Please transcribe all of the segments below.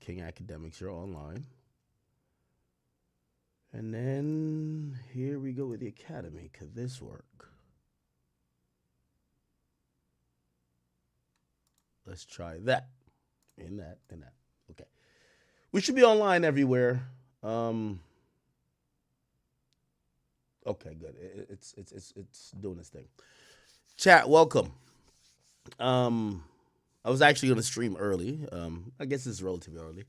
King Academics. You're online. And then here we go with the Academy. Could this work? Let's try that. And that. Okay. We should be online everywhere. Okay, good. It's doing its thing. Chat, welcome. I was actually going to stream early. I guess it's relatively early.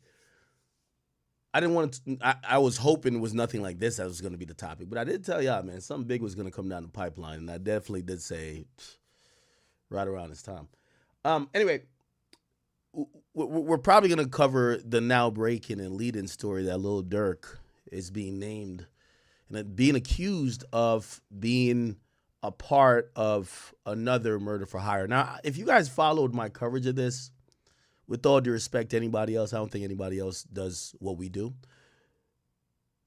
I didn't want to. I was hoping it was nothing like this that was going to be the topic, but I did tell y'all, man, something big was going to come down the pipeline, and I definitely did say right around this time. Anyway, we're probably going to cover the now breaking and lead-in story that Lil Durk is being named and being accused of being a part of another murder for hire. Now, if you guys followed my coverage of this, with all due respect to anybody else, I don't think anybody else does what we do.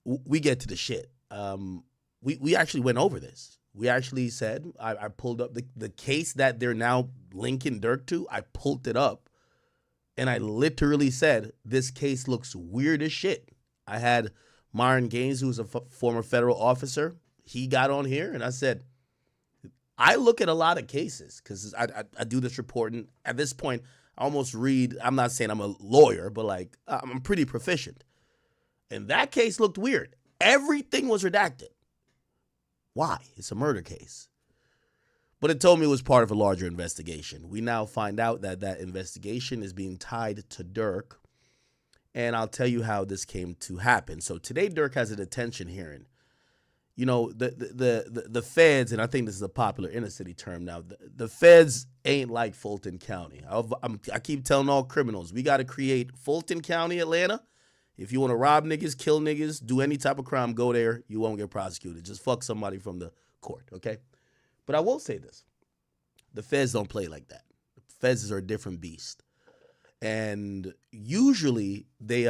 We get to the shit. We actually went over this. We actually said, I pulled up the case that they're now linking Durk to. I pulled it up, and I literally said, this case looks weird as shit. I had Myron Gaines, who's a former federal officer. He got on here, and I said, I look at a lot of cases because I do this reporting. At this point, I almost read. I'm not saying I'm a lawyer, but like I'm pretty proficient. And that case looked weird. Everything was redacted. Why? It's a murder case. But it told me it was part of a larger investigation. We now find out that that investigation is being tied to Durk. And I'll tell you how this came to happen. So today Durk has a detention hearing. You know, the feds, and I think this is a popular inner city term now, the feds ain't like Fulton County. I keep telling all criminals, we got to create Fulton County, Atlanta. If you want to rob niggas, kill niggas, do any type of crime, go there. You won't get prosecuted. Just fuck somebody from the court, okay? But I will say this. The feds don't play like that. The feds are a different beast. And usually they,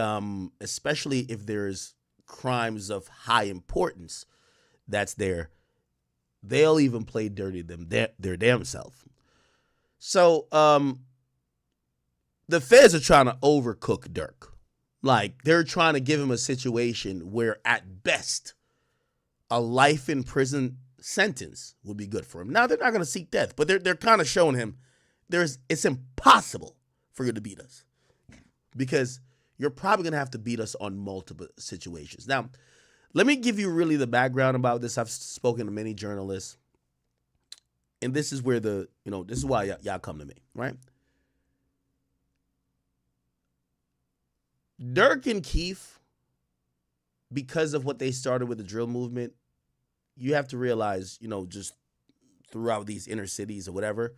especially if there's crimes of high importance, that's there, they'll even play dirty their damn self. So the feds are trying to overcook Durk. Like, they're trying to give him a situation where at best a life in prison sentence would be good for him. Now, they're not going to seek death, but they're kind of showing him it's impossible for you to beat us because you're probably going to have to beat us on multiple situations. Now, let me give you really the background about this. I've spoken to many journalists, and this is where this is why y'all come to me, right? Durk and Keith, because of what they started with the drill movement, you have to realize, just throughout these inner cities or whatever,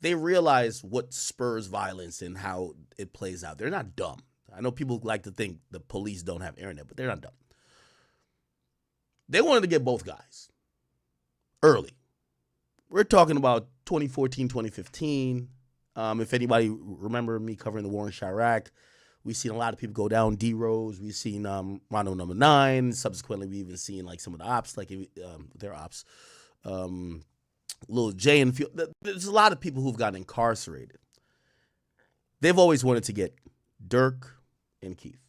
they realize what spurs violence and how it plays out. They're not dumb. I know people like to think the police don't have internet, but they're not dumb. They wanted to get both guys early. We're talking about 2014, 2015. If anybody remember me covering the war in Chirac, we've seen a lot of people go down D-Rose. We've seen Rondo number 9. Subsequently, we even seen like some of the ops, like their ops. Lil J and there's a lot of people who've gotten incarcerated. They've always wanted to get Durk and Keith.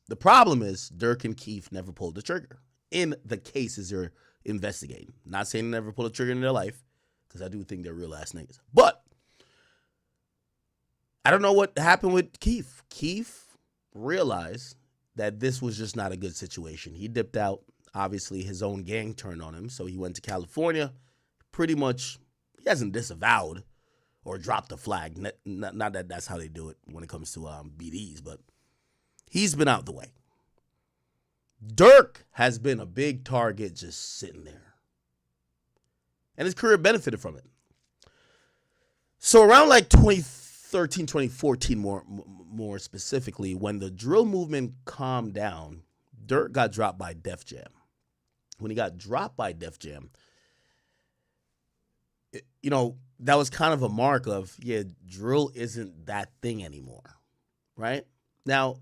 The problem is Durk and Keith never pulled the trigger in the cases they're investigating. Not saying they never pulled a trigger in their life, because I do think they're real ass niggas. But I don't know what happened with Keith. Keith realized that this was just not a good situation. He dipped out. Obviously, his own gang turned on him, so he went to California. Pretty much, he hasn't disavowed or dropped the flag. Not that that's how they do it when it comes to BDs, but he's been out the way. Durk has been a big target just sitting there. And his career benefited from it. So around like 2013, 2014 more specifically, when the drill movement calmed down, Durk got dropped by Def Jam. When he got dropped by Def Jam, that was kind of a mark of, drill isn't that thing anymore, right? Now,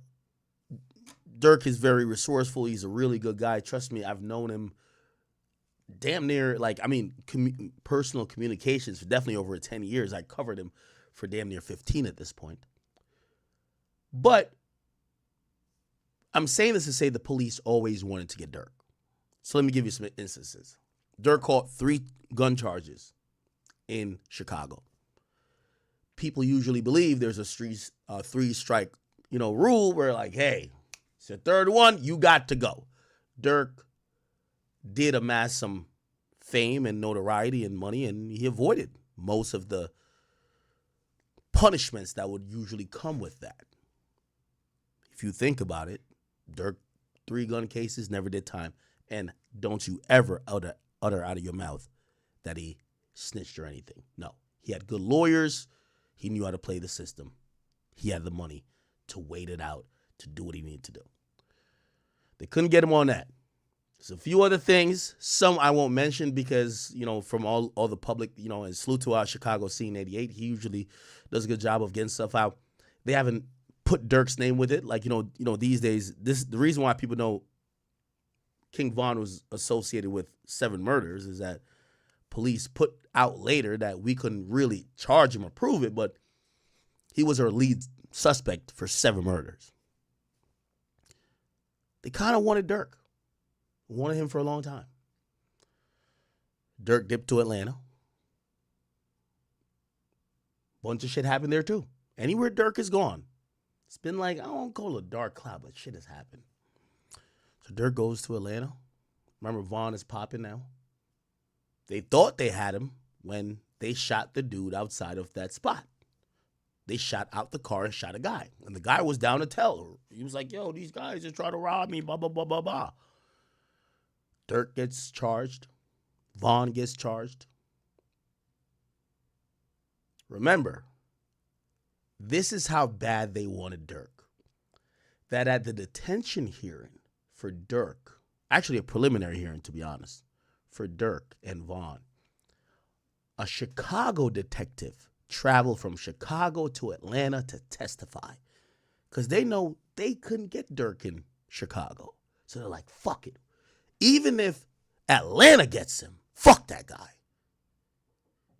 Durk is very resourceful. He's a really good guy. Trust me, I've known him damn near, personal communications for definitely over 10 years. I covered him for damn near 15 at this point. But I'm saying this to say the police always wanted to get Durk. So let me give you some instances. Durk caught 3 gun charges in Chicago. People usually believe there's a 3-strike, rule where like, hey, it's the third one, you got to go. Durk did amass some fame and notoriety and money, and he avoided most of the punishments that would usually come with that. If you think about it, Durk, 3 gun cases, never did time. And don't you ever utter out of your mouth that he snitched or anything. No. He had good lawyers. He knew how to play the system. He had the money to wait it out, to do what he needed to do. They couldn't get him on that. There's a few other things. Some I won't mention because, from all the public, and salute to our Chicago scene 88. He usually does a good job of getting stuff out. They haven't put Durk's name with it. Like, these days, the reason why people know King Von was associated with 7 murders is that police put out later that we couldn't really charge him or prove it, but he was our lead suspect for 7 murders. They kind of wanted Durk. Wanted him for a long time. Durk dipped to Atlanta. Bunch of shit happened there too. Anywhere Durk is gone, it's been like, I don't call it a dark cloud, but shit has happened. So Durk goes to Atlanta. Remember, Vaughn is popping now. They thought they had him when they shot the dude outside of that spot. They shot out the car and shot a guy. And the guy was down to tell. He was like, yo, these guys are trying to rob me, blah, blah, blah, blah, blah. Durk gets charged. Vaughn gets charged. Remember, this is how bad they wanted Durk. That at the detention hearing for Durk, actually a preliminary hearing to be honest, for Durk and Vaughn, a Chicago detective traveled from Chicago to Atlanta to testify because they know they couldn't get Durk in Chicago. So they're like, fuck it. Even if Atlanta gets him, fuck that guy.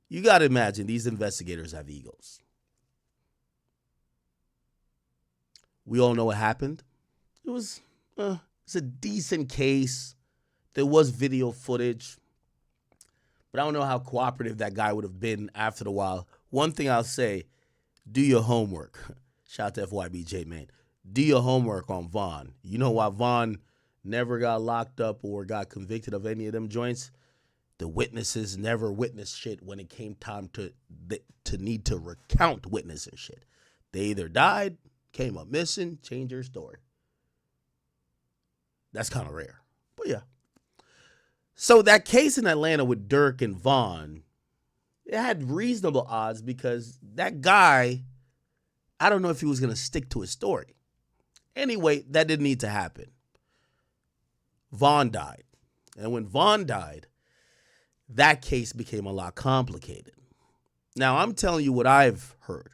You got to imagine these investigators have egos. We all know what happened. It's a decent case. There was video footage. But I don't know how cooperative that guy would have been after a while. One thing I'll say, do your homework. Shout out to FYBJ, man. Do your homework on Vaughn. You know why Vaughn never got locked up or got convicted of any of them joints? The witnesses never witnessed shit when it came time to need to recount witnesses shit. They either died, came up missing, changed their story. That's kind of rare. But yeah. So that case in Atlanta with Durk and Vaughn, it had reasonable odds because that guy, I don't know if he was going to stick to his story. Anyway, that didn't need to happen. Vaughn died. And when Vaughn died, that case became a lot complicated. Now, I'm telling you what I've heard.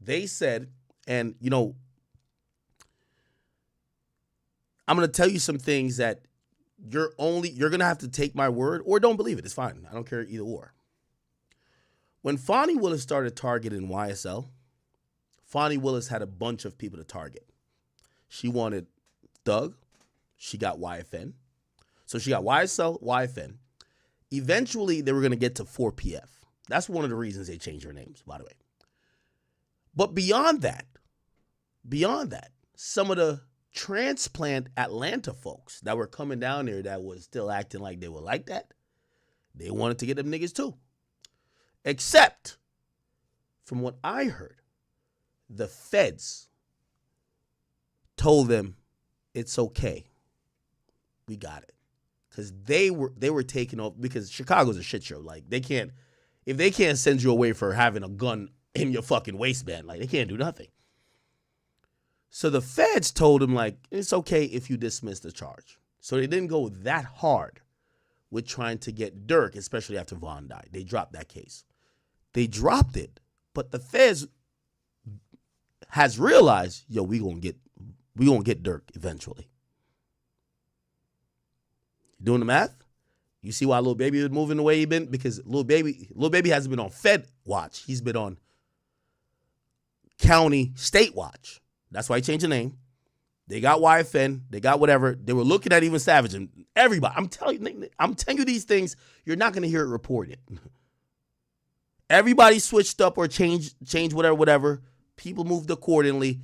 They said, and, I'm going to tell you some things that you're going to have to take my word or don't believe it. It's fine. I don't care either or. When Fonnie Willis started targeting YSL, Fonnie Willis had a bunch of people to target. She wanted Thug. She got YFN. So she got YSL, YFN. Eventually, they were going to get to 4PF. That's one of the reasons they changed their names, by the way. But beyond that, some of the transplant Atlanta folks that were coming down there that was still acting like they were like that, they wanted to get them niggas too. Except, from what I heard, the feds told them it's okay. We got it. Because they were taking off, because Chicago's a shit show. Like, if they can't send you away for having a gun in your fucking waistband, like, they can't do nothing. So the feds told him, like, it's okay if you dismiss the charge. So they didn't go that hard with trying to get Durk, especially after Vaughn died. They dropped that case. They dropped it, but the feds has realized, yo, we gonna get Durk eventually. Doing the math? You see why Lil Baby is moving the way he been? Because Lil Baby hasn't been on Fed watch. He's been on county state watch. That's why he changed the name. They got YFN. They got whatever. They were looking at even Savage and everybody. I'm telling you these things. You're not going to hear it reported. Everybody switched up or changed whatever. People moved accordingly.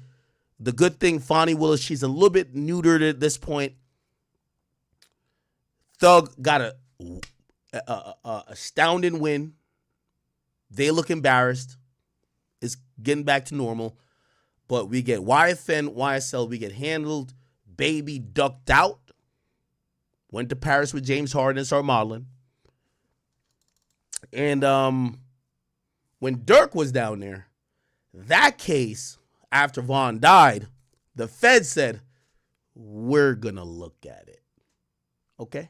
The good thing, Fonnie Willis, she's a little bit neutered at this point. Thug got a astounding win. They look embarrassed. It's getting back to normal. But we get YFN, YSL, we get handled. Baby ducked out. Went to Paris with James Harden and started modeling. And when Durk was down there, that case, after Vaughn died, the Fed said, we're going to look at it. Okay?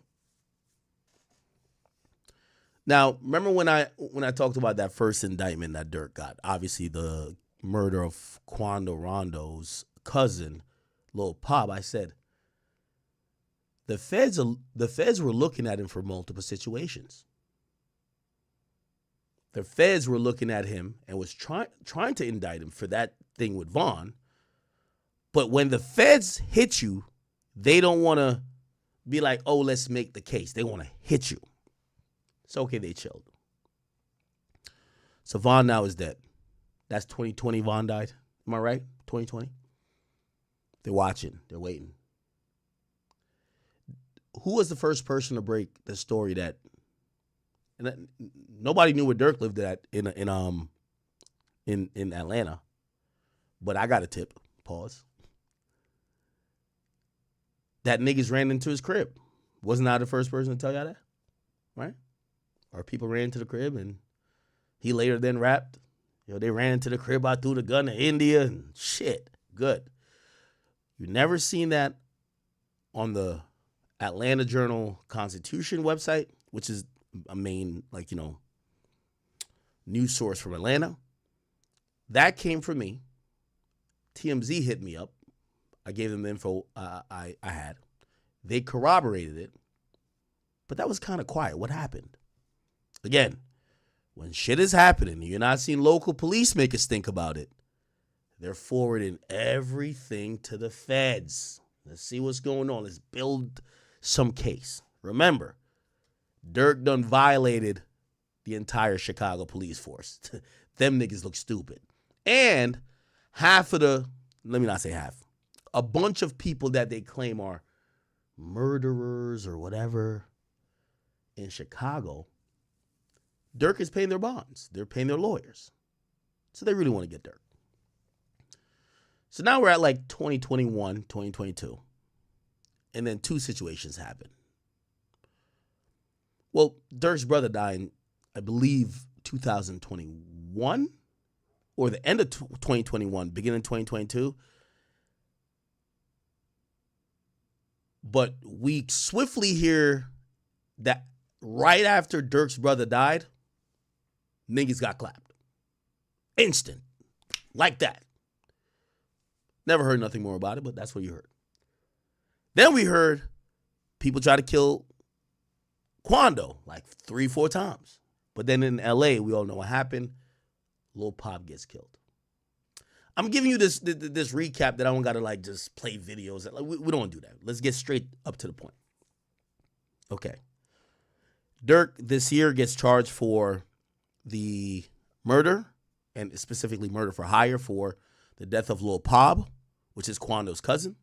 Now, remember when I talked about that first indictment that Durk got? Obviously, the murder of Quando Rondo's cousin, Lil Pop. I said the feds were looking at him for multiple situations. The feds were looking at him and was trying to indict him for that thing with Vaughn. But when the feds hit you, they don't want to be like, oh, let's make the case. They want to hit you. It's okay, they chilled. So Vaughn now is dead. That's 2020 Vaughn died. Am I right? 2020? They're watching. They're waiting. Who was the first person to break the story that nobody knew where Durk lived at in Atlanta? But I got a tip. Pause. That niggas ran into his crib. Wasn't I the first person to tell y'all that? Right? Or people ran into the crib and he later then rapped. They ran into the crib, I threw the gun to India and shit. Good. You never seen that on the Atlanta Journal-Constitution website, which is a main, news source from Atlanta. That came from me. TMZ hit me up. I gave them the info I had. They corroborated it. But that was kind of quiet. What happened? Again, when shit is happening, you're not seeing local police make a stink about it. They're forwarding everything to the feds. Let's see what's going on. Let's build some case. Remember, Durk done violated the entire Chicago police force. Them niggas look stupid. And let me not say half, a bunch of people that they claim are murderers or whatever in Chicago, Durk is paying their bonds. They're paying their lawyers. So they really want to get Durk. So now we're at 2021, 2022. And then two situations happen. Well, Durk's brother died in, I believe, 2021 or the end of 2021, beginning of 2022. But we swiftly hear that right after Durk's brother died, niggas got clapped. Instant. Like that. Never heard nothing more about it, but that's what you heard. Then we heard people try to kill Quando 3-4 times. But then in LA, we all know what happened. Lil Pop gets killed. I'm giving you this recap that I don't got to just play videos. We don't do that. Let's get straight up to the point. Okay. Durk this year gets charged for the murder, and specifically murder for hire for the death of Lil Pop, which is Quando's cousin.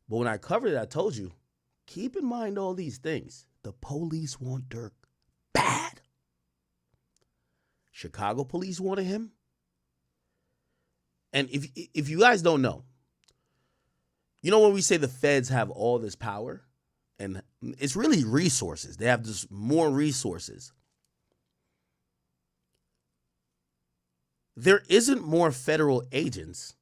But when I covered it, I told you, keep in mind all these things. The police want Durk bad. Chicago police wanted him. And if you guys don't know, when we say the feds have all this power, and it's really resources. They have just more resources. There isn't more federal agents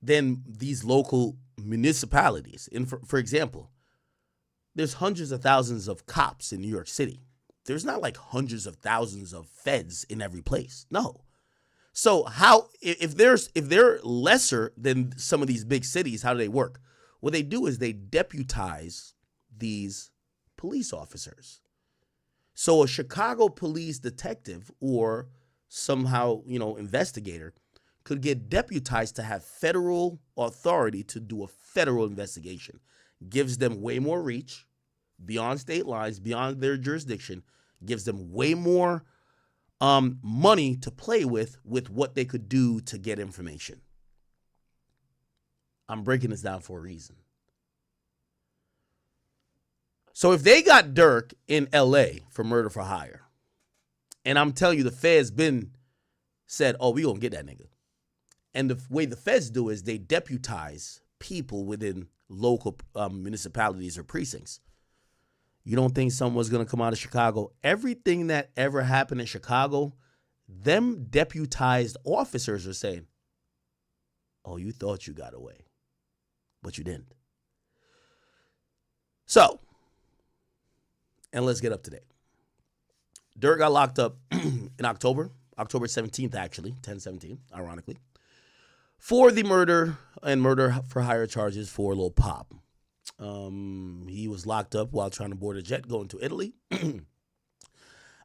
than these local municipalities. And for example, there's hundreds of thousands of cops in New York City. There's not hundreds of thousands of feds in every place. No. So how, if they're lesser than some of these big cities, how do they work? What they do is they deputize these police officers. So a Chicago police detective or somehow, investigator could get deputized to have federal authority to do a federal investigation. Gives them way more reach beyond state lines, beyond their jurisdiction, gives them way more money to play with what they could do to get information. I'm breaking this down for a reason. So if they got Durk in LA for murder for hire, and I'm telling you the feds said, oh, we gonna get that nigga. And the way the feds do is they deputize people within local municipalities or precincts. You don't think someone's going to come out of Chicago? Everything that ever happened in Chicago, them deputized officers are saying, oh, you thought you got away, but you didn't. So, and let's get up to date. Durk got locked up in October 17th, actually, 10/17, ironically, for the murder and murder for hire charges for Lil Pop. He was locked up while trying to board a jet going to Italy.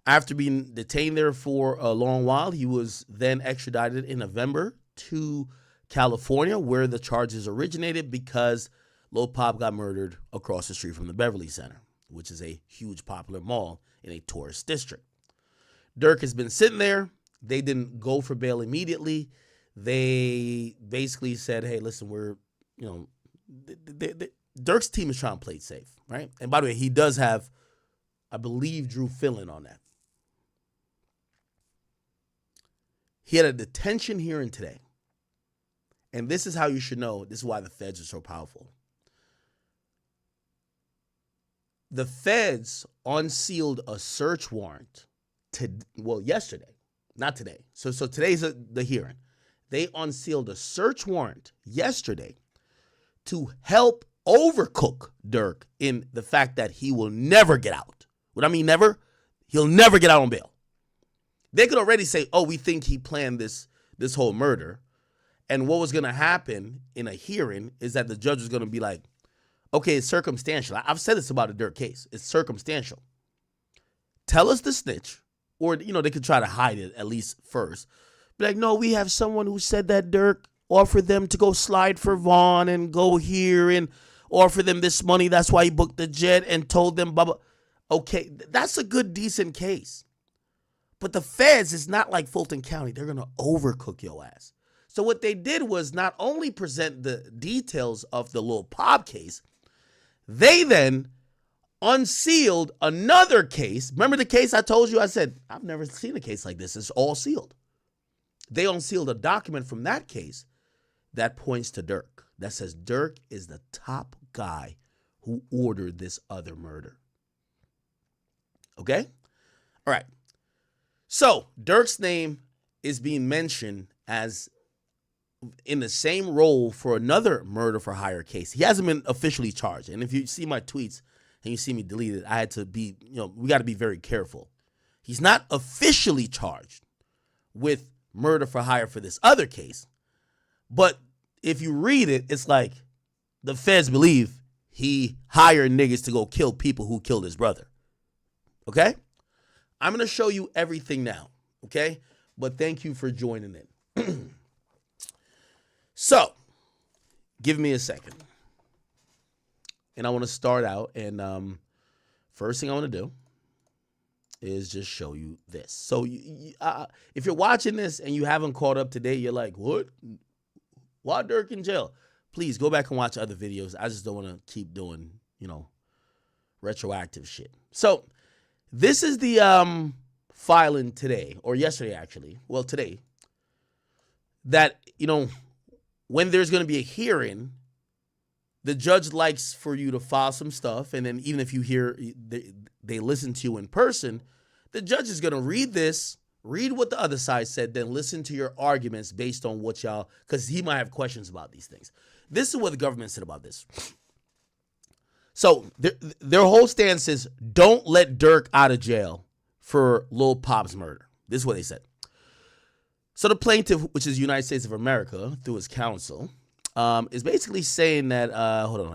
After being detained there for a long while, he was then extradited in November to California, where the charges originated because Lil Pop got murdered across the street from the Beverly Center, which is a huge popular mall in a tourist district. Durk has been sitting there. They didn't go for bail immediately. They basically said, hey, listen, we're, Durk's team is trying to play it safe, right? And by the way, he does have, I believe, Drew Fillon on that. He had a detention hearing today. And this is how you should know. This is why the feds are so powerful. The feds unsealed a search warrant yesterday, not today. So today's the hearing. They unsealed a search warrant yesterday to help overcook Durk in the fact that he will never get out. What I mean never? He'll never get out on bail. They could already say, oh, we think he planned this whole murder. And what was going to happen in a hearing is that the judge was going to be like, okay, it's circumstantial. I've said this about a Durk case. It's circumstantial. Tell us the snitch. Or, they could try to hide it at least first. Be like, no, we have someone who said that Durk offered them to go slide for Vaughn and go here and offer them this money. That's why he booked the jet and told them, blah, blah. Okay, that's a good, decent case. But the feds is not like Fulton County. They're going to overcook your ass. So what they did was not only present the details of the Lil Pop case, they then unsealed another case. Remember the case I told you? I said, I've never seen a case like this. It's all sealed. They unsealed a document from that case that points to Durk, that says Durk is the top guy who ordered this other murder. Okay? All right. So Durk's name is being mentioned as in the same role for another murder for hire case. He hasn't been officially charged. And if you see my tweets and you see me delete it, I had to be, we got to be very careful. He's not officially charged with murder for hire for this other case. But if you read it, it's like the feds believe he hired niggas to go kill people who killed his brother. Okay? I'm going to show you everything now. Okay? But thank you for joining in. So, give me a second. And I want to start out. And first thing I want to do is just show you this. So, if you're watching this and you haven't caught up today, you're like, what? Why Durk in jail? Please go back and watch other videos. I just don't want to keep doing, retroactive shit. So, this is the filing today, or yesterday actually. Well, today. That, when there's going to be a hearing, the judge likes for you to file some stuff. And then even if you hear, they listen to you in person, the judge is going to read this, read what the other side said, then listen to your arguments based on what y'all, because he might have questions about these things. This is what the government said about this. So their whole stance is don't let Durk out of jail for Lil Pop's murder. This is what they said. So the plaintiff, which is United States of America, through his counsel, is basically saying that,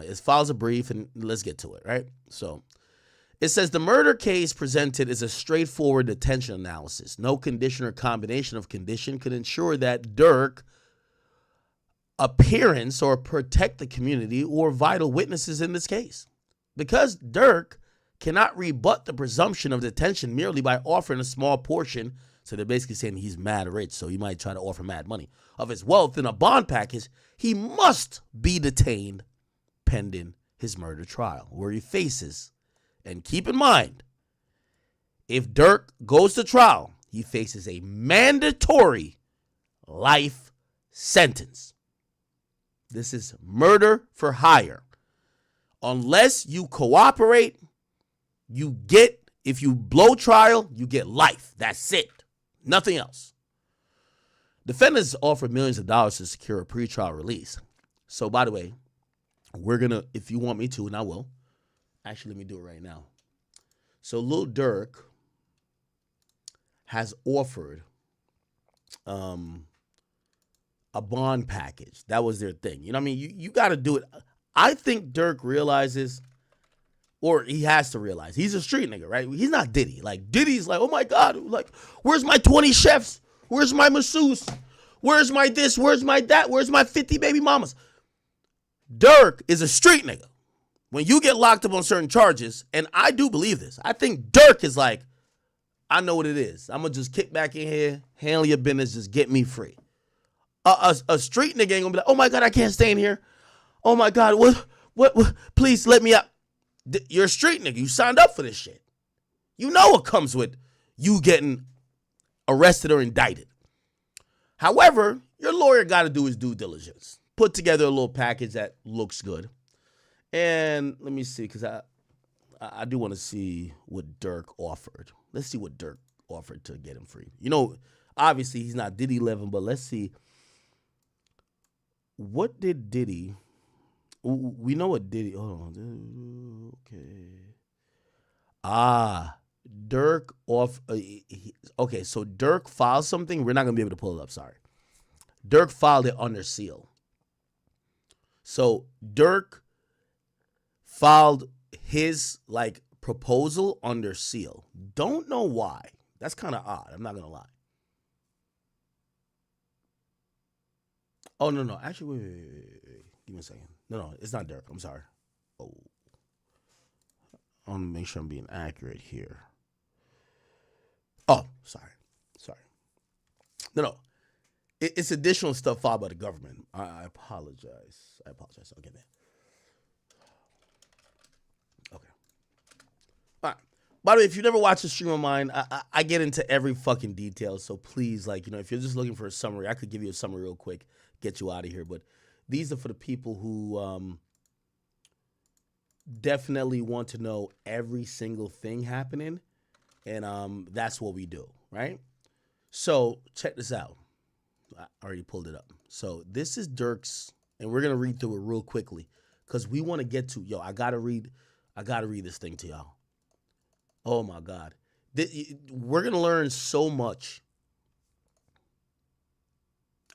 it files a brief, and let's get to it, right? So it says the murder case presented is a straightforward detention analysis. No condition or combination of condition could ensure that Durk appearance or protect the community or vital witnesses in this case. Because Durk cannot rebut the presumption of detention merely by offering a small portion, so they're basically saying he's mad rich, so he might try to offer mad money, of his wealth in a bond package, he must be detained pending his murder trial, where he faces, and keep in mind, if Durk goes to trial, he faces a mandatory life sentence. This is murder for hire. Unless you cooperate, if you blow trial, you get life. That's it. Nothing else. Defendants offered millions of dollars to secure a pretrial release. So, by the way, if you want me to, and I will, actually, let me do it right now. So, Lil Durk has offered a bond package. That was their thing. You know what I mean? You got to do it. I think Durk realizes, or he has to realize, he's a street nigga, right? He's not Diddy. Like, Diddy's like, oh my God, like, where's my 20 chefs? Where's my masseuse? Where's my this? Where's my that? Where's my 50 baby mamas? Durk is a street nigga. When you get locked up on certain charges, and I do believe this, I think Durk is like, I know what it is. I'm going to just kick back in here, handle your business, just get me free. A street nigga ain't going to be like, oh my God, I can't stay in here. Oh my God, what, please let me out. You're a street nigga. You signed up for this shit. You know what comes with you getting arrested or indicted. However, your lawyer got to do his due diligence. Put together a little package that looks good. And let me see, because I do want to see what Durk offered. Let's see what Durk offered to get him free. You know, obviously he's not Diddy level, but let's see. What did Diddy... We know what Diddy... Hold on. Okay. Durk off... okay, so Durk filed something. We're not going to be able to pull it up, sorry. Durk filed it under seal. So Durk filed his, like, proposal under seal. Don't know why. That's kind of odd. I'm not going to lie. Oh, no. Actually, wait. Give me a second. No, it's not Durk. I'm sorry. Oh. I want to make sure I'm being accurate here. Oh, sorry. No. It's additional stuff filed by the government. I apologize. I'll get that. Okay. All right. By the way, if you never watched a stream of mine, I get into every fucking detail. So please, like, you know, if you're just looking for a summary, I could give you a summary real quick, get you out of here. But these are for the people who definitely want to know every single thing happening. And that's what we do, right? So check this out. I already pulled it up. So this is Durk's, and we're gonna read through it real quickly because we want to get to I gotta read this thing to y'all. Oh my God, we're gonna learn so much.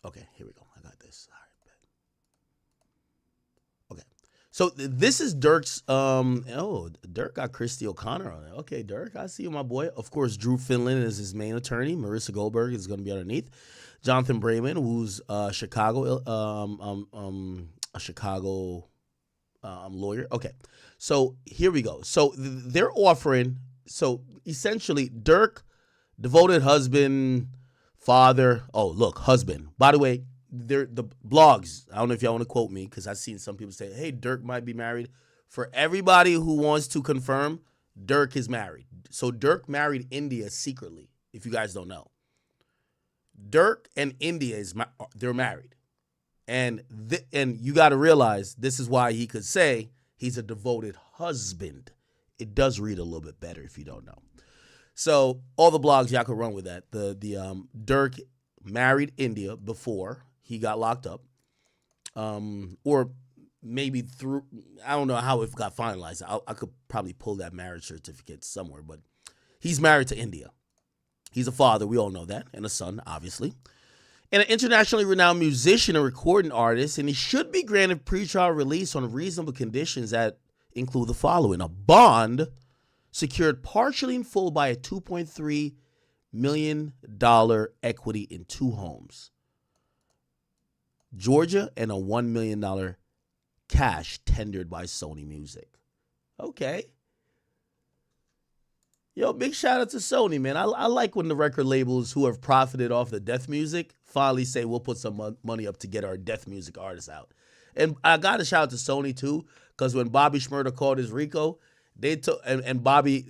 Okay, here we go. I got this. All right, bet. Okay, so this is Durk's. Durk got Christy O'Connor on it. Okay, Durk, I see you, my boy. Of course, Drew Finland is his main attorney. Marissa Goldberg is gonna be underneath. Jonathan Brayman, who's a Chicago lawyer. Okay, so here we go. So they're offering. So essentially, Durk, devoted husband, father. Oh, look, husband. By the way, they're the blogs. I don't know if y'all want to quote me because I've seen some people say, "Hey, Durk might be married." For everybody who wants to confirm, Durk is married. So Durk married India secretly. If you guys don't know. Durk and India they're married, and you got to realize this is why he could say he's a devoted husband. It does read a little bit better if you don't know. So all the blogs y'all could run with that. The Durk married India before he got locked up, or maybe through I don't know how it got finalized. I could probably pull that marriage certificate somewhere, but he's married to India. He's a father, we all know that, and a son, obviously. And an internationally renowned musician and recording artist, and he should be granted pretrial release on reasonable conditions that include the following. A bond secured partially in full by a $2.3 million equity in 2 homes. Georgia, and a $1 million cash tendered by Sony Music. Okay. Yo, big shout out to Sony, man. I like when the record labels who have profited off the death music finally say we'll put some money up to get our death music artists out. And I got to shout out to Sony too, because when Bobby Shmurda called his RICO, they took and Bobby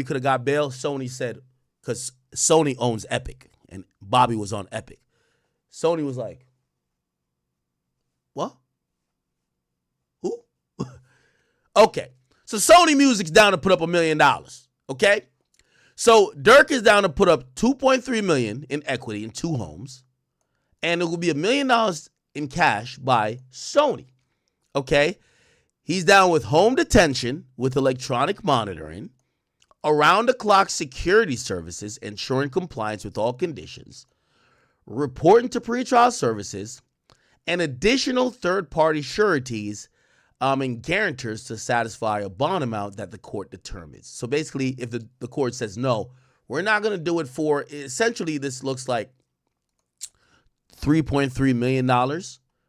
could have got bail. Sony said, because Sony owns Epic and Bobby was on Epic. Sony was like, what? Who? Okay. So Sony Music's down to put up $1 million. Okay? So Durk is down to put up $2.3 million in equity in 2 homes. And it will be $1 million in cash by Sony. Okay? He's down with home detention with electronic monitoring, around-the-clock security services ensuring compliance with all conditions, reporting to pretrial services, and additional third-party sureties and guarantors to satisfy a bond amount that the court determines. So basically, if the court says, no, we're not going to do it for, essentially this looks like $3.3 million,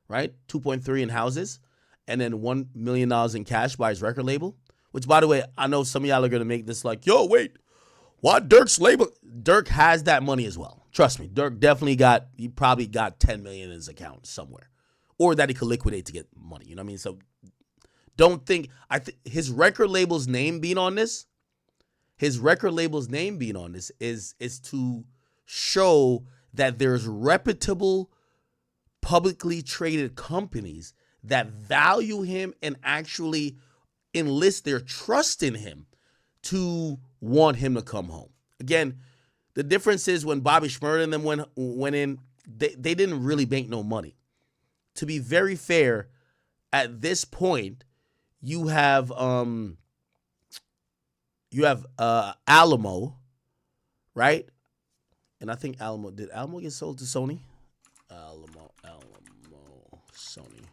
right? 2.3 in houses, and then $1 million in cash by his record label, which, by the way, I know some of y'all are going to make this like, yo, wait, why Durk's label? Durk has that money as well. Trust me, Durk he probably got $10 million in his account somewhere, or that he could liquidate to get money. You know what I mean? So don't think, his record label's name being on this, is to show that there's reputable, publicly traded companies that value him and actually enlist their trust in him to want him to come home. Again, the difference is when Bobby Shmurda and them went in, they didn't really bank no money. To be very fair, at this point, you have Alamo, right? And I think did Alamo get sold to Sony? Alamo, Sony.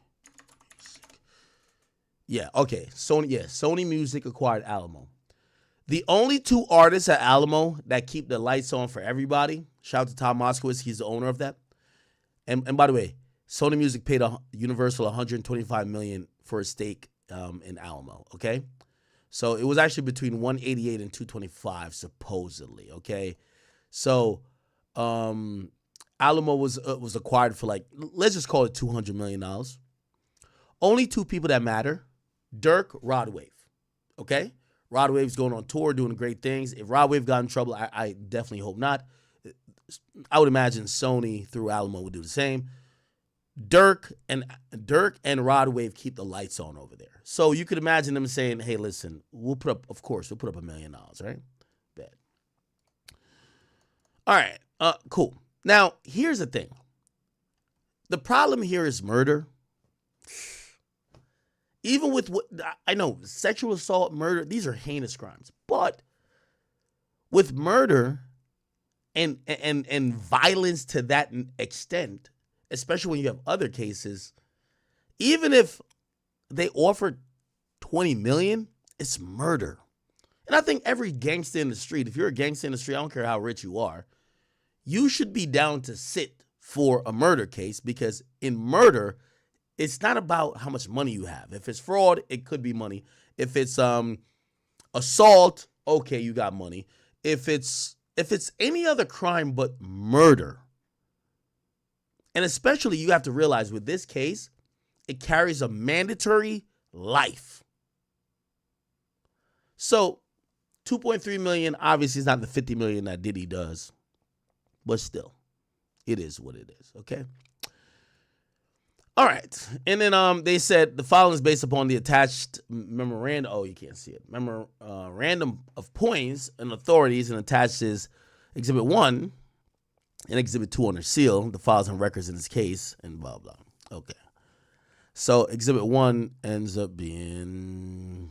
Yeah, okay. Sony Music acquired Alamo. The only 2 artists at Alamo that keep the lights on for everybody, shout out to Tom Moskowitz, he's the owner of that. And by the way, Sony Music paid Universal $125 million for a stake in Alamo, okay? So it was actually between 188 and 225 supposedly, okay? So Alamo was acquired for like, let's just call it $200 million. Only 2 people that matter, Durk, Rod Wave, okay? Rod Wave's going on tour, doing great things. If Rod Wave got in trouble, I definitely hope not. I would imagine Sony through Alamo would do the same. Durk and Rod Wave keep the lights on over there. So you could imagine them saying, hey, listen, we'll put up $1 million, right? Bet. All right, cool. Now, here's the thing. The problem here is murder. Even with what I know, sexual assault, murder, these are heinous crimes. But with murder and violence to that extent, especially when you have other cases, even if they offered $20 million, it's murder. And I think every gangster in the street, if you're a gangster in the street, I don't care how rich you are, you should be down to sit for a murder case, because in murder, it's not about how much money you have. If it's fraud, it could be money. If it's assault, okay, you got money. If it's any other crime but murder, and especially you have to realize with this case, it carries a mandatory life. So $2.3 million obviously is not the $50 million that Diddy does, but still, it is what it is, okay? All right, and then they said the following is based upon the attached memorandum. Oh, you can't see it. Memorandum of points and authorities, and attaches Exhibit 1 and Exhibit 2 under seal, the files and records in this case, and blah, blah. Okay. So Exhibit 1 ends up being,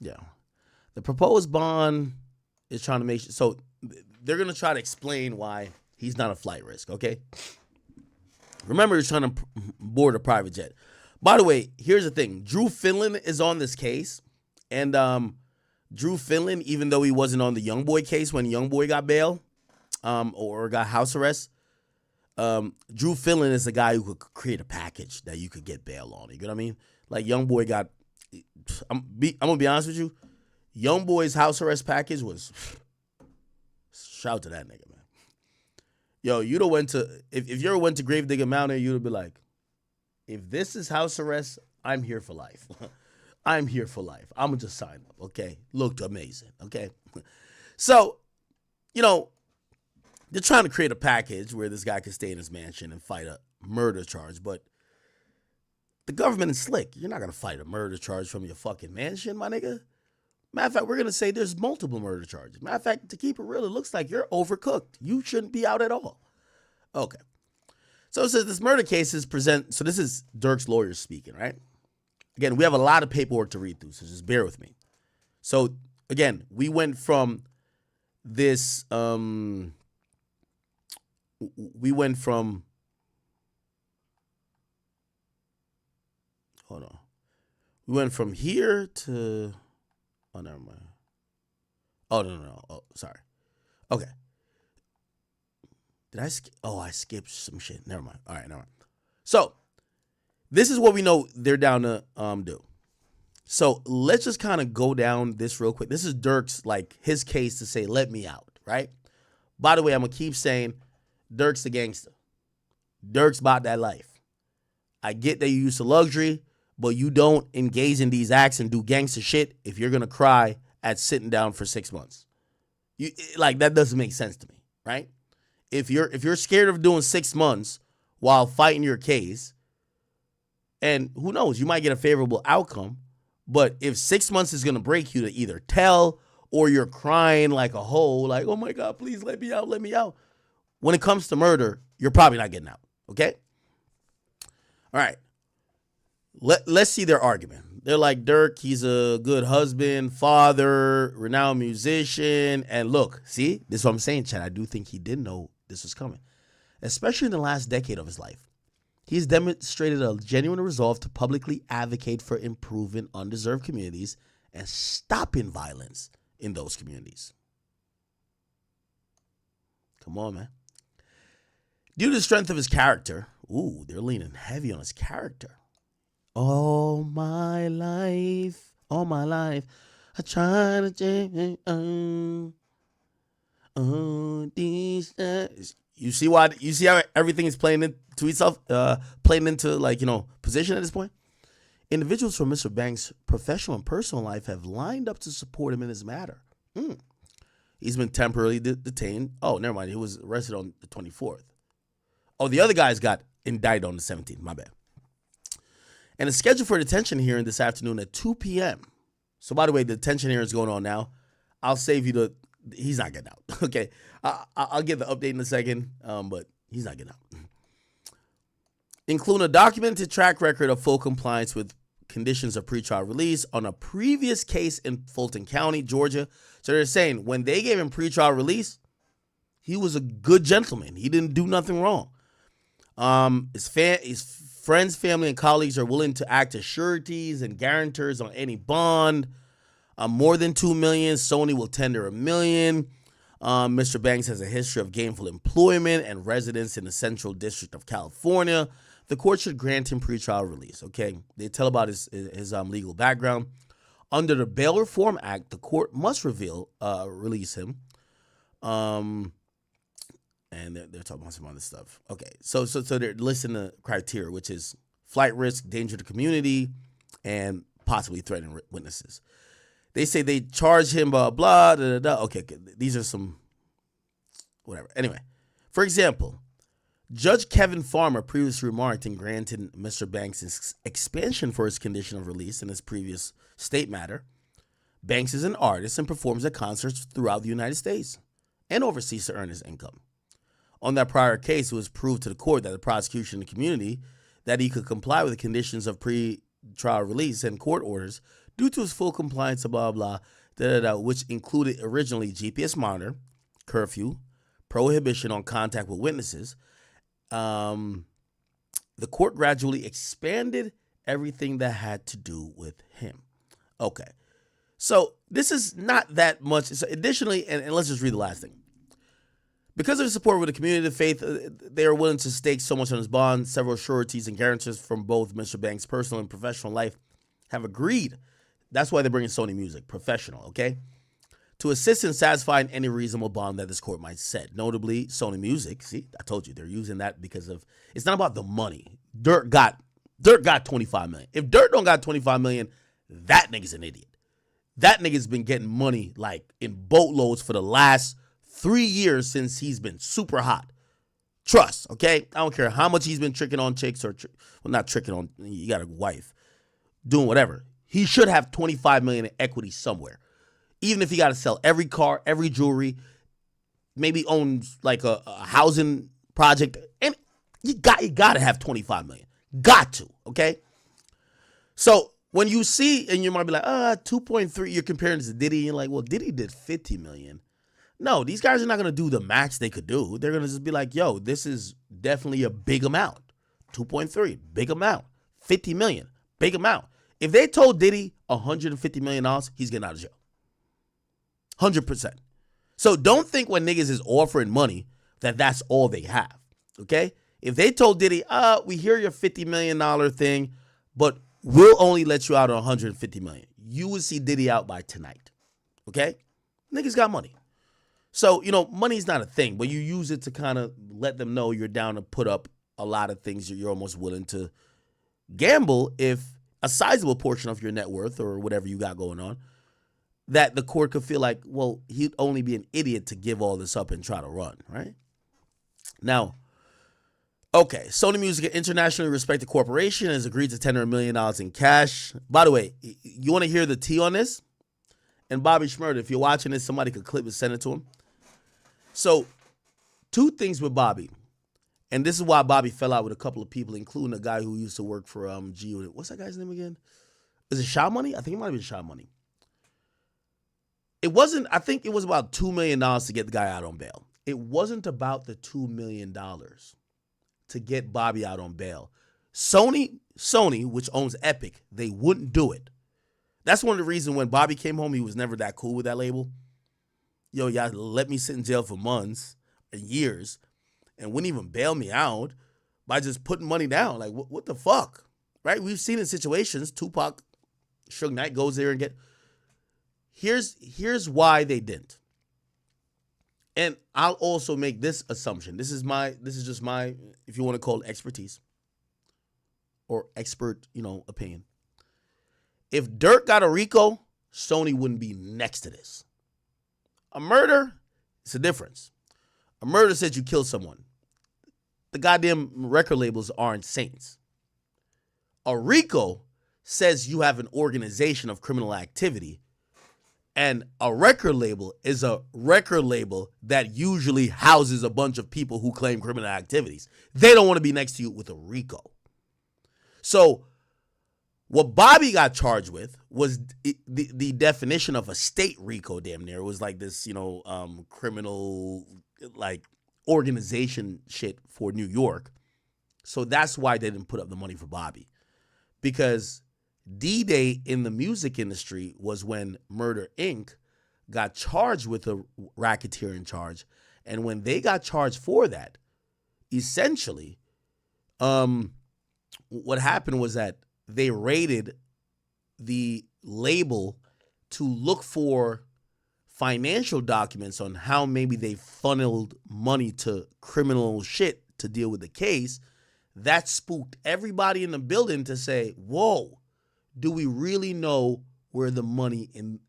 the proposed bond is trying to make sure. So they're going to try to explain why he's not a flight risk, okay? Remember, he's trying to board a private jet. By the way, here's the thing. Drew Finland is on this case. And Drew Finland, even though he wasn't on the Youngboy case when Youngboy got bail or got house arrest, Drew Fillon is a guy who could create a package that you could get bail on. You know what I mean? Like Young Boy got. I'm gonna be honest with you. Young Boy's house arrest package was. Shout to that nigga, man. Yo, you'd have went to if you ever went to Gravedigger Mountain, you'd have been like, if this is house arrest, I'm here for life. I'm here for life. I'm gonna just sign up. Okay, looked amazing. Okay, so they're trying to create a package where this guy can stay in his mansion and fight a murder charge, but the government is slick. You're not going to fight a murder charge from your fucking mansion, my nigga. Matter of fact, we're going to say there's multiple murder charges. Matter of fact, to keep it real, it looks like you're overcooked. You shouldn't be out at all. Okay. So it says this murder case is so this is Durk's lawyers speaking, right? Again, we have a lot of paperwork to read through, so just bear with me. So, again, we went from this, hold on. We went from here to, oh, never mind. Oh, no. Oh, sorry. Okay. Did I I skipped some shit. Never mind. All right, never mind. So, this is what we know they're down to do. So, let's just kind of go down this real quick. This is Durk's, his case to say, let me out, right? By the way, I'm going to keep saying, Durk's the gangster. Durk's about that life. I get that you used to luxury, but you don't engage in these acts and do gangster shit if you're going to cry at sitting down for 6 months. That doesn't make sense to me, right? If you're scared of doing 6 months while fighting your case, and who knows, you might get a favorable outcome, but if 6 months is going to break you to either tell or you're crying like a hoe, like, oh my God, please let me out, let me out. When it comes to murder, you're probably not getting out, okay? All right. Let's see their argument. They're like, Durk, he's a good husband, father, renowned musician. And look, see, this is what I'm saying, Chad. I do think he did know this was coming, especially in the last decade of his life. He's demonstrated a genuine resolve to publicly advocate for improving undeserved communities and stopping violence in those communities. Come on, man. Due to the strength of his character, they're leaning heavy on his character. All my life, I try to change. These days. You see how everything is playing into itself, playing into position at this point? Individuals from Mr. Banks' professional and personal life have lined up to support him in this matter. He's been temporarily detained. Oh, never mind. He was arrested on the 24th. Oh, the other guys got indicted on the 17th. My bad. And it's scheduled for a detention hearing this afternoon at 2 p.m. So, by the way, the detention hearing is going on now. I'll save you he's not getting out. Okay. I'll get the update in a second, but he's not getting out. Including a documented track record of full compliance with conditions of pretrial release on a previous case in Fulton County, Georgia. So they're saying when they gave him pretrial release, he was a good gentleman. He didn't do nothing wrong. His friends, family, and colleagues are willing to act as sureties and guarantors on any bond. More than $2 million. Sony will tender $1 million. Mr. Banks has a history of gainful employment and residence in the Central District of California. The court should grant him pretrial release. Okay, they tell about his legal background. Under the Bail Reform Act, the court must release him. And they're talking about some other stuff. Okay, so they're listing the criteria, which is flight risk, danger to the community, and possibly threatening witnesses. They say they charge him blah blah da da da. Okay, these are some whatever. Anyway, for example, Judge Kevin Farmer previously remarked in granting Mr. Banks' expansion for his condition of release in his previous state matter. Banks is an artist and performs at concerts throughout the United States and overseas to earn his income. On that prior case, it was proved to the court that the prosecution and the community that he could comply with the conditions of pre-trial release and court orders due to his full compliance to blah, blah, which included originally GPS monitor, curfew, prohibition on contact with witnesses. The court gradually expanded everything that had to do with him. Okay. So this is not that much. So additionally, and let's just read the last thing. Because of his support with the community of faith, they are willing to stake so much on his bond. Several sureties and guarantors from both Mr. Banks' personal and professional life have agreed. That's why they're bringing Sony Music, professional, okay? To assist in satisfying any reasonable bond that this court might set. Notably, Sony Music, see, I told you, they're using that because of, it's not about the money. Durk got $25 million. If Durk don't got $25 million, that nigga's an idiot. That nigga's been getting money like in boatloads for the last 3 years since he's been super hot. Trust, okay? I don't care how much he's been tricking on chicks or, well, not tricking on, you got a wife, doing whatever. He should have $25 million in equity somewhere. Even if he got to sell every car, every jewelry, maybe owns like a housing project, and you got to have $25 million. Got to, okay? So when you see, and you might be like, 2.3, you're comparing this to Diddy, and you're like, well, Diddy did $50 million. No, these guys are not going to do the max they could do. They're going to just be like, yo, this is definitely a big amount. 2.3, big amount. 50 million, big amount. If they told Diddy $150 million, he's getting out of jail. 100%. So don't think when niggas is offering money that that's all they have, okay? If they told Diddy, we hear your $50 million thing, but we'll only let you out on $150 million. You would see Diddy out by tonight, okay? Niggas got money. So, money's not a thing, but you use it to kind of let them know you're down to put up a lot of things that you're almost willing to gamble if a sizable portion of your net worth or whatever you got going on, that the court could feel like, well, he'd only be an idiot to give all this up and try to run, right? Now, okay, Sony Music, an internationally respected corporation, has agreed to tender $1 million in cash. By the way, you want to hear the tea on this? And Bobby Shmurda, if you're watching this, somebody could clip and send it to him. So, two things with Bobby. And this is why Bobby fell out with a couple of people, including a guy who used to work for G-Unit. What's that guy's name again? Is it Sha Money? I think it might have been Sha Money. It wasn't, I think it was about $2 million to get the guy out on bail. It wasn't about the $2 million to get Bobby out on bail. Sony, which owns Epic, they wouldn't do it. That's one of the reasons when Bobby came home, he was never that cool with that label. Yo, y'all let me sit in jail for months and years and wouldn't even bail me out by just putting money down. Like, what the fuck? Right? We've seen in situations, Tupac, Suge Knight goes there and get... Here's why they didn't. And I'll also make this assumption. This is just my, if you want to call it expertise or expert, opinion. If Durk got a RICO, Sony wouldn't be next to this. A murder, it's a difference. A murder says you killed someone. The goddamn record labels aren't saints. A RICO says you have an organization of criminal activity. And a record label is a record label that usually houses a bunch of people who claim criminal activities. They don't want to be next to you with a RICO. So what Bobby got charged with was the definition of a state RICO, damn near. It was like this, criminal like organization shit for New York. So that's why they didn't put up the money for Bobby. Because D-Day in the music industry was when Murder, Inc. got charged with a racketeering charge. And when they got charged for that, essentially, what happened was that they raided the label to look for financial documents on how maybe they funneled money to criminal shit to deal with the case. That spooked everybody in the building to say, whoa, do we really know where the money in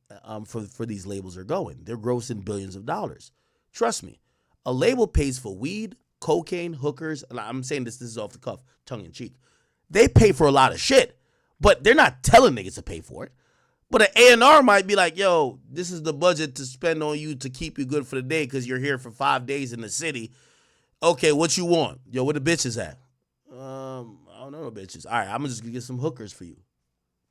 for these labels are going? They're grossing billions of dollars. Trust me, a label pays for weed, cocaine, hookers, and I'm saying this is off the cuff, tongue in cheek. They pay for a lot of shit, but they're not telling niggas to pay for it. But an A&R might be like, yo, this is the budget to spend on you to keep you good for the day because you're here for 5 days in the city. Okay, what you want? Yo, where the bitches at? I don't know no bitches. All right, I'm just going to get some hookers for you.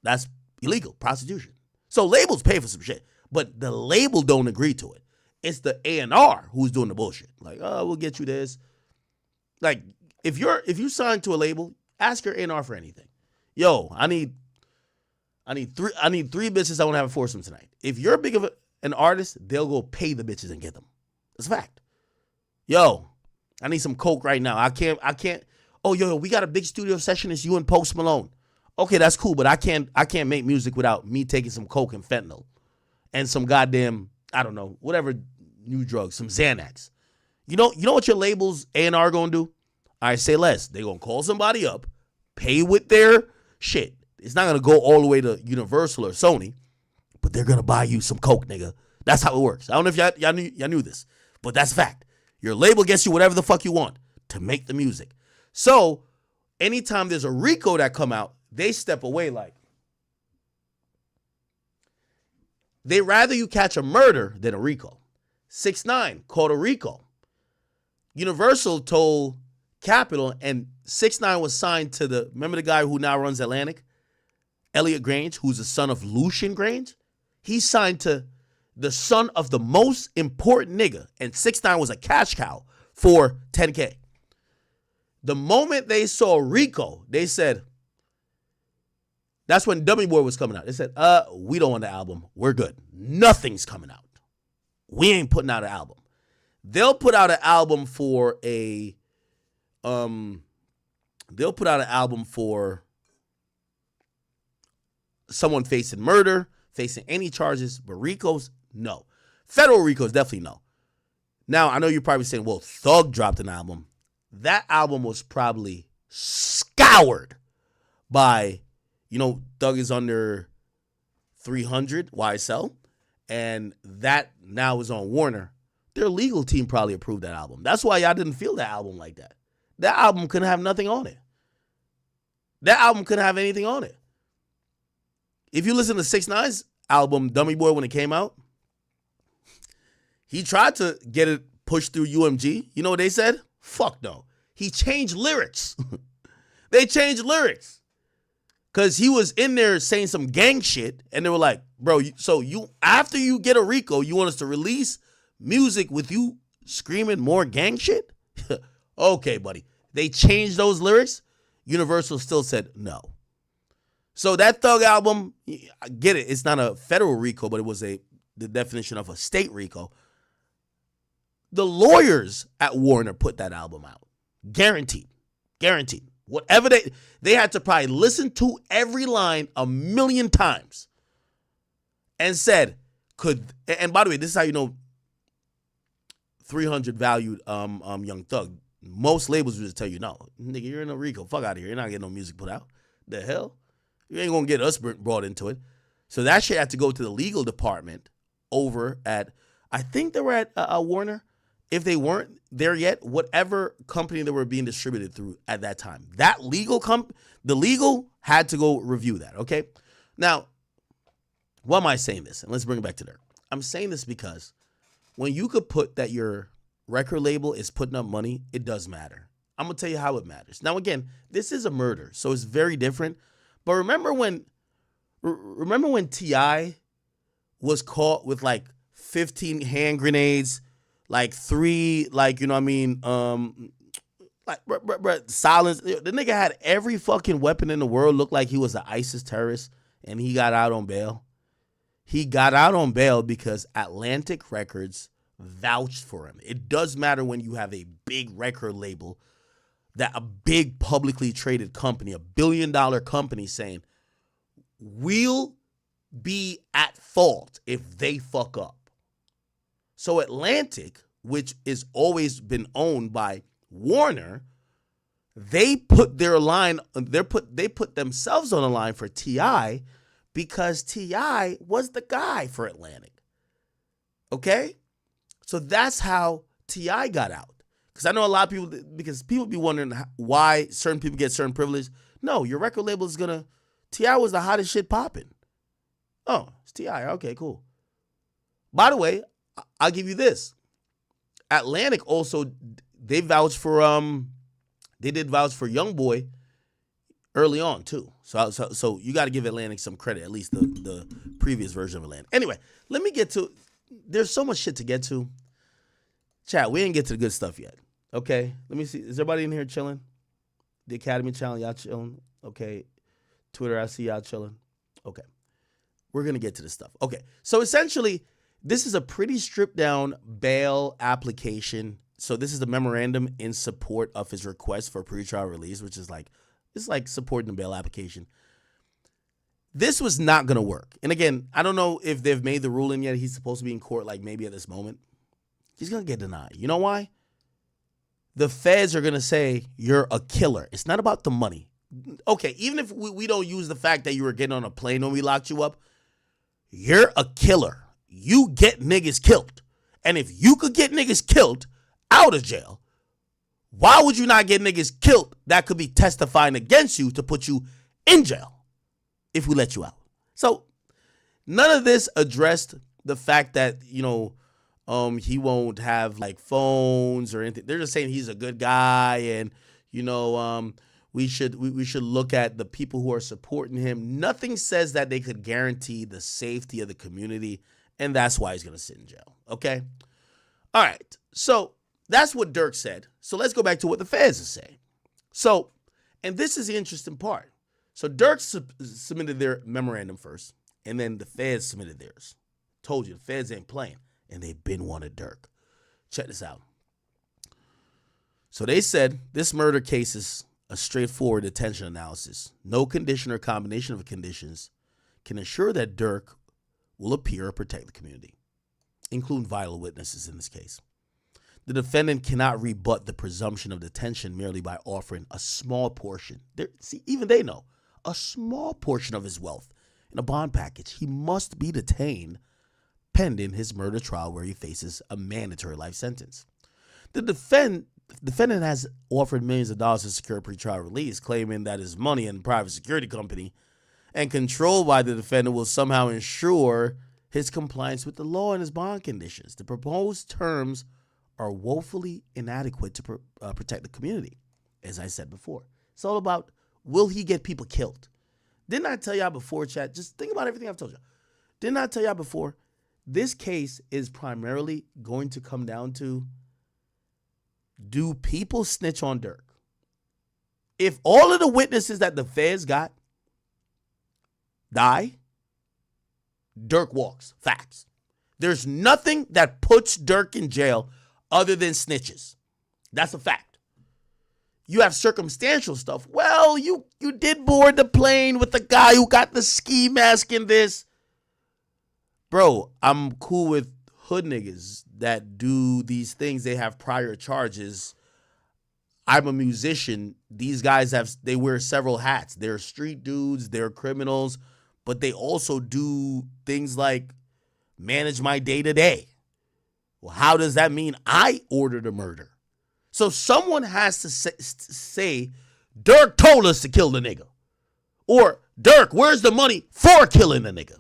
That's illegal, prostitution. So labels pay for some shit, but the label don't agree to it. It's the A&R who's doing the bullshit. Like, oh, we'll get you this. Like, if you sign to a label, ask your A&R for anything. Yo, I need three bitches I want to have a foursome tonight. If you're big of an artist, they'll go pay the bitches and get them. That's a fact. Yo, I need some coke right now. I can't. Oh, yo, we got a big studio session. It's you and Post Malone. Okay, that's cool, but I can't make music without me taking some coke and fentanyl and some goddamn, I don't know, whatever new drugs, some Xanax. You know what your labels A&R gonna do? All right, say less. They gonna call somebody up, pay with their shit. It's not gonna go all the way to Universal or Sony, but they're gonna buy you some coke, nigga. That's how it works. I don't know if y'all knew this, but that's a fact. Your label gets you whatever the fuck you want to make the music. So anytime there's a RICO that come out, they step away like, they rather you catch a murder than a RICO. 6ix9ine caught a RICO. Universal told Capitol, and 6ix9ine was signed to remember the guy who now runs Atlantic? Elliot Grange, who's the son of Lucian Grange? He's signed to the son of the most important nigga, and 6ix9ine was a cash cow for $10K. The moment they saw RICO, they said, that's when Dummy Boy was coming out. They said, we don't want the album. We're good. Nothing's coming out. We ain't putting out an album. They'll put out an album for someone facing murder, facing any charges, but RICOs, no. Federal RICOs, definitely no. Now, I know you're probably saying, well, Thug dropped an album. That album was probably scoured by, Thug is under 300 YSL, and that now is on Warner. Their legal team probably approved that album. That's why y'all didn't feel that album like that. That album couldn't have nothing on it. That album couldn't have anything on it. If you listen to 6ix9ine's album, Dummy Boy, when it came out, he tried to get it pushed through UMG. You know what they said? Fuck no. He changed lyrics. They changed lyrics. Because he was in there saying some gang shit, and they were like, bro, after you get a RICO, you want us to release music with you screaming more gang shit? Okay, buddy. They changed those lyrics. Universal still said no. So that Thug album, I get it. It's not a federal RICO, but it was the definition of a state RICO. The lawyers at Warner put that album out. Guaranteed. Whatever they had to probably listen to every line a million times and said, and by the way, this is how you know 300 valued Young Thug. Most labels would just tell you, no, nigga, you're in a RICO. Fuck out of here. You're not getting no music put out. The hell? You ain't gonna get us brought into it. So that shit had to go to the legal department over at, I think they were at Warner. If they weren't there yet, whatever company they were being distributed through at that time, that the legal had to go review that, okay? Now, why am I saying this? And let's bring it back to there. I'm saying this because when you could put that your record label is putting up money, it does matter. I'm going to tell you how it matters. Now, again, this is a murder, so it's very different. But remember when T.I. was caught with like 15 hand grenades, like 3, like, you know what I mean, silence. The nigga had every fucking weapon in the world, looked like he was an ISIS terrorist, and he got out on bail. He got out on bail because Atlantic Records vouched for him. It does matter when you have a big record label, that a big publicly traded company, $1 billion company saying, we'll be at fault if they fuck up. So Atlantic, which is always been owned by Warner, they put their line, they put themselves on the line for T.I. because T.I. was the guy for Atlantic. Okay? So that's how T.I. got out. Because I know a lot of people, because people be wondering why certain people get certain privilege. No, your record label is gonna, T.I. was the hottest shit popping. Oh, it's T.I. Okay, cool. By the way, I'll give you this. Atlantic also, they vouched for, they did vouch for YoungBoy early on too. So you got to give Atlantic some credit, at least the previous version of Atlantic. Anyway, let me get to, there's so much shit to get to. Chat, we didn't get to the good stuff yet. Okay, let me see. Is everybody in here chilling? The Academy channel, y'all chilling? Okay. Twitter, I see y'all chilling. Okay. We're going to get to this stuff. Okay, so essentially, this is a pretty stripped down bail application So this is the memorandum in support of his request for pretrial release, which is like, it's like supporting the bail application. This was not going to work. And again, I don't know if they've made the ruling yet. He's supposed to be in court like maybe at this moment. He's going to get denied. You know why? The feds are going to say you're a killer. It's not about the money. Okay, even if we don't use the fact that you were getting on a plane when we locked you up, you're a killer. You get niggas killed. And if you could get niggas killed out of jail, why would you not get niggas killed that could be testifying against you to put you in jail if we let you out? So none of this addressed the fact that, you know, he won't have like phones or anything. They're just saying he's a good guy, and you know, we should look at the people who are supporting him. Nothing says that they could guarantee the safety of the community, and that's why he's gonna sit in jail. Okay, all right. So that's what Durk said. So let's go back to what the feds are saying. So, and this is the interesting part. So Durk submitted their memorandum first, and then the feds submitted theirs. Told you the feds ain't playing. And they've been wanted Durk. Check this out. So they said this murder case is a straightforward detention analysis. No condition or combination of conditions can ensure that Durk will appear or protect the community, including vital witnesses in this case. The defendant cannot rebut the presumption of detention merely by offering a small portion. See, even they know, a small portion of his wealth in a bond package. He must be detained pending his murder trial where he faces a mandatory life sentence. The defendant has offered millions of dollars to secure pretrial release, claiming that his money in a private security company and controlled by the defendant will somehow ensure his compliance with the law and his bond conditions. The proposed terms are woefully inadequate to protect the community, as I said before. It's all about, will he get people killed? Didn't I tell y'all before, chat? Just think about everything I've told you. Didn't I tell y'all before? This case is primarily going to come down to, do people snitch on Durk? If all of the witnesses that the feds got die, Durk walks. Facts. There's nothing that puts Durk in jail other than snitches. That's a fact. You have circumstantial stuff. Well, you did board the plane with the guy who got the ski mask in this. Bro, I'm cool with hood niggas that do these things. They have prior charges. I'm a musician. These guys they wear several hats. They're street dudes, they're criminals, but they also do things like manage my day-to-day. Well, how does that mean I ordered a murder? So someone has to say, Durk told us to kill the nigga. Or, Durk, where's the money for killing the nigga?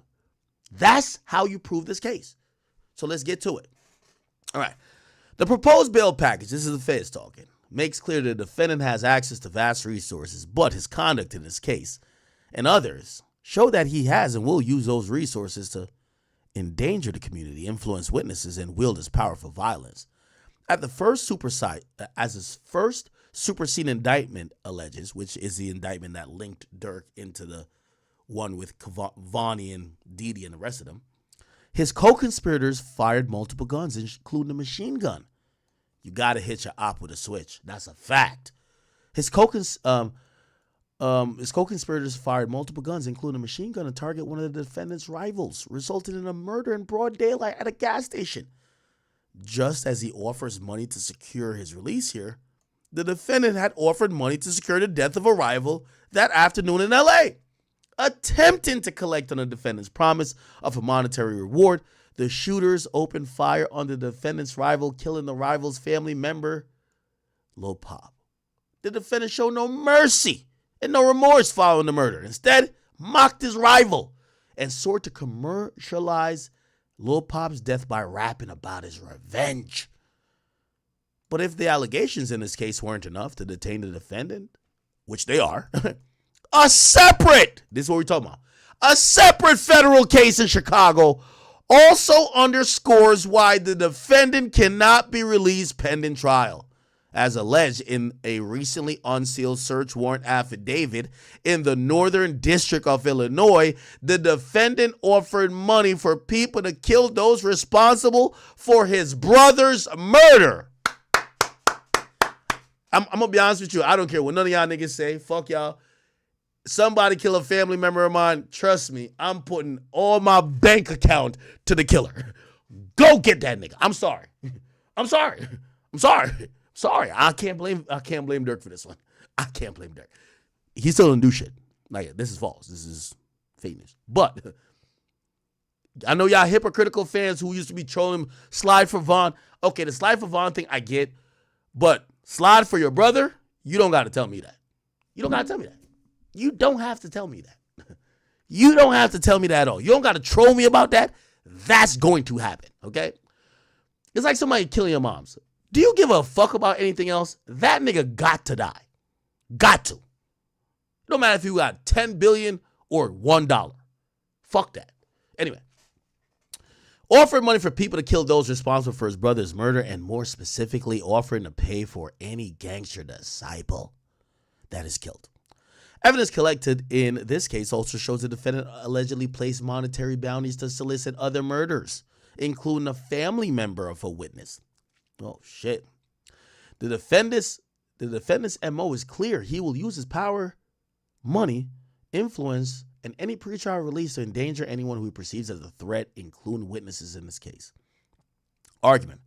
That's how you prove this case. So let's get to it. All right. The proposed bail package, this is the feds talking, makes clear the defendant has access to vast resources, but his conduct in this case and others show that he has and will use those resources to endanger the community, influence witnesses, and wield his power for violence. As his first superseding indictment alleges, which is the indictment that linked Durk into the one with Vonnie and Didi and the rest of them, his co-conspirators fired multiple guns, including a machine gun. You got to hit your op with a switch. That's a fact. His co-conspirators fired multiple guns, including a machine gun, to target one of the defendant's rivals, resulting in a murder in broad daylight at a gas station. Just as he offers money to secure his release here, the defendant had offered money to secure the death of a rival that afternoon in L.A. Attempting to collect on the defendant's promise of a monetary reward, the shooters opened fire on the defendant's rival, killing the rival's family member, Lil Pop. The defendant showed no mercy and no remorse following the murder. Instead, mocked his rival and sought to commercialize Lil Pop's death by rapping about his revenge. But if the allegations in this case weren't enough to detain the defendant, which they are, this is what we're talking about, a separate federal case in Chicago also underscores why the defendant cannot be released pending trial. As alleged in a recently unsealed search warrant affidavit in the Northern District of Illinois, the defendant offered money for people to kill those responsible for his brother's murder. I'm gonna be honest with you. I don't care what none of y'all niggas say. Fuck y'all. Somebody kill a family member of mine. Trust me, I'm putting all my bank account to the killer. Go get that nigga. I'm sorry. I'm sorry. I'm sorry. Sorry. I can't blame Durk for this one. I can't blame Durk. He still didn't do shit. Like, this is false. This is fake news. But I know y'all hypocritical fans who used to be trolling slide for Vaughn. Okay, the slide for Vaughn thing I get, but slide for your brother, you don't got to tell me that. You don't got to tell me that. You don't have to tell me that. You don't have to tell me that at all. You don't got to troll me about that. That's going to happen, okay? It's like somebody killing your moms. Do you give a fuck about anything else? That nigga got to die. Got to. It don't matter if you got 10 billion or $1. Fuck that. Anyway. Offering money for people to kill those responsible for his brother's murder, and more specifically, offering to pay for any gangster disciple that is killed. Evidence collected in this case also shows the defendant allegedly placed monetary bounties to solicit other murders, including a family member of a witness. Oh, shit. The defendant's MO is clear. He will use his power, money, influence, and any pretrial release to endanger anyone who he perceives as a threat, including witnesses in this case. Argument.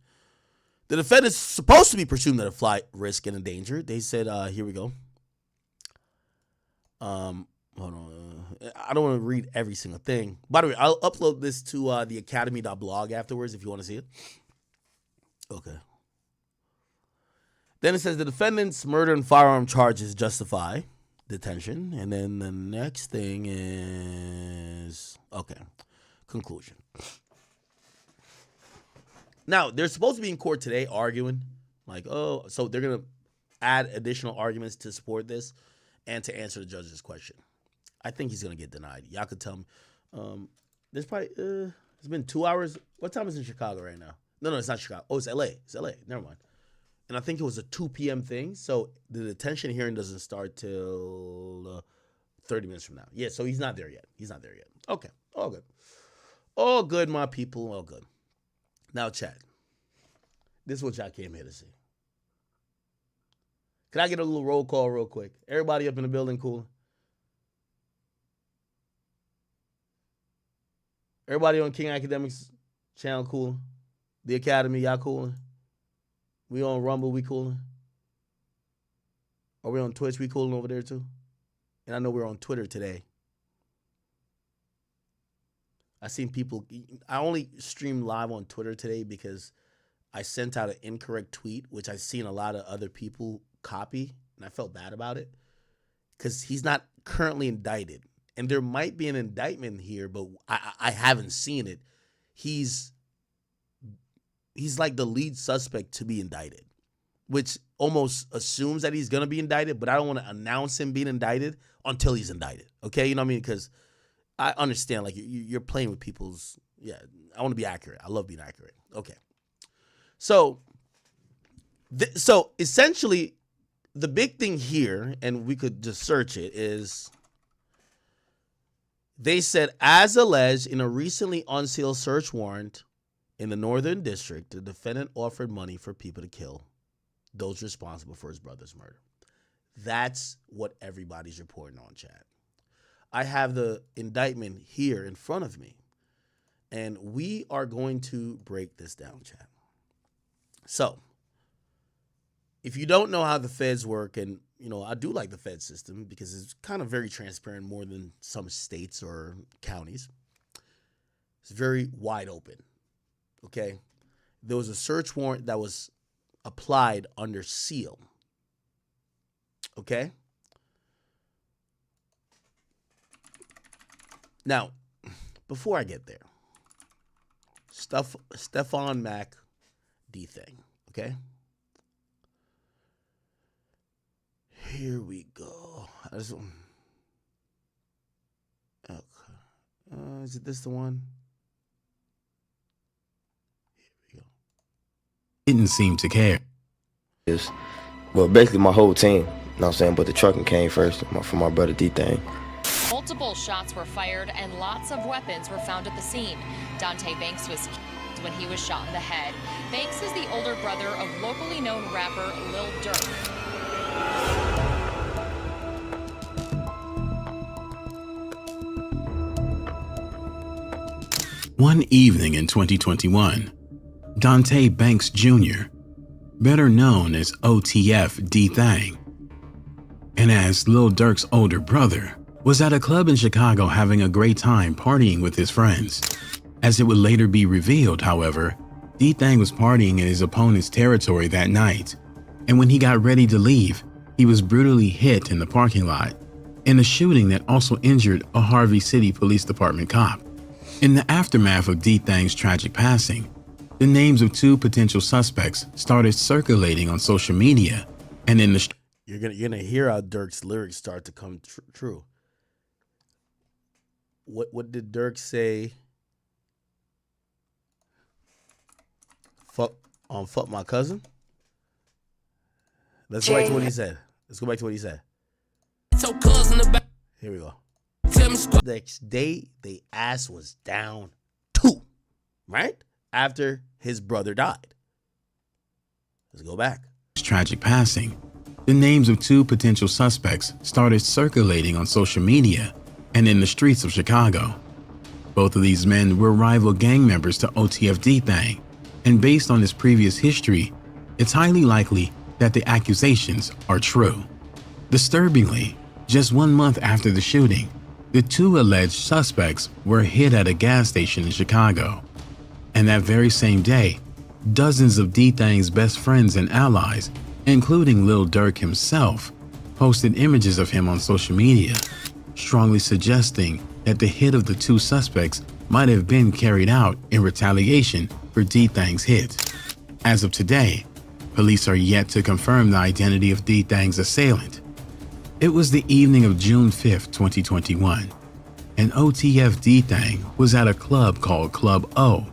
The defendant is supposed to be presumed at a flight risk and endangered. They said, here we go. Hold on. I don't want to read every single thing. By the way, I'll upload this to theakademy.blog afterwards if you want to see it. Okay. Then it says the defendant's murder and firearm charges justify detention. And then the next thing is, okay, conclusion. Now, they're supposed to be in court today arguing. Like, oh, so they're going to add additional arguments to support this and to answer the judge's question. I think he's going to get denied. Y'all could tell me. There's probably, it's been 2 hours. What time is it in Chicago right now? No, it's not Chicago. Oh, it's LA. It's LA. Never mind. And I think it was a 2 p.m. thing. So the detention hearing doesn't start till 30 minutes from now. Yeah, so he's not there yet. He's not there yet. Okay. All good. All good, my people. All good. Now, chat. This is what y'all came here to see. Can I get a little roll call real quick? Everybody up in the building cool? Everybody on King Academics channel cool? The Academy, y'all cooling? We on Rumble, we cooling? Are we on Twitch, we cooling over there too? And I know we're on Twitter today. I seen people, I only streamed live on Twitter today because I sent out an incorrect tweet, which I've seen a lot of other people copy, and I felt bad about it because he's not currently indicted. And there might be an indictment here, but I haven't seen it. He's like the lead suspect to be indicted, which almost assumes that he's going to be indicted, but I don't want to announce him being indicted until he's indicted. Okay? You know what I mean? Because I understand, like, you're playing with people's, I want to be accurate. I love being accurate. Okay. So essentially, the big thing here, and we could just search it, is they said, as alleged in a recently unsealed search warrant in the Northern District, the defendant offered money for people to kill those responsible for his brother's murder. That's what everybody's reporting on, chat. I have the indictment here in front of me, and we are going to break this down, chat. So, if you don't know how the feds work, and, you know, I do like the Fed system because it's kind of very transparent more than some states or counties. It's very wide open, okay? There was a search warrant that was applied under seal, okay? Now, before I get there, Stefan Mac D-Thang, okay? Here we go. Okay. Is it this the one? Here we go. Didn't seem to care. Well, basically my whole team, you know what I'm saying? But the trucking came first from my brother D-Thang. Multiple shots were fired and lots of weapons were found at the scene. Dante Banks was killed when he was shot in the head. Banks is the older brother of locally known rapper Lil Durk. One evening in 2021, Dante Banks Jr., better known as OTF D-Thang, and as Lil Durk's older brother, was at a club in Chicago having a great time partying with his friends. As it would later be revealed, however, D-Thang was partying in his opponent's territory that night, and when he got ready to leave, he was brutally hit in the parking lot in a shooting that also injured a Harvey City Police Department cop. In the aftermath of D-Thang's tragic passing, the names of two potential suspects started circulating on social media and in the You're gonna hear how Durk's lyrics start to come true. What did Durk say? Fuck my cousin. Let's go back to what he said. Here we go. Next day, the ass was down too, right? After his brother died. Let's go back. Tragic passing, the names of two potential suspects started circulating on social media and in the streets of Chicago. Both of these men were rival gang members to OTF D-Thang, and based on his previous history, it's highly likely that the accusations are true. Disturbingly, just 1 month after the shooting, the two alleged suspects were hit at a gas station in Chicago. And that very same day, dozens of D-Thang's best friends and allies, including Lil Durk himself, posted images of him on social media, strongly suggesting that the hit of the two suspects might have been carried out in retaliation for D-Thang's hit. As of today, police are yet to confirm the identity of D-Thang's assailant. It was the evening of June 5th, 2021, and OTF D-Thang was at a club called Club O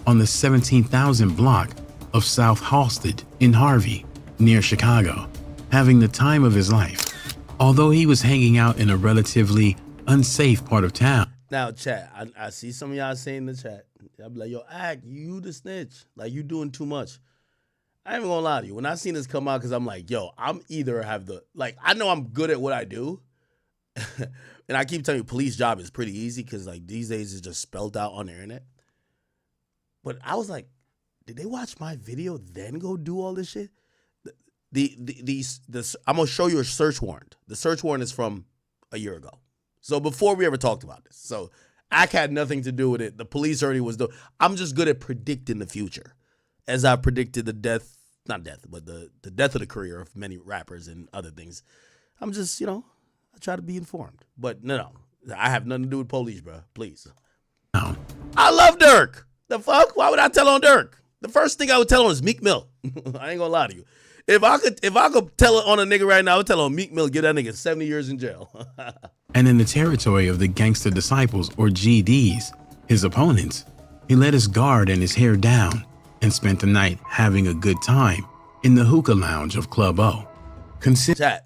on the 17,000 block of South Halsted in Harvey, near Chicago, having the time of his life. Although he was hanging out in a relatively unsafe part of town. Now, chat, I see some of y'all saying in the chat, I'll be like, yo, Act, you the snitch. Like, you doing too much. I ain't even gonna lie to you. When I seen this come out, because I'm like, yo, I'm either have the, like, I know I'm good at what I do. And I keep telling you, police job is pretty easy because, like, these days it's just spelled out on the internet. But I was like, did they watch my video then go do all this shit? I'm gonna show you a search warrant. The search warrant is from a year ago. So before we ever talked about this. So I had nothing to do with it. The police already was doing. I'm just good at predicting the future. As I predicted the death, not death, but the death of the career of many rappers and other things. I'm just, I try to be informed. But no, I have nothing to do with police, bro. Please. No. I love Durk. The fuck? Why would I tell on Durk? The first thing I would tell on is Meek Mill. I ain't gonna lie to you. If I could tell it on a nigga right now, I would tell on Meek Mill, give that nigga 70 years in jail. And in the territory of the Gangster Disciples, or GDs, his opponents, he let his guard and his hair down and spent the night having a good time in the hookah lounge of Club O. Chat.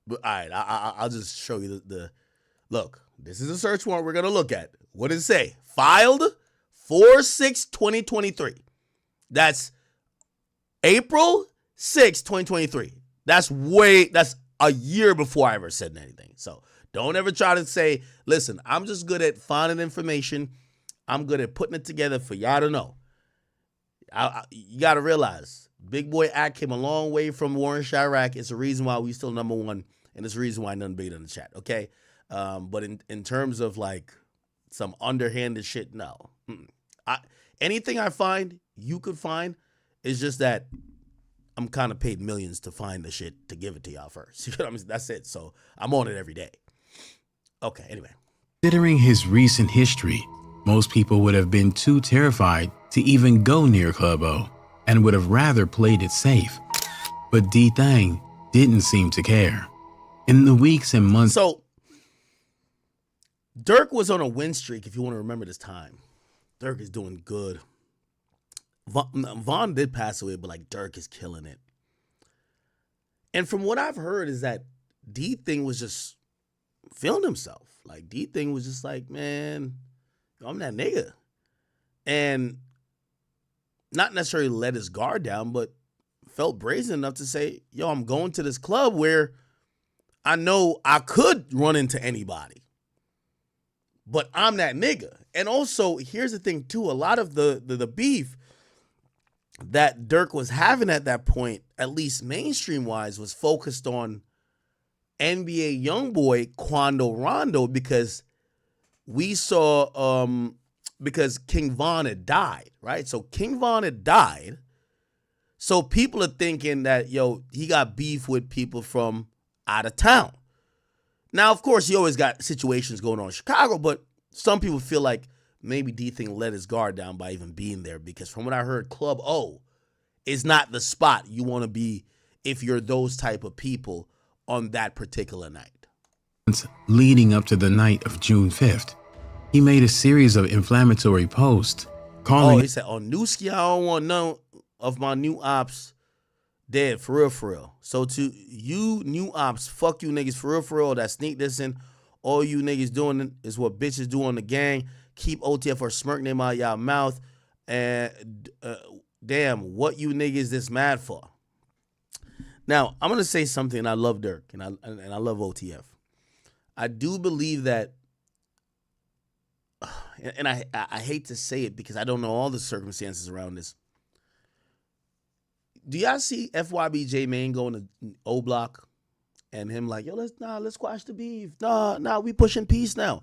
But, all right, I'll just show you the look. This is a search warrant we're going to look at. What does it say? Filed 4/6/2023. That's April 6, 2023. That's a year before I ever said anything. So don't ever try to say, listen, I'm just good at finding information. I'm good at putting it together for y'all to know. You got to realize, Big Boy Act came a long way from Warren Chirac. It's the reason why we still number one, and it's the reason why nothing bigger in the chat, okay? But in terms of, like, some underhanded shit, no. Anything I find, you could find, it's just that I'm kind of paid millions to find the shit to give it to y'all first. You know what I mean? That's it. So I'm on it every day. Okay, anyway. Considering his recent history, most people would have been too terrified to even go near Club O and would have rather played it safe. But D-Thang didn't seem to care. In the weeks and months... So, Durk was on a win streak, if you want to remember this time. Durk is doing good. Vaughn did pass away, but, like, Durk is killing it. And from what I've heard is that D-Thang was just feeling himself. Like, D-Thang was just like, man, I'm that nigga. And not necessarily let his guard down, but felt brazen enough to say, yo, I'm going to this club where I know I could run into anybody, but I'm that nigga. And also, here's the thing too, a lot of the beef that Durk was having at that point, at least mainstream wise, was focused on NBA YoungBoy Quando Rondo, because we saw because King Von had died, right? So King Von had died. So people are thinking that, yo, he got beef with people from out of town. Now, of course, he always got situations going on in Chicago, but some people feel like maybe D-Thang let his guard down by even being there, because from what I heard, Club O is not the spot you want to be if you're those type of people on that particular night. Leading up to the night of June 5th, he made a series of inflammatory posts calling... he said, on Newski, I don't want none of my new ops dead, for real, for real. So to you new ops, fuck you niggas, for real, that sneak this in. All you niggas doing is what bitches do on the gang. Keep OTF or smirk name out y'all mouth. And damn, what you niggas this mad for? Now, I'm going to say something. I love Durk and I love OTF. I do believe that, and I hate to say it because I don't know all the circumstances around this. Do y'all see FYB J Mane going to O Block and him like, yo, let's squash the beef. Nah, we pushing peace now.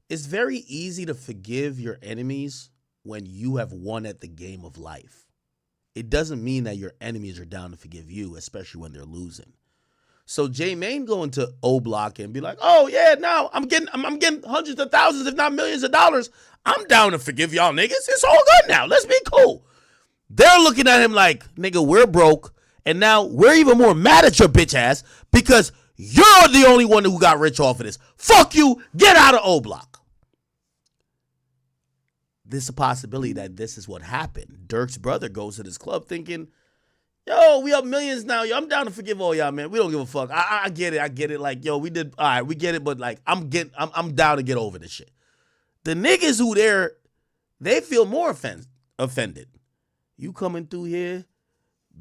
It's very easy to forgive your enemies when you have won at the game of life. It doesn't mean that your enemies are down to forgive you, especially when they're losing. So J Mane going to O Block and be like, oh yeah, now I'm getting hundreds of thousands, if not millions of dollars. I'm down to forgive y'all niggas. It's all good now. Let's be cool. They're looking at him like, nigga, we're broke. And now we're even more mad at your bitch ass because you're the only one who got rich off of this. Fuck you. Get out of O Block. There's a possibility that this is what happened. Durk's brother goes to this club thinking, yo, we up millions now. Yo, I'm down to forgive all y'all, man. We don't give a fuck. I get it. Like, yo, we did, all right, we get it, but like, I'm down to get over this shit. The niggas who there, they feel more offended. You coming through here,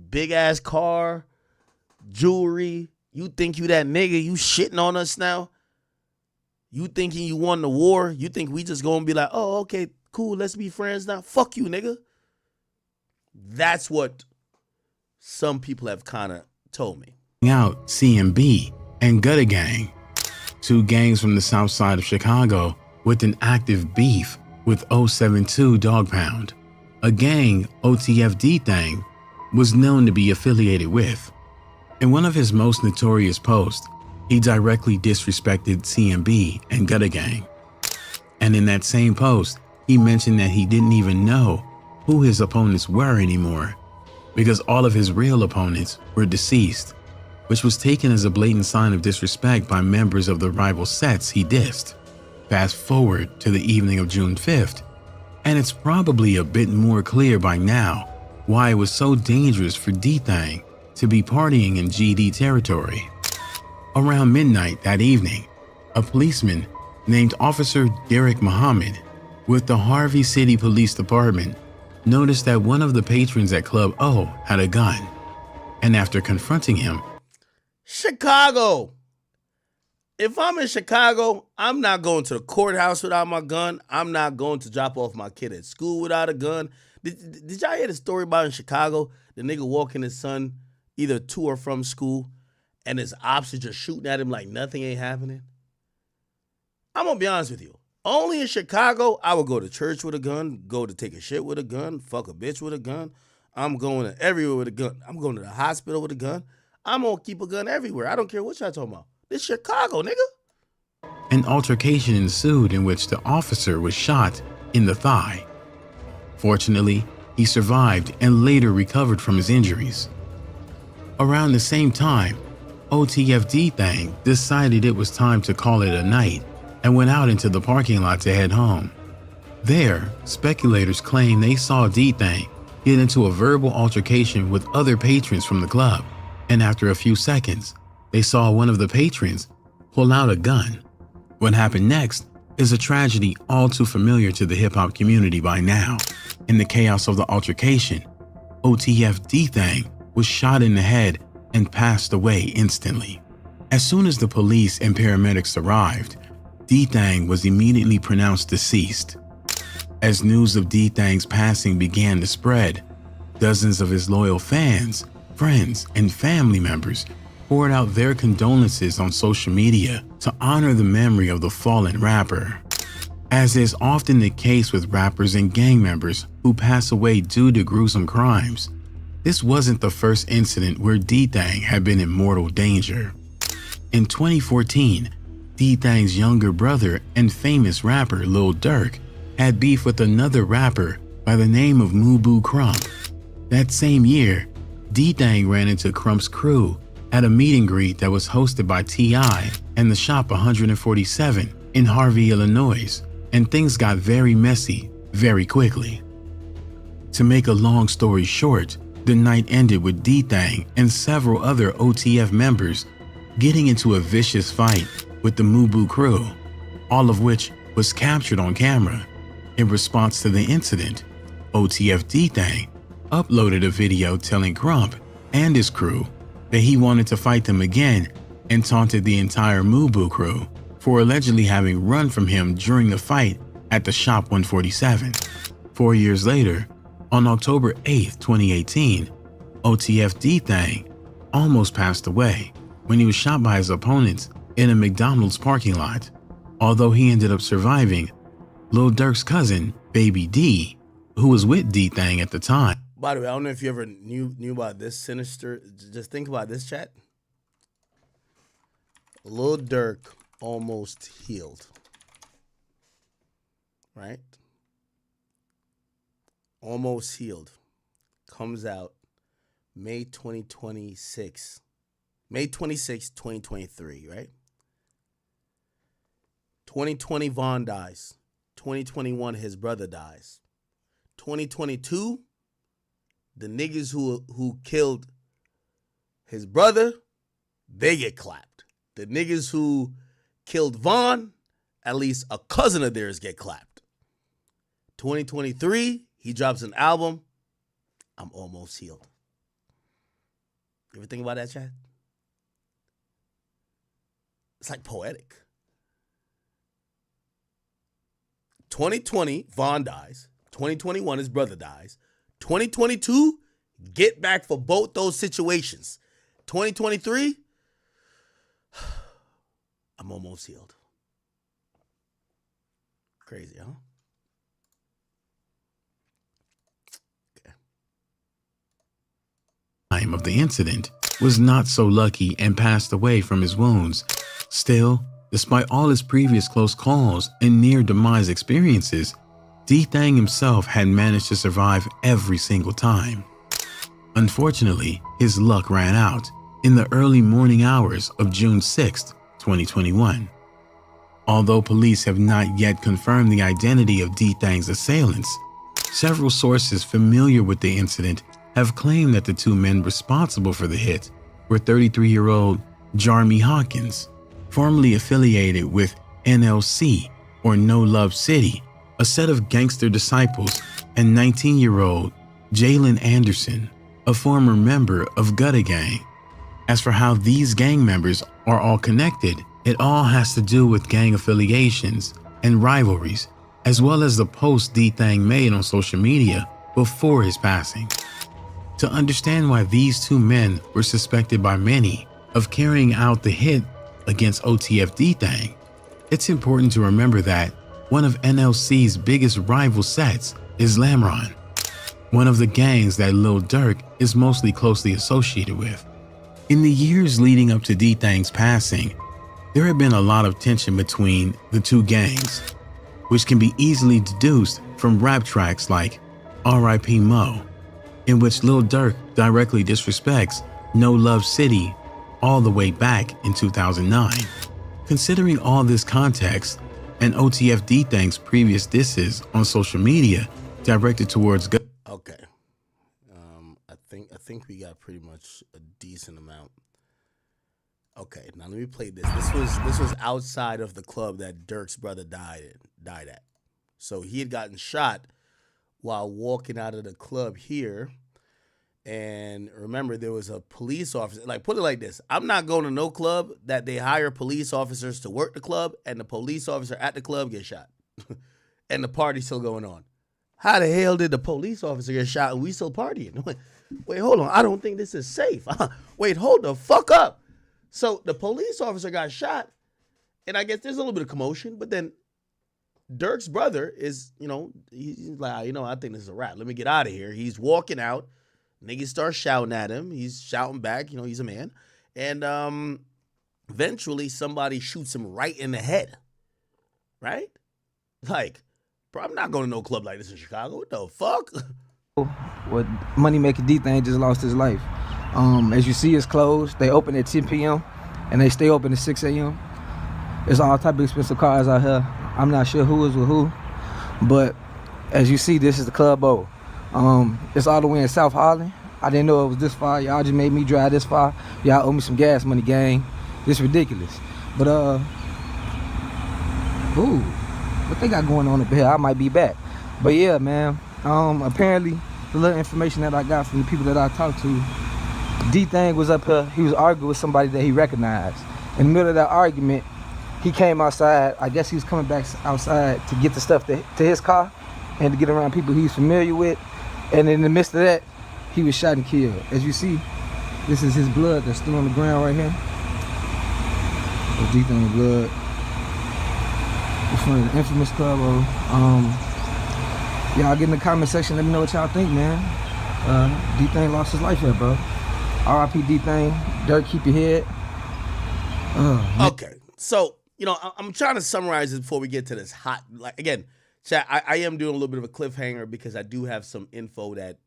big ass car, jewelry. You think you that nigga? You shitting on us now? You thinking you won the war? You think we just gonna be like, oh, okay, cool, let's be friends now? Fuck you, nigga. That's what some people have kind of told me. Out CMB and Gutter Gang, two gangs from the south side of Chicago with an active beef with 072 Dog Pound, a gang OTF D-Thang was known to be affiliated with. In one of his most notorious posts, he directly disrespected CMB and Gutter Gang. And in that same post, he mentioned that he didn't even know who his opponents were anymore because all of his real opponents were deceased, which was taken as a blatant sign of disrespect by members of the rival sets he dissed. Fast forward to the evening of June 5th, and it's probably a bit more clear by now why it was so dangerous for D-Thang to be partying in GD territory. Around midnight that evening, a policeman named Officer Derek Muhammad with the Harvey City Police Department noticed that one of the patrons at Club O had a gun, and after confronting him, Chicago. If I'm in Chicago, I'm not going to the courthouse without my gun. I'm not going to drop off my kid at school without a gun. Did y'all hear the story about in Chicago? The nigga walking his son either to or from school, and his ops are just shooting at him like nothing ain't happening. I'm going to be honest with you. Only in Chicago, I would go to church with a gun, go to take a shit with a gun, fuck a bitch with a gun. I'm going to everywhere with a gun. I'm going to the hospital with a gun. I'm going to keep a gun everywhere. I don't care what y'all talking about. This Chicago, nigga. An altercation ensued in which the officer was shot in the thigh. Fortunately, he survived and later recovered from his injuries. Around the same time, OTF D-Thang decided it was time to call it a night and went out into the parking lot to head home. There, speculators claim they saw D-Thang get into a verbal altercation with other patrons from the club, and after a few seconds, they saw one of the patrons pull out a gun. What happened next is a tragedy all too familiar to the hip-hop community by now. In the chaos of the altercation, OTF D-Thang was shot in the head and passed away instantly. As soon as the police and paramedics arrived, D-Thang was immediately pronounced deceased. As news of D-Thang's passing began to spread, dozens of his loyal fans, friends, and family members poured out their condolences on social media to honor the memory of the fallen rapper. As is often the case with rappers and gang members who pass away due to gruesome crimes, this wasn't the first incident where D-Thang had been in mortal danger. In 2014, D-Thang's younger brother and famous rapper Lil Durk had beef with another rapper by the name of Mubu Crump. That same year, D-Thang ran into Crump's crew at a meet and greet that was hosted by T.I. and the Shop 147 in Harvey, Illinois, and things got very messy very quickly. To make a long story short, the night ended with D-Thang and several other OTF members getting into a vicious fight with the Mubu crew, all of which was captured on camera. In response to the incident, OTF D-Thang uploaded a video telling Crump and his crew that he wanted to fight them again and taunted the entire Mubu crew for allegedly having run from him during the fight at the Shop 147. 4 years later, on October 8, 2018, OTF D-Thang almost passed away when he was shot by his opponents in a McDonald's parking lot. Although he ended up surviving, Lil Durk's cousin, Baby D, who was with D-Thang at the time. By the way, I don't know if you ever knew about this sinister. Just think about this, chat. Lil Durk almost healed. Right? Almost healed. Comes out May 2026. May 26, 2023, right? 2020, Vaughn dies. 2021, his brother dies. 2022, the niggas who killed his brother, they get clapped. The niggas who killed Vaughn, at least a cousin of theirs get clapped. 2023, he drops an album, I'm almost healed. You ever think about that, chat? It's like poetic. 2020, Vaughn dies. 2021, his brother dies. 2022, get back for both those situations. 2023, I'm almost healed. Crazy, huh? Okay. Time of the incident was not so lucky and passed away from his wounds. Still, despite all his previous close calls and near-demise experiences, D-Thang himself had managed to survive every single time. Unfortunately, his luck ran out in the early morning hours of June 6, 2021. Although police have not yet confirmed the identity of D-Thang's assailants, several sources familiar with the incident have claimed that the two men responsible for the hit were 33-year-old Jarmy Hawkins, formerly affiliated with NLC or No Love City, a set of gangster disciples, and 19-year-old Jalen Anderson, a former member of Gutta Gang. As for how these gang members are all connected, it all has to do with gang affiliations and rivalries, as well as the post D-Thang made on social media before his passing. To understand why these two men were suspected by many of carrying out the hit against OTF D-Thang, it's important to remember that one of NLC's biggest rival sets is Lamron, one of the gangs that Lil Durk is mostly closely associated with. In the years leading up to D-Thang's passing, there had been a lot of tension between the two gangs, which can be easily deduced from rap tracks like R.I.P. Mo, in which Lil Durk directly disrespects No Love City all the way back in 2009. Considering all this context and OTF D-Thang's previous disses on social media directed towards Okay. I think we got pretty much a decent amount. Okay, now let me play this. This was outside of the club that Durk's brother died at. So he had gotten shot while walking out of the club here. And remember, there was a police officer. Like, put it like this. I'm not going to no club that they hire police officers to work the club and the police officer at the club get shot. And the party's still going on. How the hell did the police officer get shot and we still partying? Wait, hold on. I don't think this is safe. Wait, hold the fuck up. So the police officer got shot, and I guess there's a little bit of commotion, but then Durk's brother is, he's like, I think this is a wrap. Let me get out of here. He's walking out. Niggas start shouting at him. He's shouting back. He's a man. And eventually somebody shoots him right in the head. Right? Like, bro, I'm not going to no club like this in Chicago. What the fuck? What money-making D-Thang just lost his life. As you see, it's closed. They open at 10 p.m. and they stay open at 6 a.m. There's all type of expensive cars out here. I'm not sure who is with who, but as you see, this is the Club O. It's all the way in South Harlem. I didn't know it was this far. Y'all just made me drive this far. Y'all owe me some gas money, gang. This ridiculous. But what they got going on up here? I might be back. But yeah, man. Apparently, the little information that I got from the people that I talked to, D-Thang was up here. He was arguing with somebody that he recognized. In the middle of that argument, he came outside. I guess he was coming back outside to get the stuff to his car and to get around people he's familiar with. And in the midst of that, he was shot and killed. As you see, this is his blood that's still on the ground right here. That's D-Thang blood. In front of the infamous Club O. Y'all get in the comment section, let me know what y'all think, man. D-Thang lost his life here, bro. R.I.P. D-Thang. Durk, keep your head. Okay, so, I'm trying to summarize it before we get to this hot, again, chat, I am doing a little bit of a cliffhanger because I do have some info that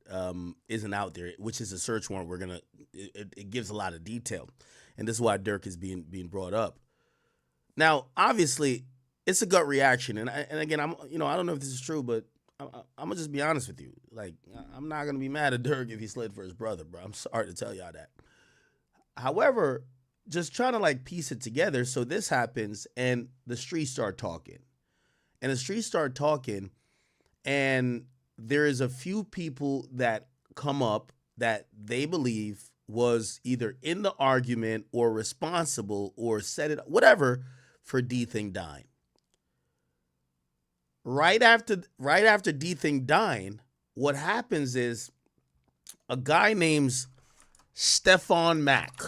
isn't out there, which is a search warrant. It gives a lot of detail, and this is why Durk is being brought up. Now, obviously, it's a gut reaction, and again, I don't know if this is true, but I'm gonna just be honest with you. Like, I'm not gonna be mad at Durk if he slid for his brother, bro. I'm sorry to tell y'all that. However, just trying to piece it together. So this happens, and the streets start talking. And there is a few people that come up that they believe was either in the argument or responsible or said it, whatever, for D-Thang dying. Right after D-Thang dying, what happens is a guy named Stephon Mack.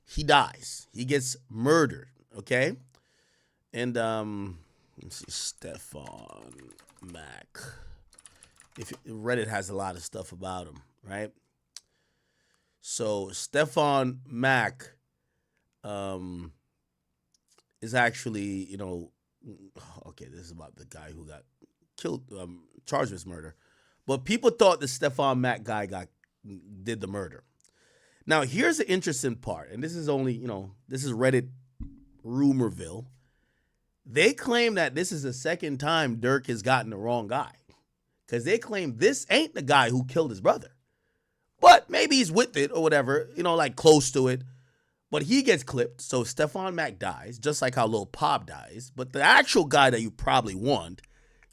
He dies. He gets murdered, okay? And let's see, Stephon Mack. Reddit has a lot of stuff about him, right? So Stephon Mack is actually, okay, this is about the guy who got killed, charged with murder. But people thought the Stephon Mack guy did the murder. Now, here's the interesting part, and this is only, this is Reddit Rumorville. They claim that this is the second time Durk has gotten the wrong guy, because they claim this ain't the guy who killed his brother. But maybe he's with it or whatever, close to it. But he gets clipped, so Stephon Mack dies, just like how Lil Pop dies. But the actual guy that you probably want,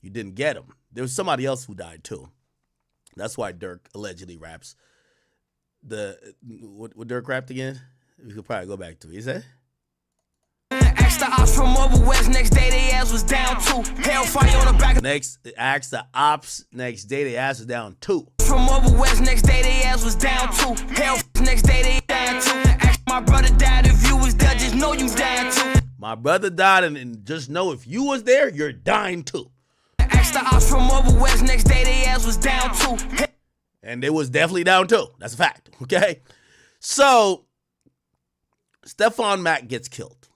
you didn't get him. There was somebody else who died too. That's why Durk allegedly raps. What Durk rapped again? We could probably go back to it. He said? Asked the ops from over west, next day they ass was down 2. Hellfire on the back. Asked the ops, next day they ass was down 2. From over west, next day they ass was down 2. Hell, next day they down 2. Asked my brother died, if you was there, just know you died too. My brother died, and just know if you was there, you're dying too. Asked the ops from over west, next day they ass was down 2. And they was definitely down too. That's a fact, okay? So, Stephon Mack gets killed.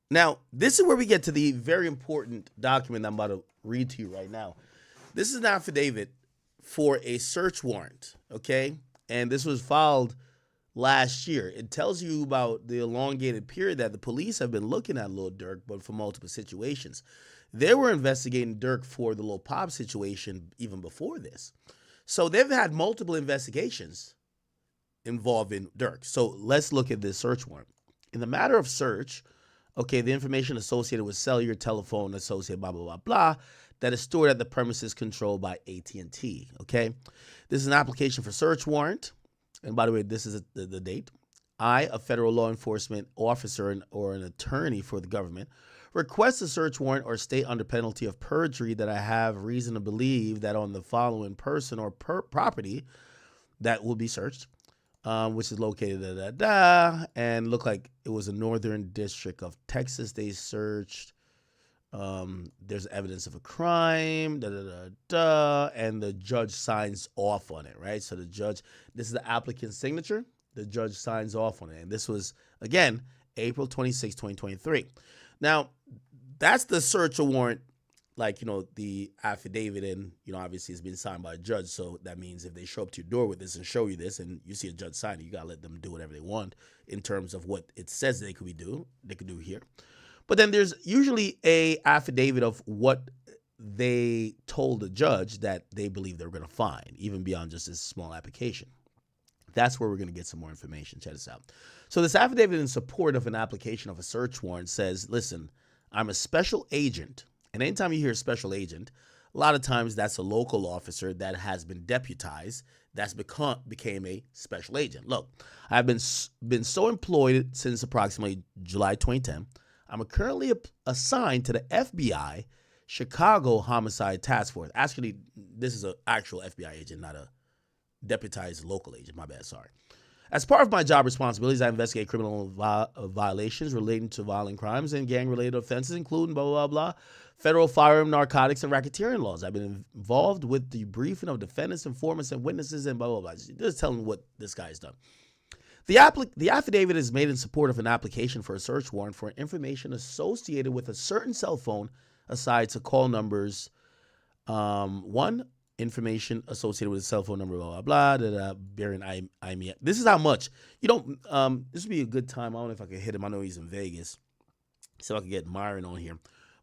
Now, this is where we get to the very important document I'm about to read to you right now. This is an affidavit for a search warrant, okay? And this was filed last year. It tells you about the elongated period that the police have been looking at Lil Durk, but for multiple situations. They were investigating Durk for the Lil Pop situation even before this. So they've had multiple investigations involving Durk. So let's look at this search warrant. In the matter of search Okay, the information associated with cellular, telephone, associated, blah, blah, blah, blah, that is stored at the premises controlled by AT&T, okay? This is an application for search warrant. And by the way, this is the date. I, a federal law enforcement officer or an attorney for the government, request a search warrant or state under penalty of perjury that I have reason to believe that on the following person or property that will be searched, which is located and looked like it was a northern district of Texas. They searched. There's evidence of a crime, and the judge signs off on it, right? So the judge, this is the applicant's signature. The judge signs off on it. And this was, again, April 26, 2023. Now, that's the search warrant, like, the affidavit, and, obviously it's been signed by a judge. So that means if they show up to your door with this and show you this and you see a judge sign it, you got to let them do whatever they want in terms of what it says they could do here. But then there's usually a affidavit of what they told the judge that they believe they're going to find, even beyond just this small application. That's where we're going to get some more information. Check this out. So this affidavit in support of an application of a search warrant says, listen, I'm a special agent. And anytime you hear special agent, a lot of times that's a local officer that has been deputized that's became a special agent. Look, I've been so employed since approximately July 2010. I'm currently assigned to the FBI Chicago Homicide Task Force. Actually, this is an actual FBI agent, not a deputized local agent. My bad, sorry. As part of my job responsibilities, I investigate criminal violations relating to violent crimes and gang-related offenses, including blah, blah, blah, federal firearm, narcotics, and racketeering laws. I've been involved with the briefing of defendants, informants, and witnesses, and blah, blah, blah. Just telling what this guy's done. The affidavit is made in support of an application for a search warrant for information associated with a certain cell phone aside to call numbers, one, information associated with a cell phone number, blah, blah, blah, bearing IMEI. This is how much. This would be a good time. I don't know if I could hit him. I know he's in Vegas. So I could get Myron on here.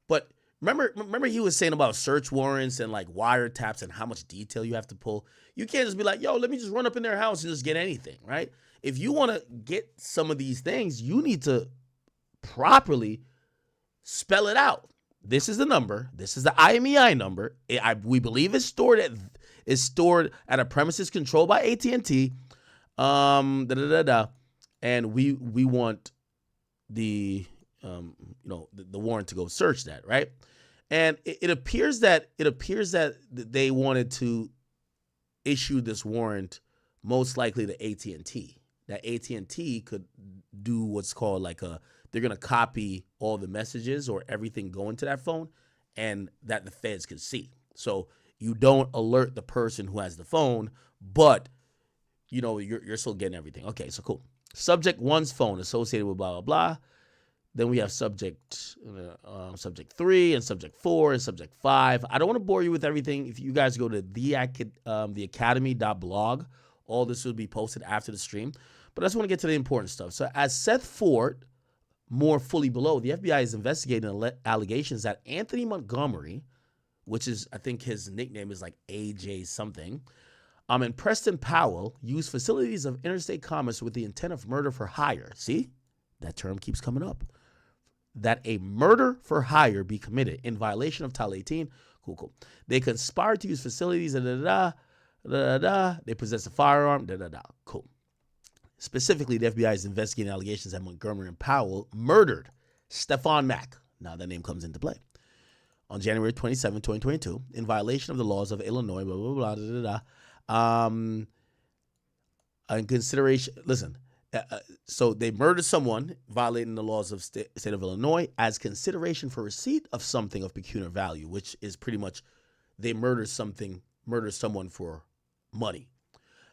But remember he was saying about search warrants and like wiretaps and how much detail you have to pull. You can't just be like, yo, let me just run up in their house and just get anything, right? If you want to get some of these things, you need to properly spell it out. This is the number. This is the IMEI number. We believe it's stored at a premises controlled by AT&T. And we want the warrant to go search that, right? And it appears that they wanted to issue this warrant most likely to AT&T. That AT&T could do what's called they're going to copy all the messages or everything going to that phone and that the feds could see. So you don't alert the person who has the phone, but, you're still getting everything. Okay, so cool. Subject 1's phone associated with blah, blah, blah. Then we have subject 3 and subject 4 and subject 5. I don't want to bore you with everything. If you guys go to theakademy.blog, all this will be posted after the stream. But I just want to get to the important stuff. So as set forth more fully below, the FBI is investigating allegations that Anthony Montgomery, which is, I think his nickname is like AJ something, and Preston Powell used facilities of interstate commerce with the intent of murder for hire. See? That term keeps coming up. That a murder for hire be committed in violation of Title 18. Cool. They conspired to use facilities, They possess a firearm, Cool. Specifically, the FBI is investigating allegations that Montgomery and Powell murdered Stephon Mack. Now that name comes into play. On January 27, 2022, in violation of the laws of Illinois, blah, blah, blah, in consideration, listen, so they murdered someone violating the laws of state of Illinois as consideration for receipt of something of pecuniary value, which is pretty much they murdered someone for money.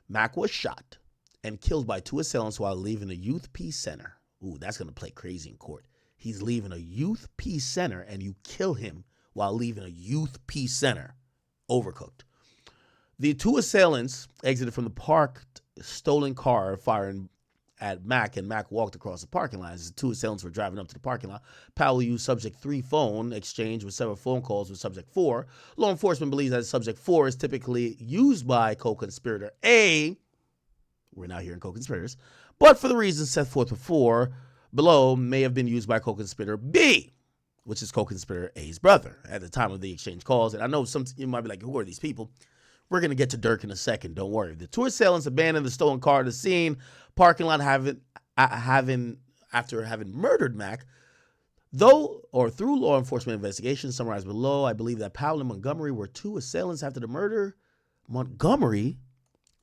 Mack was shot and killed by 2 assailants while leaving a youth peace center. Ooh, that's going to play crazy in court. He's leaving a youth peace center and you kill him while leaving a youth peace center. Overcooked. The 2 assailants exited from the parked stolen car firing at Mack, and Mack walked across the parking lot. As the 2 assailants were driving up to the parking lot, Powell used subject 3 phone exchange with several phone calls with subject 4. Law enforcement believes that subject 4 is typically used by co-conspirator A. We're now hearing co-conspirators, but for the reasons set forth before, below may have been used by co-conspirator B, which is co-conspirator A's brother, at the time of the exchange calls. And I know some you might be like, who are these people? We're going to get to Durk in a second. Don't worry. The two assailants abandoned the stolen car at the scene parking lot after having murdered Mac. Through law enforcement investigation summarized below, I believe that Powell and Montgomery were two assailants after the murder. Montgomery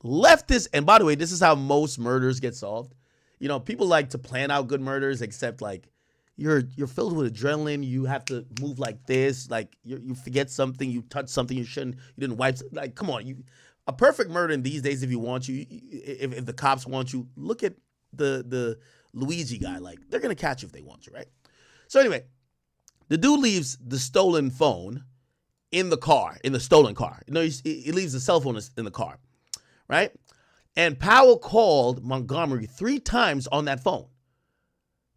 left this, and by the way, this is how most murders get solved. You know, people like to plan out good murders, except like you're filled with adrenaline. You have to move like this, like you forget something, you touch something you shouldn't, you didn't wipe. Like, come on, a perfect murder in these days. If you want if the cops want you, look at the Luigi guy. Like, they're gonna catch you if they want you, right? So anyway, the dude leaves the stolen phone in the car, in the stolen car. You know, he leaves the cell phone in the car, right? And Powell called Montgomery 3 times on that phone.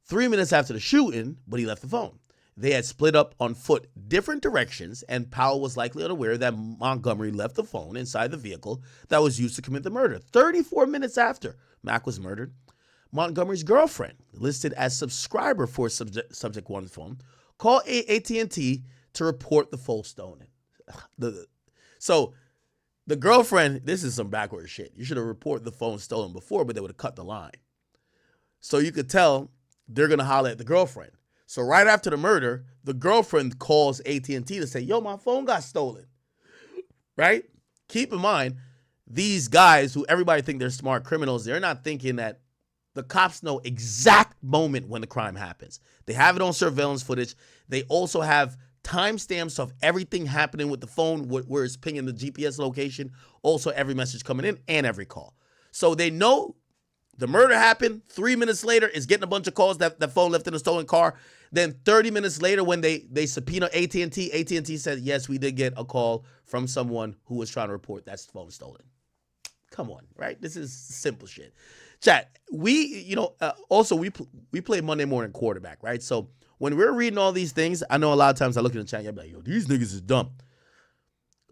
3 minutes after the shooting, but he left the phone. They had split up on foot different directions, and Powell was likely unaware that Montgomery left the phone inside the vehicle that was used to commit the murder. 34 minutes after Mac was murdered, Montgomery's girlfriend, listed as subscriber for Subject 1's phone, called AT&T to report the phone stolen. So the girlfriend, this is some backward shit. You should have reported the phone stolen before, but they would have cut the line. So you could tell they're going to holler at the girlfriend. So right after the murder, the girlfriend calls AT&T to say, yo, my phone got stolen, right? Keep in mind, these guys who everybody think they're smart criminals, they're not thinking that the cops know exact moment when the crime happens. They have it on surveillance footage. They also have timestamps of everything happening with the phone, where it's pinging the GPS location, also every message coming in and every call. So they know the murder happened. 3 minutes later, is getting a bunch of calls that phone left in a stolen car. Then 30 minutes later, when they subpoena AT&T said, yes, we did get a call from someone who was trying to report that phone stolen. Come on, right? This is simple shit. Chat, we play Monday morning quarterback, right? So when we're reading all these things, I know a lot of times I look in the chat and I'm like, yo, these niggas is dumb.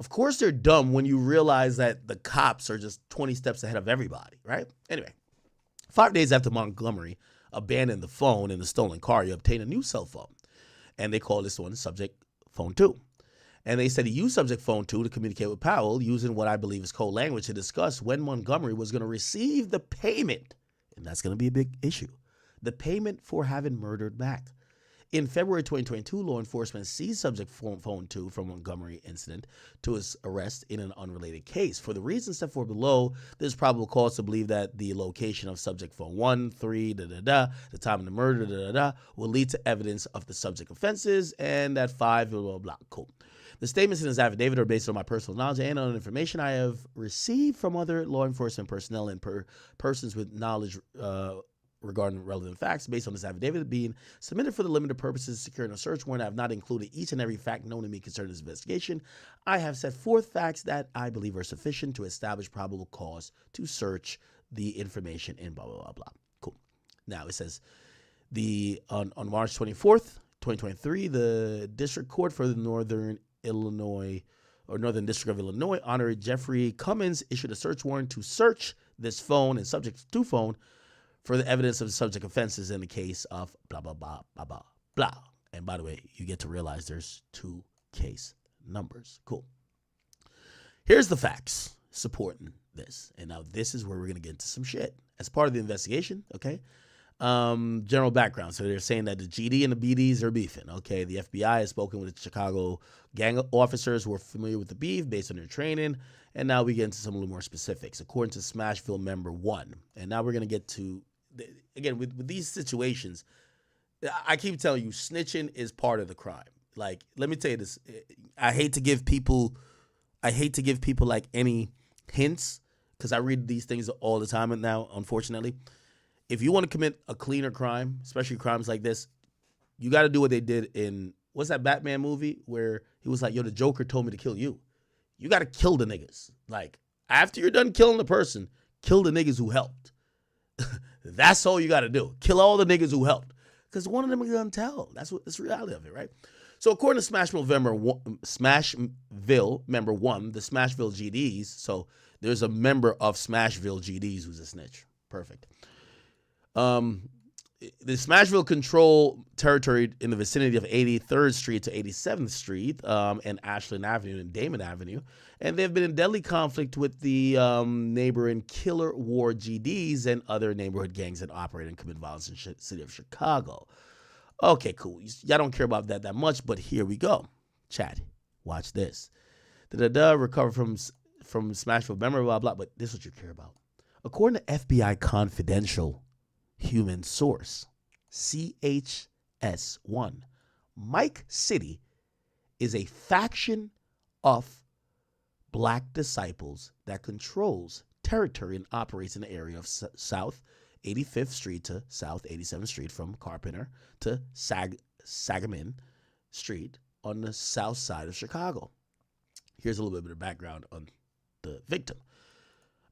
Of course they're dumb when you realize that the cops are just 20 steps ahead of everybody, right? Anyway, 5 days after Montgomery abandoned the phone in the stolen car, he obtained a new cell phone. And they call this one Subject Phone 2. And they said he used Subject Phone 2 to communicate with Powell using what I believe is code language to discuss when Montgomery was going to receive the payment. And that's going to be a big issue. The payment for having murdered Mac. In February 2022, law enforcement seized Subject Phone 2 from Montgomery incident to his arrest in an unrelated case. For the reasons set forth below, there's probable cause to believe that the location of Subject Phone 1, 3, the time of the murder, will lead to evidence of the subject offenses, and that 5, blah, blah, blah. Cool. The statements in his affidavit are based on my personal knowledge and on information I have received from other law enforcement personnel and persons with knowledge regarding relevant facts. Based on this affidavit being submitted for the limited purposes of securing a search warrant, I have not included each and every fact known to me concerning this investigation. I have set forth facts that I believe are sufficient to establish probable cause to search the information in blah, blah, blah, blah. Cool. Now it says on March 24th, 2023, the District Court for the Northern District of Illinois, Honorary Jeffrey Cummins, issued a search warrant to search this phone and Subject 2 phone for the evidence of the subject offenses in the case of blah, blah, blah, blah, blah, blah. And by the way, you get to realize there's 2 case numbers. Cool. Here's the facts supporting this. And now this is where we're going to get into some shit. As part of the investigation, okay? General background. So they're saying that the GD and the BDs are beefing. Okay, the FBI has spoken with the Chicago gang officers who are familiar with the beef based on their training. And now we get into some a little more specifics. According to Smashville member 1. And now we're going to get to, again, with these situations, I keep telling you, snitching is part of the crime. Like, let me tell you this. I hate to give people like any hints, because I read these things all the time now, unfortunately. If you want to commit a cleaner crime, especially crimes like this, you got to do what they did in, what's that Batman movie where he was like, yo, the Joker told me to kill you. You got to kill the niggas. Like, after you're done killing the person, kill the niggas who helped. That's all you got to do. Kill all the niggas who helped. Because one of them is going to tell. That's the reality of it, right? So according to Smashville member 1, the Smashville GDs, so there's a member of Smashville GDs who's a snitch. Perfect. the Smashville control territory in the vicinity of 83rd Street to 87th Street and Ashland Avenue and Damon Avenue. And they've been in deadly conflict with the neighboring Killer War GDs and other neighborhood gangs that operate and commit violence in the city of Chicago. Okay, cool. Y'all don't care about that much, but here we go. Chat, watch this. Recover from Smashville memory, blah, blah, but this is what you care about. According to FBI Confidential Human Source, CHS1, Mike City is a faction of Black disciples that controls territory and operates in the area of South 85th Street to South 87th Street, from Carpenter to Sangamon Street on the south side of Chicago. Here's a little bit of background on the victim.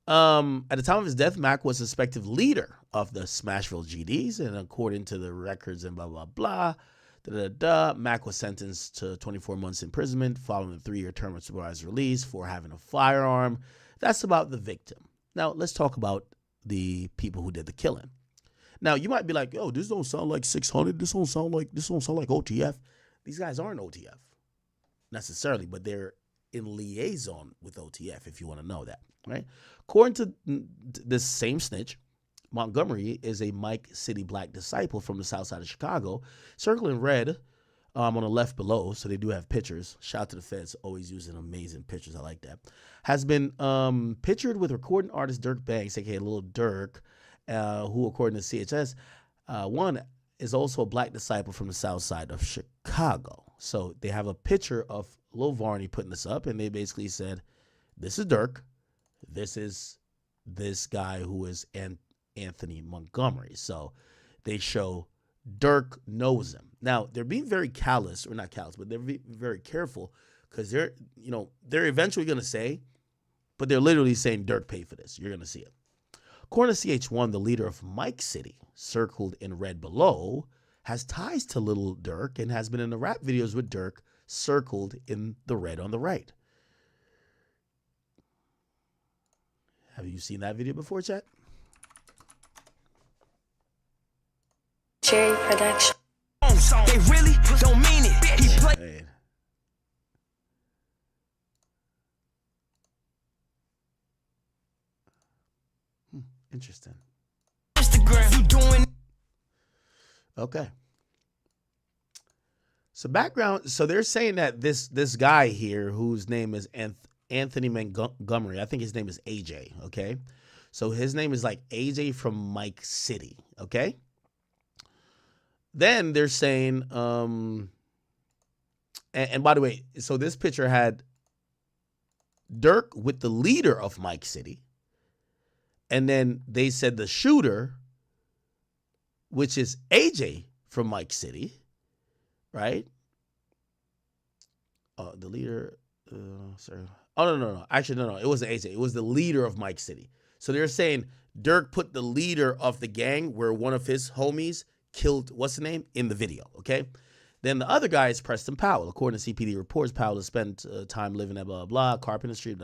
At the time of his death, Mac was the suspected leader of the Smashville GDs, and according to the records and blah, blah, blah, Mac was sentenced to 24 months imprisonment following a 3-year term of supervised release for having a firearm. That's about the victim. Now, let's talk about the people who did the killing. Now, you might be like, "Oh, this don't sound like 600. This don't sound like OTF." These guys aren't OTF necessarily, but they're in liaison with OTF, if you want to know that, right? According to this same snitch, Montgomery is a Mike City Black disciple from the south side of Chicago. Circling red on the left below, so they do have pictures. Shout out to the feds, always using amazing pictures. I like that. Has been pictured with recording artist Durk Banks, aka Lil Durk, who, according to CHS, one is also a Black disciple from the south side of Chicago. So they have a picture of Lil Varney putting this up, and they basically said, "This is Durk. This is this guy who is Anthony Montgomery." So they show Durk knows him. Now, they're being very callous, or not callous, but they're being very careful, because they're eventually going to say, but they're literally saying Durk paid for this. You're going to see it. According to CH1, the leader of Mike City, circled in red below, has ties to Little Durk and has been in the rap videos with Durk, circled in the red on the right. Have you seen that video before, chat? Cherry Production. They really don't mean it. He play. Hey. Interesting. Instagram, you doing. Okay. So background. So they're saying that this guy here, whose name is Anthony Montgomery, I think his name is AJ. Okay. So his name is like AJ from Mike City. Okay. Then they're saying, and by the way, so this picture had Durk with the leader of Mike City. And then they said the shooter, which is AJ from Mike City, right? The leader, sorry. Oh, no. Actually, no. It wasn't AJ. It was the leader of Mike City. So they're saying Durk put the leader of the gang, where one of his homies killed, what's the name, in the video, okay? Then the other guy is Preston Powell. According to CPD reports, Powell has spent time living at blah, blah, blah, Carpenter Street,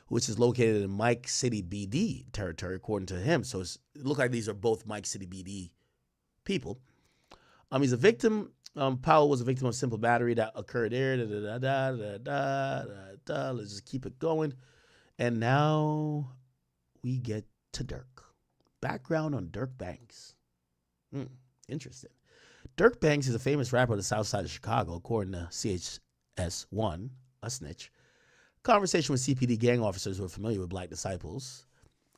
which is located in Mike City BD territory, according to him. So it looked like these are both Mike City BD people. He's a victim. Powell was a victim of simple battery that occurred there. Let's just keep it going. And now we get to Durk. Background on Durk Banks. Interesting. Durk Banks is a famous rapper of the south side of Chicago, according to CHS1, a snitch. Conversation with CPD gang officers who are familiar with Black disciples,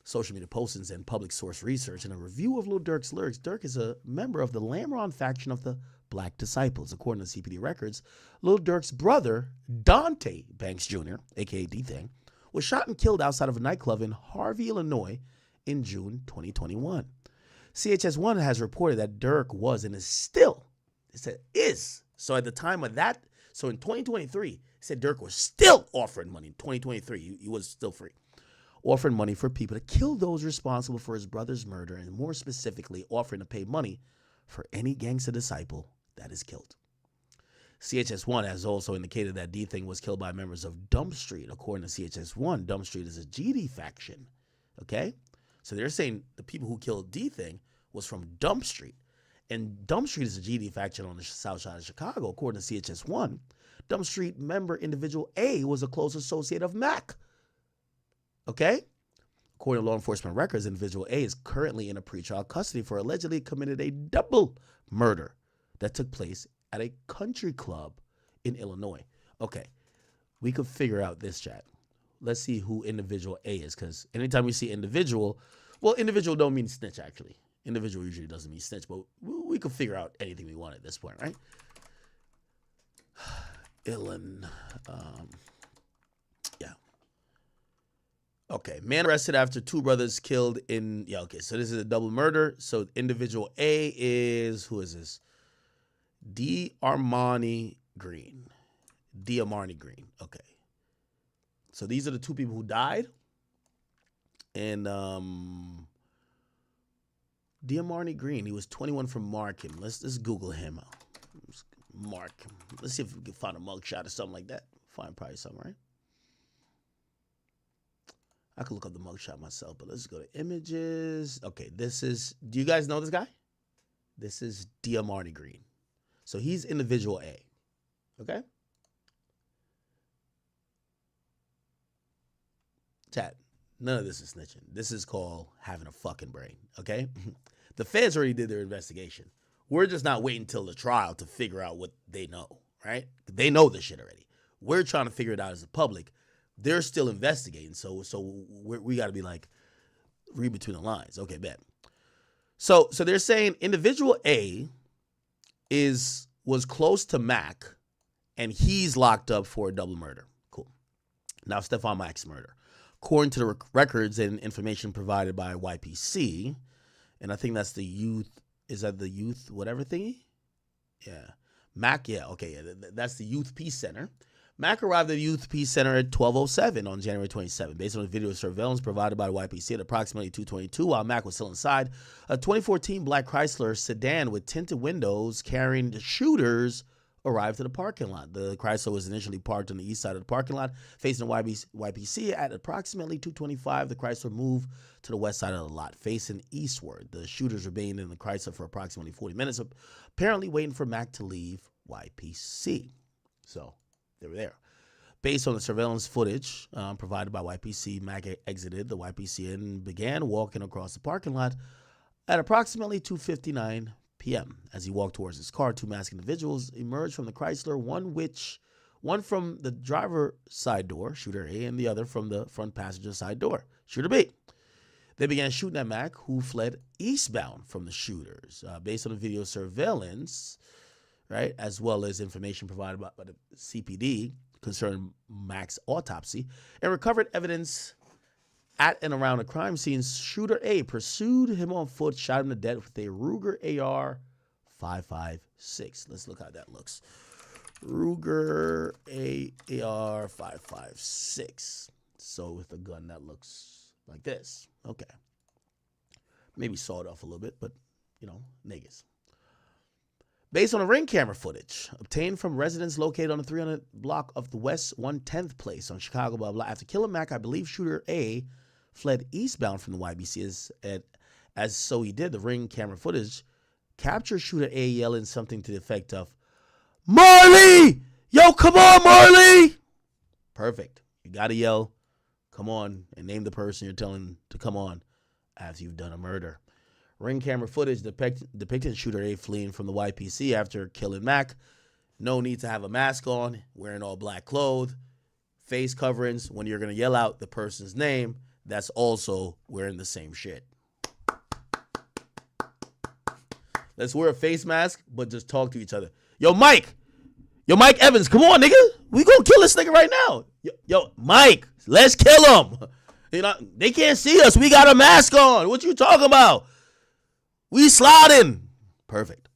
social media postings, and public source research, and a review of Lil Durk's lyrics. Durk is a member of the Lamron faction of the Black disciples. According to CPD records, Lil Durk's brother, Dante Banks Jr., a.k.a. D-Thang, was shot and killed outside of a nightclub in Harvey, Illinois in June 2021. CHS1 has reported that Durk was and is still, it said is, so at the time of that, so in 2023, it said Durk was still offering money. In 2023, he was still free. Offering money for people to kill those responsible for his brother's murder, and more specifically, offering to pay money for any gangster disciple that is killed. CHS1 has also indicated that D-Thang was killed by members of Dump Street. According to CHS1, Dump Street is a GD faction. Okay? So they're saying the people who killed D-Thang was from Dump Street. And Dump Street is a GD faction on the south side of Chicago. According to CHS1, Dump Street member individual A was a close associate of Mac. Okay? According to law enforcement records, individual A is currently in a pretrial custody for allegedly committed a double murder that took place at a country club in Illinois. Okay, we could figure out this, chat. Let's see who individual A is, because anytime we see individual, well, individual don't mean snitch, actually. Individual usually doesn't mean snitch, but we could figure out anything we want at this point, right? Illinois. Yeah. Okay, man arrested after two brothers killed in, yeah, okay, so this is a double murder. So individual A is, who is this? D'Armani Green. D'Armani Green, okay. So these are the two people who died. And D'Armani Green, he was 21 from Markham. Let's Google him. Markham. Let's see if we can find a mugshot or something like that. Find probably something, right? I could look up the mugshot myself, but let's go to images. Okay, this is, do you guys know this guy? This is D'Armani Green. So he's individual A. Okay? Chat, none of this is snitching. This is called having a fucking brain, okay? The feds already did their investigation. We're just not waiting till the trial to figure out what they know, right? They know this shit already. We're trying to figure it out as the public. They're still investigating, so we got to be like, read between the lines. Okay, bet. So they're saying individual A was close to Mac, and he's locked up for a double murder. Cool. Now, Stephon Mac's murder. According to the records and information provided by YPC, and I think that's the youth, is that the youth whatever thingy? Yeah. Mac, yeah, okay, yeah, that's the Youth Peace Center. Mac arrived at the Youth Peace Center at 12:07 on January 27. Based on the video surveillance provided by the YPC at approximately 2:22, while Mac was still inside, a 2014 black Chrysler sedan with tinted windows carrying the shooters arrived to the parking lot. The Chrysler was initially parked on the east side of the parking lot, facing the YPC. At approximately 2:25, the Chrysler moved to the west side of the lot, facing eastward. The shooters remained in the Chrysler for approximately 40 minutes, apparently waiting for Mac to leave YPC. So they were there. Based on the surveillance footage provided by YPC, Mac exited the YPC and began walking across the parking lot at approximately 2:59 p.m. As he walked towards his car, two masked individuals emerged from the Chrysler, one from the driver's side door, shooter A, and the other from the front passenger side door, shooter B. They began shooting at Mac, who fled eastbound from the shooters. Based on the video surveillance, right, as well as information provided by the CPD concerning Mac's autopsy, and recovered evidence at and around the crime scene, shooter A pursued him on foot, shot him to death with a Ruger AR-556. Let's look how that looks. Ruger AR-556. So with a gun that looks like this. Okay. Maybe sawed off a little bit, but, you know, niggas. Based on a ring camera footage obtained from residents located on the 300 block of the West 110th Place on Chicago, blah, blah. After killing Mac, I believe shooter A fled eastbound from the YBC as so he did. The ring camera footage captured shooter A yelling something to the effect of, "Marley! Yo, come on, Marley!" Perfect. You got to yell, "Come on," and name the person you're telling to come on after you've done a murder. Ring camera footage depicted shooter A fleeing from the YPC after killing Mac. No need to have a mask on, wearing all black clothes, face coverings. When you're going to yell out the person's name, that's also wearing the same shit. Let's wear a face mask, but just talk to each other. Yo, Mike Evans, come on, nigga. We gonna kill this nigga right now. Yo, Mike, let's kill him. You know, they can't see us. We got a mask on. What you talking about? We sliding. Perfect.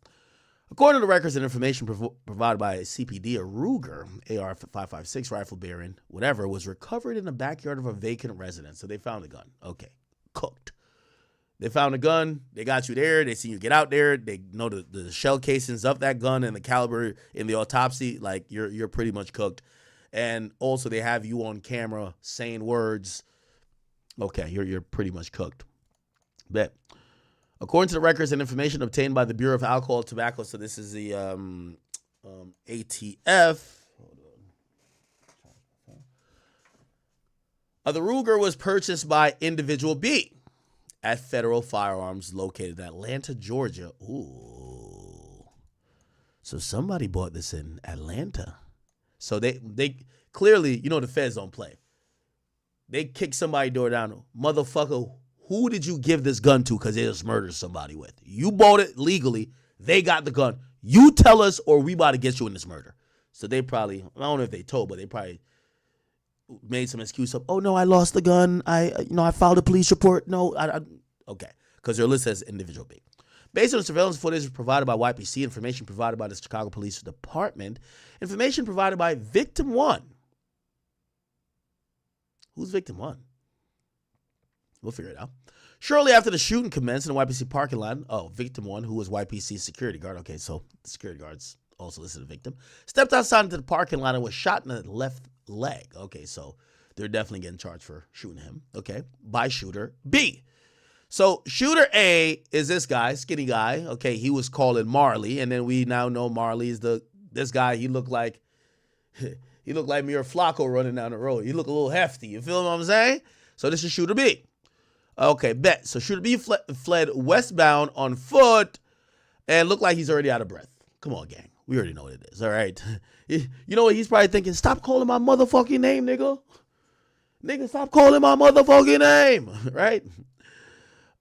According to the records and information provided by CPD, a Ruger AR-556 rifle bearing whatever was recovered in the backyard of a vacant residence. So they found a gun. Okay, cooked. They found a gun. They got you there. They see you get out there. They know the shell casings of that gun and the caliber in the autopsy. Like you're pretty much cooked. And also they have you on camera saying words. Okay, you're pretty much cooked. Bet. According to the records and information obtained by the Bureau of Alcohol and Tobacco, so this is the ATF. The Ruger was purchased by individual B at Federal Firearms located in Atlanta, Georgia. Ooh. So somebody bought this in Atlanta. So they clearly, you know, the feds don't play. They kick somebody door down. Motherfucker, who did you give this gun to because they just murdered somebody with? You bought it legally. They got the gun. You tell us or we about to get you in this murder. So they probably, I don't know if they told, but they probably made some excuse of, oh, no, I lost the gun. I filed a police report. No, okay. Because they're listed as individual B. Based on surveillance footage provided by YPC, information provided by the Chicago Police Department, information provided by Victim 1. Who's Victim 1? We'll figure it out. Shortly after the shooting commenced in the YPC parking lot, Victim 1, who was YPC's security guard, okay, so the security guard's also listed as a victim, stepped outside into the parking lot and was shot in the left leg. Okay, so they're definitely getting charged for shooting him, okay, by shooter B. So shooter A is this guy, skinny guy. Okay, he was calling Marley, and then we now know Marley is this guy. He looked like me or Flacco running down the road. He looked a little hefty. You feel what I'm saying? So this is shooter B. Okay, bet. So shooter B fled westbound on foot and looked like he's already out of breath. Come on, gang. We already know what it is. All right. You know what he's probably thinking? Stop calling my motherfucking name, nigga. Nigga, stop calling my motherfucking name. Right?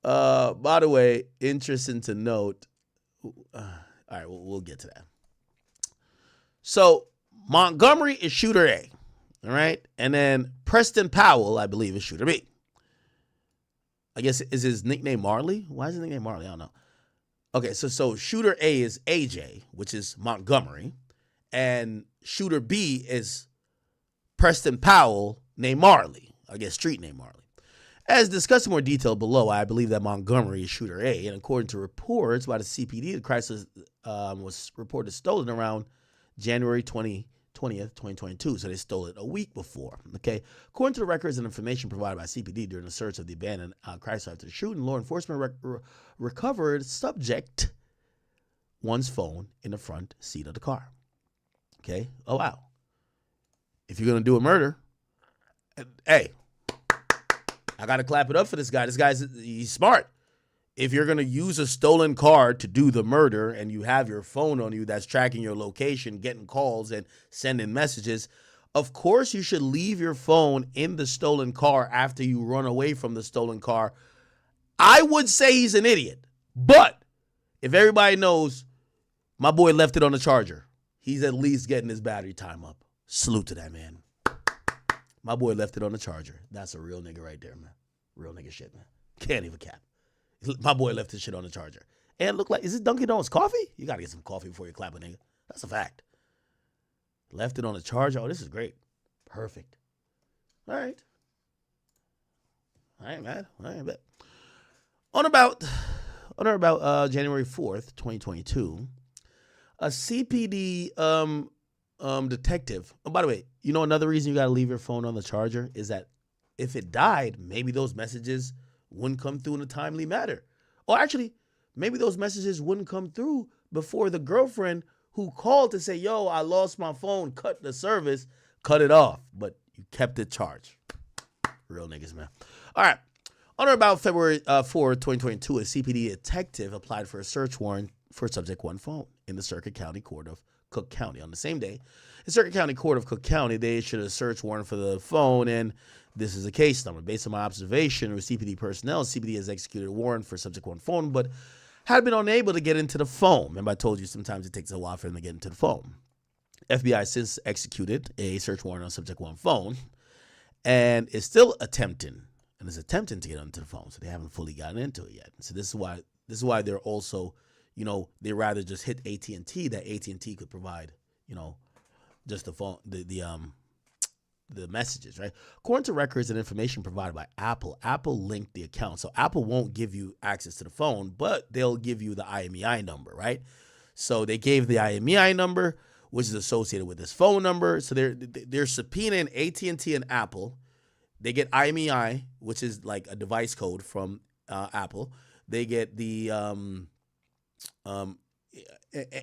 By the way, interesting to note. All right, we'll get to that. So Montgomery is shooter A. All right. And then Preston Powell, I believe, is shooter B. I guess, is his nickname Marley? Why is his nickname Marley? I don't know. Okay, so shooter A is AJ, which is Montgomery, and shooter B is Preston Powell, named Marley. I guess street name Marley. As discussed in more detail below, I believe that Montgomery is shooter A, and according to reports by the CPD, the Chrysler was reported stolen around January 20th, 2022, so they stole it a week before, okay? According to the records and information provided by CPD during the search of the abandoned Chrysler after the shooting, law enforcement recovered subject one's phone in the front seat of the car, okay? Oh, wow. If you're going to do a murder, hey, I got to clap it up for this guy. He's smart. If you're going to use a stolen car to do the murder and you have your phone on you that's tracking your location, getting calls and sending messages, of course you should leave your phone in the stolen car after you run away from the stolen car. I would say he's an idiot, but if everybody knows my boy left it on the charger, he's at least getting his battery time up. Salute to that man. My boy left it on the charger. That's a real nigga right there, man. Real nigga shit, man. Can't even cap. My boy left his shit on the charger. And look like, is this Dunkin' Donuts coffee? You got to get some coffee before you clap a nigga. That's a fact. Left it on the charger. Oh, this is great. Perfect. All right. I ain't mad. I ain't bad. On about January 4th, 2022, a CPD detective. Oh, by the way, you know another reason you got to leave your phone on the charger is that if it died, maybe those messages wouldn't come through in a timely manner. Or actually, maybe those messages wouldn't come through before the girlfriend who called to say, yo, I lost my phone, cut the service, cut it off. But you kept it charged. Real niggas, man. All right. On or about February 4, 2022, a CPD detective applied for a search warrant for subject one phone in the Circuit County Court of Cook County. On the same day, the Circuit County Court of Cook County, they issued a search warrant for the phone, and this is a case number. Based on my observation with CPD personnel, CPD has executed a warrant for subject one phone, but had been unable to get into the phone. Remember, I told you sometimes it takes a while for them to get into the phone. FBI since executed a search warrant on subject one phone and is still attempting to get into the phone. So they haven't fully gotten into it yet. So this is why they're also, they rather just hit AT&T, that AT&T could provide, just the phone, the messages, right? According to records and information provided by Apple linked the account. So Apple won't give you access to the phone, but they'll give you the IMEI number, right? So they gave the IMEI number, which is associated with this phone number. So they're subpoenaing AT&T and Apple. They get IMEI, which is like a device code from Apple. they get the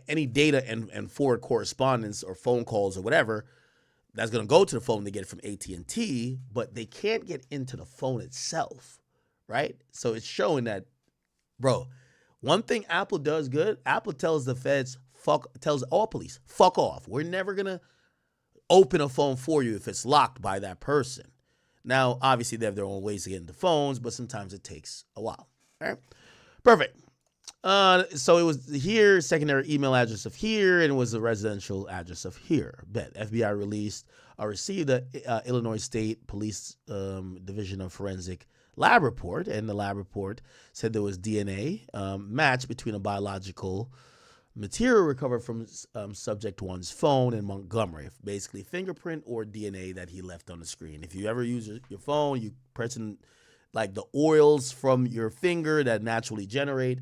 any data and forward correspondence or phone calls or whatever that's going to go to the phone. They get it from AT&T, but they can't get into the phone itself, right? So it's showing that, bro, one thing Apple does good, Apple tells the feds, tells all police, fuck off. We're never going to open a phone for you if it's locked by that person. Now, obviously, they have their own ways to get into phones, but sometimes it takes a while. All right? Perfect. So it was here, secondary email address of here, and it was the residential address of here. Bet. FBI received the Illinois State Police Division of Forensic lab report, and the lab report said there was DNA match between a biological material recovered from subject one's phone in Montgomery, basically fingerprint or DNA that he left on the screen. If you ever use your phone, you pressing like the oils from your finger that naturally generate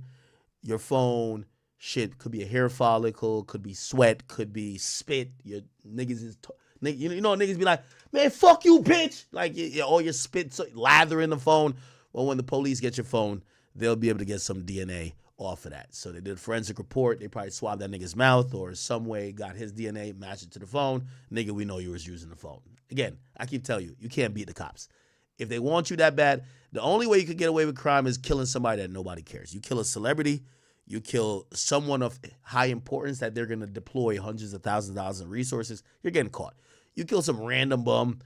your phone, shit could be a hair follicle, could be sweat, could be spit. Your niggas is, you know, niggas be like, man, fuck you, bitch. Like all your spit lather in the phone. Well, when the police get your phone, they'll be able to get some DNA off of that. So they did a forensic report. They probably swabbed that nigga's mouth or some way got his DNA, matched it to the phone. Nigga, we know you was using the phone. Again, I keep telling you, you can't beat the cops. If they want you that bad, the only way you could get away with crime is killing somebody that nobody cares. You kill a celebrity, you kill someone of high importance that they're going to deploy hundreds of thousands of dollars in resources, you're getting caught. You kill some random bum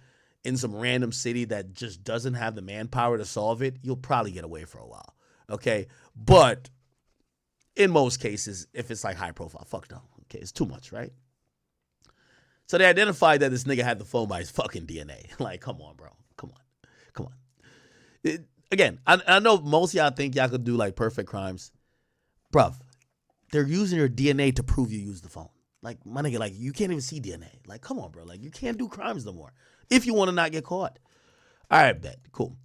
in some random city that just doesn't have the manpower to solve it, you'll probably get away for a while, okay? But in most cases, if it's like high profile, fuck no, okay? It's too much, right? So they identified that this nigga had the phone by his fucking DNA. Like, come on, bro. Come on. Again, I know most of y'all think y'all could do like perfect crimes. Bruv, they're using your DNA to prove you used the phone. Like, my nigga, like, you can't even see DNA. Like, come on, bro. Like, you can't do crimes no more if you want to not get caught. All right, bet. Cool.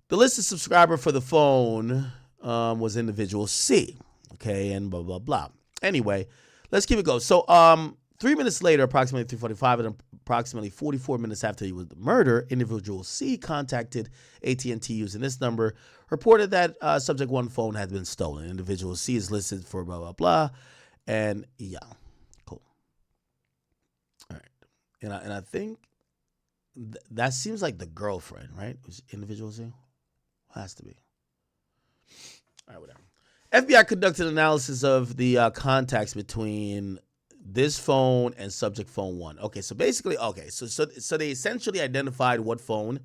The listed subscriber for the phone was individual C. Okay, and blah, blah, blah. Anyway, let's keep it going. So, 3 minutes later, approximately 3:45, and approximately 44 minutes after he was murdered, individual C contacted AT&T using this number, reported that subject one phone had been stolen. Individual C is listed for blah, blah, blah. And yeah, cool. All right. And I think that seems like the girlfriend, right? Was individual C? Has to be. All right, whatever. FBI conducted analysis of the contacts between this phone and subject phone one. Okay, so basically, so they essentially identified what phone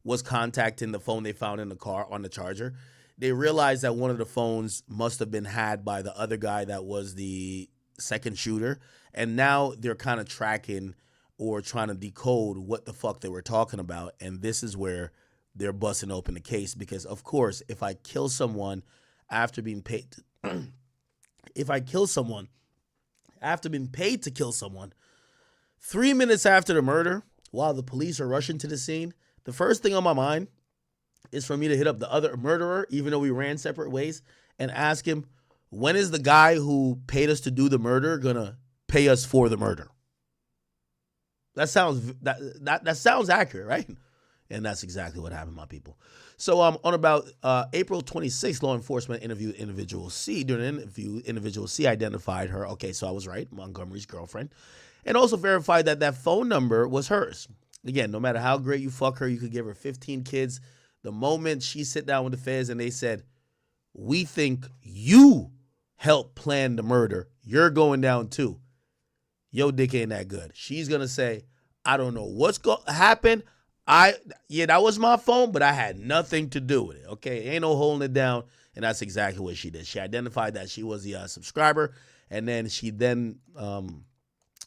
was contacting the phone they found in the car on the charger. They realized that one of the phones must have been had by the other guy that was the second shooter. And now they're kind of tracking or trying to decode what the fuck they were talking about. And this is where they're busting open the case because, of course, if I kill someone after being paid to kill someone 3 minutes after the murder, while the police are rushing to the scene, the first thing on my mind is for me to hit up the other murderer, even though we ran separate ways, and ask him, when is the guy who paid us to do the murder gonna pay us for the murder? That sounds accurate, right? And that's exactly what happened, my people. So on about April 26th, law enforcement interviewed individual C. During an interview, individual C identified her. Okay, so I was right, Montgomery's girlfriend. And also verified that that phone number was hers. Again, no matter how great you fuck her, you could give her 15 kids. The moment she sit down with the feds and they said, we think you helped plan the murder, you're going down too. Yo dick ain't that good. She's going to say, I don't know what's going to happen. That was my phone, but I had nothing to do with it. Okay, ain't no holding it down, and that's exactly what she did. She identified that she was the subscriber, and then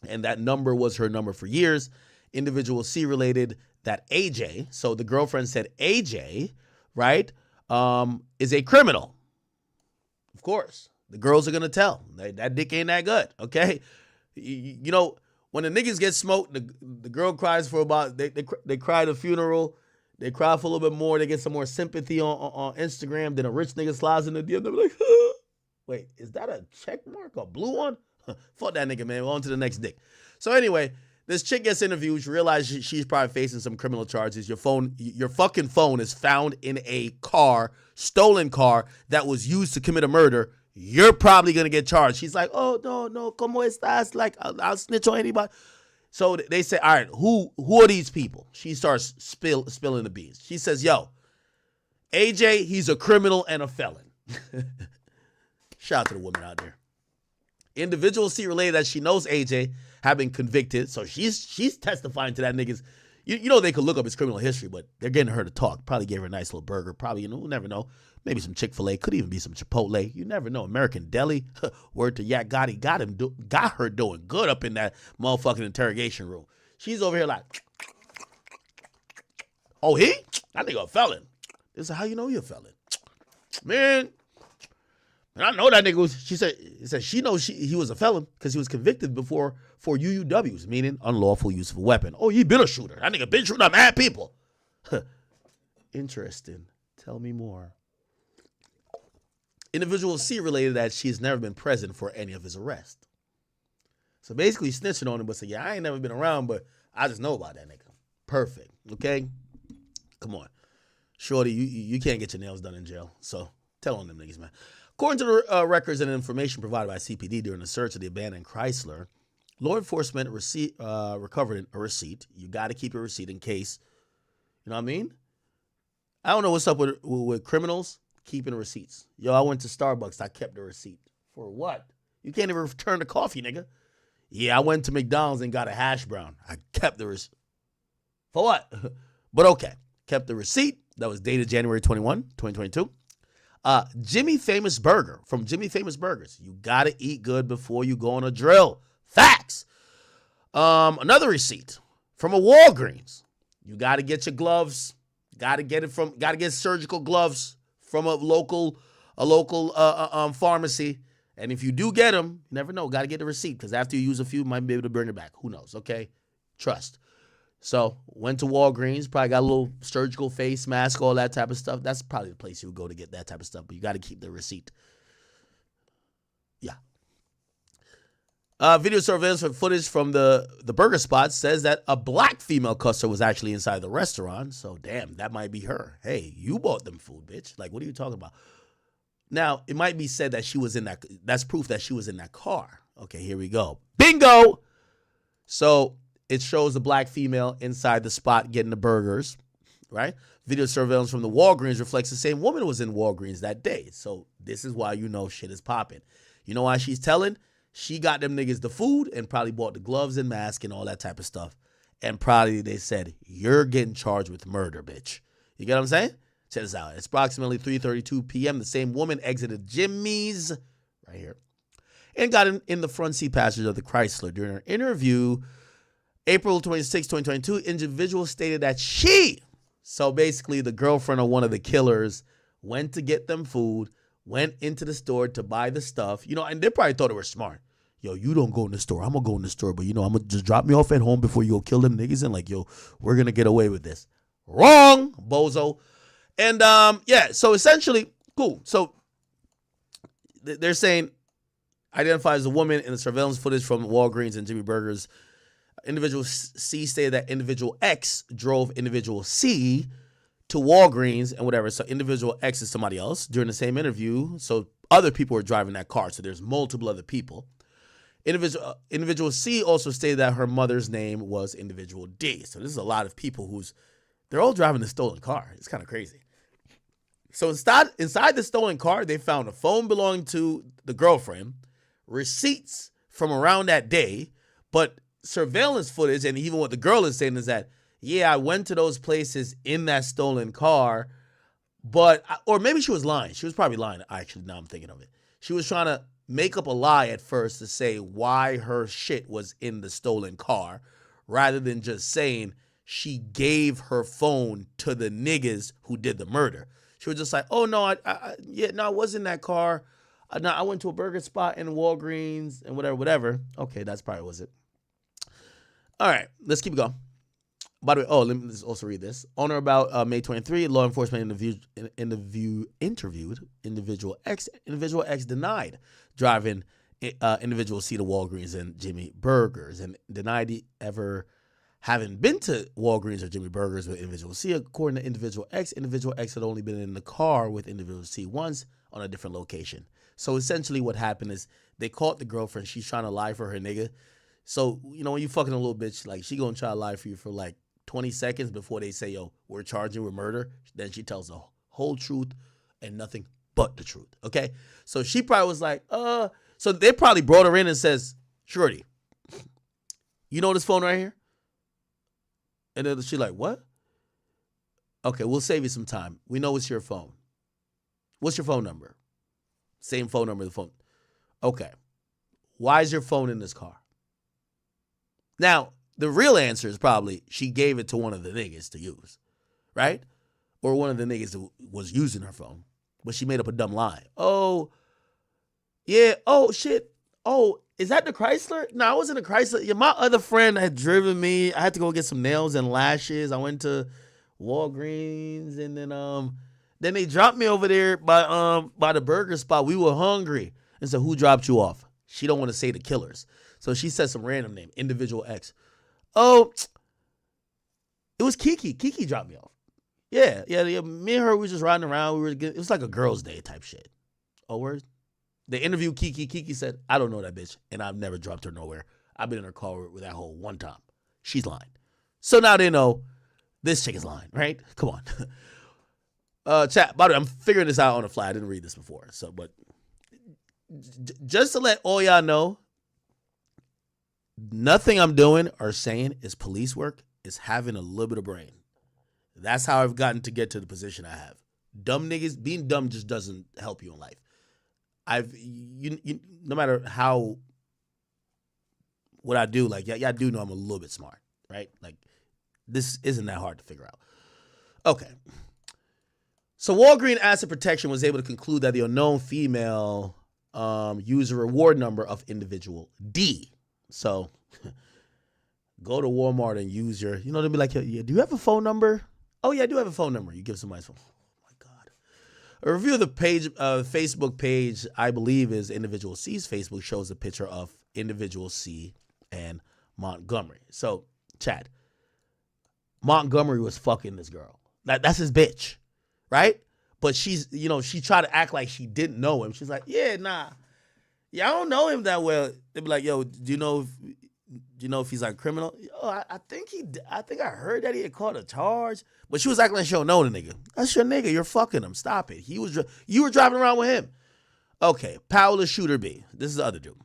and that number was her number for years. Individual C related that AJ, so the girlfriend said AJ, right, is a criminal. Of course, the girls are gonna tell that dick ain't that good. Okay, you know. When the niggas get smoked, the girl cries for about, they cry at a funeral, they cry for a little bit more, they get some more sympathy on Instagram, then a rich nigga slides in the DM, they're like, wait, is that a check mark, a blue one? Fuck that nigga, man, on to the next dick. So anyway, This chick gets interviewed. You realize she's probably facing some criminal charges. Your fucking phone is found in a car, stolen car that was used to commit a murder. You're probably gonna get charged. She's like, oh no, como estás? Like, I'll snitch on anybody. So they say, all right, who are these people? She starts spilling the beans. She says, yo, AJ, he's a criminal and a felon. Shout out to the woman out there. Individual C related that she knows AJ have been convicted, so she's testifying to that nigga's. You know they could look up his criminal history, but they're getting her to talk. Probably gave her a nice little burger. Probably, you never know. Maybe some Chick-fil-A. Could even be some Chipotle. You never know. American Deli. Word to Yak Gotti. Got her doing good up in that motherfucking interrogation room. She's over here like, oh, he? That nigga a felon. They said, how you know he a felon? Man, I know that nigga was, she said she knows he was a felon because he was convicted before for UUWs, meaning unlawful use of a weapon. Oh, he been a shooter. That nigga been shooting up mad people. Interesting. Tell me more. Individual C related that she's never been present for any of his arrests. So basically snitching on him, but say, yeah, I ain't never been around, but I just know about that nigga. Perfect. Okay? Come on. Shorty, you can't get your nails done in jail. So tell on them niggas, man. According to the records and information provided by CPD during the search of the abandoned Chrysler, law enforcement recovered a receipt. You got to keep a receipt in case, you know what I mean? I don't know what's up with criminals keeping receipts. Yo, I went to Starbucks. I kept the receipt. For what? You can't even return the coffee, nigga. Yeah, I went to McDonald's and got a hash brown. I kept the receipt. For what? But okay. Kept the receipt. That was dated January 21, 2022. Jimmy Famous Burger from Jimmy Famous Burgers. You got to eat good before you go on a drill. Facts. Another receipt from a Walgreens. You got to get your gloves. Got to get surgical gloves from a local pharmacy. And if you do get them, you never know. Got to get the receipt because after you use a few, you might be able to bring it back. Who knows? Okay. Trust. So went to Walgreens, probably got a little surgical face mask, all that type of stuff. That's probably the place you would go to get that type of stuff, but you got to keep the receipt. Yeah. Video surveillance footage from the burger spot says that a black female customer was actually inside the restaurant. So damn, that might be her. Hey, you bought them food, bitch. Like, what are you talking about? Now, it might be said that she was in that. That's proof that she was in that car. Okay, here we go. Bingo. So it shows the black female inside the spot getting the burgers, right? Video surveillance from the Walgreens reflects the same woman was in Walgreens that day. So this is why you know shit is popping. You know why she's telling? She got them niggas the food and probably bought the gloves and mask and all that type of stuff. And probably they said, you're getting charged with murder, bitch. You get what I'm saying? Check this out. It's approximately 3:32 p.m. The same woman exited Jimmy's, right here, and got in the front seat passenger of the Chrysler. During her interview, April 26, 2022, individual stated that so basically the girlfriend of one of the killers went to get them food, went into the store to buy the stuff, and they probably thought they were smart. Yo, you don't go in the store. I'm going to go in the store, but I'm going to just drop me off at home before you go kill them niggas. And like, yo, we're going to get away with this. Wrong, bozo. And yeah, so essentially, cool. So they're saying identifies a woman in the surveillance footage from Walgreens and Jimmy Burgers. Individual C stated that individual X drove individual C to Walgreens and whatever. So individual X is somebody else during the same interview. So other people were driving that car. So there's multiple other people. Individual C also stated that her mother's name was individual D. So this is a lot of people they're all driving the stolen car. It's kind of crazy. So inside the stolen car, they found a phone belonging to the girlfriend, receipts from around that day, but surveillance footage, and even what the girl is saying is that, yeah, I went to those places in that stolen car, or maybe she was lying. She was probably lying, actually, now I'm thinking of it. She was trying to make up a lie at first to say why her shit was in the stolen car, rather than just saying she gave her phone to the niggas who did the murder. She was just like, oh, no, I was in that car. No, I went to a burger spot in Walgreens and whatever. Okay, that's probably was it. All right, let's keep going. By the way, let me also read this. On or about May 23, law enforcement interviewed individual X. Individual X denied driving individual C to Walgreens and Jimmy Burgers and denied ever having been to Walgreens or Jimmy Burgers with individual C. According to individual X had only been in the car with individual C once on a different location. So essentially what happened is they caught the girlfriend. She's trying to lie for her nigga. So, you know, when you fucking a little bitch, like, she gonna try to lie for you for like 20 seconds before they say, yo, we're charging with murder. Then she tells the whole truth and nothing but the truth, okay? So she probably was like, so they probably brought her in and says, Shorty, you know this phone right here? And then she like, what? Okay, we'll save you some time. We know it's your phone. What's your phone number? Same phone number, the phone. Okay. Why is your phone in this car? Now, the real answer is probably she gave it to one of the niggas to use, right? Or one of the niggas that was using her phone. But she made up a dumb lie. Oh, yeah. Oh, shit. Oh, is that the Chrysler? No, I wasn't a Chrysler. Yeah, my other friend had driven me. I had to go get some nails and lashes. I went to Walgreens, and then they dropped me over there by the burger spot. We were hungry. And so who dropped you off? She don't want to say the killers. So she said some random name, individual X. Oh, it was Kiki. Kiki dropped me off. Yeah. Me and her, we were just riding around. It was like a girls' day type shit. Oh, word? They interviewed Kiki. Kiki said, I don't know that bitch, and I've never dropped her nowhere. I've been in her car with that hoe one time. She's lying. So now they know this chick is lying, right? Come on. Chat, by the way, I'm figuring this out on the fly. I didn't read this before. So, but just to let all y'all know, nothing I'm doing or saying is police work. It's having a little bit of brain. That's how I've gotten to get to the position I have. Dumb niggas, being dumb just doesn't help you in life. No matter how, what I do, like, y'all do know I'm a little bit smart, right? Like, this isn't that hard to figure out. Okay. So Walgreens Asset Protection was able to conclude that the unknown female used a reward number of individual D. So go to Walmart and use your, they'll be like, do you have a phone number? Oh, yeah, I do have a phone number. You give somebody's phone. A review of the page, Facebook page, I believe is individual C's Facebook, shows a picture of individual C and Montgomery. So, Chad, Montgomery was fucking this girl. That's his bitch, right? But she's, she tried to act like she didn't know him. She's like, yeah, nah. Yeah, I don't know him that well. They'd be like, yo, do you know if he's like criminal? Yo, I think I heard that he had caught a charge. But she was acting like she don't know the nigga. That's your nigga. You're fucking him. Stop it. You were driving around with him. Okay, Powell is Shooter B. This is the other dude.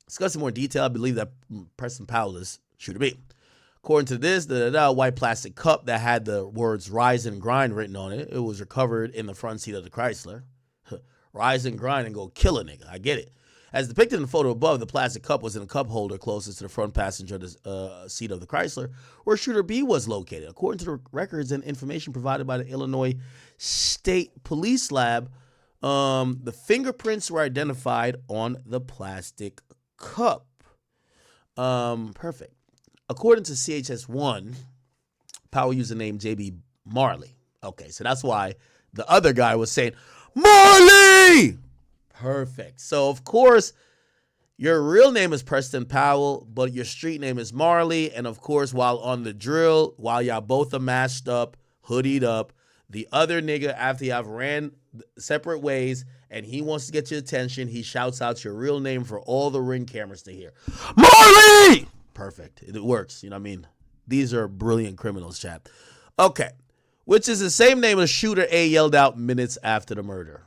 Discussing more detail, I believe that Preston Powell is Shooter B. According to this, the white plastic cup that had the words "Rise and Grind" written on it, it was recovered in the front seat of the Chrysler. Rise and grind and go kill a nigga. I get it. As depicted in the photo above, the plastic cup was in a cup holder closest to the front passenger seat of the Chrysler, where Shooter B was located. According to the records and information provided by the Illinois State Police Lab, the fingerprints were identified on the plastic cup. Perfect. According to CHS1, Powell used the name JB Marley. Okay, so that's why the other guy was saying, Marley! Perfect. So, of course, your real name is Preston Powell, but your street name is Marley. And, of course, while on the drill, while y'all both are masked up, hoodied up, the other nigga, after y'all ran separate ways and he wants to get your attention, he shouts out your real name for all the Ring cameras to hear. Marley! Perfect. It works. You know what I mean? These are brilliant criminals, chap. Okay. Which is the same name as Shooter A yelled out minutes after the murder.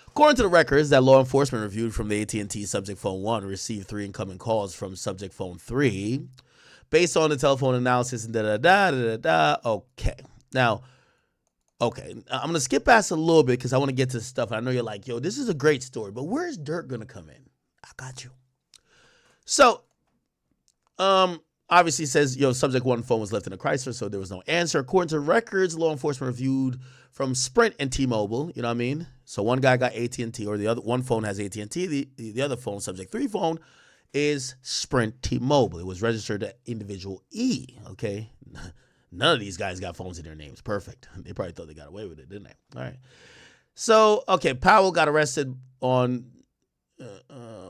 According to the records that law enforcement reviewed from the AT&T subject phone 1, received 3 incoming calls from subject phone 3. Based on the telephone analysis and Okay. Now, okay. I'm going to skip past a little bit because I want to get to stuff. I know you're like, yo, this is a great story, but where's Durk going to come in? I got you. So, obviously says, subject 1 phone was left in a Chrysler, so there was no answer. According to records, law enforcement reviewed from Sprint and T-Mobile, you know what I mean? So one guy got AT&T, or the other one phone has AT&T. The other phone, subject 3 phone, is Sprint T-Mobile. It was registered to individual E, okay? None of these guys got phones in their names. Perfect. They probably thought they got away with it, didn't they? All right. So, okay, Powell got arrested on,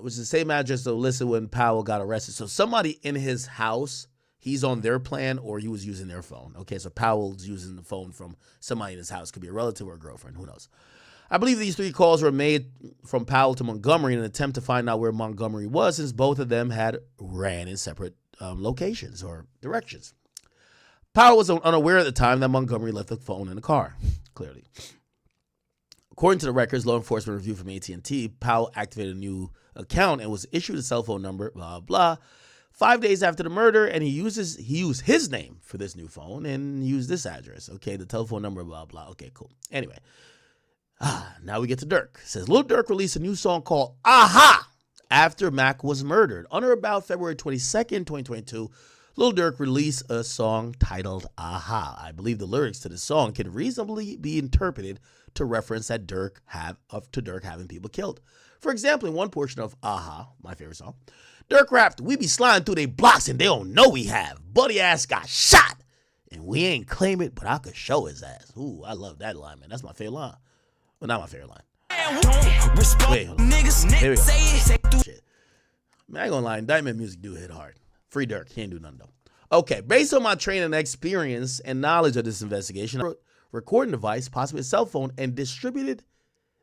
which is the same address that listed when Powell got arrested. So somebody in his house, he's on their plan or he was using their phone. Okay, so Powell's using the phone from somebody in his house. Could be a relative or a girlfriend, who knows. I believe these 3 calls were made from Powell to Montgomery in an attempt to find out where Montgomery was, since both of them had ran in separate locations or directions. Powell was unaware at the time that Montgomery left the phone in the car, clearly. According to the records, law enforcement review from AT&T, Powell activated a new account and was issued a cell phone number, blah, blah. 5 days after the murder, and he used his name for this new phone and used this address. Okay, the telephone number, blah, blah. Okay, cool. Anyway. Now we get to Durk. It says, Lil Durk released a new song called Aha after Mac was murdered. On or about February 22nd, 2022, Lil Durk released a song titled Aha. I believe the lyrics to the song can reasonably be interpreted to reference that Durk having people killed. For example, in one portion of Aha, my favorite song, Durk rapped, "We be sliding through they blocks and they don't know we have. Buddy ass got shot and we ain't claim it, but I could show his ass." Ooh, I love that line, man. That's my favorite line. Well, not my favorite line. Wait, hold on. Here we go. Shit. Man, I ain't gonna lie. Indictment music do hit hard. Free Durk. He ain't do nothing though. Okay, based on my training and experience and knowledge of this investigation, I recording device, possibly a cell phone, and distributed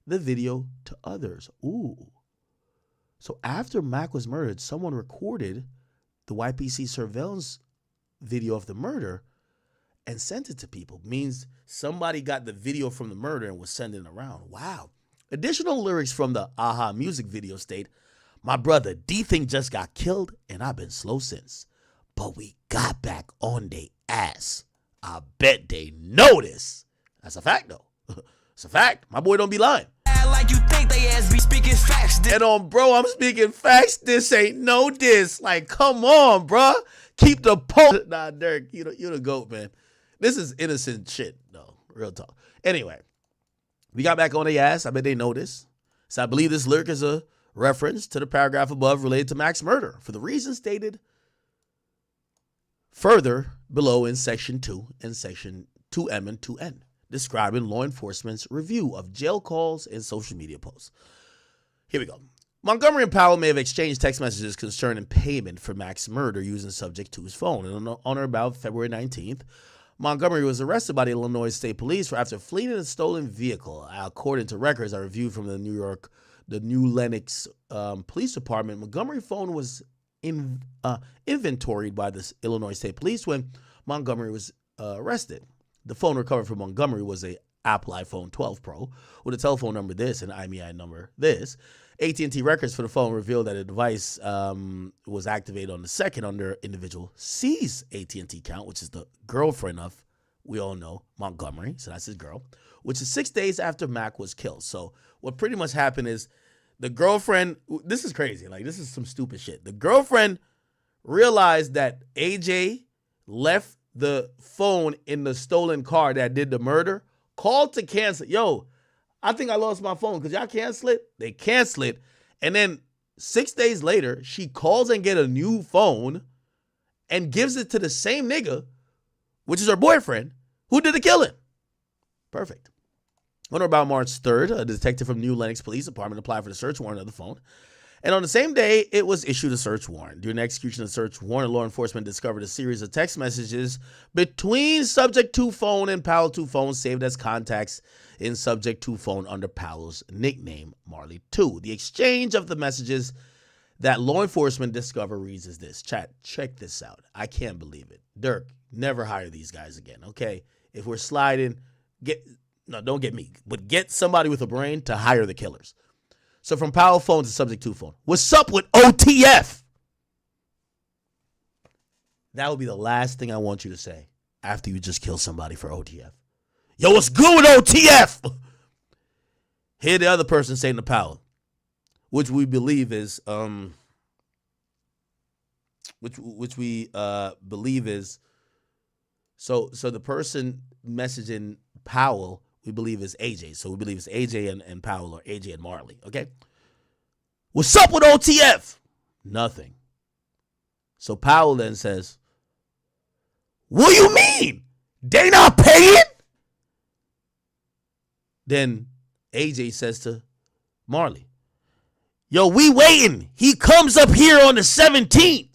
the video to others. Ooh. So after Mac was murdered, someone recorded the YPC surveillance video of the murder and sent it to people. Means somebody got the video from the murder and was sending it around. Wow. Additional lyrics from the Aha music video state, "My brother D-Thang just got killed and I've been slow since. But we got back on they ass. I bet they know this." That's a fact though. It's a fact. My boy don't be lying. Like you think they ass be speaking facts. And on bro, I'm speaking facts. This ain't no diss. Like, come on, bro. Keep the post. Nah, Durk, you the GOAT, man. This is innocent shit, though. Real talk. Anyway, we got back on their ass. I bet they know this. So I believe this lyric is a reference to the paragraph above related to Mac's murder for the reasons stated further below in Section 2 and Section 2M and 2N, describing law enforcement's review of jail calls and social media posts. Here we go. Montgomery and Powell may have exchanged text messages concerning payment for Mac's murder using subject to his phone. And on or about February 19th, Montgomery was arrested by the Illinois State Police after fleeing in a stolen vehicle. According to records I reviewed from the New Lenox Police Department, Montgomery's phone was inventoried by the Illinois State Police when Montgomery was arrested. The phone recovered from Montgomery was a Apple iPhone 12 Pro with a telephone number this and IMEI number this. AT&T records for the phone revealed that the device was activated on the 2nd under individual C's AT&T account, which is the girlfriend of, we all know, Montgomery. So that's his girl, which is 6 days after Mac was killed. So what pretty much happened is the girlfriend, this is crazy. Like, this is some stupid shit. The girlfriend realized that AJ left the phone in the stolen car that did the murder, called to cancel. Yo, I think I lost my phone. Could y'all cancel it? They cancel it. And then 6 days later, she calls and get a new phone and gives it to the same nigga, which is her boyfriend, who did the killing. Perfect. On or about March 3rd, a detective from New Lenox Police Department applied for the search warrant of the phone. And on the same day, it was issued a search warrant. During the execution of the search warrant, law enforcement discovered a series of text messages between subject to phone and Powell 2 phone saved as contacts in subject to phone under Powell's nickname, Marley 2. The exchange of the messages that law enforcement discovered reads as this. Chat, check this out. I can't believe it. Durk, never hire these guys again, okay? If we're sliding, don't get me, but get somebody with a brain to hire the killers. So from Powell phone to subject to phone. What's up with OTF? That would be the last thing I want you to say after you just kill somebody for OTF. Yo, what's good with OTF? Hear the other person saying to Powell, which we believe is so the person messaging Powell we believe is AJ. So we believe it's AJ and Powell or AJ and Marley. Okay. What's up with OTF? Nothing. So Powell then says, what do you mean? They not paying? Then AJ says to Marley, yo, we waiting. He comes up here on the 17th.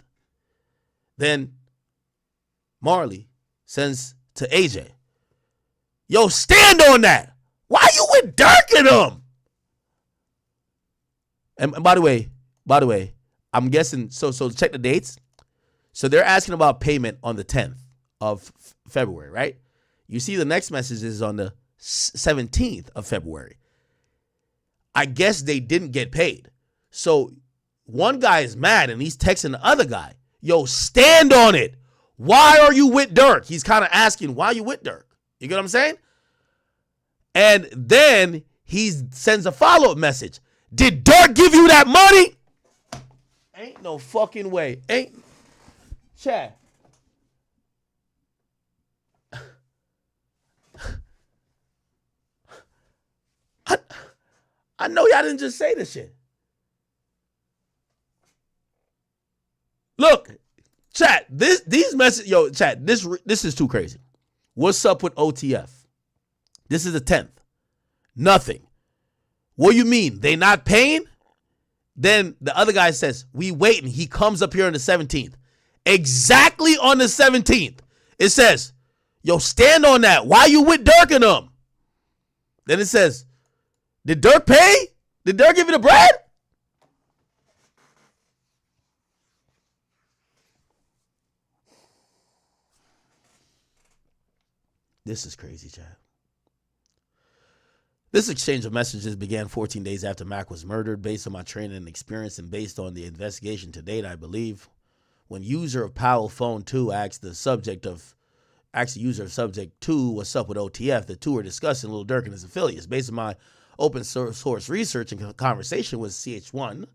Then Marley sends to AJ, yo, stand on that. Why you with Durk and them? And by the way, I'm guessing, so check the dates. So they're asking about payment on the 10th of February, right? You see the next message is on the 17th of February. I guess they didn't get paid. So one guy is mad and he's texting the other guy, yo, stand on it. Why are you with Durk? He's kind of asking, why are you with Durk? You get what I'm saying? And then he sends a follow-up message. Did Durk give you that money? Ain't no fucking way. Ain't. Chad. I know y'all didn't just say this shit. Look, chat, these messages, yo, chat, this is too crazy. What's up with OTF? This is the 10th. Nothing. What you mean? They not paying? Then the other guy says, we waiting. He comes up here on the 17th. Exactly on the 17th. It says, yo, stand on that. Why you with Durk and them? Then it says, did Durk pay? Did Durk give you the bread? This is crazy, Chad. This exchange of messages began 14 days after Mac was murdered. Based on my training and experience and based on the investigation to date, I believe, when user of Powell Phone 2 asked the user of Subject 2 what's up with OTF, the two were discussing Lil Durk and his affiliates. Based on my open source research and conversation with CH1,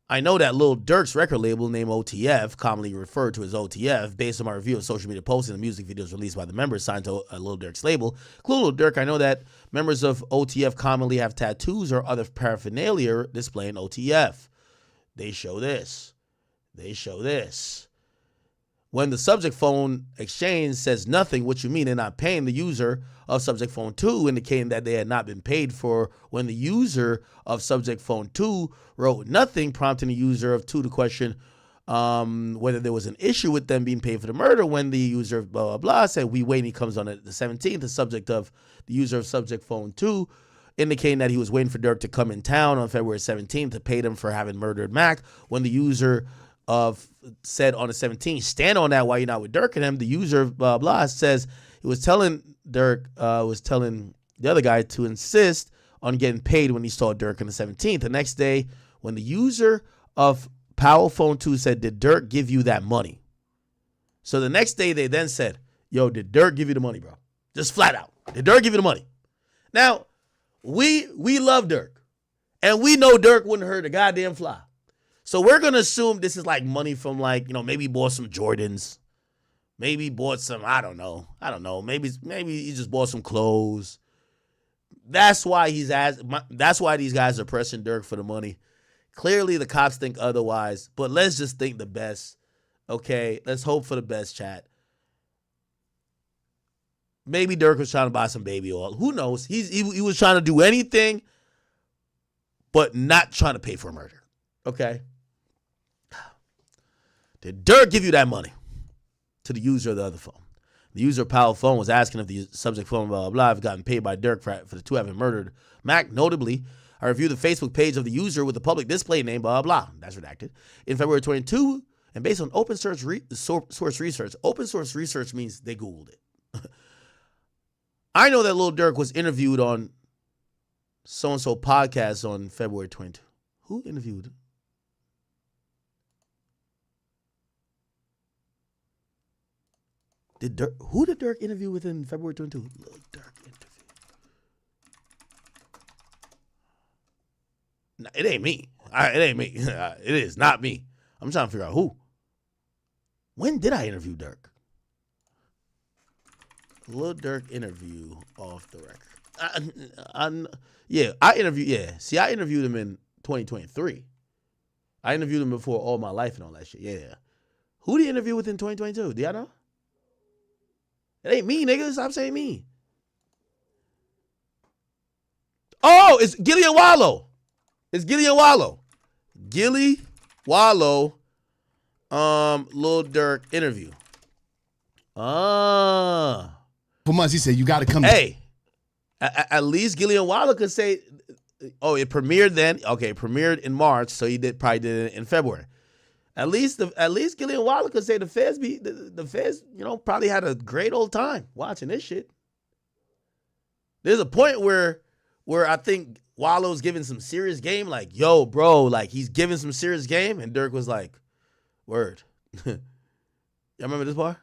I know that Lil Durk's record label named OTF, commonly referred to as OTF, based on my review of social media posts and the music videos released by the members signed to Lil Durk's label. Including Lil Durk, I know that members of OTF commonly have tattoos or other paraphernalia displaying OTF. They show this. When the Subject Phone exchange says nothing, what you mean they're not paying the user of Subject Phone 2, indicating that they had not been paid for. When the user of Subject Phone 2 wrote nothing, prompting the user of 2 to question whether there was an issue with them being paid for the murder. When the user of blah, blah, blah said, we wait, and he comes on the 17th, the subject of the user of Subject Phone 2, indicating that he was waiting for Durk to come in town on February 17th to pay them for having murdered Mac. When the user of said on the 17th, stand on that while you're not with Durk and him, the user of blah, blah says he was telling Durk, was telling the other guy to insist on getting paid when he saw Durk on the 17th. The next day, when the user of Powell Phone 2 said, did Durk give you that money? So the next day they then said, yo, did Durk give you the money, bro? Just flat out. Did Durk give you the money? Now, we love Durk. And we know Durk wouldn't hurt a goddamn fly. So we're going to assume this is like money from like, maybe he bought some Jordans. Maybe he bought some, I don't know. Maybe he just bought some clothes. That's why that's why these guys are pressing Durk for the money. Clearly the cops think otherwise, but let's just think the best. Okay, let's hope for the best, chat. Maybe Durk was trying to buy some baby oil. Who knows? He was trying to do anything but not trying to pay for a murder. Okay? Did Durk give you that money? To the user of the other phone. The user of Powell Phone was asking if the subject phone, blah, blah, blah, have gotten paid by Durk for the two having murdered Mac. Notably, I reviewed the Facebook page of the user with the public display name, blah, blah, blah. That's redacted. In February 22, and based on open source research, open source research means they Googled it. I know that Lil Durk was interviewed on so-and-so podcast on February 22. Who interviewed him? Who did Durk interview with in February 22? Lil Durk interview. No, it ain't me. It ain't me. It is not me. I'm trying to figure out who. When did I interview Durk? Lil Durk interview off the record. I interviewed. Yeah, see, I interviewed him in 2023. I interviewed him before All My Life and all that shit. Yeah. Who did he interview with in 2022? Do y'all know? It ain't me, nigga. Stop saying me. Oh, it's Gilly and Wallow. It's Gilly and Wallow. Gilly, Wallow, Lil Durk interview. For months, he said, you got to come. Hey, at least Gilly and Wallow could say, oh, it premiered then. Okay, it premiered in March, so he probably did it in February. At least Gilly and Wallow could say the feds, probably had a great old time watching this shit. There's a point where I think Wallow's giving some serious game, like, yo, bro, like, he's giving some serious game, and Durk was like, word. Y'all remember this part?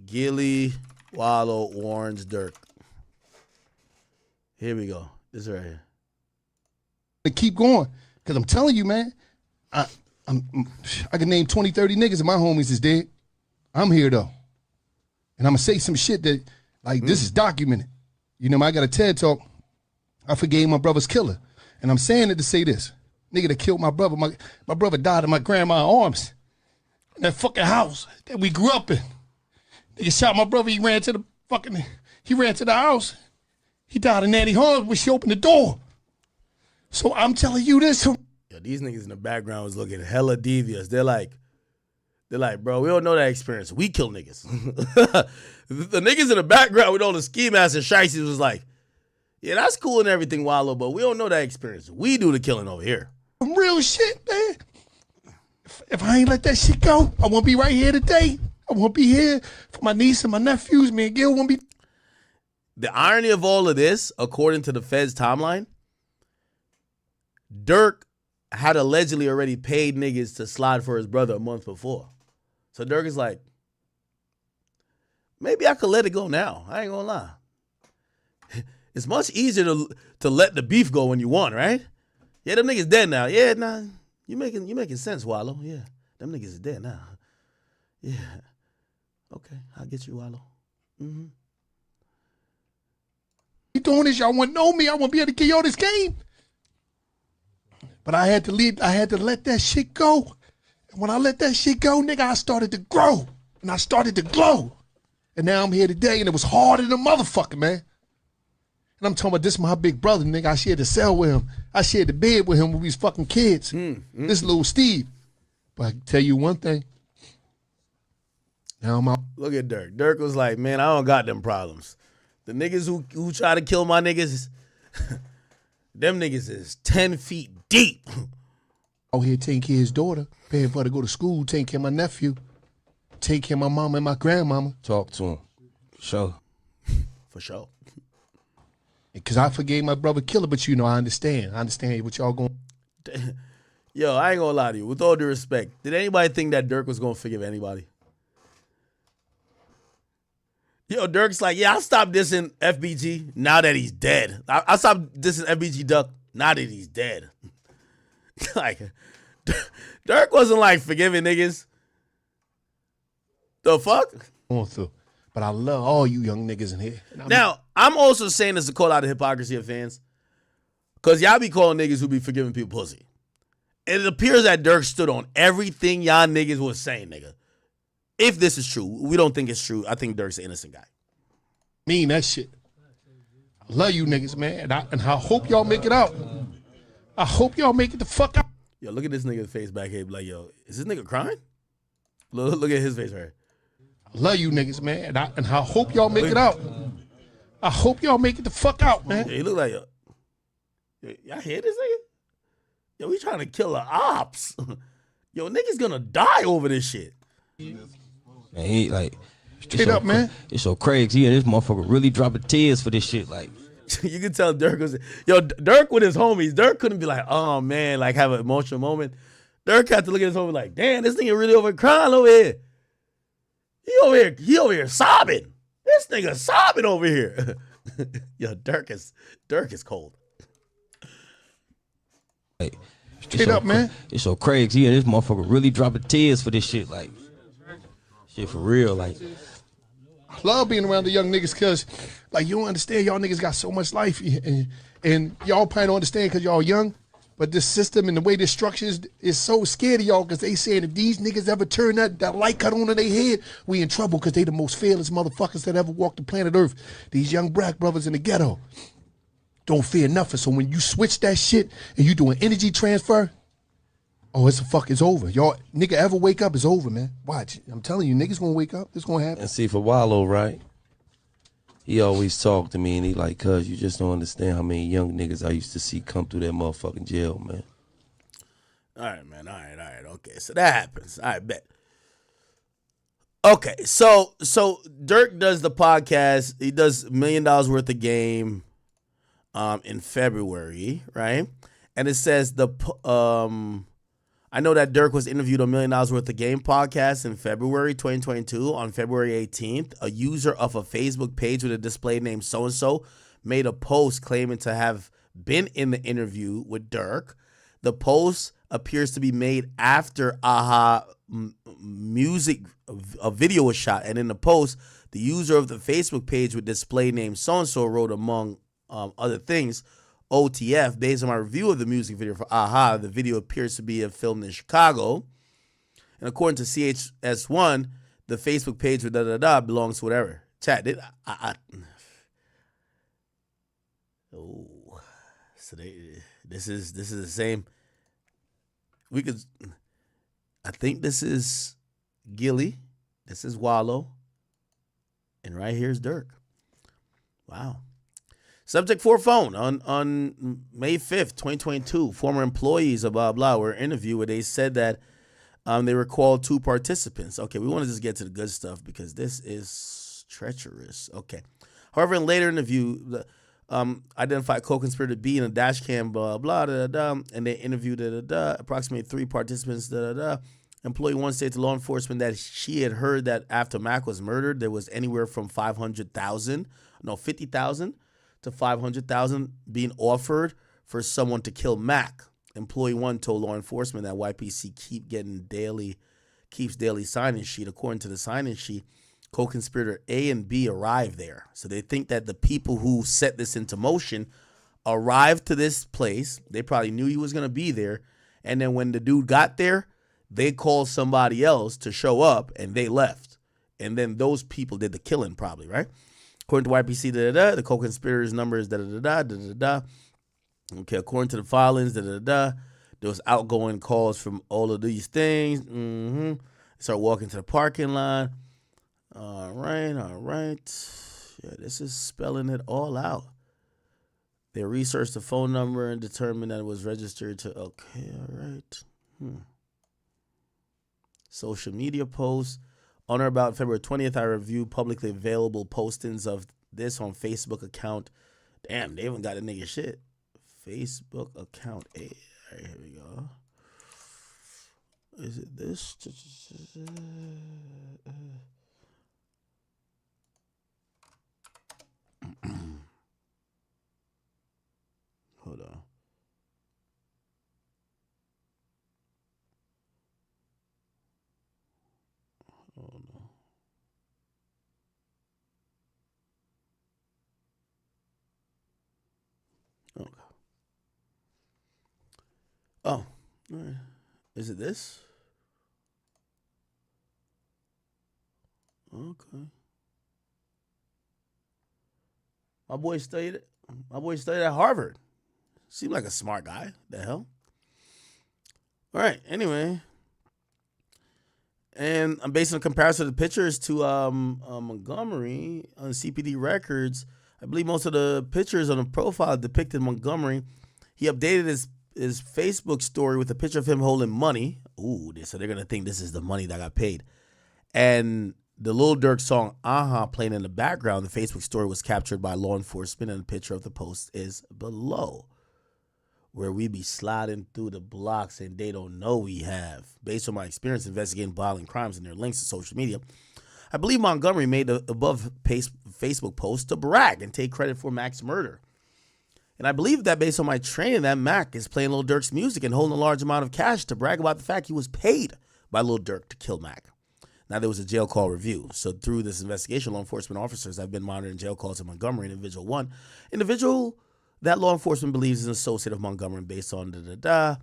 Gilly, Wallow warns Durk. Here we go. This is right here. To keep going, because I'm telling you, man, I can name 20, 30 niggas and my homies is dead. I'm here, though. And I'm going to say some shit that, like, this is documented. You know, I got a TED Talk. I forgave my brother's killer. And I'm saying it to say this. Nigga that killed my brother, my brother died in my grandma's arms. In that fucking house that we grew up in. Nigga shot my brother, he ran to the house. He died in Nanny arms when she opened the door. So I'm telling you this. Yo, these niggas in the background was looking hella devious. They're like, bro, we don't know that experience. We kill niggas. The niggas in the background with all the ski masks and shiesties was like, yeah, that's cool and everything, Wallow, but we don't know that experience. We do the killing over here. Real shit, man. If I ain't let that shit go, I won't be right here today. I won't be here for my niece and my nephews. Me and Gil won't be. The irony of all of this, according to the Fed's timeline, Durk had allegedly already paid niggas to slide for his brother a month before. So Durk is like, maybe I could let it go now. I ain't gonna lie. It's much easier to let the beef go when you want, right? Yeah, them niggas dead now. Yeah, nah, you making sense, Wallow. Yeah, them niggas is dead now. Yeah. Okay, I'll get you, Wallow. Mm-hmm. You doing this? Y'all want to know me? I want to be able to give y'all this game. But I had to leave. I had to let that shit go. And when I let that shit go, nigga, I started to grow. And I started to glow. And now I'm here today, and it was harder than a motherfucker, man. And I'm talking about this my big brother, nigga. I shared the cell with him. I shared the bed with him when we was fucking kids. This little Steve. But I can tell you one thing. Now I'm out. Look at Durk. Durk was like, man, I don't got them problems. The niggas who try to kill my niggas, them niggas is 10 feet deep. Out here taking care of his daughter, paying for her to go to school, taking care of my nephew, taking care of my mama and my grandmama. Talk to him. Sure. For sure. Because I forgave my brother killer, but you know, I understand. I understand what y'all going. Yo, I ain't gonna lie to you. With all due respect, did anybody think that Durk was gonna forgive anybody? Yo, Durk's like, yeah, I stopped dissing FBG now that he's dead. I stopped dissing FBG Duck now that he's dead. Like, Durk wasn't like forgiving niggas. The fuck? Going through. But I love all you young niggas in here. Now, I'm also saying this to call out the hypocrisy of fans. Because y'all be calling niggas who be forgiving people pussy. And it appears that Durk stood on everything y'all niggas was saying, nigga. If this is true, we don't think it's true. I think Durk's an innocent guy. Mean that shit. I love you niggas, man. And I hope y'all make it out. I hope y'all make it the fuck out. Yo, look at this nigga's face back here. Like, yo, is this nigga crying? Look at his face right here. I love you niggas, man. And I hope y'all make it out. I hope y'all make it the fuck out, man. Yeah, he look like, yo, y'all hear this nigga? Yo, we trying to kill the ops. Yo, niggas gonna die over this shit. Man, he like straight up, man. It's so crazy. He and this motherfucker really dropping tears for this shit. Like, you can tell Durk was, yo, Durk with his homies. Durk couldn't be like, oh man, like have an emotional moment. Durk had to look at his homie like, damn, this nigga really over crying over here. He over here sobbing. This nigga sobbing over here. Yo, Durk is cold. Like, straight up, man. It's so crazy. He and this motherfucker really dropping tears for this shit. Like, shit for real. Like, I love being around the young niggas because, like, you don't understand. Y'all niggas got so much life. And y'all probably don't understand because y'all young. But this system and the way this structure is so scared of y'all because they saying if these niggas ever turn that light cut on in their head, we in trouble because they the most fearless motherfuckers that ever walked the planet Earth. These young black brothers in the ghetto don't fear nothing. So when you switch that shit and you do an energy transfer, oh, it's over. Y'all, nigga ever wake up, it's over, man. Watch. I'm telling you, niggas gonna wake up. It's gonna happen. And see, for Wallow, right? He always talked to me and he like, cuz you just don't understand how many young niggas I used to see come through that motherfucking jail, man. All right, man. All right. Okay, so that happens. I bet. Okay, so Durk does the podcast. He does $1 million worth of game in February, right? And it says I know that Durk was interviewed on $1 million worth of game podcast in February 2022. On February 18th, a user of a Facebook page with a display name so-and-so made a post claiming to have been in the interview with Durk. The post appears to be made after music, a video was shot. And in the post, the user of the Facebook page with display name so-and-so wrote, among other things, OTF. Based on my review of the music video for the video appears to be filmed in Chicago. And according to CHS1, the Facebook page with belongs to whatever. Chat, so this is the same. I think this is Gilly. This is Wallow. And right here's Durk. Wow. Subject for phone on May 5th, 2022. Former employees of blah, blah were interviewed where they said that they recalled 2 participants. Okay, we want to just get to the good stuff because this is treacherous. Okay. However, in later interview, identified co-conspirator B in a dash cam, blah, blah, and they interviewed, approximately 3 participants, Employee 1 stated to law enforcement that she had heard that after Mac was murdered, there was anywhere from $50,000 to $500,000 being offered for someone to kill Mac. Employee 1 told law enforcement that YPC keeps daily sign-in sheet. According to the sign-in sheet, co-conspirator A and B arrived there. So they think that the people who set this into motion arrived to this place. They probably knew he was going to be there. And then when the dude got there, they called somebody else to show up and they left. And then those people did the killing probably, right? According to YPC, the co-conspirators' number is Okay, according to the filings, there was outgoing calls from all of these things. Start walking to the parking lot. All right. Yeah, this is spelling it all out. They researched the phone number and determined that it was registered to, okay, all right. Social media posts. On or about February 20th, I reviewed publicly available postings of this on Facebook account. Damn, they haven't got a nigga shit. Facebook account. Hey, all right, here we go. Is it this? Hold on. Oh no. Okay. Oh, all right. Is it this? Okay. My boy studied at Harvard. Seemed like a smart guy. The hell? All right. Anyway. And I'm basing a comparison of the pictures to Montgomery on CPD records. I believe most of the pictures on the profile depicted Montgomery. He updated his Facebook story with a picture of him holding money. Ooh, so they're going to think this is the money that got paid. And the Lil Durk song, playing in the background. The Facebook story was captured by law enforcement, and the picture of the post is below. Where we be sliding through the blocks and they don't know we have. Based on my experience investigating violent crimes and their links to social media, I believe Montgomery made the above Facebook post to brag and take credit for Mac's murder. And I believe that based on my training that Mac is playing Lil Durk's music and holding a large amount of cash to brag about the fact he was paid by Lil Durk to kill Mac. Now, there was a jail call review. So through this investigation, law enforcement officers have been monitoring jail calls in Montgomery and Individual 1. that law enforcement believes is an associate of Montgomery based on da-da-da.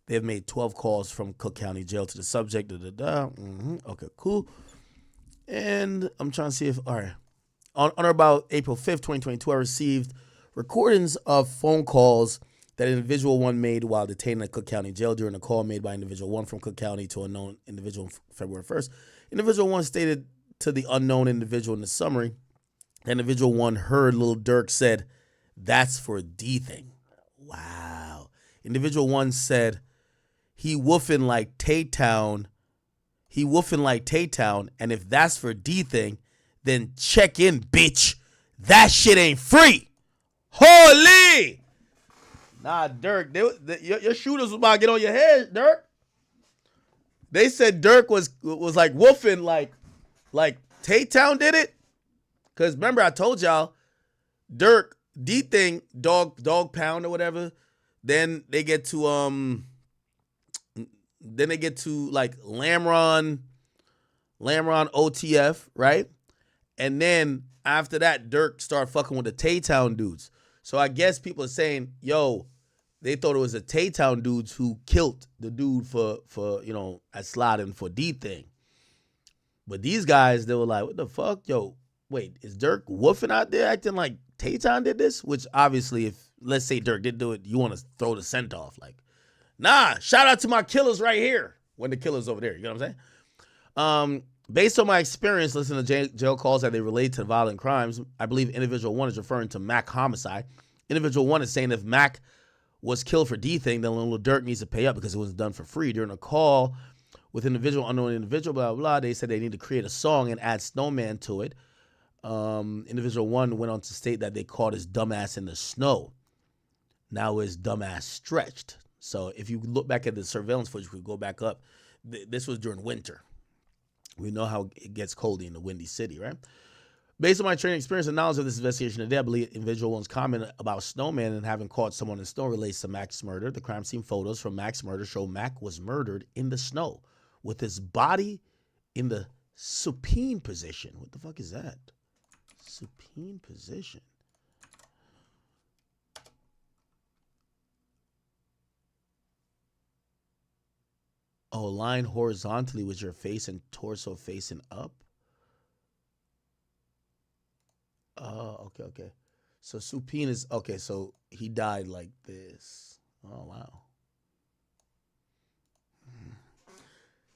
They have made 12 calls from Cook County Jail to the subject, da-da-da. Okay, cool. And I'm trying to see if, all right. On or about April 5th, 2022, I received recordings of phone calls that individual one made while detained at Cook County Jail. During a call made by individual one from Cook County to an unknown individual on February 1st. Individual one stated to the unknown individual in the summary, that individual one heard Lil Durk said, "That's for D-Thang." Wow. Individual one said, he woofing like Tay-Town. He woofing like Tay-Town, and if that's for D-Thang, then check in, bitch. That shit ain't free. Holy! Nah, Durk, your shooters was about to get on your head, Durk. They said Durk was like woofing like Tay-Town did it. Because remember, I told y'all, Durk, D-Thang, dog pound or whatever. Then they get to like Lamron OTF, right? And then after that, Durk started fucking with the Tay-Town dudes. So I guess people are saying, yo, they thought it was the Tay-Town dudes who killed the dude for at SLID and for D-Thang. But these guys, they were like, what the fuck? Yo, wait, is Durk woofing out there acting like Tay-Town did this? Which obviously, if let's say Durk did do it, you want to throw the scent off. Like, nah, shout out to my killers right here. When the killer's over there, you know what I'm saying? Based on my experience listening to jail calls that they relate to violent crimes, I believe individual one is referring to Mac homicide. Individual one is saying if Mac was killed for D-Thang, then Lil Durk needs to pay up because it was done for free. During a call with unknown individual, blah, blah, blah, they said they need to create a song and add Snowman to it. Individual one went on to state that they caught his dumbass in the snow. Now his dumbass stretched. So if you look back at the surveillance footage, we go back up. This was during winter. We know how it gets cold in the windy city, right? Based on my training experience and knowledge of this investigation today, I believe individual one's comment about Snowman and having caught someone in snow relates to Mac's murder. The crime scene photos from Mac's murder show Mac was murdered in the snow with his body in the supine position. What the fuck is that? Supine position. Oh, lying horizontally with your face and torso facing up. Oh, okay. So supine is, okay, so he died like this. Oh, wow.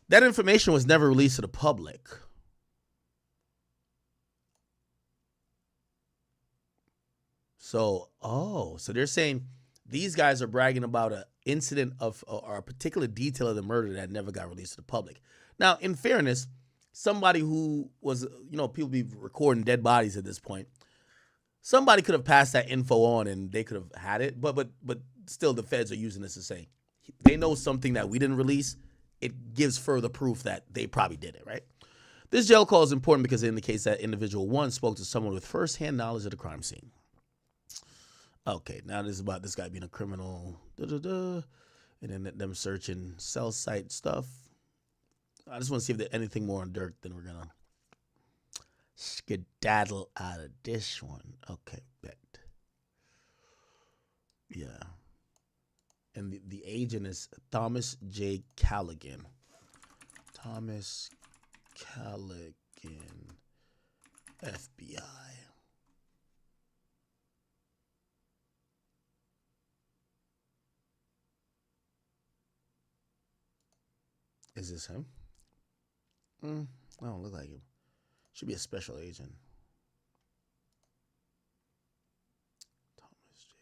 That information was never released to the public. So, so they're saying these guys are bragging about an incident of or a particular detail of the murder that never got released to the public. Now, in fairness, somebody who was, people be recording dead bodies at this point. Somebody could have passed that info on and they could have had it, but still the feds are using this to say they know something that we didn't release. It gives further proof that they probably did it, right? This jail call is important because it indicates that individual one spoke to someone with firsthand knowledge of the crime scene. Okay, now this is about this guy being a criminal, and then them searching cell site stuff. I just want to see if there's anything more on Durk, then we're going to skedaddle out of this one. Okay, bet. Yeah. And the agent is Thomas J. Callaghan. Thomas Callaghan, FBI. Is this him? I don't look like him. Should be a special agent. Thomas J.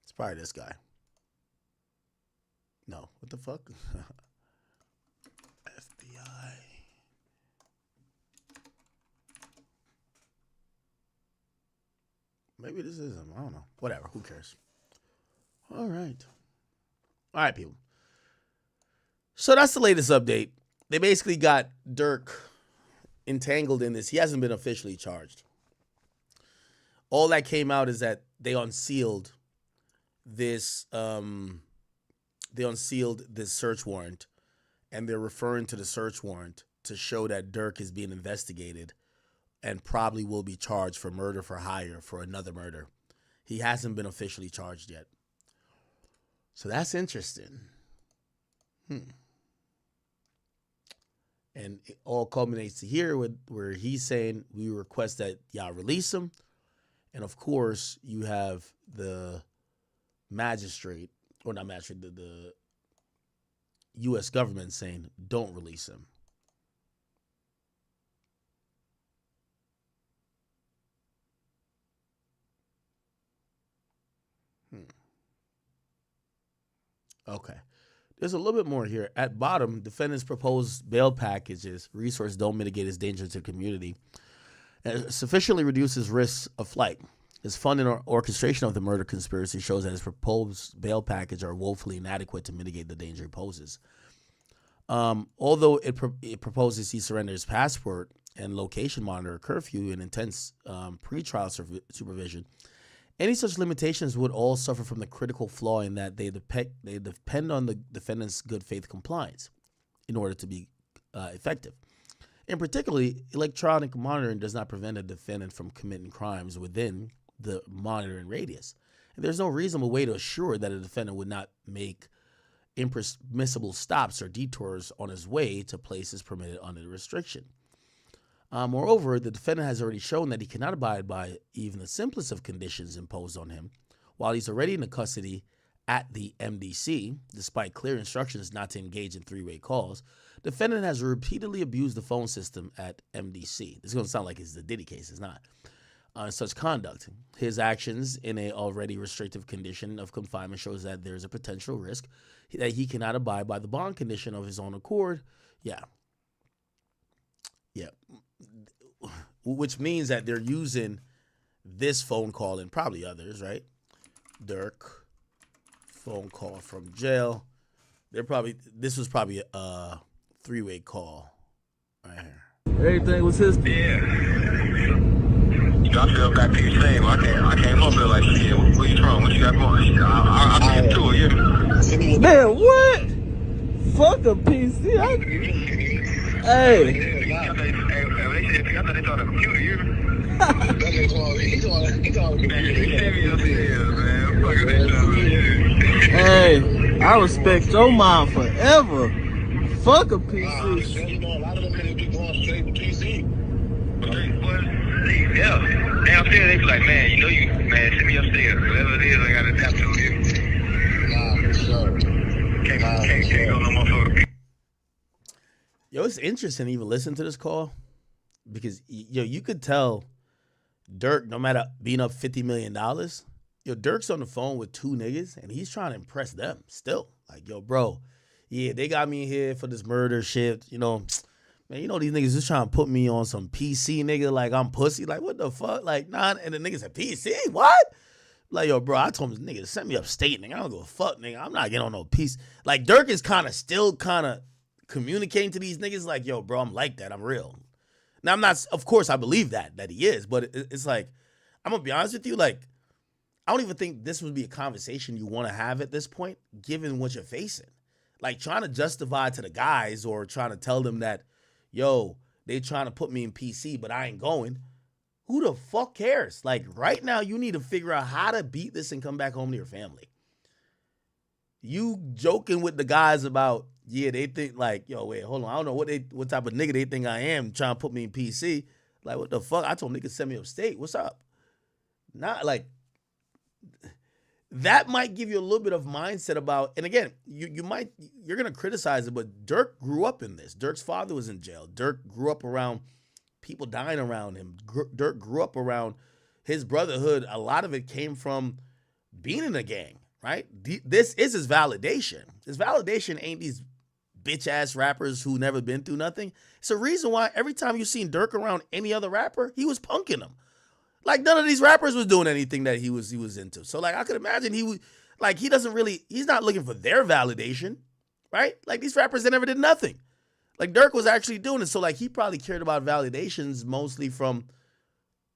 It's probably this guy. No, what the fuck? FBI. Maybe this is him. I don't know. Whatever. Who cares? All right. All right, people. So that's the latest update. They basically got Durk entangled in this. He hasn't been officially charged. All that came out is that they unsealed this they unsealed this search warrant, and they're referring to the search warrant to show that Durk is being investigated and probably will be charged for murder for hire for another murder. He hasn't been officially charged yet. So that's interesting. And it all culminates to here where he's saying we request that y'all release him. And of course, you have the magistrate, or not magistrate, the U.S. government saying don't release him. Okay. There's a little bit more here. At bottom, defendants' proposed bail packages, resources don't mitigate his danger to the community, and sufficiently reduces risks of flight. His funding or orchestration of the murder conspiracy shows that his proposed bail package are woefully inadequate to mitigate the danger he poses. Although it proposes he surrender his passport and location monitor, curfew, and intense pretrial supervision, any such limitations would all suffer from the critical flaw in that they depend on the defendant's good faith compliance in order to be effective. In particular, electronic monitoring does not prevent a defendant from committing crimes within the monitoring radius. And there's no reasonable way to assure that a defendant would not make impermissible stops or detours on his way to places permitted under the restriction. Moreover, the defendant has already shown that he cannot abide by even the simplest of conditions imposed on him while he's already in the custody at the MDC, despite clear instructions not to engage in three-way calls. Defendant has repeatedly abused the phone system at MDC. This is going to sound like it's the Diddy case. It's not. Such conduct. His actions in a already restrictive condition of confinement shows that there's a potential risk that he cannot abide by the bond condition of his own accord. Yeah. Which means that they're using this phone call and probably others, right? Durk, phone call from jail. This was probably a three-way call right here. Everything was his. Yeah. I feel back to your same. I came up there like, shit, what you wrong? What you got going? I'll be into it, yeah. Man, what? Fuck a PC. Hey. I thought they thought a computer, you hear me? Hey, I respect your mom forever. Fuck a PC. You know, a lot of them could be going straight to PC. Yeah. Downstairs, they be like, man, you know you, man, send me upstairs. Whatever it is, I got to adapt to it. Nah, for sure. Can't go no more for it. Yo, it's interesting to even listen to this call because, you could tell Durk, no matter being up $50 million, Durk's on the phone with two niggas and he's trying to impress them still. Like, yo, bro, yeah, they got me here for this murder shit, man, these niggas just trying to put me on some PC, nigga, like I'm pussy. Like, what the fuck? Like, nah, and the nigga said, PC? What? Like, yo, bro, I told him, nigga, send me upstate, nigga. I don't give a fuck, nigga. I'm not getting on no piece. Like, Durk is still communicating to these niggas like, yo, bro, I'm like that. I'm real. Now, I'm not, of course, I believe that he is, but it's like, I'm going to be honest with you, like, I don't even think this would be a conversation you want to have at this point, given what you're facing. Like, trying to justify to the guys or trying to tell them that, yo, they trying to put me in PC, but I ain't going. Who the fuck cares? Like, right now, you need to figure out how to beat this and come back home to your family. You joking with the guys about, yeah, they think like, yo, wait, hold on. I don't know what type of nigga they think I am trying to put me in PC. Like, what the fuck? I told them niggas send me upstate. What's up? Not like, that might give you a little bit of mindset about, and again, you're going to criticize it, but Durk grew up in this. Durk's father was in jail. Durk grew up around people dying around him. Durk grew up around his brotherhood. A lot of it came from being in a gang, right? This is his validation. His validation ain't these bitch-ass rappers who never been through nothing. It's a reason why every time you seen Durk around any other rapper, he was punking them. Like, none of these rappers was doing anything that he was into. So, like, I could imagine he's not looking for their validation, right? Like, these rappers, they never did nothing. Like, Durk was actually doing it. So, like, he probably cared about validations mostly from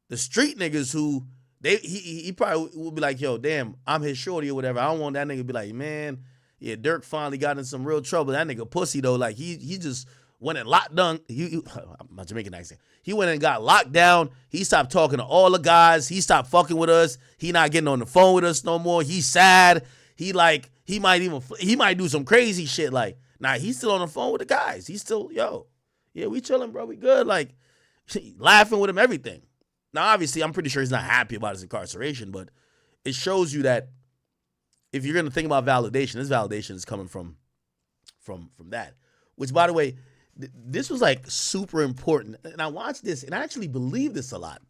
the street niggas who, he probably would be like, yo, damn, I'm his shorty or whatever. I don't want that nigga to be like, man, Yeah, Durk finally got in some real trouble. That nigga pussy though, like he just went and locked down. My Jamaican accent. He went and got locked down. He stopped talking to all the guys. He stopped fucking with us. He not getting on the phone with us no more. He's sad. He might do some crazy shit. Like, nah, he's still on the phone with the guys. He's still, yeah, we chilling, bro. We good. Like, laughing with him, everything. Now, obviously, I'm pretty sure he's not happy about his incarceration, but it shows you that if you're gonna think about validation, this validation is coming from that. Which, by the way, this was like super important. And I watched this, and I actually believe this a lot.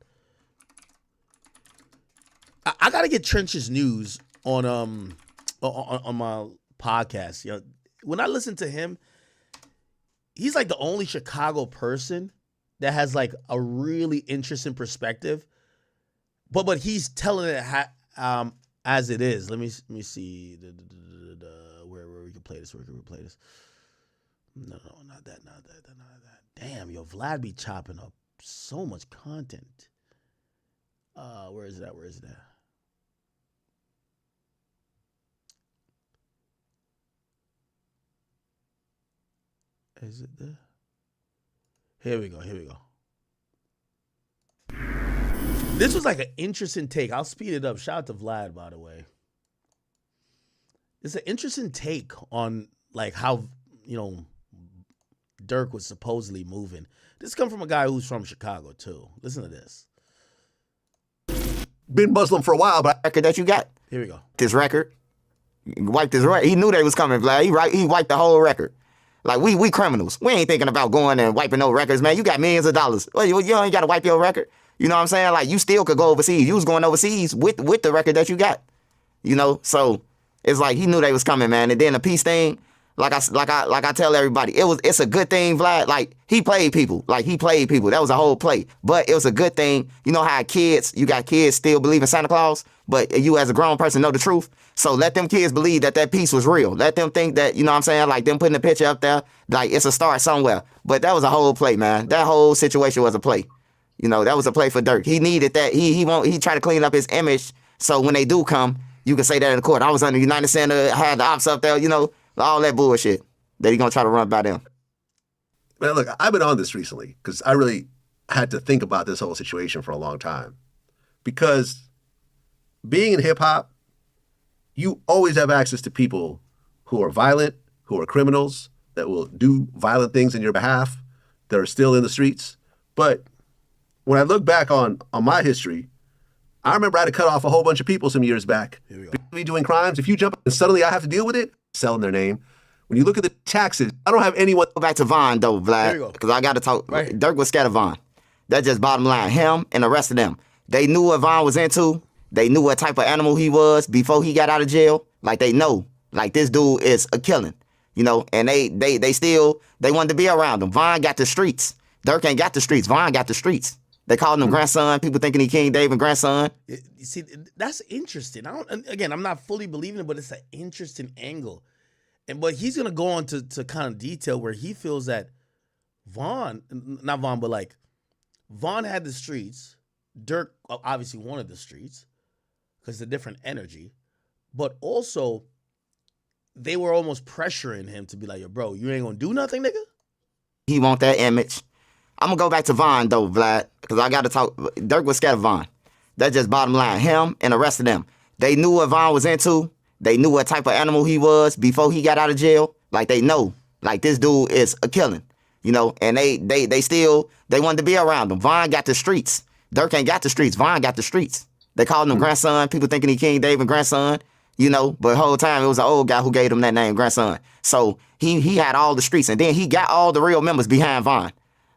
I gotta get Trench's news on my podcast. You know, when I listen to him, he's like the only Chicago person that has like a really interesting perspective. But he's telling it as it is. Let me see where we can play this. Where can we play this? No, not that. Damn, yo, Vlad be chopping up so much content. Where is it at? Is it there? Here we go. This was like an interesting take. I'll speed it up. Shout out to Vlad, by the way. It's an interesting take on like how, Durk was supposedly moving. This comes from a guy who's from Chicago too. Listen to this. Been Muslim for a while, but record that you got. Here we go. This record. Wiped his record. He knew they was coming, Vlad. He wiped the whole record. Like, we criminals. We ain't thinking about going and wiping no records, man. You got millions of dollars. Well, you ain't got to wipe your record. You know what I'm saying? Like, you still could go overseas. You was going overseas with the record that you got. So it's like he knew they was coming, man. And then the peace thing, like I tell everybody, it's a good thing, Vlad. Like, he played people. That was a whole play. But it was a good thing. You know how you got kids still believe in Santa Claus, but you as a grown person know the truth. So let them kids believe that peace was real. Let them think that, you know what I'm saying, like them putting the picture up there, like it's a start somewhere. But that was a whole play, man. That whole situation was a play. That was a play for Durk. He needed that. He tried to clean up his image so when they do come, you can say that in the court. I was under United Center, had the ops up there, all that bullshit that he gonna try to run by them. Man, look, I've been on this recently because I really had to think about this whole situation for a long time. Because being in hip hop, you always have access to people who are violent, who are criminals, that will do violent things in your behalf, that are still in the streets. But when I look back on my history, I remember I had to cut off a whole bunch of people some years back. Here we go. Me doing crimes, if you jump and suddenly I have to deal with it, selling their name. When you look at the taxes, I don't have anyone. Go back to Von, though, Vlad, because I got to talk. Right. Durk was scared of Von. That's just bottom line. Him and the rest of them. They knew what Von was into. They knew what type of animal he was before he got out of jail. Like, they know. Like, this dude is a killing. And they wanted to be around him. Von got the streets. Durk ain't got the streets. Von got the streets. They called him grandson. People thinking he King David grandson. You see, that's interesting. I'm not fully believing it, but it's an interesting angle. But he's gonna go on to kind of detail where he feels that Von had the streets. Durk obviously wanted the streets because it's a different energy, but also they were almost pressuring him to be like, yo, bro, you ain't gonna do nothing, nigga? He want that image. I'm gonna go back to Von, though, Vlad, because I got to talk. Durk was scared of Von. That's just bottom line. Him and the rest of them. They knew what Von was into. They knew what type of animal he was before he got out of jail. Like, they know. Like, this dude is a killing. And they wanted to be around him. Von got the streets. Durk ain't got the streets. Von got the streets. They called him grandson. People thinking he King David grandson. But the whole time it was an old guy who gave him that name, grandson. So he had all the streets. And then he got all the real members behind Von.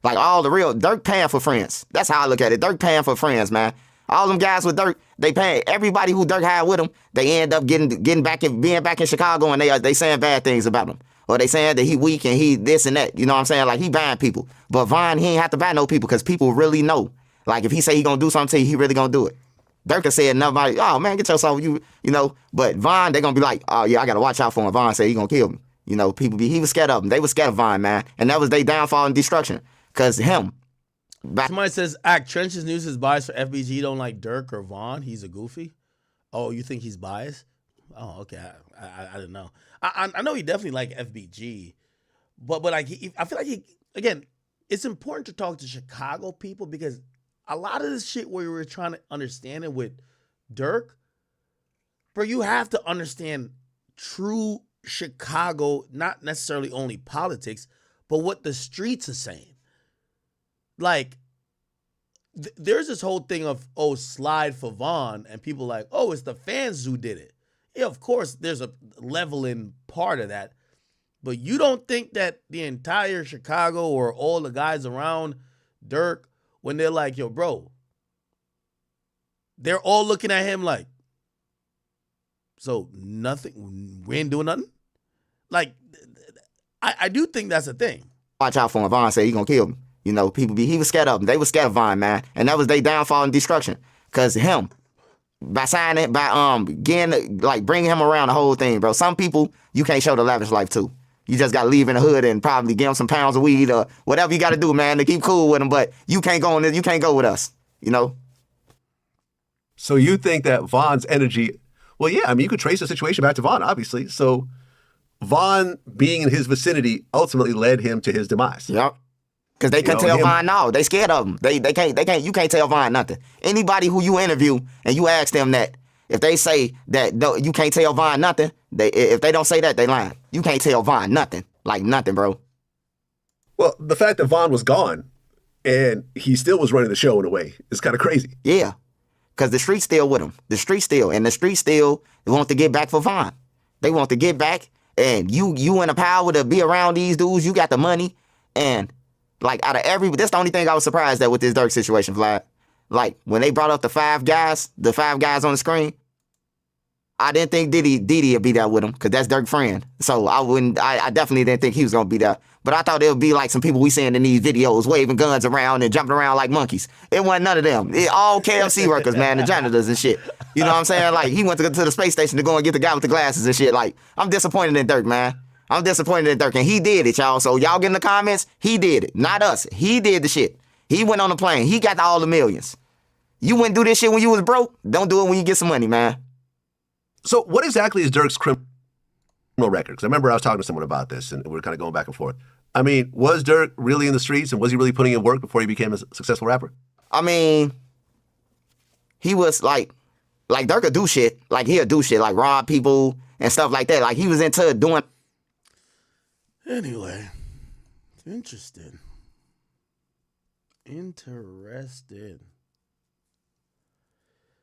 Like, all the real, Durk paying for friends. That's how I look at it. Durk paying for friends, man. All them guys with Durk, they pay. Everybody who Durk had with him, they end up being back in Chicago, and they saying bad things about him. Or they saying that he weak and he this and that. You know what I'm saying? Like, he buying people. But Von, he ain't have to buy no people because people really know. Like, if he say he gonna do something to you, he really gonna do it. Durk said nobody, oh man, get yourself, But Von, they gonna be like, oh yeah, I gotta watch out for him. Von said he gonna kill me. He was scared of him. They was scared of Von, man. And that was their downfall and destruction. Because him. Somebody says, Trench's news is biased for FBG. He don't like Durk or Von. He's a goofy. Oh, you think he's biased? Oh, okay. I didn't know. I know he definitely like FBG, but like I feel like again, it's important to talk to Chicago people because a lot of this shit where we were trying to understand it with Durk, bro, you have to understand true Chicago, not necessarily only politics, but what the streets are saying. Like, there's this whole thing of, SLID for Vaughn, and people like, it's the fans who did it. Yeah, of course, there's a leveling part of that. But you don't think that the entire Chicago or all the guys around Durk, when they're like, yo, bro, they're all looking at him like, so nothing, we ain't doing nothing? Like, I do think that's a thing. Watch out for him. Vaughn said he gonna kill me. You know, he was scared of him. They was scared of Vaughn, man. And that was their downfall and destruction. Cause him, by signing, getting, like, bringing him around the whole thing, bro. Some people, you can't show the lavish life to. You just got to leave in the hood and probably give them some pounds of weed or whatever you got to do, man, to keep cool with them. But you can't go on this. You can't go with us, you know? So you think that Vaughn's energy, well, yeah, I mean, you could trace the situation back to Vaughn, obviously. So Vaughn being in his vicinity ultimately led him to his demise. Yep. Because they couldn't tell Vaughn no. They scared of him. They can't, you can't tell Vaughn nothing. Anybody who you interview and you ask them that, if they say that you can't tell Vaughn nothing, if they don't say that, they lying. You can't tell Vaughn nothing. Like nothing, bro. Well, the fact that Vaughn was gone and he still was running the show in a way is kind of crazy. Yeah. Because the street's still with him. The street still want to get back for Vaughn. They want to get back, and you in the power to be around these dudes. You got the money, and like out of that's the only thing I was surprised at with this Durk situation, Vlad. Like when they brought up the five guys on the screen, I didn't think Diddy would be there with him because that's Durk's friend. So I definitely didn't think he was gonna be there. But I thought it would be like some people we seeing in these videos waving guns around and jumping around like monkeys. It wasn't none of them. All KFC workers, man, the janitors and shit. You know what I'm saying? Like he went to the space station to go and get the guy with the glasses and shit. Like I'm disappointed in Durk, man. I'm disappointed in Durk, and he did it, y'all. So y'all get in the comments, he did it, not us. He did the shit. He went on the plane. He got all the millions. You wouldn't do this shit when you was broke. Don't do it when you get some money, man. So what exactly is Durk's criminal record? Because I remember I was talking to someone about this, and we were kind of going back and forth. I mean, was Durk really in the streets, and was he really putting in work before he became a successful rapper? I mean, he was like Durk would do shit. Like he'll do shit, like rob people and stuff like that. Like he was into doing. Anyway, interesting.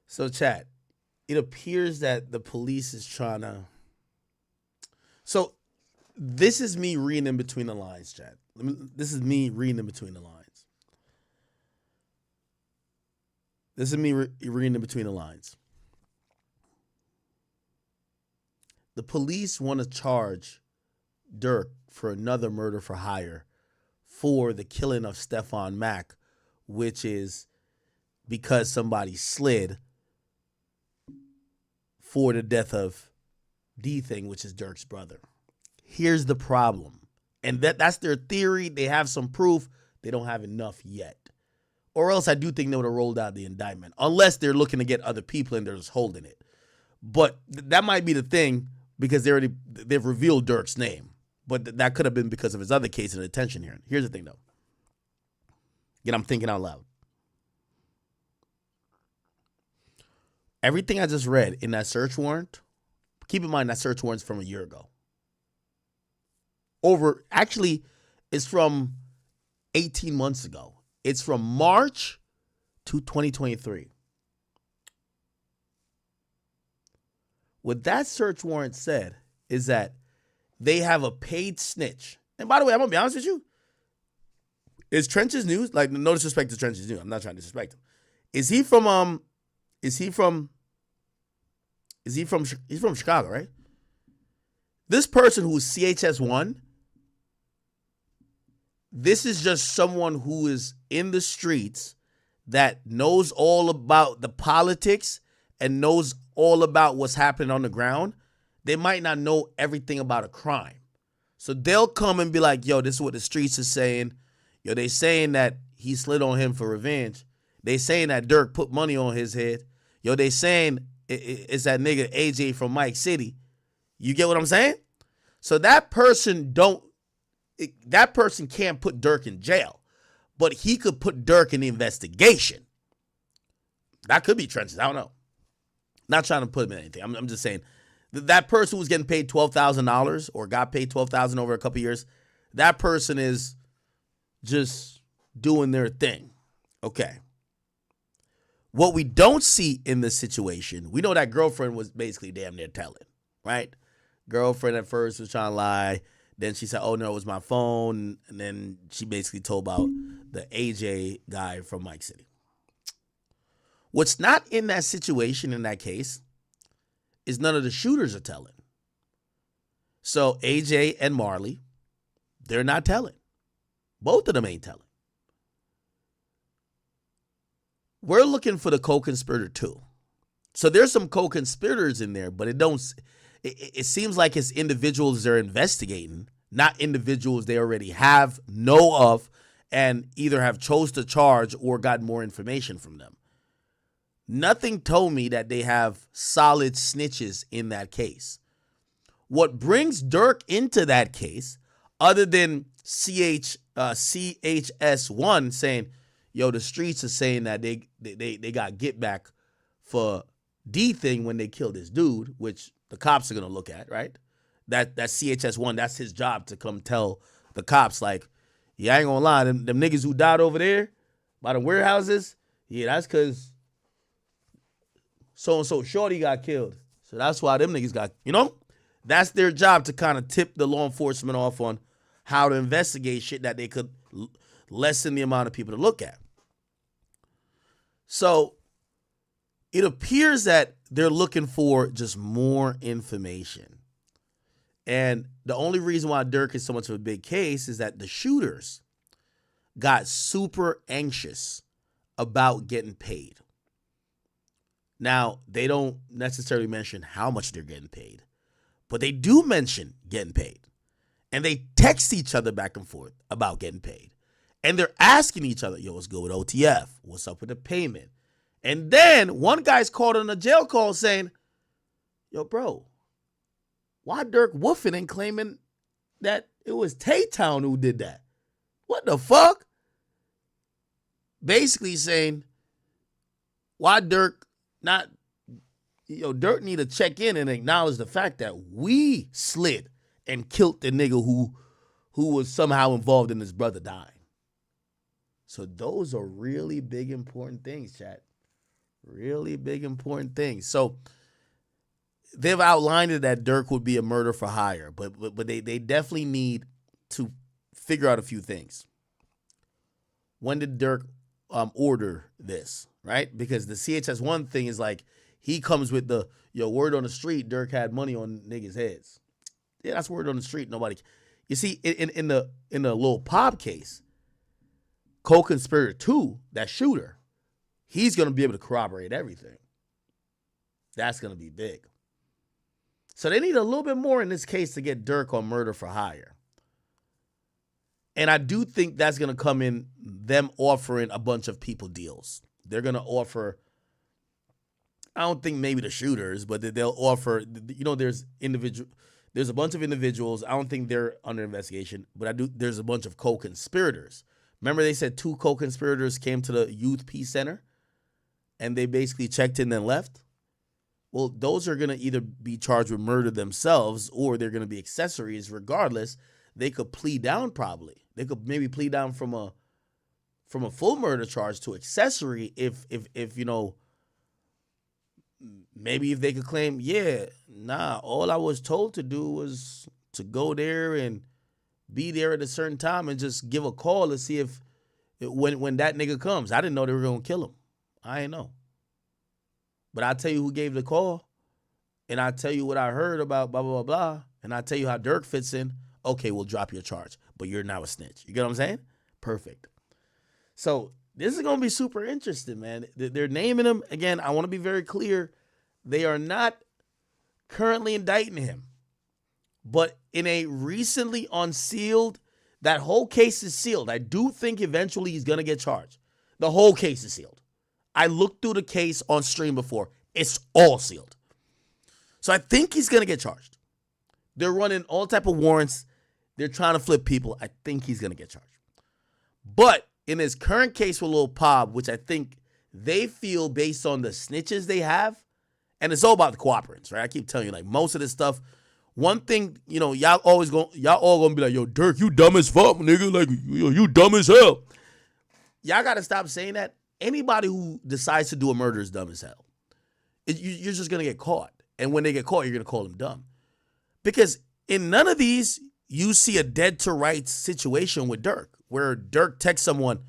So, chat, it appears that the police is trying to. So, this is me reading in between the lines, chat. This is me reading in between the lines. This is me reading in between the lines. The police want to charge Durk for another murder for hire for the killing of Stephon Mack, which is because somebody slid for the death of D-Thang, which is Durk's brother. Here's the problem. And that's their theory. They have some proof. They don't have enough yet. Or else I do think they would have rolled out the indictment. Unless they're looking to get other people and they're just holding it. But that might be the thing because they've revealed Durk's name. But that could have been because of his other case in a detention hearing. Here's the thing, though. Again, I'm thinking out loud. Everything I just read in that search warrant, keep in mind that search warrant's from a year ago. Actually, it's from 18 months ago. It's from March to 2023. What that search warrant said is that they have a paid snitch. And by the way, I'm going to be honest with you. Is Trench's News, like, no disrespect to Trench's News. I'm not trying to disrespect him. He's from Chicago, right? This person who's CHS1, this is just someone who is in the streets that knows all about the politics and knows all about what's happening on the ground. They might not know everything about a crime. So they'll come and be like, yo, this is what the streets are saying. Yo, they saying that he slid on him for revenge. They saying that Durk put money on his head. Yo, they saying it's that nigga AJ from Mike City. You get what I'm saying? So that person can't put Durk in jail, but he could put Durk in the investigation. That could be trenches. I don't know. Not trying to put him in anything. I'm just saying that person who's getting paid $12,000 or got paid $12,000 over a couple of years, that person is just doing their thing. Okay. What we don't see in this situation, we know that girlfriend was basically damn near telling, right? Girlfriend at first was trying to lie. Then she said, oh, no, it was my phone. And then she basically told about the AJ guy from Mike City. What's not in that situation, in that case, is none of the shooters are telling. So AJ and Marley, they're not telling. Both of them ain't telling. We're looking for the co-conspirator too. So there's some co-conspirators in there, but it seems like it's individuals they're investigating, not individuals they already know of, and either have chose to charge or got more information from them. Nothing told me that they have solid snitches in that case. What brings Durk into that case, other than CHS1 saying, yo, the streets are saying that they got get back for D-Thang when they killed this dude, which the cops are going to look at, right? That CHS1, that's his job to come tell the cops, like, yeah, I ain't going to lie, them niggas who died over there by the warehouses, yeah, that's because so-and-so shorty got killed. So that's why them niggas got, that's their job, to kind of tip the law enforcement off on how to investigate shit that they could lessen the amount of people to look at. So it appears that they're looking for just more information. And the only reason why Durk is so much of a big case is that the shooters got super anxious about getting paid. Now, they don't necessarily mention how much they're getting paid, but they do mention getting paid. And they text each other back and forth about getting paid. And they're asking each other, yo, what's good with OTF? What's up with the payment? And then one guy's called on a jail call saying, yo, bro, why Durk woofing and claiming that it was Tay-Town who did that? What the fuck? Basically saying, why Durk not, Durk need to check in and acknowledge the fact that we slid and killed the nigga who was somehow involved in his brother dying. So those are really big, important things, chat. Really big, important things. So they've outlined it that Durk would be a murder for hire, but they definitely need to figure out a few things. When did Durk order this, right? Because the CHS1 thing is like, he comes with the, word on the street, Durk had money on niggas' heads. Yeah, that's word on the street. Nobody. You see, in the Lil Pop case, co-conspirator 2, that shooter, he's going to be able to corroborate everything. That's going to be big. So they need a little bit more in this case to get Durk on murder for hire. And I do think that's going to come in them offering a bunch of people deals. They're going to offer, I don't think maybe the shooters, but they'll offer, there's a bunch of individuals. I don't think they're under investigation, but there's a bunch of co-conspirators. Remember they said 2 co-conspirators came to the Youth Peace Center and they basically checked in and left? Well, those are going to either be charged with murder themselves or they're going to be accessories. Regardless, they could plead down probably. They could maybe plead down from a full murder charge to accessory if maybe if they could claim, all I was told to do was to go there and be there at a certain time and just give a call to see if when that nigga comes. I didn't know they were going to kill him. I ain't know. But I'll tell you who gave the call, and I'll tell you what I heard about blah, blah, blah, blah, and I'll tell you how Durk fits in. Okay, we'll drop your charge, but you're now a snitch. You get what I'm saying? Perfect. So this is going to be super interesting, man. They're naming him. Again, I want to be very clear. They are not currently indicting him. But in a recently unsealed, that whole case is sealed. I do think eventually he's going to get charged. The whole case is sealed. I looked through the case on stream before. It's all sealed. So I think he's going to get charged. They're running all type of warrants. They're trying to flip people. I think he's going to get charged. But in his current case with Lil Pop, which I think they feel based on the snitches they have, and it's all about the cooperants, right? I keep telling you, like, most of this stuff, one thing, you know, y'all all gonna be like, yo, Durk, you dumb as fuck, nigga. Like, you dumb as hell. Y'all got to stop saying that. Anybody who decides to do a murder is dumb as hell. You're just going to get caught. And when they get caught, you're going to call them dumb. Because in none of these, you see a dead to rights situation with Durk, where Durk texts someone,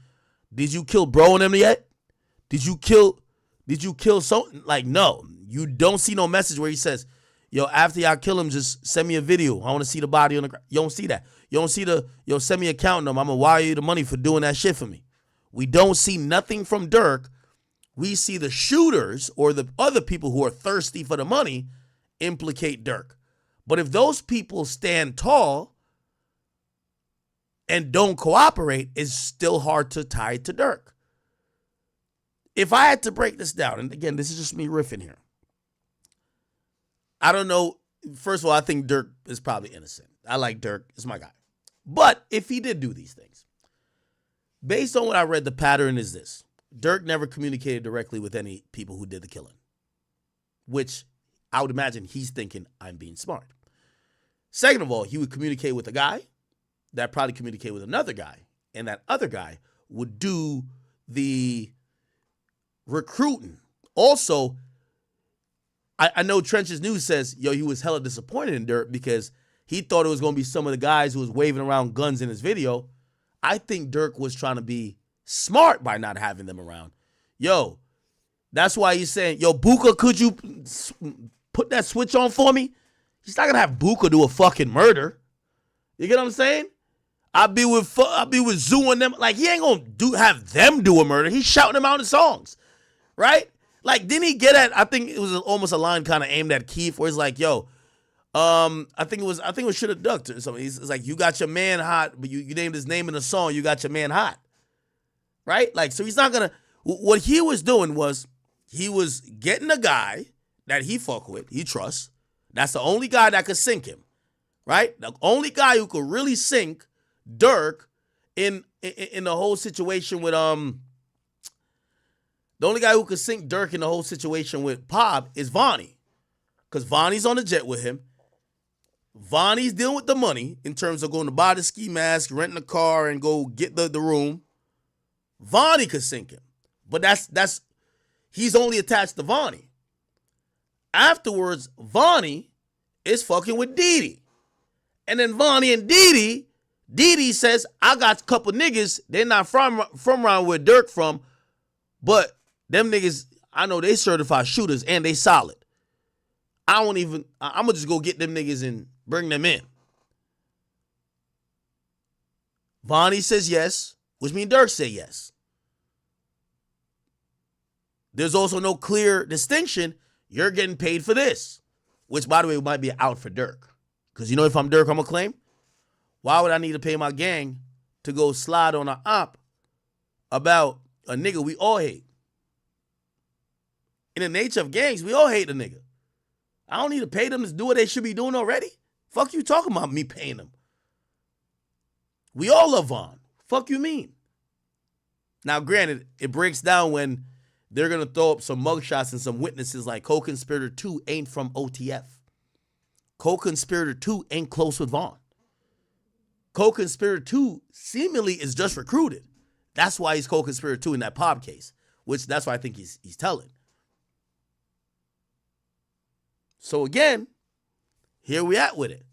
did you kill bro and them yet? Did you kill so? Like, no. You don't see no message where he says, yo, after y'all kill him, just send me a video. I want to see the body on the ground. You don't see that. You don't see yo, send me a account number. I'm going to wire you the money for doing that shit for me. We don't see nothing from Durk. We see the shooters or the other people who are thirsty for the money implicate Durk. But if those people stand tall and don't cooperate, it's still hard to tie it to Durk. If I had to break this down, and again, this is just me riffing here. I don't know. First of all, I think Durk is probably innocent. I like Durk. It's my guy. But if he did do these things, based on what I read, the pattern is this. Durk never communicated directly with any people who did the killing, which I would imagine he's thinking, I'm being smart. Second of all, he would communicate with a guy that probably communicate with another guy, and that other guy would do the recruiting. Also, I know Trench's News says, yo, he was hella disappointed in Durk because he thought it was going to be some of the guys who was waving around guns in his video. I think Durk was trying to be smart by not having them around. Yo, that's why he's saying, yo, Buka, could you put that switch on for me? He's not going to have Buka do a fucking murder. You get what I'm saying? I'll be with Zoo and them. Like, he ain't going to have them do a murder. He's shouting them out in songs, right? Like, didn't he get at, I think it was almost a line kind of aimed at Keith where it's like, yo, I think it was should have ducked or something. It's like, you got your man hot, but you named his name in the song, you got your man hot. Right? Like, so he's not gonna, what he was doing was, he was getting a guy that he fuck with, he trusts. That's the only guy that could sink him. Right? The only guy who could really sink Durk in the whole situation with, the only guy who could sink Durk in the whole situation with Pop is Vonnie. Because Vonnie's on the jet with him. Vonnie's dealing with the money in terms of going to buy the ski mask, renting a car, and go get the room. Vonnie could sink him. But that's he's only attached to Vonnie. Afterwards, Vonnie is fucking with Didi. And then Vonnie and Didi says, I got a couple niggas, they're not from around where Durk from, but them niggas, I know they certified shooters and they solid. I'm gonna just go get them niggas and bring them in. Vonnie says yes, which means Durk say yes. There's also no clear distinction. You're getting paid for this, which, by the way, might be out for Durk. Because, you know, if I'm Durk, I'm gonna claim, why would I need to pay my gang to go slide on an op about a nigga we all hate? In the nature of gangs, we all hate a nigga. I don't need to pay them to do what they should be doing already. Fuck you talking about me paying them. We all love Vaughn. Fuck you mean? Now, granted, it breaks down when they're going to throw up some mugshots and some witnesses like Co-Conspirator 2 ain't from OTF. Co-Conspirator 2 ain't close with Vaughn. Co-Conspirator 2 seemingly is just recruited. That's why he's Co-Conspirator 2 in that Pop case, which that's why I think he's telling. So again, here we at with it.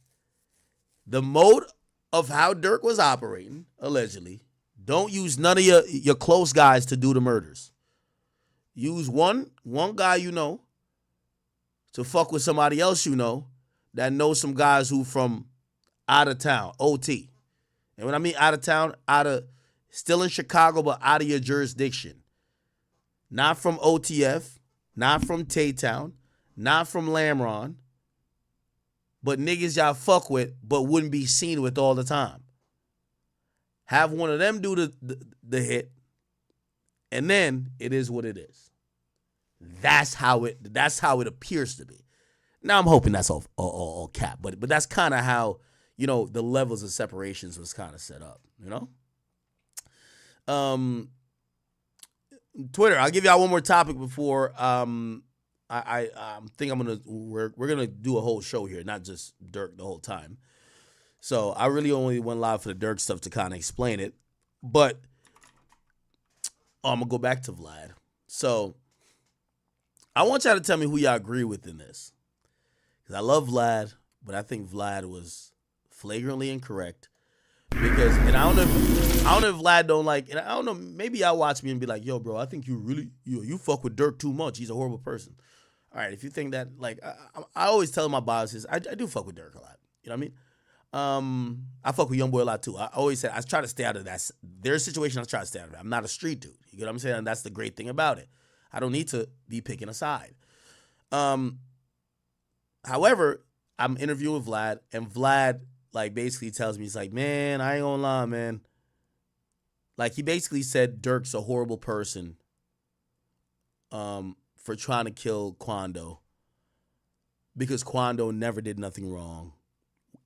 The mode of how Durk was operating, allegedly, don't use none of your close guys to do the murders. Use one guy you know to fuck with somebody else you know that knows some guys who from out of town, OT. And when I mean out of town, still in Chicago, but out of your jurisdiction. Not from OTF, not from Tay-Town, not from Lamron, but niggas y'all fuck with but wouldn't be seen with all the time. Have one of them do the hit, and then it is what it is. That's how it appears to be. Now I'm hoping that's all cap, but that's kind of how, the levels of separations was kind of set up, Twitter, I'll give y'all one more topic before I think we're gonna do a whole show here, not just Durk the whole time. So I really only went live for the Durk stuff to kind of explain it, but I'm gonna go back to Vlad. So I want y'all to tell me who y'all agree with in this, because I love Vlad, but I think Vlad was flagrantly incorrect. Because, and I don't know if Vlad don't like, and I don't know, maybe y'all watch me and be like, yo, bro, I think you really, you fuck with Durk too much. He's a horrible person. All right, if you think that, like, I always tell my biases, I do fuck with Durk a lot. You know what I mean? I fuck with Youngboy a lot too. I always say, I try to stay out of that. Their situation, I try to stay out of it. I'm not a street dude. You get what I'm saying? And that's the great thing about it. I don't need to be picking a side. However, I'm interviewing Vlad, and Vlad, like, basically tells me, he's like, man, I ain't gonna lie, man. Like, he basically said Durk's a horrible person for trying to kill Quando, because Quando never did nothing wrong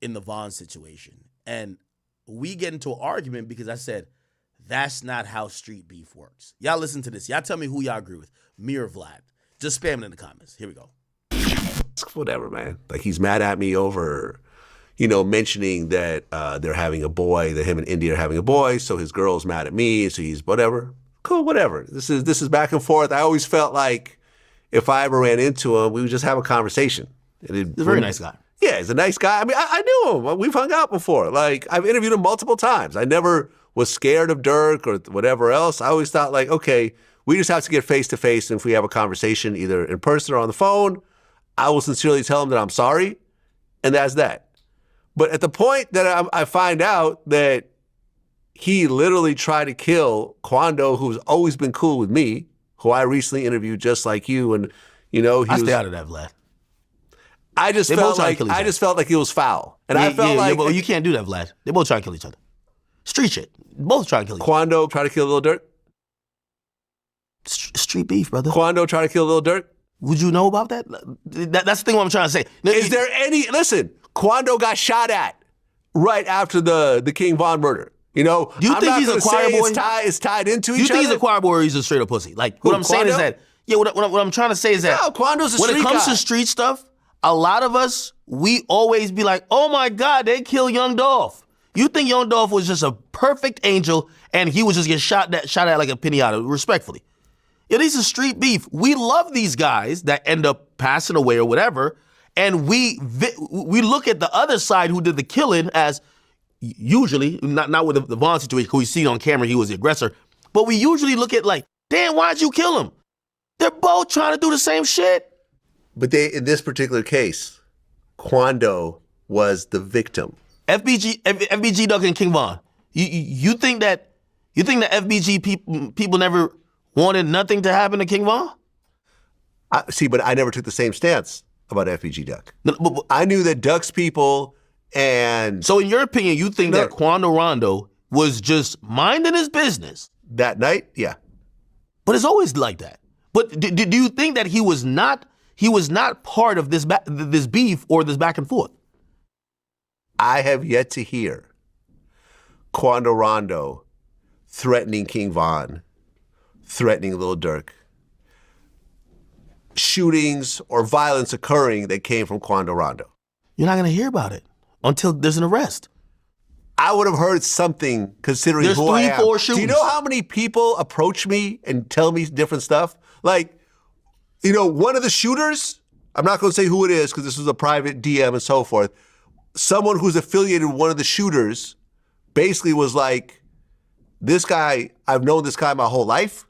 in the Vaughn situation. And we get into an argument because I said, that's not how street beef works. Y'all listen to this. Y'all tell me who y'all agree with, me or Vlad. Just spam it in the comments. Here we go. Whatever, man. Like, he's mad at me over, mentioning that they're having a boy, that him and Indy are having a boy, so his girl's mad at me, so he's whatever. Cool, whatever. This is back and forth. I always felt like if I ever ran into him, we would just have a conversation. He's a very nice guy. Yeah, he's a nice guy. I mean, I knew him. We've hung out before. Like, I've interviewed him multiple times. I never was scared of Durk or whatever else. I always thought, like, okay, we just have to get face-to-face, and if we have a conversation either in person or on the phone, I will sincerely tell him that I'm sorry, and that's that. But at the point that I find out that he literally tried to kill Quando, who's always been cool with me, who I recently interviewed just like you, and, I stay out of that, Vlad. I just felt like it was foul. And I felt like... but you can't do that, Vlad. They both try to kill each other. Street shit. Both try to kill each other. Quando tried to kill Lil Durk? Street beef, brother. Quando tried to kill Lil Durk? Would you know about that? That's the thing what I'm trying to say. Is there any... Listen, Quando got shot at right after the King Von murder. Do you think he's a choir boy? It's tied into each other? Do you think he's a choir boy or he's a straight up pussy? Like, what I'm saying is that... Yeah, what I'm trying to say is that... No, Quando's a street guy. When it comes to street stuff, a lot of us, we always be like, oh my God, they killed Young Dolph. You think Young Dolph was just a perfect angel and he would just get shot at like a pinata, respectfully. Yeah, these are street beef. We love these guys that end up passing away or whatever, and we look at the other side who did the killing as usually, not with the Vaughn situation, who we see on camera, he was the aggressor, but we usually look at like, damn, why'd you kill him? They're both trying to do the same shit. But in this particular case, Quando was the victim. FBG Duck and King Von. You think that FBG people never wanted nothing to happen to King Von? But I never took the same stance about FBG Duck. No, but I knew that Duck's people and... So in your opinion, you think that Quando Rondo was just minding his business? That night, yeah. But it's always like that. But do you think that he was not part of this beef or this back and forth? I have yet to hear Quando Rondo threatening King Von, threatening Lil Durk, shootings or violence occurring that came from Quando Rondo. You're not going to hear about it until there's an arrest. I would have heard something considering there's who I am. 3-4 shootings. Do you know how many people approach me and tell me different stuff? Like, one of the shooters, I'm not going to say who it is because this was a private DM and so forth, someone who's affiliated with one of the shooters basically was like, this guy, I've known this guy my whole life.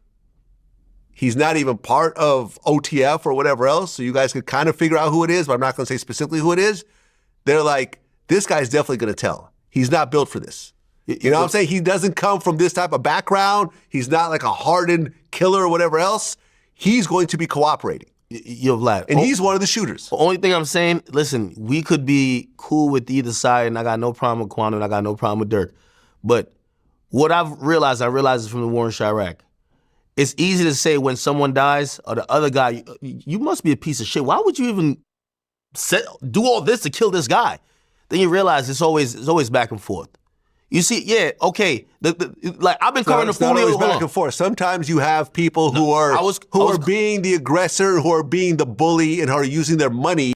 He's not even part of OTF or whatever else, so you guys could kind of figure out who it is, but I'm not going to say specifically who it is. They're like, this guy's definitely going to tell. He's not built for this. You know what I'm saying? He doesn't come from this type of background. He's not like a hardened killer or whatever else. He's going to be cooperating. Yo, Vlad. And he's one of the shooters. The only thing I'm saying, listen, we could be cool with either side, and I got no problem with Quando, and I got no problem with Durk. But what I realized it from the war in Chirac. It's easy to say when someone dies or the other guy, you must be a piece of shit. Why would you even do all this to kill this guy. Then you realize it's always back and forth. You see, yeah, okay. Like I've been covering the It's not always Fulio. back and forth. Sometimes you have people who are being the aggressor, who are being the bully, and who are using their money.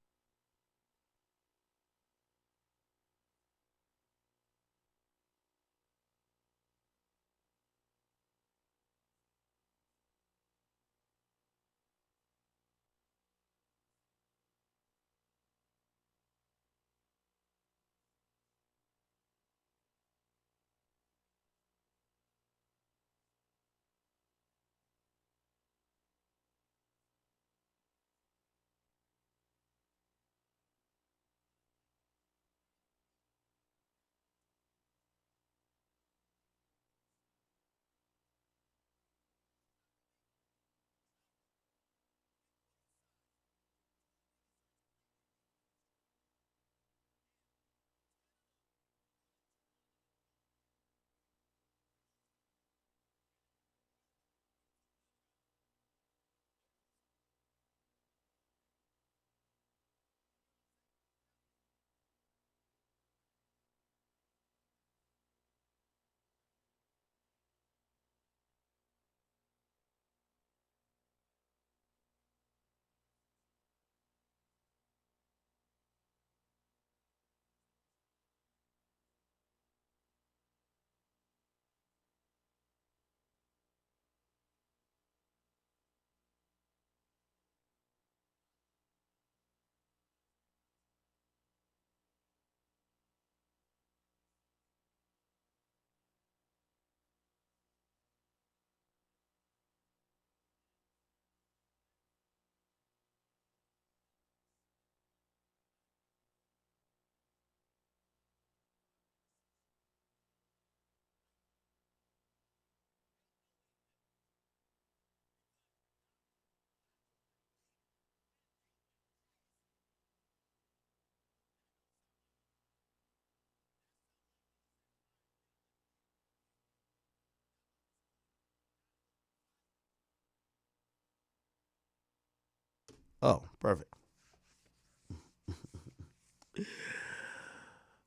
Oh, perfect.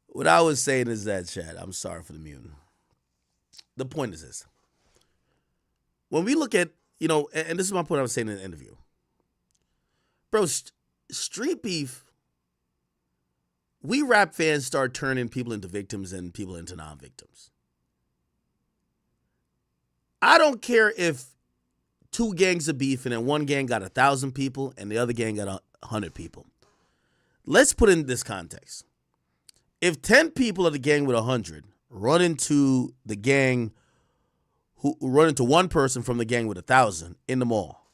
What I was saying is that, Chad, I'm sorry for the muting. The point is this. When we look at, and this is my point I was saying in the interview. Bro, street beef, we rap fans start turning people into victims and people into non-victims. I don't care if two gangs are beefing and one gang got 1,000 people and the other gang got 100 people. Let's put in this context. If 10 people of the gang with 100 run into the gang who run into one person from the gang with 1,000 in the mall,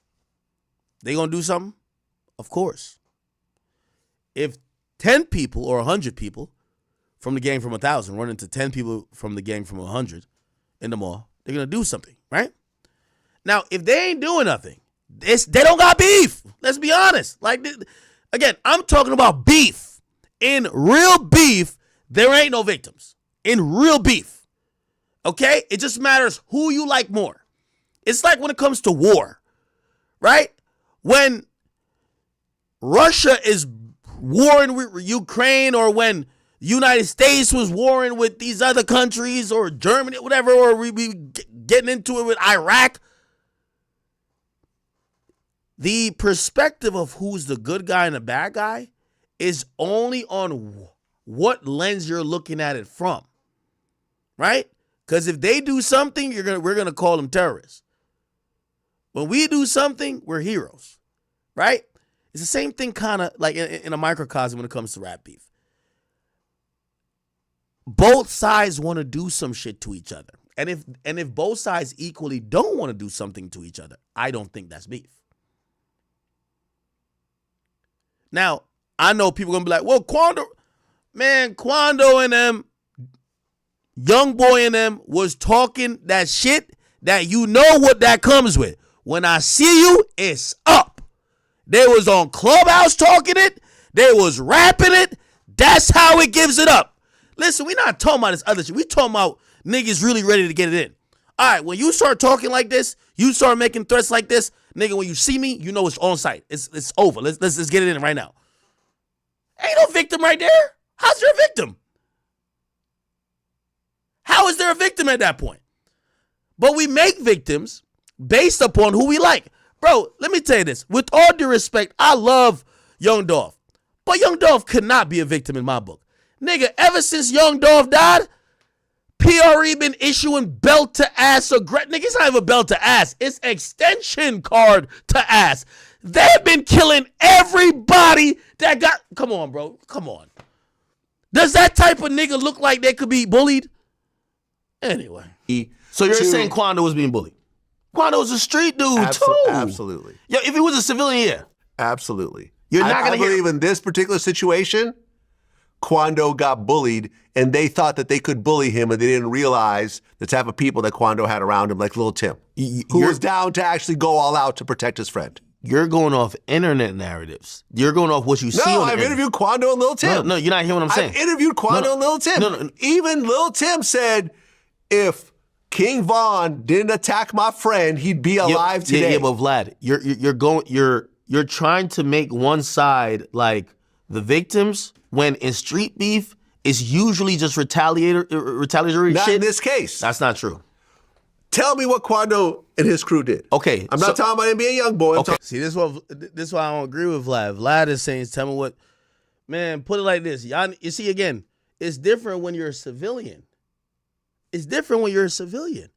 they gonna do something? Of course. If 10 people or 100 people from the gang from 1,000 run into 10 people from the gang from 100 in the mall, they're gonna do something, right? Now, if they ain't doing nothing, they don't got beef. Let's be honest. Again, I'm talking about beef. In real beef, there ain't no victims. In real beef, okay? It just matters who you like more. It's like when it comes to war, right? When Russia is warring with Ukraine, or when United States was warring with these other countries, or Germany, whatever, or we getting into it with Iraq, the perspective of who's the good guy and the bad guy is only on what lens you're looking at it from, right? Because if they do something, we're gonna call them terrorists. When we do something, we're heroes, right? It's the same thing, kind of like in a microcosm when it comes to rap beef. Both sides want to do some shit to each other, and if both sides equally don't want to do something to each other, I don't think that's beef. Now, I know people gonna be like, well, Quando and them, Young Boy and them was talking that shit that you know what that comes with. When I see you, it's up. They was on Clubhouse talking it. They was rapping it. That's how it gives it up. Listen, we're not talking about this other shit. We talking about niggas really ready to get it in. All right, when you start talking like this, you start making threats like this, nigga, when you see me, you know it's on site. It's over. Let's get it in right now. Ain't no victim right there. How's there a victim? How is there a victim at that point? But we make victims based upon who we like. Bro, let me tell you this. With all due respect, I love Young Dolph. But Young Dolph could not be a victim in my book. Nigga, ever since Young Dolph died, PRE been issuing belt to ass. Nigga, it's not even belt to ass. It's extension card to ass. They've been killing everybody that got... Come on, bro. Come on. Does that type of nigga look like they could be bullied? Anyway. So you're saying Quando was being bullied? Quando was a street dude, too. Absolutely. Yo, if he was a civilian, yeah. Absolutely. You're not going to hear... believe in this particular situation, Quando got bullied, and they thought that they could bully him, and they didn't realize the type of people that Quando had around him, like Lil Tim, who was down to actually go all out to protect his friend. You're going off internet narratives. You're going off what you see on the No, I've interviewed Quando and Lil Tim. No, you're not hearing what I'm saying. I've interviewed Quando and Lil Tim. No. Even Lil Tim said, if King Von didn't attack my friend, he'd be alive today. Yeah, but Vlad, you're trying to make one side like the victims when in street beef it's usually just retaliatory Not shit. in this case. That's not true. Tell me what Quando and his crew did. Okay, I'm not talking about NBA Youngboy. Okay, see, this is why I don't agree with Vlad. Vlad is saying, tell me what, man. Put it like this, y'all. You see, again, it's different when you're a civilian. It's different when you're a civilian.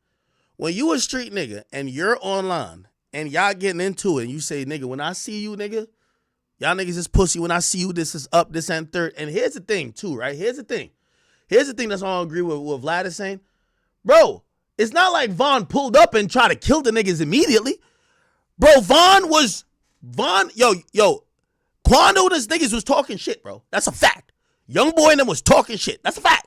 When you a street nigga and you're online and y'all getting into it and you say, nigga, when I see you, nigga, y'all niggas is pussy. When I see you, this is up, this and third. And here's the thing, too, right? Here's the thing that's why I don't agree with what Vlad is saying. Bro, it's not like Von pulled up and tried to kill the niggas immediately. Bro, Quando and his niggas was talking shit, bro. That's a fact. Young boy and them was talking shit. That's a fact.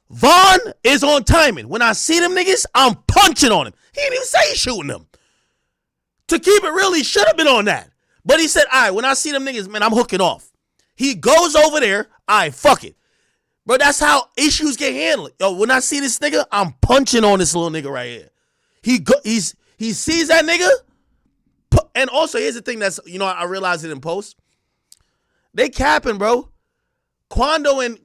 Von is on timing. When I see them niggas, I'm punching on him. He didn't even say he's shooting them. To keep it real, he should have been on that. But he said, all right, when I see them niggas, man, I'm hooking off. He goes over there, all right, fuck it. Bro, that's how issues get handled. Yo, when I see this nigga, I'm punching on this little nigga right here. He sees that nigga. And also, here's the thing that's, I realized it in post. They capping, bro. Quando and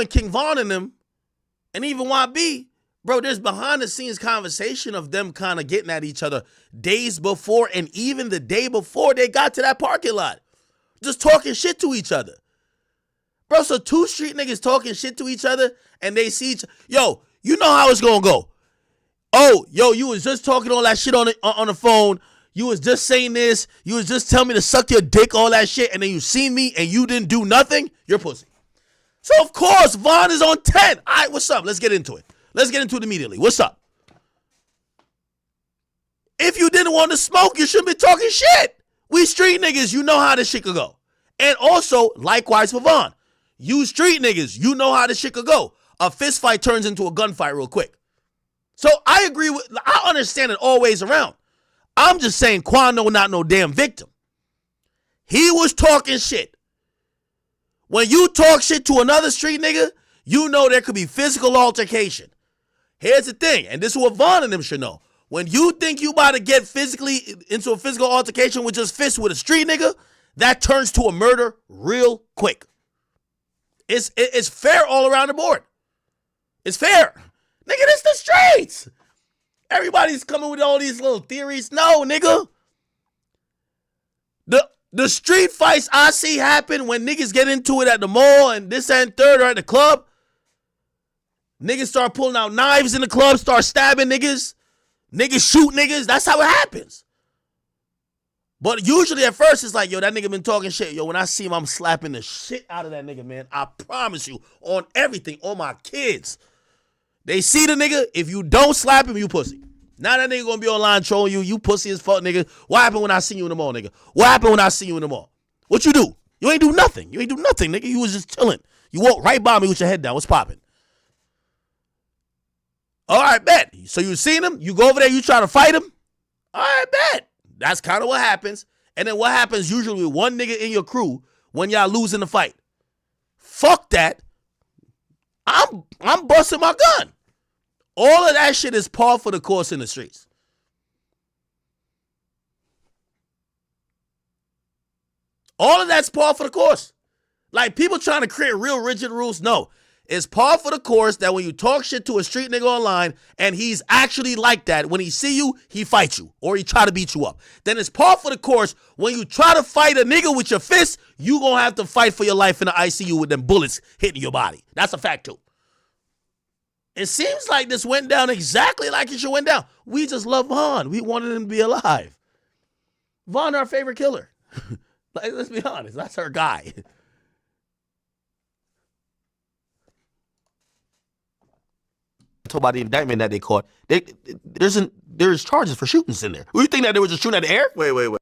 King Von and them, and even YB, bro, there's behind the scenes conversation of them kind of getting at each other days before and even the day before they got to that parking lot. Just talking shit to each other. Bro, so two street niggas talking shit to each other and they see each... Yo, you know how it's gonna go. Oh, yo, you was just talking all that shit on the phone. You was just saying this. You was just telling me to suck your dick, all that shit, and then you seen me and you didn't do nothing. You're pussy. So, of course, Von is on 10. All right, what's up? Let's get into it. Let's get into it immediately. What's up? If you didn't want to smoke, you shouldn't be talking shit. We street niggas, you know how this shit could go. And also, likewise for Von. You street niggas, you know how this shit could go. A fist fight turns into a gunfight real quick. So I understand it all ways around. I'm just saying Quando not no damn victim. He was talking shit. When you talk shit to another street nigga, you know there could be physical altercation. Here's the thing, and this is what Von and them should know. When you think you about to get physically into a physical altercation with just fists with a street nigga, that turns to a murder real quick. It's fair all around the board. It's fair. Nigga, this the streets. Everybody's coming with all these little theories. No, nigga. The street fights I see happen when niggas get into it at the mall and this and third or at the club. Niggas start pulling out knives in the club, start stabbing niggas. Niggas shoot niggas. That's how it happens. But usually at first it's like, yo, that nigga been talking shit. Yo, when I see him, I'm slapping the shit out of that nigga, man. I promise you. On everything. On my kids. They see the nigga. If you don't slap him, you pussy. Now that nigga gonna be online trolling you. You pussy as fuck, nigga. What happened when I see you in the mall, nigga? What happened when I see you in the mall? What you do? You ain't do nothing. You ain't do nothing, nigga. You was just chilling. You walked right by me with your head down. What's popping? All right, bet. So you seen him? You go over there, you try to fight him? All right, bet. That's kind of what happens. And then what happens usually with one nigga in your crew when y'all losing the fight? Fuck that. I'm busting my gun. All of that shit is par for the course in the streets. All of that's par for the course. Like, people trying to create real rigid rules. No. It's par for the course that when you talk shit to a street nigga online and he's actually like that, when he see you, he fight you or he try to beat you up. Then it's par for the course when you try to fight a nigga with your fist, you gonna have to fight for your life in the ICU with them bullets hitting your body. That's a fact too. It seems like this went down exactly like it should went down. We just love Vaughn. We wanted him to be alive. Vaughn, our favorite killer. Like, let's be honest, that's our guy. Talk about the indictment that they caught. There's charges for shootings in there. You think that they were just shooting at the air? Wait.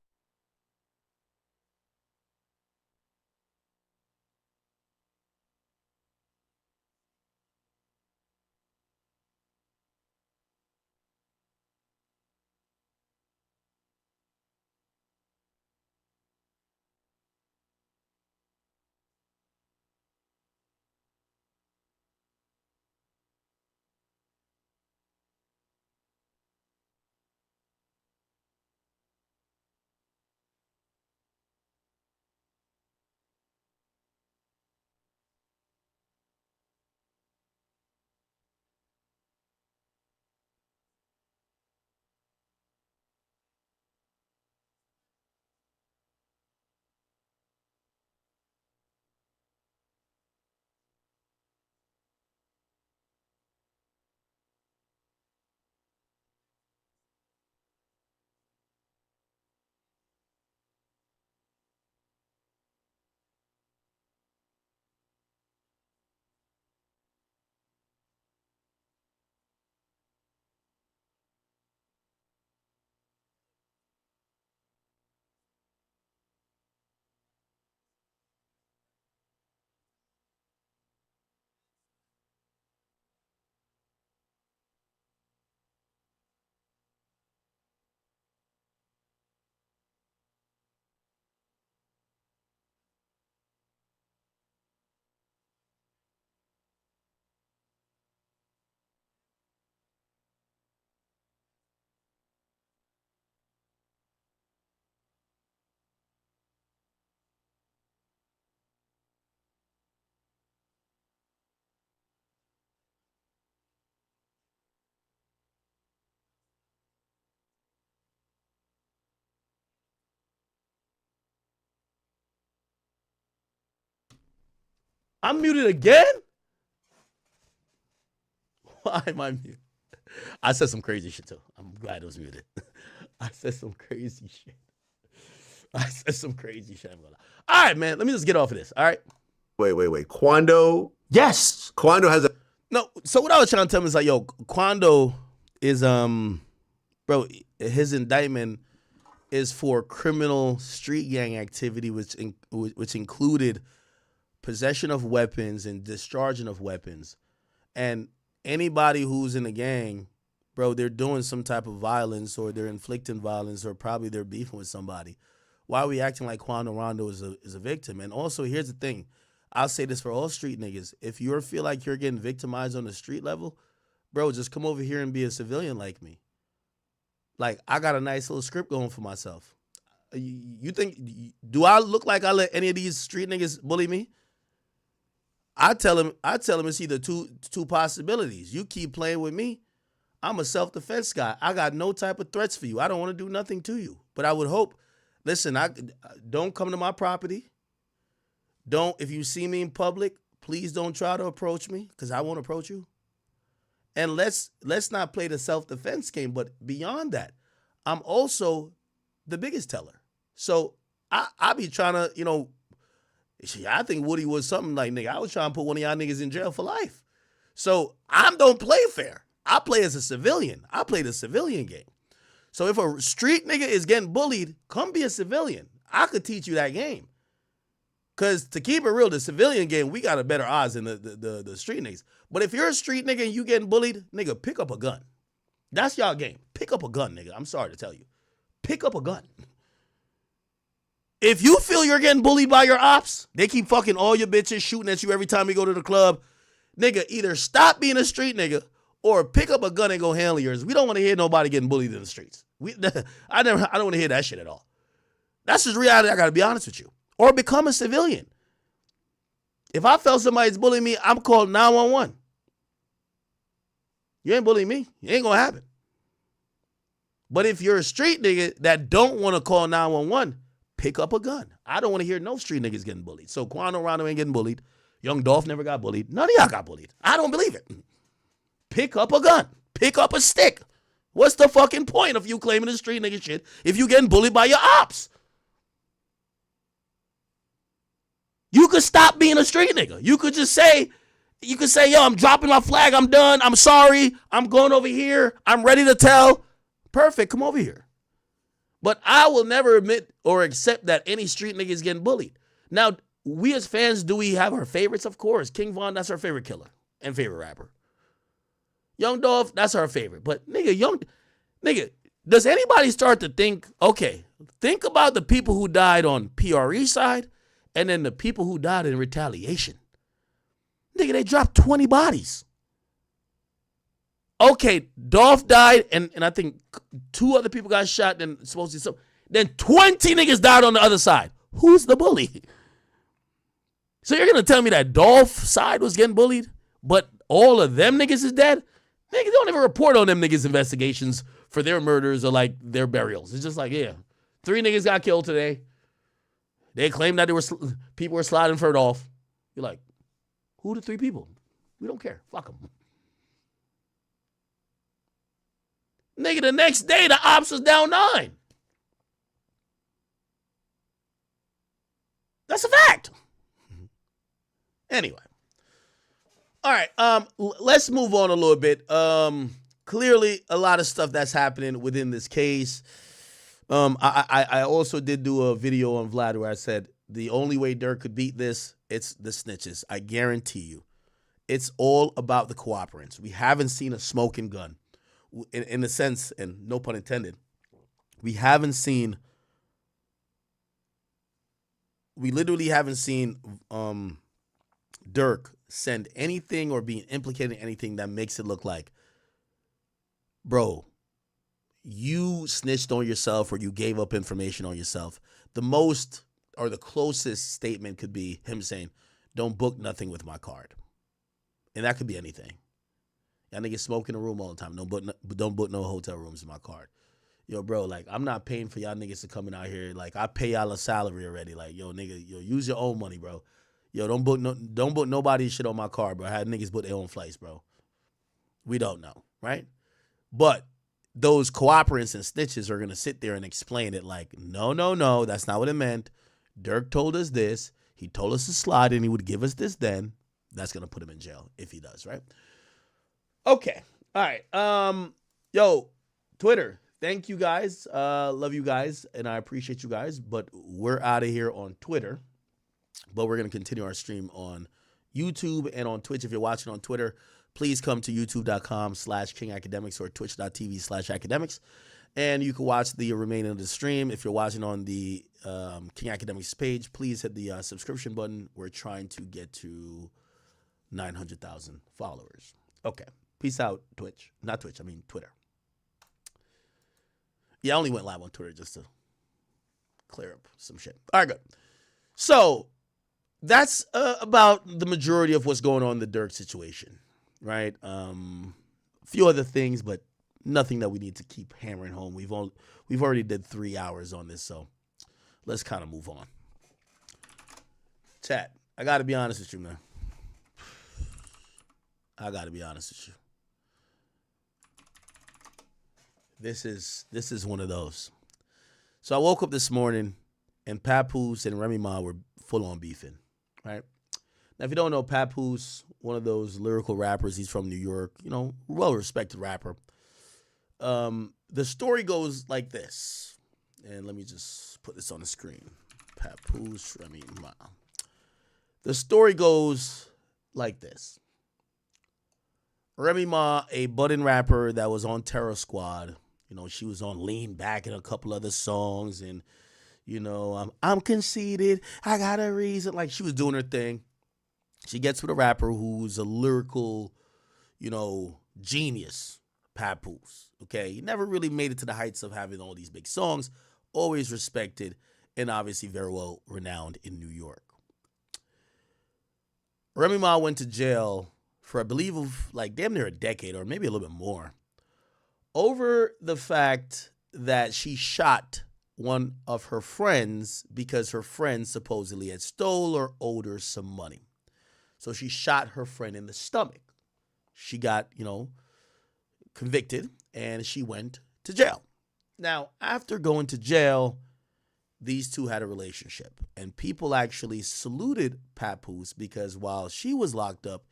I'm muted again? Why am I muted? I said some crazy shit too. I'm glad it was muted. I said some crazy shit. I'm gonna lie. All right, man. Let me just get off of this. All right. Wait. Quando? Yes. Quando has a... No, so what I was trying to tell him is like, yo, Quando is, bro, his indictment is for criminal street gang activity, which included possession of weapons and discharging of weapons. And anybody who's in a gang, bro, they're doing some type of violence or they're inflicting violence or probably they're beefing with somebody. Why are we acting like Quando Rondo is a victim? And also, here's the thing. I'll say this for all street niggas. If you feel like you're getting victimized on the street level, bro, just come over here and be a civilian like me. Like, I got a nice little script going for myself. You think, do I look like I let any of these street niggas bully me? I tell him it's either two possibilities. You keep playing with me, I'm a self-defense guy. I got no type of threats for you. I don't want to do nothing to you. But I would hope, listen, don't come to my property. If you see me in public, please don't try to approach me because I won't approach you. And let's not play the self-defense game. But beyond that, I'm also the biggest teller. So I be trying to, I think Woody was something like, nigga, I was trying to put one of y'all niggas in jail for life. So I don't play fair. I play as a civilian. I play the civilian game. So if a street nigga is getting bullied, come be a civilian. I could teach you that game. Because to keep it real, the civilian game, we got a better odds than the street niggas. But if you're a street nigga and you getting bullied, nigga, pick up a gun. That's y'all game. Pick up a gun, nigga. I'm sorry to tell you. Pick up a gun. If you feel you're getting bullied by your ops, they keep fucking all your bitches shooting at you every time you go to the club, nigga, either stop being a street nigga or pick up a gun and go handle yours. We don't want to hear nobody getting bullied in the streets. I don't want to hear that shit at all. That's just reality. I got to be honest with you. or become a civilian. If I felt somebody's bullying me, I'm calling 911. You ain't bullying me. It ain't gonna happen. But if you're a street nigga that don't want to call 911, pick up a gun. I don't want to hear no street niggas getting bullied. So Quando Rondo ain't getting bullied. Young Dolph never got bullied. None of y'all got bullied. I don't believe it. Pick up a gun. Pick up a stick. What's the fucking point of you claiming the street nigga shit if you getting bullied by your ops? You could stop being a street nigga. You could say, yo, I'm dropping my flag. I'm done. I'm sorry. I'm going over here. I'm ready to tell. Perfect. Come over here. But I will never admit or accept that any street nigga is getting bullied. Now, we as fans, do we have our favorites? Of course. King Von, that's our favorite killer and favorite rapper. Young Dolph, that's our favorite. But nigga, does anybody start to think, okay, think about the people who died on PRE side and then the people who died in retaliation. Nigga, they dropped 20 bodies. Okay, Dolph died, and I think 2 other people got shot, then supposedly so. Then 20 niggas died on the other side. Who's the bully? So you're going to tell me that Dolph's side was getting bullied, but all of them niggas is dead? Niggas don't even report on them niggas' investigations for their murders or, like, their burials. It's just like, yeah, 3 niggas got killed today. They claim that people were sliding for Dolph. You're like, who are the 3 people? We don't care. Fuck them. Nigga, the next day, the ops was down 9. That's a fact. Anyway. All right, let's move on a little bit. Clearly, a lot of stuff that's happening within this case. I also did do a video on Vlad where I said the only way Durk could beat this, it's the snitches. I guarantee you. It's all about the cooperants. We haven't seen a smoking gun. In a sense, and no pun intended, we literally haven't seen Durk send anything or being implicated in anything that makes it look like, bro, you snitched on yourself or you gave up information on yourself. The most or the closest statement could be him saying, don't book nothing with my card. And that could be anything. Y'all niggas smoke in the room all the time. Don't book no hotel rooms in my card. Yo, bro, like, I'm not paying for y'all niggas to coming out here. Like, I pay y'all a salary already. Like, yo, nigga, yo, use your own money, bro. Yo, don't book nobody's shit on my card, bro. I had niggas book their own flights, bro. We don't know, right? But those cooperants and snitches are going to sit there and explain it like, no, that's not what it meant. Durk told us this. He told us to slide and he would give us this then. That's going to put him in jail if he does, right? Okay. All right. Yo, Twitter. Thank you guys. Love you guys. And I appreciate you guys. But we're out of here on Twitter. But we're going to continue our stream on YouTube and on Twitch. If you're watching on Twitter, please come to youtube.com/KingAcademics or twitch.tv/academics. And you can watch the remaining of the stream. If you're watching on the King Academics page, please hit the subscription button. We're trying to get to 900,000 followers. Okay. Peace out, Twitch. Not Twitch, I mean Twitter. Yeah, I only went live on Twitter just to clear up some shit. All right, good. So that's about the majority of what's going on in the Durk situation, right? A few other things, but nothing that we need to keep hammering home. We've already did 3 hours on this, so let's kind of move on. Chat, I got to be honest with you, man. I got to be honest with you. This is one of those. So I woke up this morning and Papoose and Remy Ma were full on beefing, right? Now, if you don't know, Papoose, one of those lyrical rappers, he's from New York, well-respected rapper. The story goes like this. And let me just put this on the screen. Papoose, Remy Ma. The story goes like this. Remy Ma, a budding rapper that was on Terror Squad, she was on Lean Back and a couple other songs, and, I'm conceited, I got a reason. Like, she was doing her thing. She gets with a rapper who's a lyrical, genius, Papoose, okay? He never really made it to the heights of having all these big songs, always respected, and obviously very well renowned in New York. Remy Ma went to jail for, I believe, of like damn near a decade or maybe a little bit more over the fact that she shot one of her friends because her friend supposedly had stole or owed her some money. So she shot her friend in the stomach. She got, convicted, and she went to jail. Now, after going to jail, these two had a relationship, and people actually saluted Papoose because while she was locked up,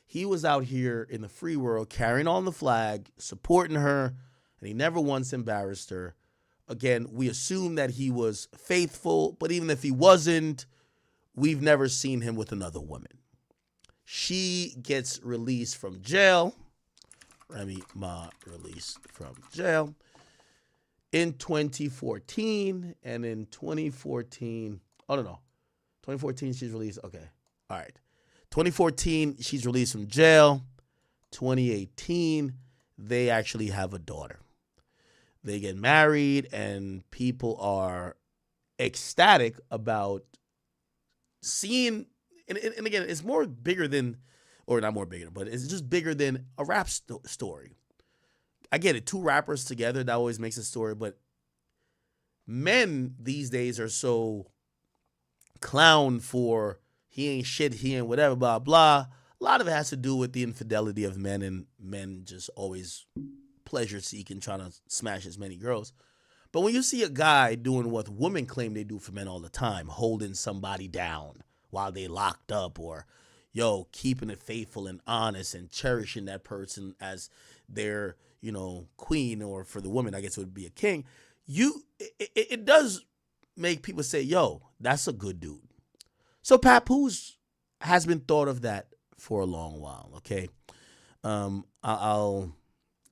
he was out here in the free world carrying on the flag, supporting her, and he never once embarrassed her. Again, we assume that he was faithful, but even if he wasn't, we've never seen him with another woman. She gets released from jail. Remy Ma released from jail in 2014. And in 2014, 2014 she's released. Okay, all right. 2014, she's released from jail. 2018, they actually have a daughter. They get married, and people are ecstatic about seeing. And again, it's more bigger than, or not more bigger, but it's just bigger than a rap story. I get it. Two rappers together, that always makes a story. But men these days are so clown for he ain't shit, he ain't whatever, blah, blah. A lot of it has to do with the infidelity of men, and men just always pleasure seeking, trying to smash as many girls. But when you see a guy doing what women claim they do for men all the time, holding somebody down while they locked up, or keeping it faithful and honest and cherishing that person as their, queen, or for the woman, I guess it would be a king. It does make people say, that's a good dude. So Papoose has been thought of that for a long while, okay? I'll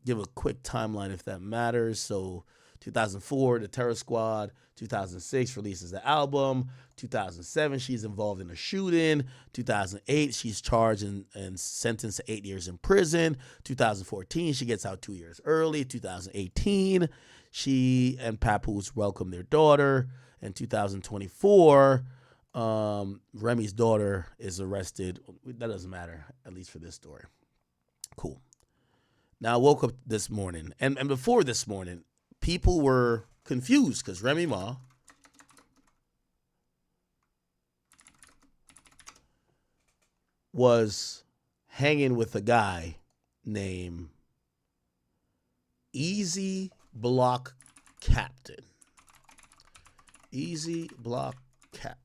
give a quick timeline if that matters. So 2004, The Terror Squad. 2006, releases the album. 2007, she's involved in a shooting. 2008, she's charged and sentenced to 8 years in prison. 2014, she gets out 2 years early. 2018, she and Papoose welcome their daughter. In 2024, Remy's daughter is arrested. That doesn't matter, at least for this story. Cool. Now, I woke up this morning, and before this morning, people were confused because Remy Ma was hanging with a guy named Easy Block Captain. Easy Block Captain.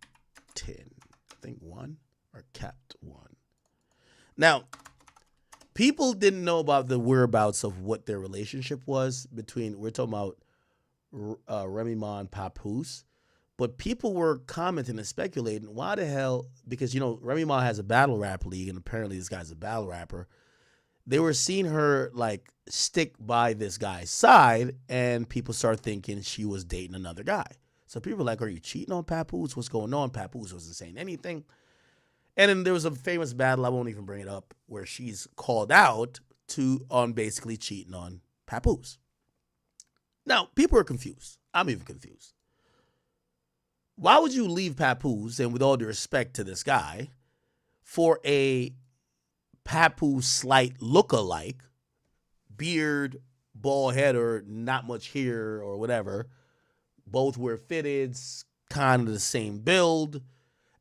I think one or Capt one. Now, people didn't know about the whereabouts of what their relationship was between, we're talking about Remy Ma and Papoose, but people were commenting and speculating, why the hell, because, Remy Ma has a battle rap league, and apparently this guy's a battle rapper. They were seeing her, stick by this guy's side, and people started thinking she was dating another guy. So people were like, are you cheating on Papoose? What's going on? Papoose wasn't saying anything. And then there was a famous battle, I won't even bring it up, where she's called out on basically cheating on Papoose. Now, people are confused. I'm even confused. Why would you leave Papoose, and with all due respect to this guy, for a Papoose slight lookalike, beard, bald head, or not much hair or whatever, both wear fitteds, kind of the same build,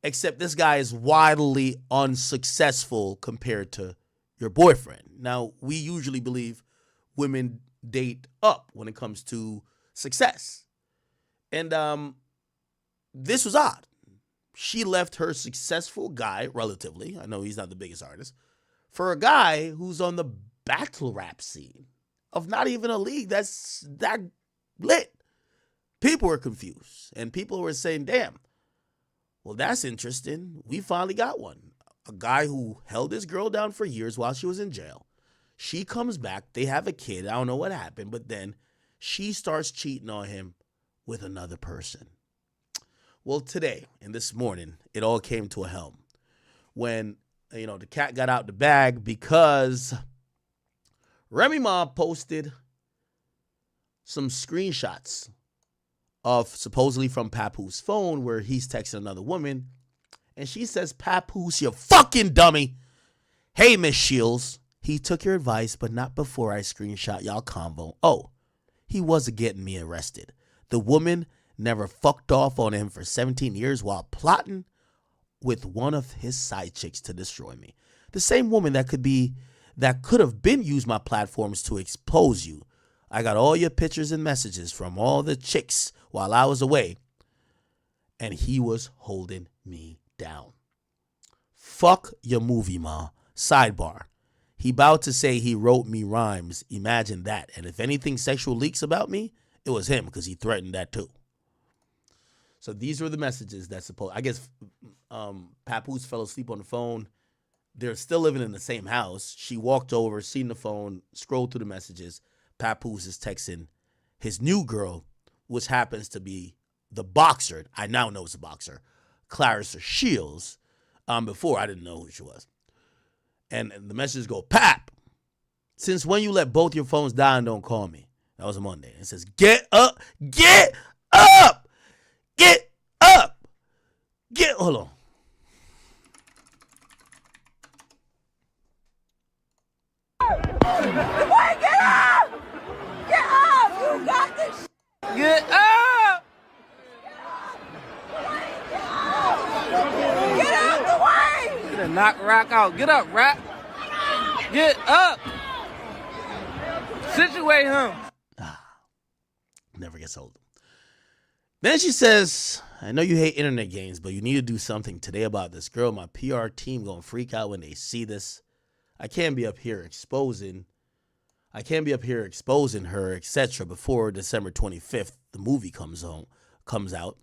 except this guy is wildly unsuccessful compared to your boyfriend. Now, we usually believe women date up when it comes to success. And this was odd. She left her successful guy, relatively, I know he's not the biggest artist, for a guy who's on the battle rap scene of not even a league that's that lit. People were confused, and people were saying, damn, well, that's interesting. We finally got one. A guy who held his girl down for years while she was in jail. She comes back. They have a kid. I don't know what happened, but then she starts cheating on him with another person. Well, today and this morning, it all came to a helm when, the cat got out the bag because Remy Ma posted some screenshots of supposedly from Papoose' phone where he's texting another woman. And she says, Papoose, you fucking dummy. Hey, Miss Shields. He took your advice, but not before I screenshot y'all convo. Oh, he wasn't getting me arrested. The woman never fucked off on him for 17 years while plotting with one of his side chicks to destroy me. The same woman that could have been used my platforms to expose you. I got all your pictures and messages from all the chicks while I was away, and he was holding me down. Fuck your movie, ma. Sidebar. He about to say he wrote me rhymes. Imagine that. And if anything sexual leaks about me, it was him because he threatened that too. So these were the messages that I guess Papoose fell asleep on the phone. They're still living in the same house. She walked over, seen the phone, scrolled through the messages. Papoose is texting his new girl, which happens to be the boxer. I now know it's a boxer, Clarissa Shields. Before I didn't know who she was. And the messages go, Pap, since when you let both your phones die and don't call me? That was a Monday. It says, get up, get up, get up, hold on. Boy, get up! Get up! You got this. Get up! Get out the way! Get a knock Rock out. Get up, Rock. Get up. Situate him. Never gets old. Then she says, I know you hate internet games, but you need to do something today about this girl. My PR team gonna freak out when they see this. I can't be up here exposing her, etc. before December 25th, the movie comes out.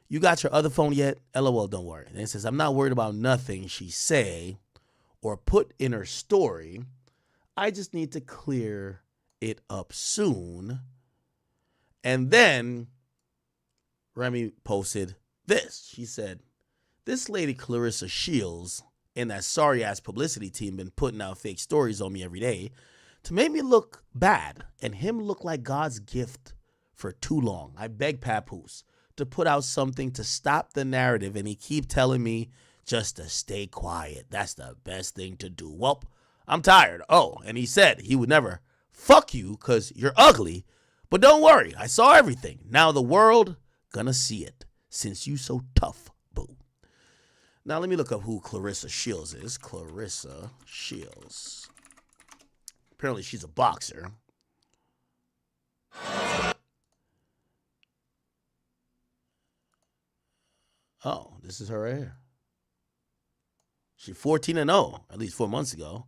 You got your other phone yet? LOL, don't worry. And it says, I'm not worried about nothing she say or put in her story. I just need to clear it up soon. And then Remy posted this. She said, this lady Clarissa Shields and that sorry-ass publicity team been putting out fake stories on me every day to make me look bad and him look like God's gift for too long. I beg Papoose to put out something to stop the narrative, and he keep telling me just to stay quiet. That's the best thing to do. Well, I'm tired. Oh, and he said he would never fuck you because you're ugly, but don't worry. I saw everything. Now the world gonna see it since you so tough, boo. Now let me look up who Clarissa Shields is. Clarissa Shields. Apparently she's a boxer. Oh, this is her right here. She's 14-0, at least 4 months ago.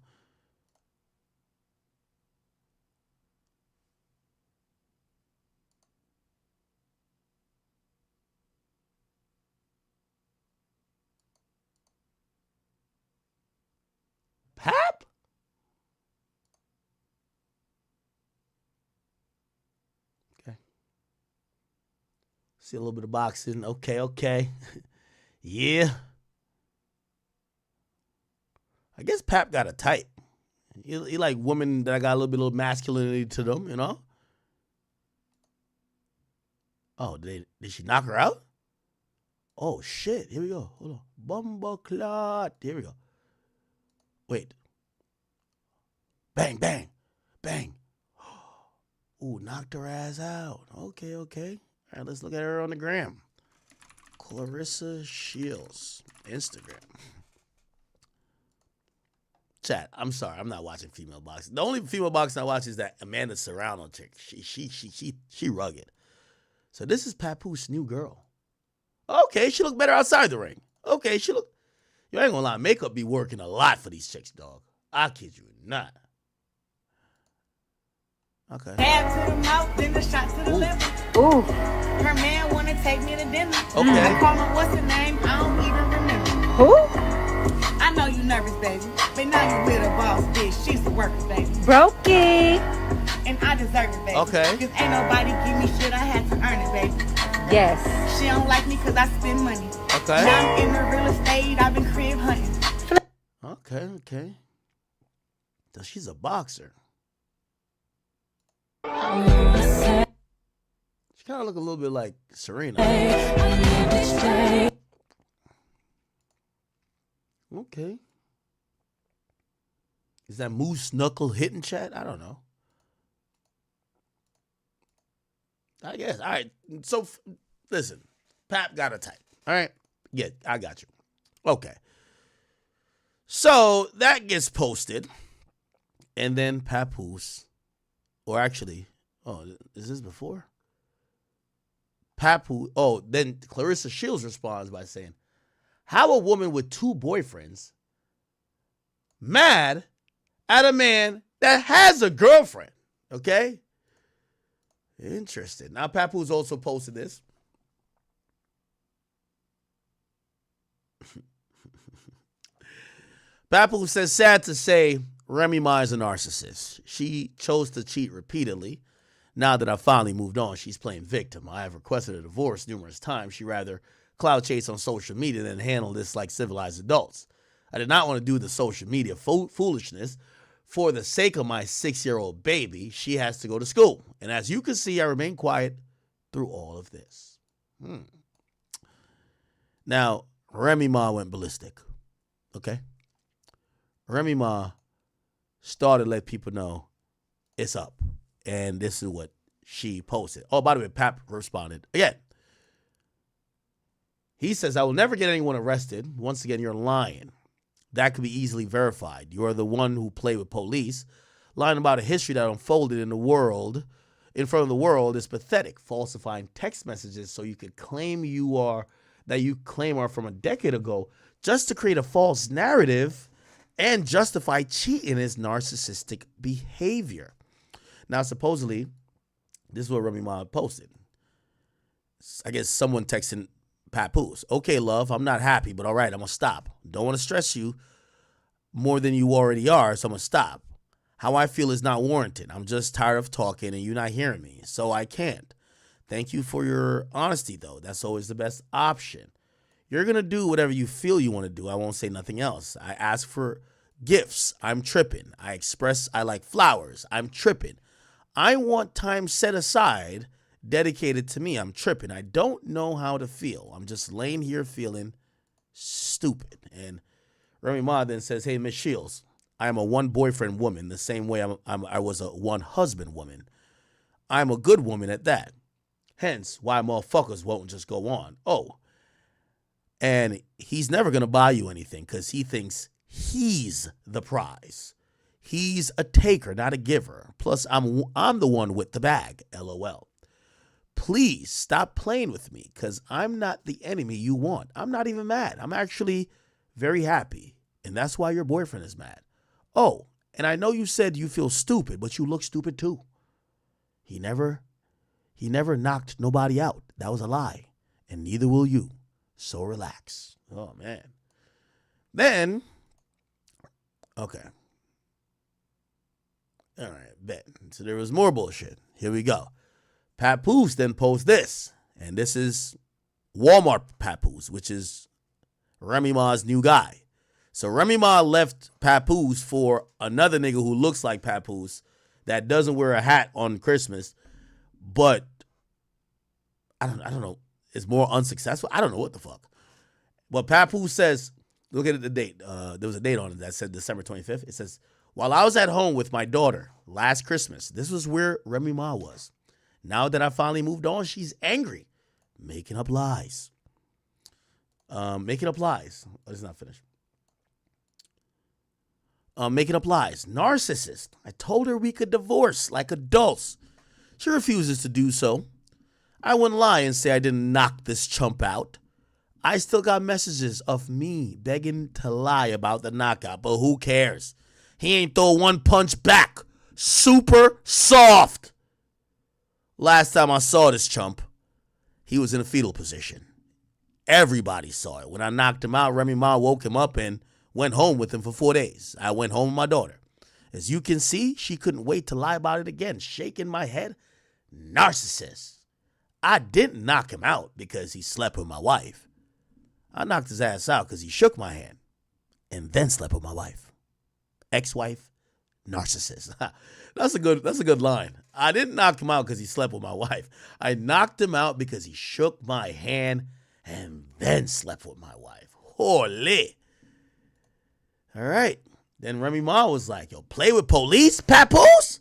Pap? Okay. See a little bit of boxing. Okay. Yeah. I guess Pap got a type. He like women that got a little bit of masculinity to them, you know? Oh, did she knock her out? Oh, shit. Here we go. Hold on. Bumbleclot. Here we go. Wait. Bang, bang, bang. Ooh, knocked her ass out. Okay. All right, let's look at her on the gram. Clarissa Shields, Instagram. Chat, I'm sorry, I'm not watching female boxing. The only female boxing I watch is that Amanda Serrano chick. She rugged. So this is Papoose' new girl. Okay, she look better outside the ring. Okay, you ain't gonna lie, makeup be working a lot for these chicks, dog. I kid you not. Okay. Hand to the mouth, then the shot to the liver. Ooh. Her man wanna take me to dinner. Okay. I call her, what's her name? I don't even remember. Who? I know you nervous, baby. But now you with a boss bitch. She's a worker, baby. Brokey. And I deserve it, baby. Okay. Cause ain't nobody give me shit, I had to earn it, baby. Yes. She don't like me cause I spend money. Okay. Now I'm in the real estate, I've been crib hunting. Okay. So she's a boxer. She kind of look a little bit like Serena. Okay. Is that Moose Knuckle hitting chat? I don't know. I guess. All right. So, listen. Pap got a type. All right. Yeah, I got you. Okay. So, that gets posted. And then Papoose, or actually, is this before? Papoose, then Clarissa Shields responds by saying, how a woman with 2 boyfriends mad at a man that has a girlfriend, okay? Interesting. Now, Papoose also posted this. Papoose says, sad to say, Remy Ma is a narcissist. She chose to cheat repeatedly. Now that I finally moved on, she's playing victim. I have requested a divorce numerous times. She rather cloud chase on social media than handle this like civilized adults. I did not want to do the social media foolishness. For the sake of my 6-year-old baby, she has to go to school. And as you can see, I remain quiet through all of this. Now, Remy Ma went ballistic. Okay? Remy Ma started to let people know it's up. And this is what she posted. Oh, by the way, Pap responded again. He says, I will never get anyone arrested. Once again, you're lying. That could be easily verified. You are the one who played with police. Lying about a history that unfolded in front of the world is pathetic. Falsifying text messages so you could claim are from a decade ago just to create a false narrative and justify cheating is narcissistic behavior. Now, supposedly, this is what Remy Ma posted. I guess someone texting Papoose. Okay, love, I'm not happy, but all right, I'm going to stop. Don't want to stress you more than you already are, so I'm going to stop. How I feel is not warranted. I'm just tired of talking and you're not hearing me, so I can't. Thank you for your honesty, though. That's always the best option. You're going to do whatever you feel you want to do. I won't say nothing else. I ask for gifts. I'm tripping. I express I like flowers. I'm tripping. I want time set aside dedicated to me. I'm tripping. I don't know how to feel. I'm just laying here feeling stupid. And Remy Ma then says, hey, Miss Shields, I am a one-boyfriend woman the same way I was a one-husband woman. I'm a good woman at that. Hence why motherfuckers won't just go on. Oh, and he's never going to buy you anything because he thinks he's the prize. He's a taker, not a giver. Plus, I'm the one with the bag, LOL. Please stop playing with me because I'm not the enemy you want. I'm not even mad. I'm actually very happy. And that's why your boyfriend is mad. Oh, and I know you said you feel stupid, but you look stupid too. He never knocked nobody out. That was a lie. And neither will you. So relax. Oh, man. Then, okay. All right, bet. So there was more bullshit. Here we go. Papoose then posts this. And this is Walmart Papoose, which is Remy Ma's new guy. So Remy Ma left Papoose for another nigga who looks like Papoose that doesn't wear a hat on Christmas, but I don't know. It's more unsuccessful. I don't know what the fuck. But Papoose says, look at the date. There was a date on it that said December 25th. It says, while I was at home with my daughter last Christmas, this was where Remy Ma was. Now that I finally moved on, she's angry. Making up lies. Making up lies. Oh, it's not finished. Making up lies. Narcissist. I told her we could divorce like adults. She refuses to do so. I wouldn't lie and say I didn't knock this chump out. I still got messages of me begging to lie about the knockout, but who cares? He ain't throw one punch back. Super soft. Last time I saw this chump, he was in a fetal position. Everybody saw it. When I knocked him out, Remy Ma woke him up and went home with him for 4 days. I went home with my daughter. As you can see, she couldn't wait to lie about it again, shaking my head. Narcissist. I didn't knock him out because he slept with my wife. I knocked his ass out because he shook my hand and then slept with my wife. Ex-wife, narcissist. That's a good line. I didn't knock him out because he slept with my wife. I knocked him out because he shook my hand and then slept with my wife. Holy. All right. Then Remy Ma was like, yo, play with police, Papoose?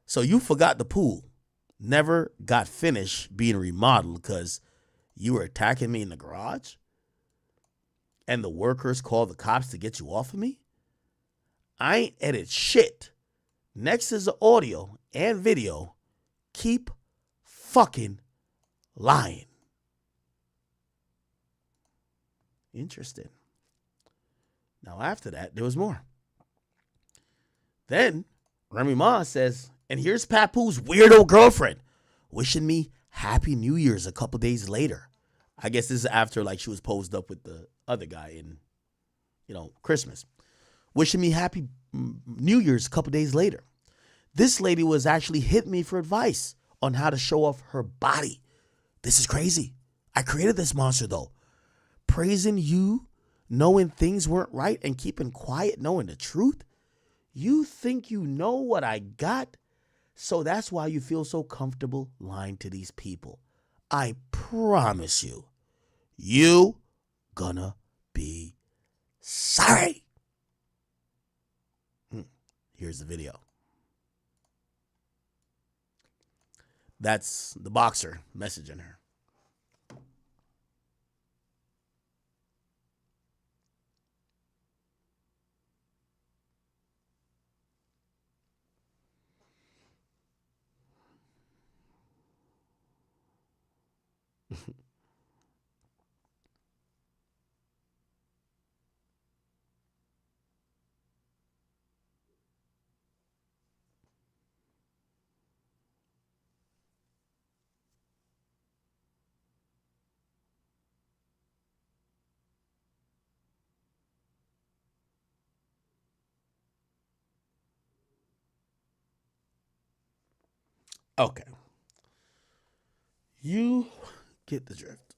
So you forgot the pool. Never got finished being remodeled because you were attacking me in the garage? And the workers called the cops to get you off of me? I ain't edit shit. Next is the audio and video. Keep fucking lying. Interesting. Now after that, there was more. Then Remy Ma says, and here's Papoose' weirdo girlfriend wishing me Happy New Year's a couple days later. I guess this is after like she was posed up with the other guy in, Christmas. Wishing me Happy New Year's a couple days later. This lady was actually hitting me for advice on how to show off her body. This is crazy. I created this monster though. Praising you, knowing things weren't right and keeping quiet, knowing the truth. You think you know what I got? So that's why you feel so comfortable lying to these people. I promise you, you gonna be sorry. Here's the video. That's the boxer messaging her. Okay. You get the drift.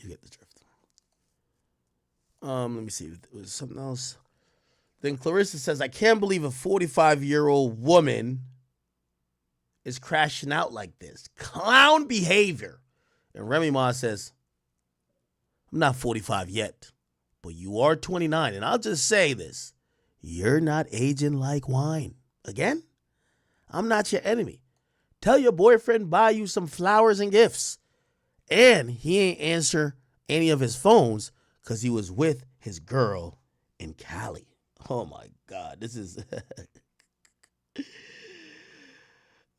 You get the drift. Let me see. There was something else. Then Clarissa says, I can't believe a 45-year-old woman is crashing out like this. Clown behavior. And Remy Ma says, I'm not 45 yet, but you are 29. And I'll just say this. You're not aging like wine. Again? I'm not your enemy. Tell your boyfriend buy you some flowers and gifts. And he ain't answer any of his phones because he was with his girl in Cali. Oh my God. This is...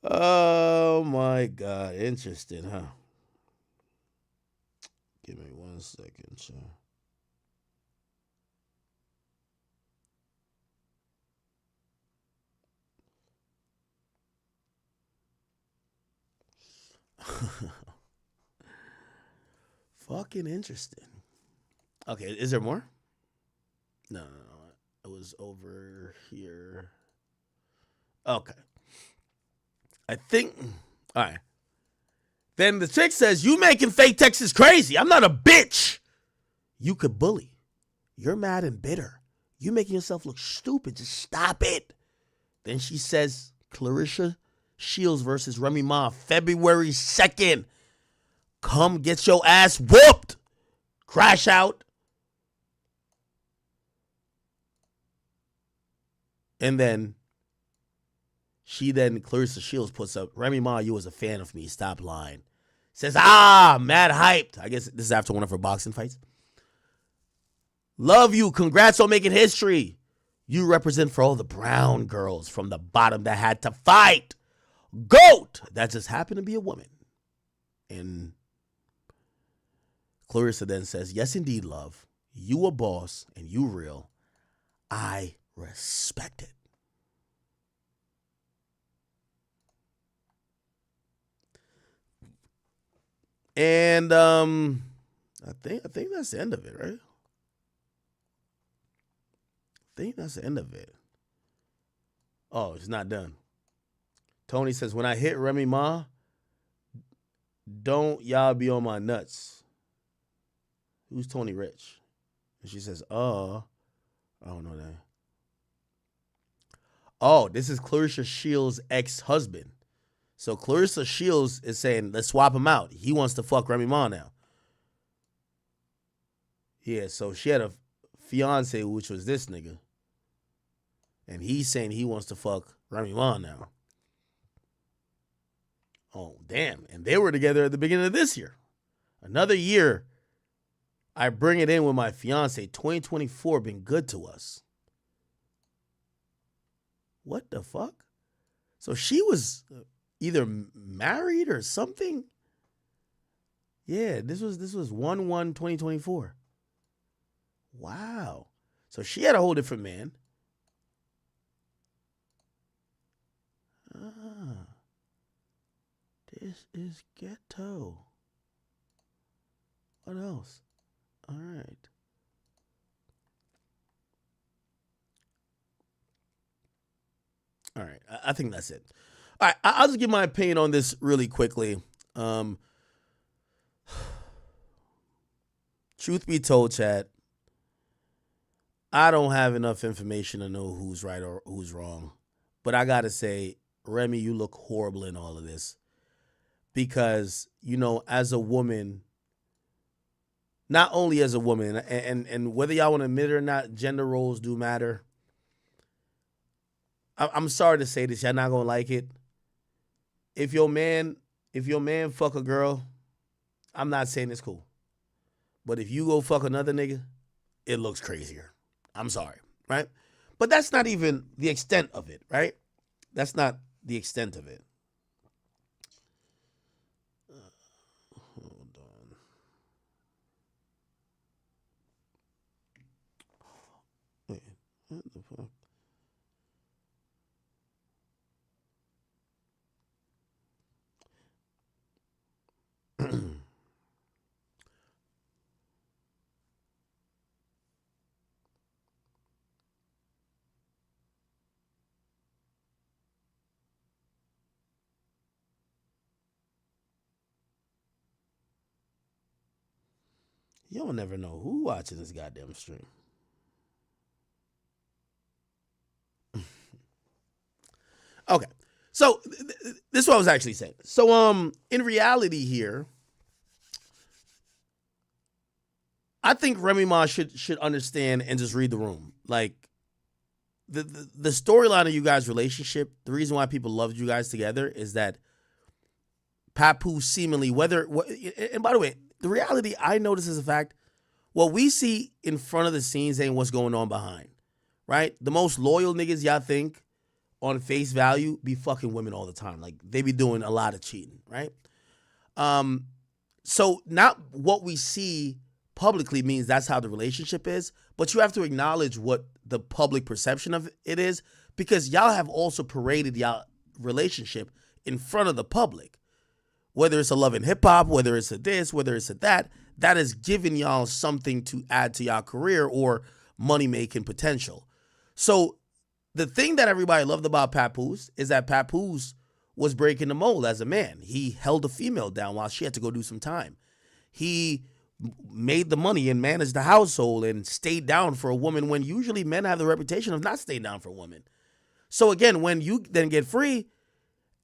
Oh my God. Interesting, huh? Give me 1 second, sir. Fucking interesting. Okay, is there more? No. It was over here. Okay. I think. All right. Then the chick says, you making fake texts is crazy. I'm not a bitch. You could bully. You're mad and bitter. You making yourself look stupid. Just stop it. Then she says, Clarissa Shields versus Remy Ma, February 2nd. Come get your ass whooped. Crash out. And then Clarissa Shields puts up, Remy Ma, you was a fan of me. Stop lying. Says, mad hyped. I guess this is after one of her boxing fights. Love you. Congrats on making history. You represent for all the brown girls from the bottom that had to fight. GOAT. That just happened to be a woman. And Clarissa then says, yes, indeed, love. You a boss and you real. I respect it. And I think that's the end of it, right? I think that's the end of it. Oh, it's not done. Tony says, when I hit Remy Ma, don't y'all be on my nuts. Who's Tony Rich? And she says, I don't know that. Oh, this is Clarissa Shields' ex-husband. So Clarissa Shields is saying, let's swap him out. He wants to fuck Remy Ma now. Yeah, so she had a fiance, which was this nigga. And he's saying he wants to fuck Remy Ma now. Oh, damn. And they were together at the beginning of this year. Another year, I bring it in with my fiance. 2024 been good to us. What the fuck? So she was either married or something? Yeah, this was 1/1/2024. Wow. So she had a whole different man. Ah. This is ghetto. What else? All right. All right. I think that's it. All right. I'll just give my opinion on this really quickly. Truth be told, chat, I don't have enough information to know who's right or who's wrong. But I got to say, Remy, you look horrible in all of this. Because, you know, as a woman, not only as a woman, and whether y'all want to admit it or not, gender roles do matter. I'm sorry to say this, y'all not gonna like it. If your man fuck a girl, I'm not saying it's cool. But if you go fuck another nigga, it looks crazier. I'm sorry, right? But that's not even the extent of it, right? That's not the extent of it. Hold on. Wait, what the fuck? You'll never know who watching this goddamn stream. Okay. So this is what I was actually saying. So in reality here, I think Remy Ma should understand and just read the room. Like the storyline of you guys' relationship, the reason why people loved you guys together is that Papoose seemingly, and by the way, the reality I notice is a fact, what we see in front of the scenes ain't what's going on behind, right? The most loyal niggas y'all think on face value be fucking women all the time. Like, they be doing a lot of cheating, right? So not what we see publicly means that's how the relationship is, but you have to acknowledge what the public perception of it is, because y'all have also paraded y'all relationship in front of the public. Whether it's a love and hip hop, whether it's a this, whether it's a that has given y'all something to add to y'all career or money making potential. So the thing that everybody loved about Papoose is that Papoose was breaking the mold as a man. He held a female down while she had to go do some time. He made the money and managed the household and stayed down for a woman when usually men have the reputation of not staying down for women. So again, when you then get free,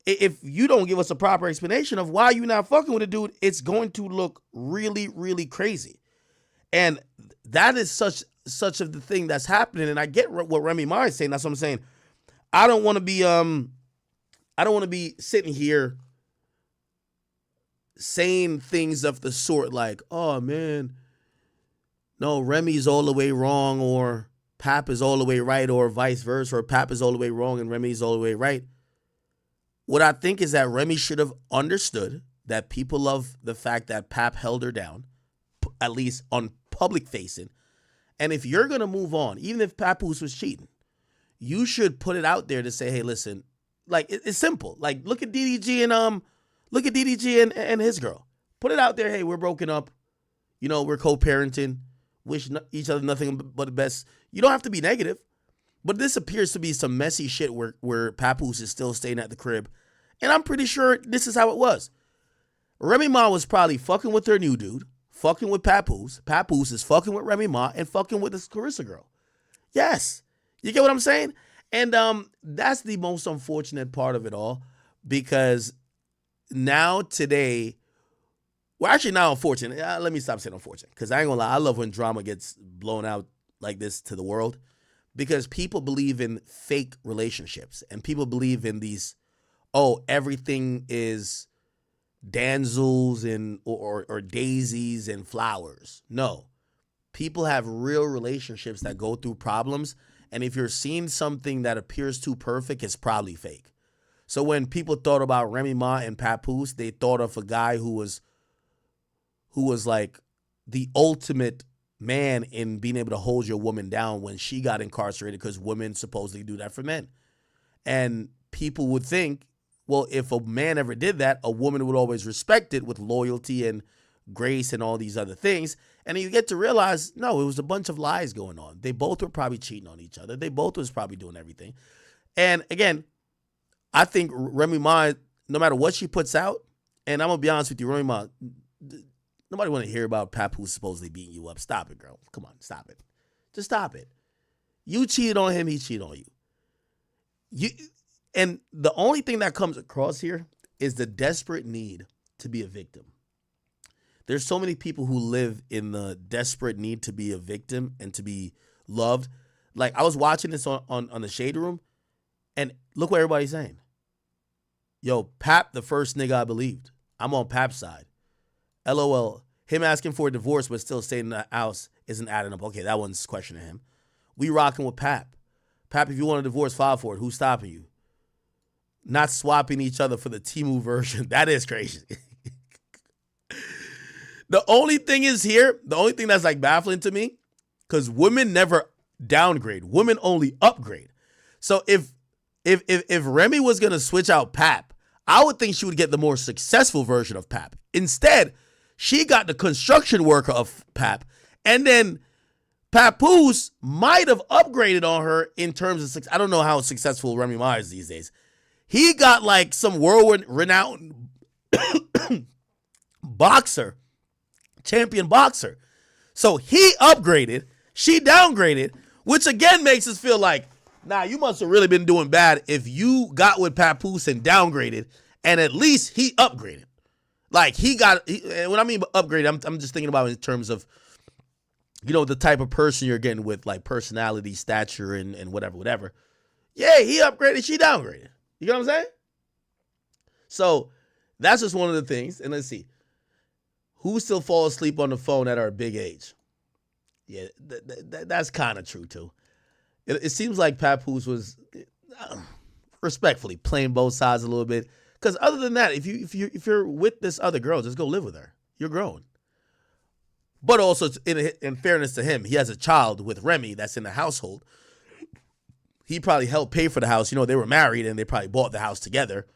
if you don't give us a proper explanation of why you're not fucking with a dude, it's going to look really, really crazy. And that is such of the thing that's happening. And I get what Remy Ma is saying. That's what I'm saying. I don't want to be sitting here saying things of the sort like, oh man, no, Remy's all the way wrong, or Pap is all the way right, or vice versa, or Pap is all the way wrong and Remy's all the way right. What I think is that Remy should have understood that people love the fact that Pap held her down, at least on public facing. And if you're going to move on, even if Papoose was cheating, you should put it out there to say, hey, listen, like, it's simple. Like, look at DDG and his girl. Put it out there, hey, we're broken up. You know, we're co-parenting. Wish each other nothing but the best. You don't have to be negative. But this appears to be some messy shit where Papoose is still staying at the crib. And I'm pretty sure this is how it was. Remy Ma was probably fucking with her new dude, fucking with Papoose. Papoose is fucking with Remy Ma and fucking with this Clarissa girl. Yes. You get what I'm saying? And that's the most unfortunate part of it all, because now today, well, actually not unfortunate. Let me stop saying unfortunate, because I ain't gonna lie, I love when drama gets blown out like this to the world, because people believe in fake relationships and people believe in these, everything is damsels and or daisies and flowers. No, people have real relationships that go through problems. And if you're seeing something that appears too perfect, it's probably fake. So when people thought about Remy Ma and Papoose, they thought of a guy who was like the ultimate man in being able to hold your woman down when she got incarcerated, because women supposedly do that for men. And people would think, well, if a man ever did that, a woman would always respect it with loyalty and grace and all these other things. And you get to realize, no, it was a bunch of lies going on. They both were probably cheating on each other. They both was probably doing everything. And again, I think Remy Ma, no matter what she puts out, and I'm going to be honest with you, Remy Ma, nobody want to hear about Papoose supposedly beating you up. Stop it, girl. Come on, stop it. Just stop it. You cheated on him, he cheated on you. And the only thing that comes across here is the desperate need to be a victim. There's so many people who live in the desperate need to be a victim and to be loved. Like, I was watching this on the Shade Room, and look what everybody's saying. Yo, Pap, the first nigga I believed. I'm on Pap's side. LOL. Him asking for a divorce but still staying in the house isn't adding up. Okay, that one's questioning him. We rocking with Pap. Pap, if you want a divorce, file for it. Who's stopping you? Not swapping each other for the Temu version. That is crazy. The only thing that's like baffling to me, because women never downgrade. Women only upgrade. So if Remy was going to switch out Pap, I would think she would get the more successful version of Pap. Instead, she got the construction worker of Pap. And then Papoose might have upgraded on her in terms of success. I don't know how successful Remy Ma is these days. He got like some world-renowned boxer, champion boxer. So he upgraded, she downgraded, which again makes us feel like, nah, you must have really been doing bad if you got with Papoose and downgraded, and at least he upgraded. Like, when I mean upgraded, I'm just thinking about it in terms of, the type of person you're getting with, like personality, stature, and whatever. Yeah, he upgraded, she downgraded. You know what I'm saying? So that's just one of the things. And let's see. Who still fall asleep on the phone at our big age? Yeah, that's kind of true, too. It seems like Papoose was, respectfully, playing both sides a little bit. Because other than that, if you're with this other girl, just go live with her. You're grown. But also, in fairness to him, he has a child with Remy that's in the household. He probably helped pay for the house. They were married and they probably bought the house together.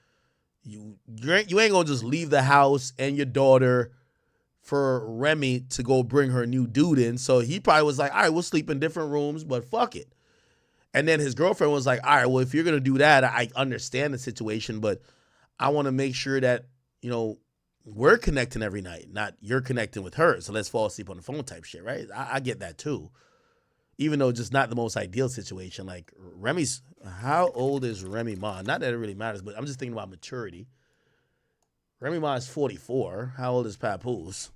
You ain't gonna just leave the house and your daughter for Remy to go bring her new dude in. So he probably was like, all right, we'll sleep in different rooms, but fuck it. And then his girlfriend was like, all right, well, if you're gonna do that, I understand the situation, but I want to make sure that, we're connecting every night, not you're connecting with her. So let's fall asleep on the phone type shit, right? I get that too. Even though just not the most ideal situation. Like, how old is Remy Ma? Not that it really matters, but I'm just thinking about maturity. Remy Ma is 44. How old is Papoose?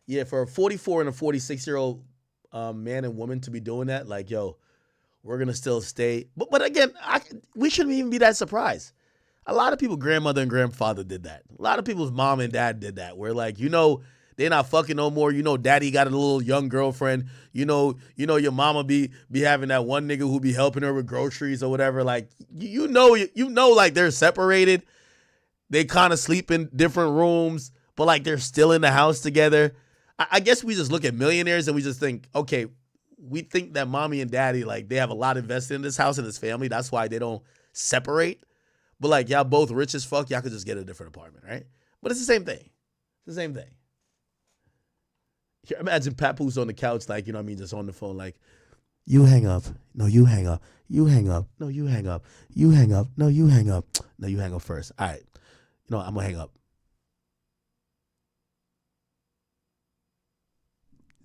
Yeah, for a 44 and a 46-year-old man and woman to be doing that, like, yo, we're going to still stay. But again, we shouldn't even be that surprised. A lot of people, grandmother and grandfather did that. A lot of people's mom and dad did that, where like, they're not fucking no more. Daddy got a little young girlfriend. Your mama be having that one nigga who be helping her with groceries or whatever. Like, like they're separated. They kind of sleep in different rooms, but like they're still in the house together. I guess we just look at millionaires and we just think, okay, we think that mommy and daddy, like, they have a lot invested in this house and this family. That's why they don't separate. But like, y'all both rich as fuck. Y'all could just get a different apartment, right? But it's the same thing. It's the same thing. Here, imagine Papoose on the couch, like, just on the phone, like, you hang up. No, you hang up. You hang up. No, you hang up. You hang up. No, you hang up. No, you hang up first. All right. I'm going to hang up.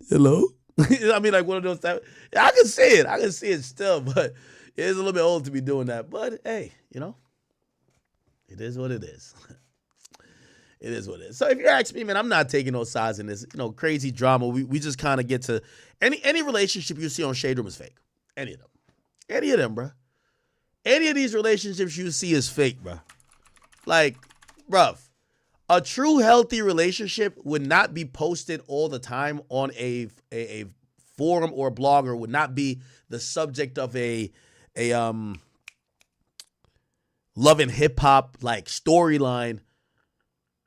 Hello? I mean, like one of those type. I can see it. I can see it still, but it's a little bit old to be doing that. But hey, you know, it is what it is. It is what it is. So if you ask me, man, I'm not taking no sides in this, you know, crazy drama. We just kind of get to any relationship you see on Shade Room is fake. Any of them. Any of them, bro. Any of these relationships you see is fake, bro. Like, bruv, a true healthy relationship would not be posted all the time on a forum or blog, or would not be the subject of a love and hip hop like storyline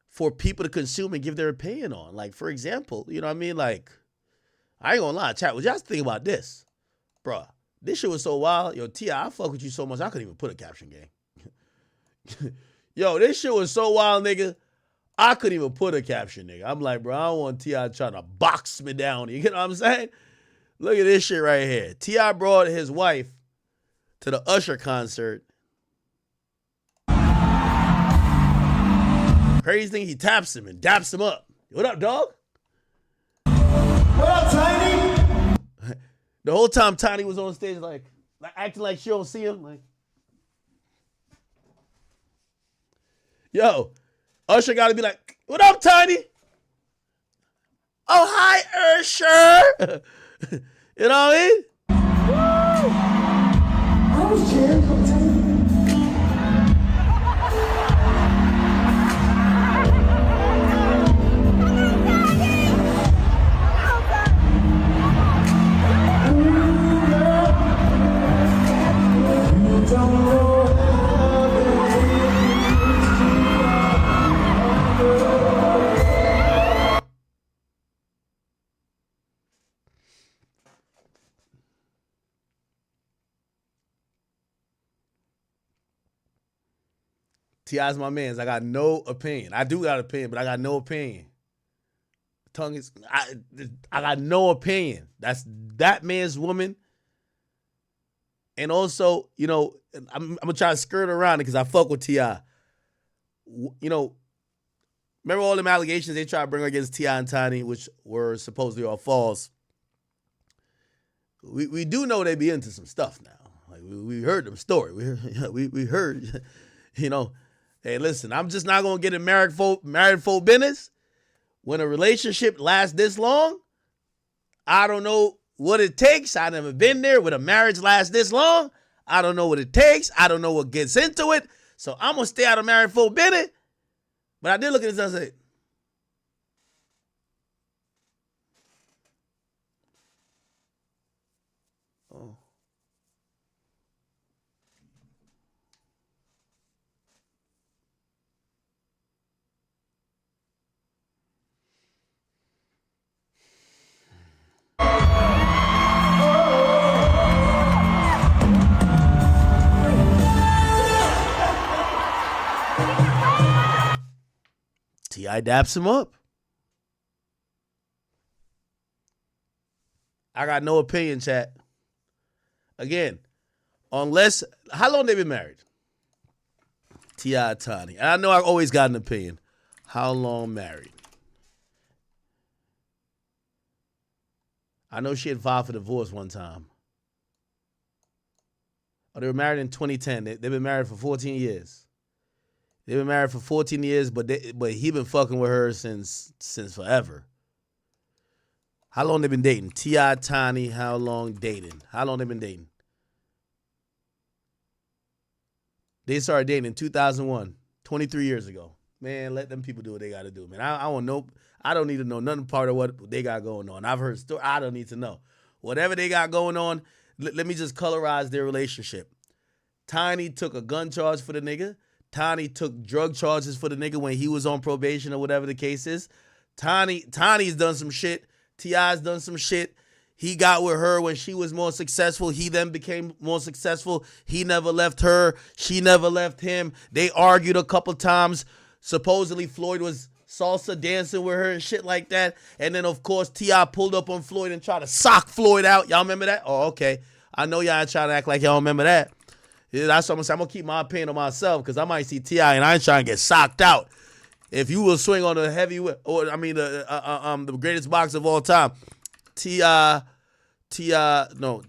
for people to consume and give their opinion on. Like, for example, you know what I mean? Like, I ain't gonna lie, chat, what y'all think about this? Bruh, this shit was so wild. Yo, T.I., I fuck with you so much, I couldn't even put a caption game. Yo, this shit was so wild, nigga. I couldn't even put a caption, nigga. I'm like, bro, I don't want T.I. trying to box me down. You get what I'm saying? Look at this shit right here. T.I. brought his wife to the Usher concert. Crazy thing, he taps him and daps him up. What up, dog? What up, Tiny? The whole time Tiny was on stage, like acting like she don't see him. Like, yo, Usher got to be like, what up, Tiny? Oh, hi, Usher. You know what I mean? I was cheering for Tiny. T.I.'s my mans. I got no opinion. I do got opinion, but I got no opinion. Tongue is, I got no opinion. That's that man's woman. And also, you know, I'm going to try to skirt around it because I fuck with T.I. You know, remember all them allegations they tried to bring against T.I. and Tiny, which were supposedly all false? We do know they be into some stuff now. Like we heard them story. We heard, you know, hey, listen, I'm just not going to get in married folk business. When a relationship lasts this long, I don't know what it takes. I've never been there. When a marriage lasts this long, I don't know what it takes. I don't know what gets into it. So I'm going to stay out of married folk business. But I did look at this and I said, oh. T.I. daps him up. I got no opinion, chat. Again, unless, how long they been married? T.I. Tiny. And I know I always got an opinion. How long married? I know she had filed for divorce one time. Oh, they were married in 2010. They've been married for 14 years. They've been married for 14 years, but he been fucking with her since forever. How long they been dating? T.I. Tiny, how long dating? How long they been dating? They started dating in 2001, 23 years ago. Man, let them people do what they got to do, man. I don't need to know nothing part of what they got going on. I've heard stories. I don't need to know. Whatever they got going on, let me just colorize their relationship. Tiny took a gun charge for the nigga. Tiny took drug charges for the nigga when he was on probation or whatever the case is. Tiny's done some shit. T.I.'s done some shit. He got with her when she was more successful. He then became more successful. He never left her. She never left him. They argued a couple times. Supposedly Floyd was salsa dancing with her and shit like that. And then, of course, T.I. pulled up on Floyd and tried to sock Floyd out. Y'all remember that? Oh, okay. I know y'all ain't trying to act like y'all remember that. Yeah, that's what I'm going to say. I'm going to keep my opinion on myself because I might see T.I. and I ain't trying to get socked out. If you will swing on the heavyweight, or I mean the greatest boxer of all time,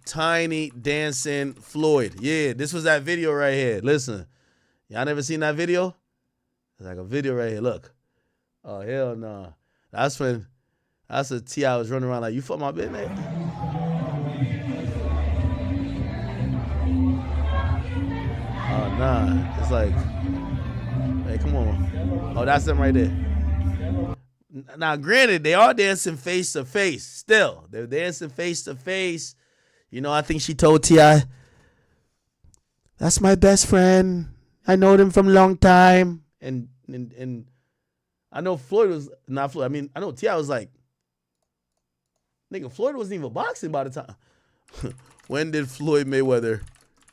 Tiny dancing Floyd. Yeah, this was that video right here. Listen, y'all never seen that video? It's like a video right here. Look. Oh hell no. That's when T.I. was running around like, you fuck my bitch, nigga. Oh nah. It's like, hey, come on. Oh, that's them right there. Now, granted, they are dancing face to face. Still, they're dancing face to face. You know, I think she told T.I., that's my best friend. I know them from a long time. And I know Floyd was not Floyd. I mean, I know T.I. was like, nigga, Floyd wasn't even boxing by the time. When did Floyd Mayweather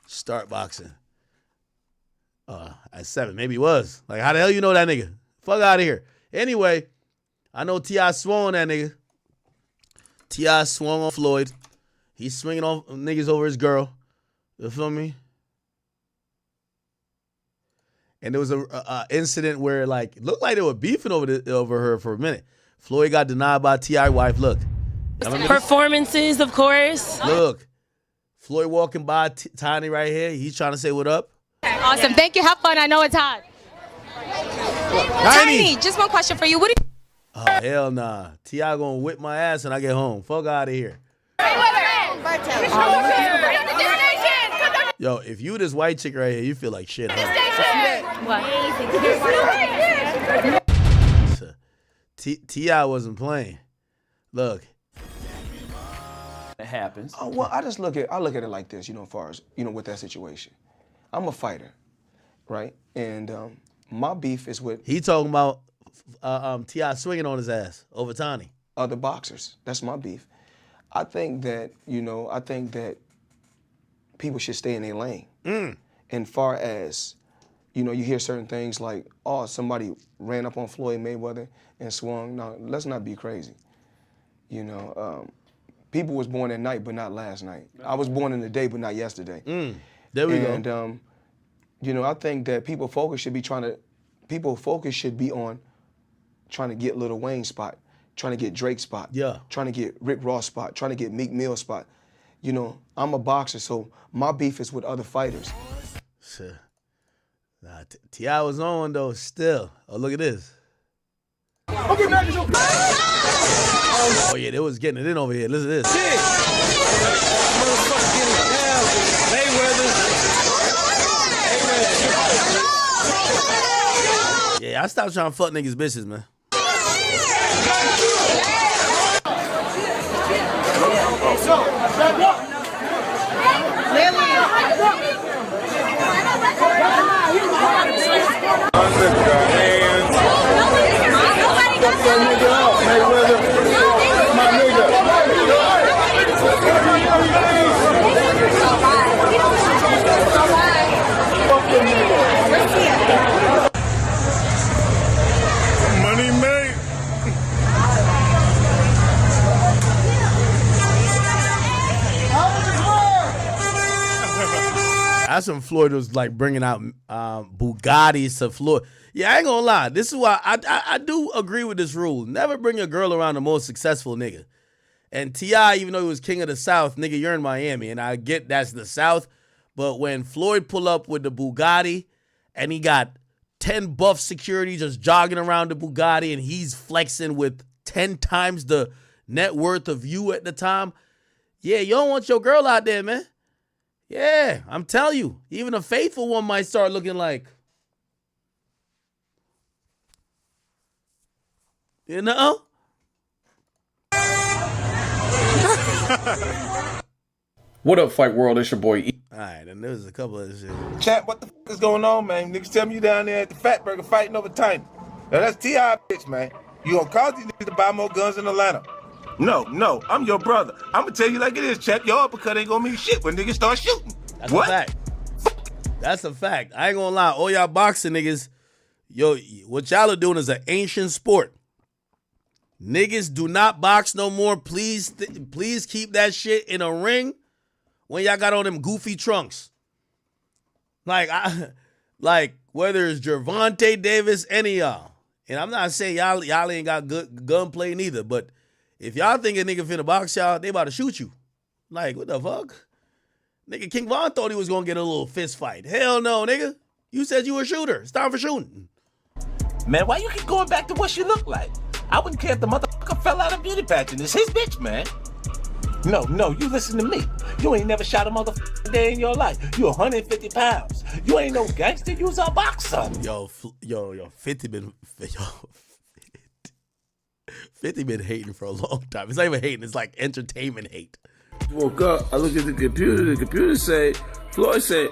start boxing? At 7. Maybe he was. Like, how the hell you know that nigga? Fuck out of here. Anyway, I know T.I. swung on that nigga. T.I. swung on Floyd. He's swinging on niggas over his girl. You feel me? And there was a incident where, like, it looked like they were beefing over her for a minute. Floyd got denied by T.I. wife. Look. Performances, of course. Look. Floyd walking by Tiny right here. He's trying to say what up. Awesome. Thank you. Have fun. I know it's hot. Tiny, just one question for you. What do you... Oh, hell nah. T.I. gonna whip my ass when I get home. Fuck out of here. Yo, if you this white chick right here, you feel like shit, huh? T.I. wasn't playing. Look. It happens. Oh, well, I look at it like this, as far as, with that situation. I'm a fighter, right? And my beef is with... He talking about T.I. swinging on his ass over Tiny. Other boxers. That's my beef. I think that, people should stay in their lane. And far as, you hear certain things like, oh, somebody ran up on Floyd Mayweather and swung. No, let's not be crazy. People was born at night, but not last night. I was born in the day, but not yesterday. There we go. And, I think that people's focus should be on trying to get Lil Wayne spot, trying to get Drake spot, trying to get Rick Ross spot, trying to get Meek Mill spot. I'm a boxer, so my beef is with other fighters. Shit. Nah, T.I. was on, though, still. Oh, look at this. Oh, yeah, they was getting it in over here. Listen to this. Yeah, I stopped trying to fuck niggas' bitches, man. Money made. That's when Floyd was like bringing out Bugattis to Floyd. Yeah, I ain't gonna lie. This is why I do agree with this rule. Never bring a girl around the most successful nigga. And T.I., even though he was king of the South, nigga, you're in Miami. And I get that's the South. But when Floyd pull up with the Bugatti and he got 10 buff security just jogging around the Bugatti and he's flexing with 10 times the net worth of you at the time, yeah, you don't want your girl out there, man. Yeah, I'm telling you. Even a faithful one might start looking like, you know? What up, Fight World? It's your boy E. All right, and there's a couple of shit. Chat, what the fuck is going on, man? Niggas tell me you down there at the Fat Burger fighting over Tiny. Now that's T.I. bitch, man. You gonna cause these niggas to buy more guns in Atlanta. No, I'm your brother. I'm gonna tell you like it is, Chat. Your uppercut ain't gonna mean shit when niggas start shooting. That's what? A fact. That's a fact. I ain't gonna lie. All y'all boxing niggas, yo, what y'all are doing is an ancient sport. Niggas do not box no more. Please keep that shit in a ring when y'all got on them goofy trunks. Like whether it's Gervonta Davis, any of y'all. And I'm not saying y'all ain't got good gunplay neither, but if y'all think a nigga finna box y'all, they about to shoot you. Like, what the fuck? Nigga, King Von thought he was gonna get a little fist fight. Hell no, nigga. You said you were a shooter. It's time for shooting. Man, why you keep going back to what she looked like? I wouldn't care if the motherfucker fell out of beauty pageant. It's his bitch, man. No, you listen to me. You ain't never shot a motherfucking day in your life. You 150 pounds. You ain't no gangster. You's a boxer. Yo, 50 been hating for a long time. It's not even hating. It's like entertainment hate. Woke up, I look at the computer say, Floyd said,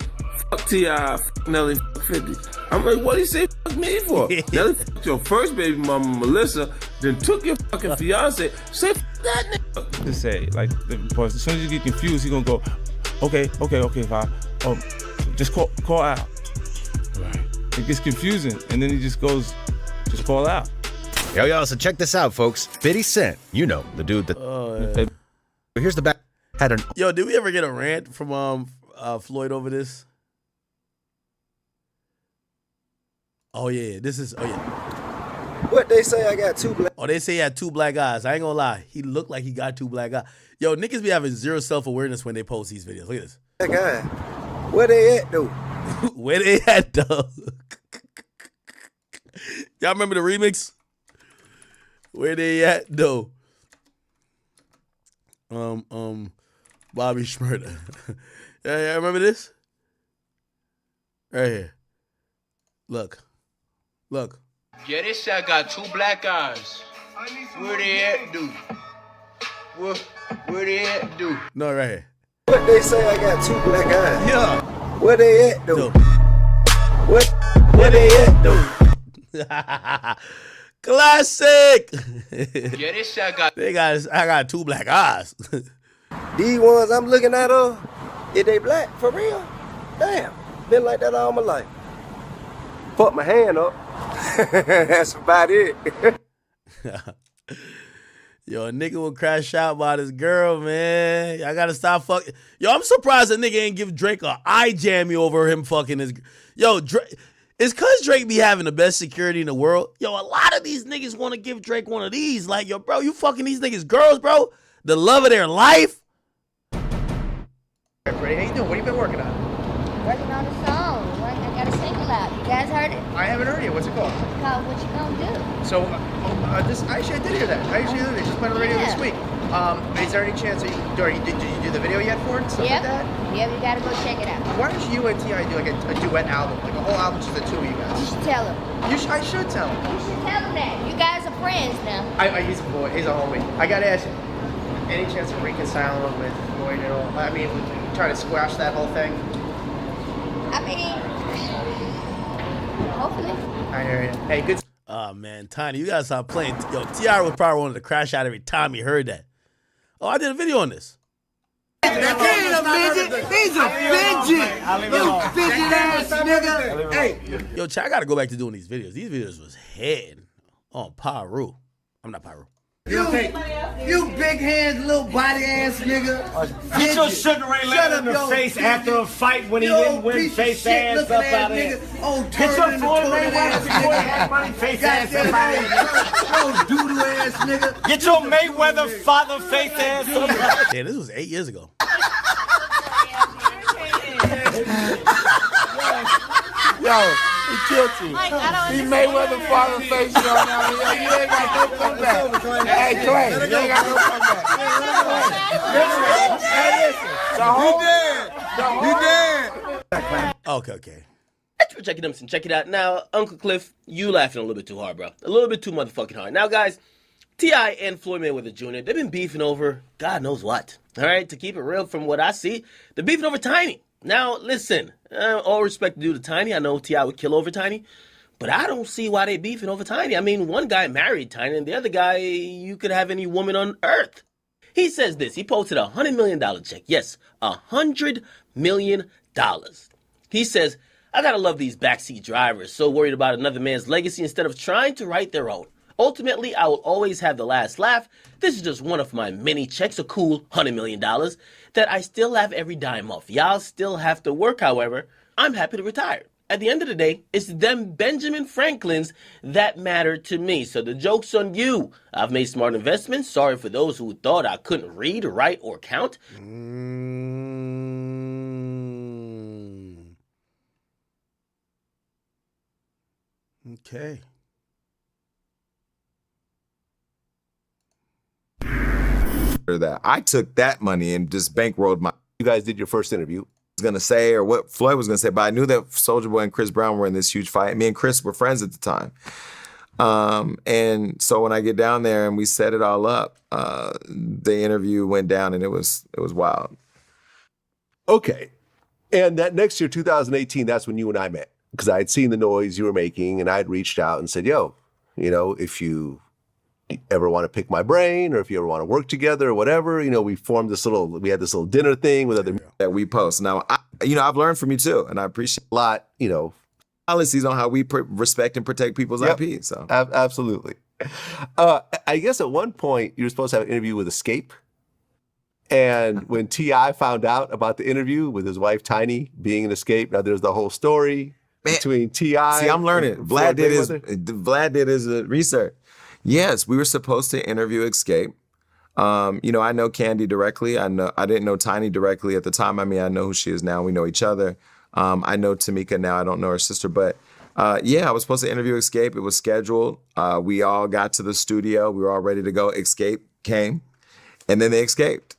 fuck T.I., fuck Nelly, fuck 50. I'm like, what do you say fuck me for? Nelly fucked your first baby mama, Melissa, then took your fucking fiance. Say fuck that nigga. To say, like, as soon as you get confused, he gonna go, okay, fine. Just call out. Right. It gets confusing, and then he just goes, just call out. Yo, so check this out, folks. 50 Cent, you know, the dude that... Here's the back. Yo, did we ever get a rant from Floyd over this? Oh yeah, What they say I got two black. Oh, they say he had 2 black eyes. I ain't gonna lie, he looked like he got 2 black eyes. Yo, niggas be having zero self-awareness when they post these videos. Look at this. Black eye. Where they at though? Where they at though? Y'all remember the remix? Where they at though? Bobby Shmurda. Yeah, remember this? Right here. Look. Yeah, this shot got 2 black eyes. Where they at, dude? Where they at, dude? No, right here. What they say I got 2 black eyes? Yeah. Where they at though? Where they at though? Classic. Yeah, this shot got. I got 2 black eyes. These ones I'm looking at, is they black for real? Damn, been like that all my life. Put my hand up. That's about it. Yo, a nigga will crash out by this girl, man. I gotta stop fucking. Yo, I'm surprised a nigga ain't give Drake a eye jammy over him fucking his. Yo, Drake. It's cause Drake be having the best security in the world. Yo, a lot of these niggas want to give Drake one of these. Like, yo, bro, you fucking these niggas girls, bro. The love of their life. Hey, Freddie, how you doing? What have you been working on? Working on a song. I got a single out. You guys heard it? I haven't heard it. What's it called? It's called What You Gonna Do. So, I did hear that. It just played on the radio this week. Is there any chance that did you do the video yet for it? Stuff like that? Yep, you gotta go check it out. Why don't you and T.I. do like a duet album? Like a whole album just the 2 of you guys? You should tell him. I should tell him. You should tell him that. You guys are friends now. He's a boy. He's a homie. I gotta ask you, any chance of reconciling with Floyd at all? I mean, trying to squash that whole thing? I mean, hopefully. I hear you. Hey, good. Oh, man, Tiny, you gotta stop playing. Yo, T.I. would probably wanted to crash out every time he heard that. Oh, I did a video on this. He's a midget. He's a fidget. You fidget ass nigga. Hey. Yo, I gotta go back to doing these videos. These videos was head on Paru. I'm not Paru. You big hands, little body ass nigga. Get your Sugar Ray Leonard in the face after a fight when he didn't win, face ass up out of here. Get your Floyd Mayweather face ass up out of here. Doodle ass nigga. Get your Mayweather father face ass up out of here. Yeah, this was 8 years ago. Yo, he killed you. He Mayweather father face you on now. You ain't got no comeback. Hey, Clay, you ain't got no comeback. Hey, listen. You dead. Okay. Thanks for checking them. Check it out. Now, Uncle Cliff, you laughing a little bit too hard, bro. A little bit too motherfucking hard. Now, guys, T.I. and Floyd Mayweather Jr., they've been beefing over God knows what. All right, to keep it real from what I see, they're beefing over Tiny. Now, listen, all respect due to Tiny. I know T.I. would kill over Tiny, but I don't see why they beefing over Tiny. I mean, one guy married Tiny, and the other guy, you could have any woman on earth. He says this. He posted a $100 million check. Yes, $100 million. He says, I gotta love these backseat drivers, so worried about another man's legacy instead of trying to write their own. Ultimately, I will always have the last laugh. This is just one of my many checks, a cool $100 million, that I still have every dime off. Y'all still have to work, however. I'm happy to retire. At the end of the day, it's them Benjamin Franklins that matter to me. So the joke's on you. I've made smart investments. Sorry for those who thought I couldn't read, write, or count. Okay. That I took that money and just bankrolled my. You guys did your first interview. Was gonna say or what Floyd was gonna say, but I knew that Soulja Boy and Chris Brown were in this huge fight. Me and Chris were friends at the time, and so when I get down there and we set it all up, the interview went down and it was wild. Okay, and that next year, 2018, that's when you and I met because I had seen the noise you were making and I had reached out and said, "Yo, if you ever want to pick my brain or if you ever want to work together or whatever, we had this little dinner thing with other that we post." Now, I've learned from you too, and I appreciate a lot, policies on how we respect and protect people's IP. So absolutely. I guess at one point you were supposed to have an interview with Escape. And when T.I. found out about the interview with his wife Tiny being an Escape, now there's the whole story between T.I. See, I'm learning. Vlad did his research. Yes, we were supposed to interview Escape. I know Candy directly. I didn't know Tiny directly at the time. I mean, I know who she is now. We know each other. I know Tamika now. I don't know her sister, but I was supposed to interview Escape. It was scheduled. We all got to the studio. We were all ready to go. Escape came, and then they escaped.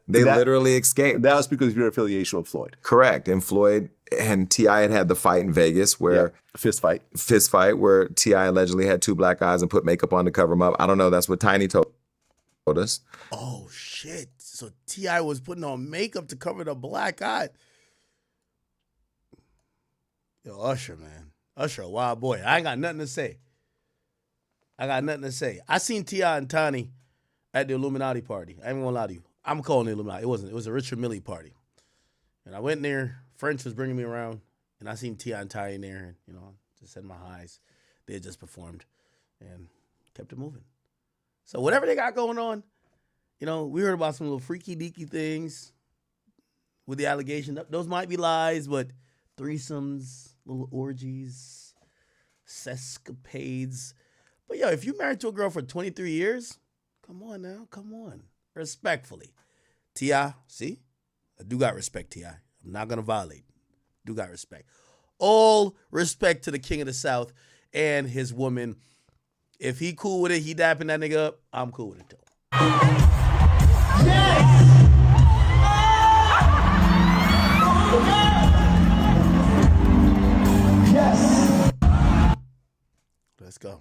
They literally escaped. That was because of your affiliation with Floyd. Correct. And Floyd and T.I. had the fight in Vegas where fist fight where T.I. allegedly had two black eyes and put makeup on to cover him up. I don't know. That's what Tiny told us. Oh shit! So T.I. was putting on makeup to cover the black eye. Yo, Usher, man, Usher, a wild boy. I ain't got nothing to say. I seen T.I. and Tiny at the Illuminati party. I ain't gonna lie to you. I'm calling it Illuminati. It wasn't. It was a Richard Mille party. And I went there. French was bringing me around, and I seen T.I. and Ty in there, and just said my highs. They had just performed, and kept it moving. So whatever they got going on, we heard about some little freaky deaky things with the allegation. Those might be lies, but threesomes, little orgies, sescapades. But if you married to a girl for 23 years, come on now, come on, respectfully, T.I. See, I do got respect, T.I. I'm not going to violate. Do got respect. All respect to the king of the South and his woman. If he cool with it, he dapping that nigga up, I'm cool with it too. Yes. Let's go.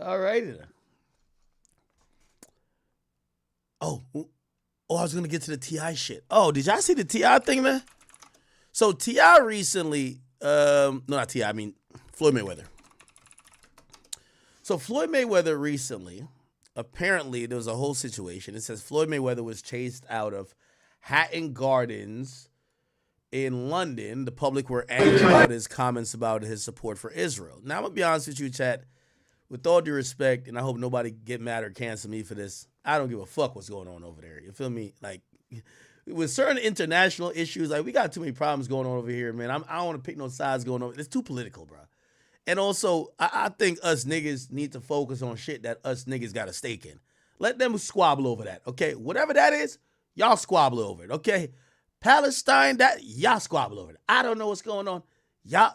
All righty then. Oh, I was going to get to the T.I. shit. Oh, did y'all see the T.I. thing, man? So T.I. recently, not T.I., I mean Floyd Mayweather. So Floyd Mayweather recently, apparently there was a whole situation. It says Floyd Mayweather was chased out of Hatton Gardens in London. The public were angry about his comments about his support for Israel. Now, I'm going to be honest with you, chat. With all due respect, and I hope nobody get mad or cancel me for this, I don't give a fuck what's going on over there. You feel me? Like, with certain international issues, like, we got too many problems going on over here, man. I don't want to pick no sides going on. It's too political, bro. And also, I think us niggas need to focus on shit that us niggas got a stake in. Let them squabble over that, okay? Whatever that is, y'all squabble over it, okay? Palestine, y'all squabble over it. I don't know what's going on. Y'all,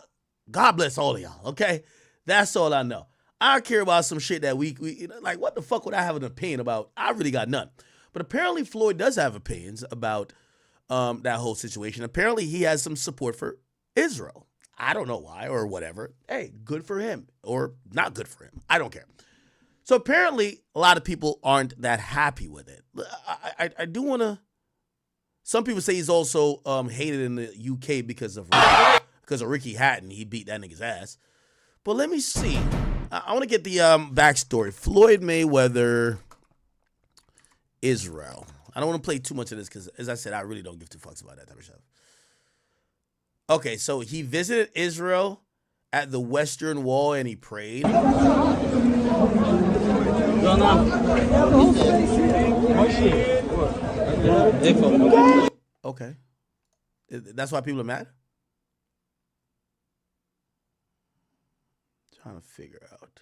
God bless all of y'all, okay? That's all I know. I care about some shit that we like, what the fuck would I have an opinion about? I really got none. But apparently Floyd does have opinions about that whole situation. Apparently he has some support for Israel. I don't know why or whatever. Hey, good for him or not good for him. I don't care. So apparently a lot of people aren't that happy with it. I do want to, some people say he's also hated in the UK because of Ricky Hatton. He beat that nigga's ass. But let me see. I want to get the backstory. Floyd Mayweather, Israel. I don't want to play too much of this because, as I said, I really don't give two fucks about that type of stuff. Okay, so he visited Israel at the Western Wall and he prayed. Okay. That's why people are mad? Trying to figure out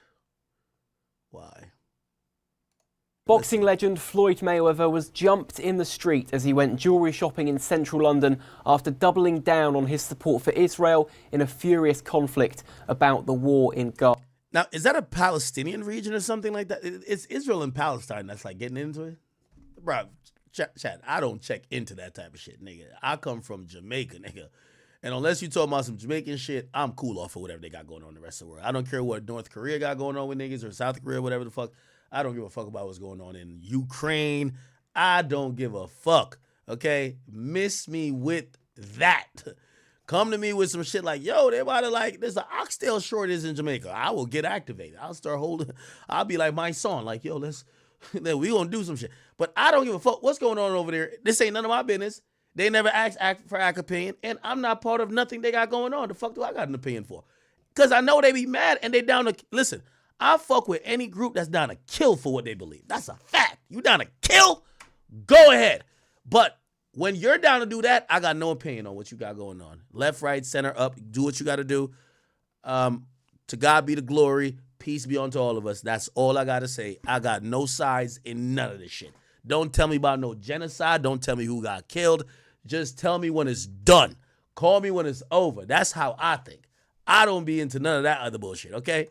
why. Boxing legend Floyd Mayweather was jumped in the street as he went jewellery shopping in central London after doubling down on his support for Israel in a furious conflict about the war in Gaza. Now, is that a Palestinian region or something like that? It's Israel and Palestine that's like getting into it? Bro, Chad, I don't check into that type of shit, nigga. I come from Jamaica, nigga. And unless you talk about some Jamaican shit, I'm cool off of whatever they got going on in the rest of the world. I don't care what North Korea got going on with niggas or South Korea, whatever the fuck. I don't give a fuck about what's going on in Ukraine. I don't give a fuck, okay? Miss me with that. Come to me with some shit like, yo, they about to like, there's an oxtail shortage in Jamaica. I will get activated. I'll start holding, I'll be like my son, like, yo, we gonna do some shit. But I don't give a fuck what's going on over there. This ain't none of my business. They never asked for an opinion, and I'm not part of nothing they got going on. The fuck do I got an opinion for? Because I know they be mad and they down to, listen, I fuck with any group that's down to kill for what they believe. That's a fact. You down to kill? Go ahead. But when you're down to do that, I got no opinion on what you got going on. Left, right, center, up, do what you got to do. To God be the glory. Peace be unto all of us. That's all I got to say. I got no sides in none of this shit. Don't tell me about no genocide. Don't tell me who got killed. Just tell me when it's done. Call me when it's over. That's how I think. I don't be into none of that other bullshit, okay?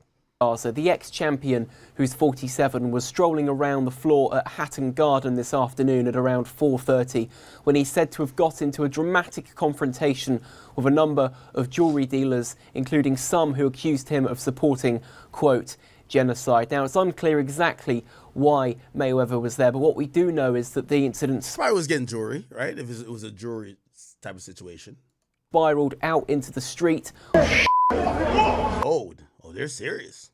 So the ex-champion, who's 47, was strolling around the floor at Hatton Garden this afternoon at around 4:30 when he's said to have got into a dramatic confrontation with a number of jewellery dealers, including some who accused him of supporting, quote, genocide. Now, it's unclear exactly why Mayweather was there, but what we do know is that the incident... Probably was getting jewelry, right? If it was a jewelry type of situation. ...spiraled out into the street. Oh, they're serious.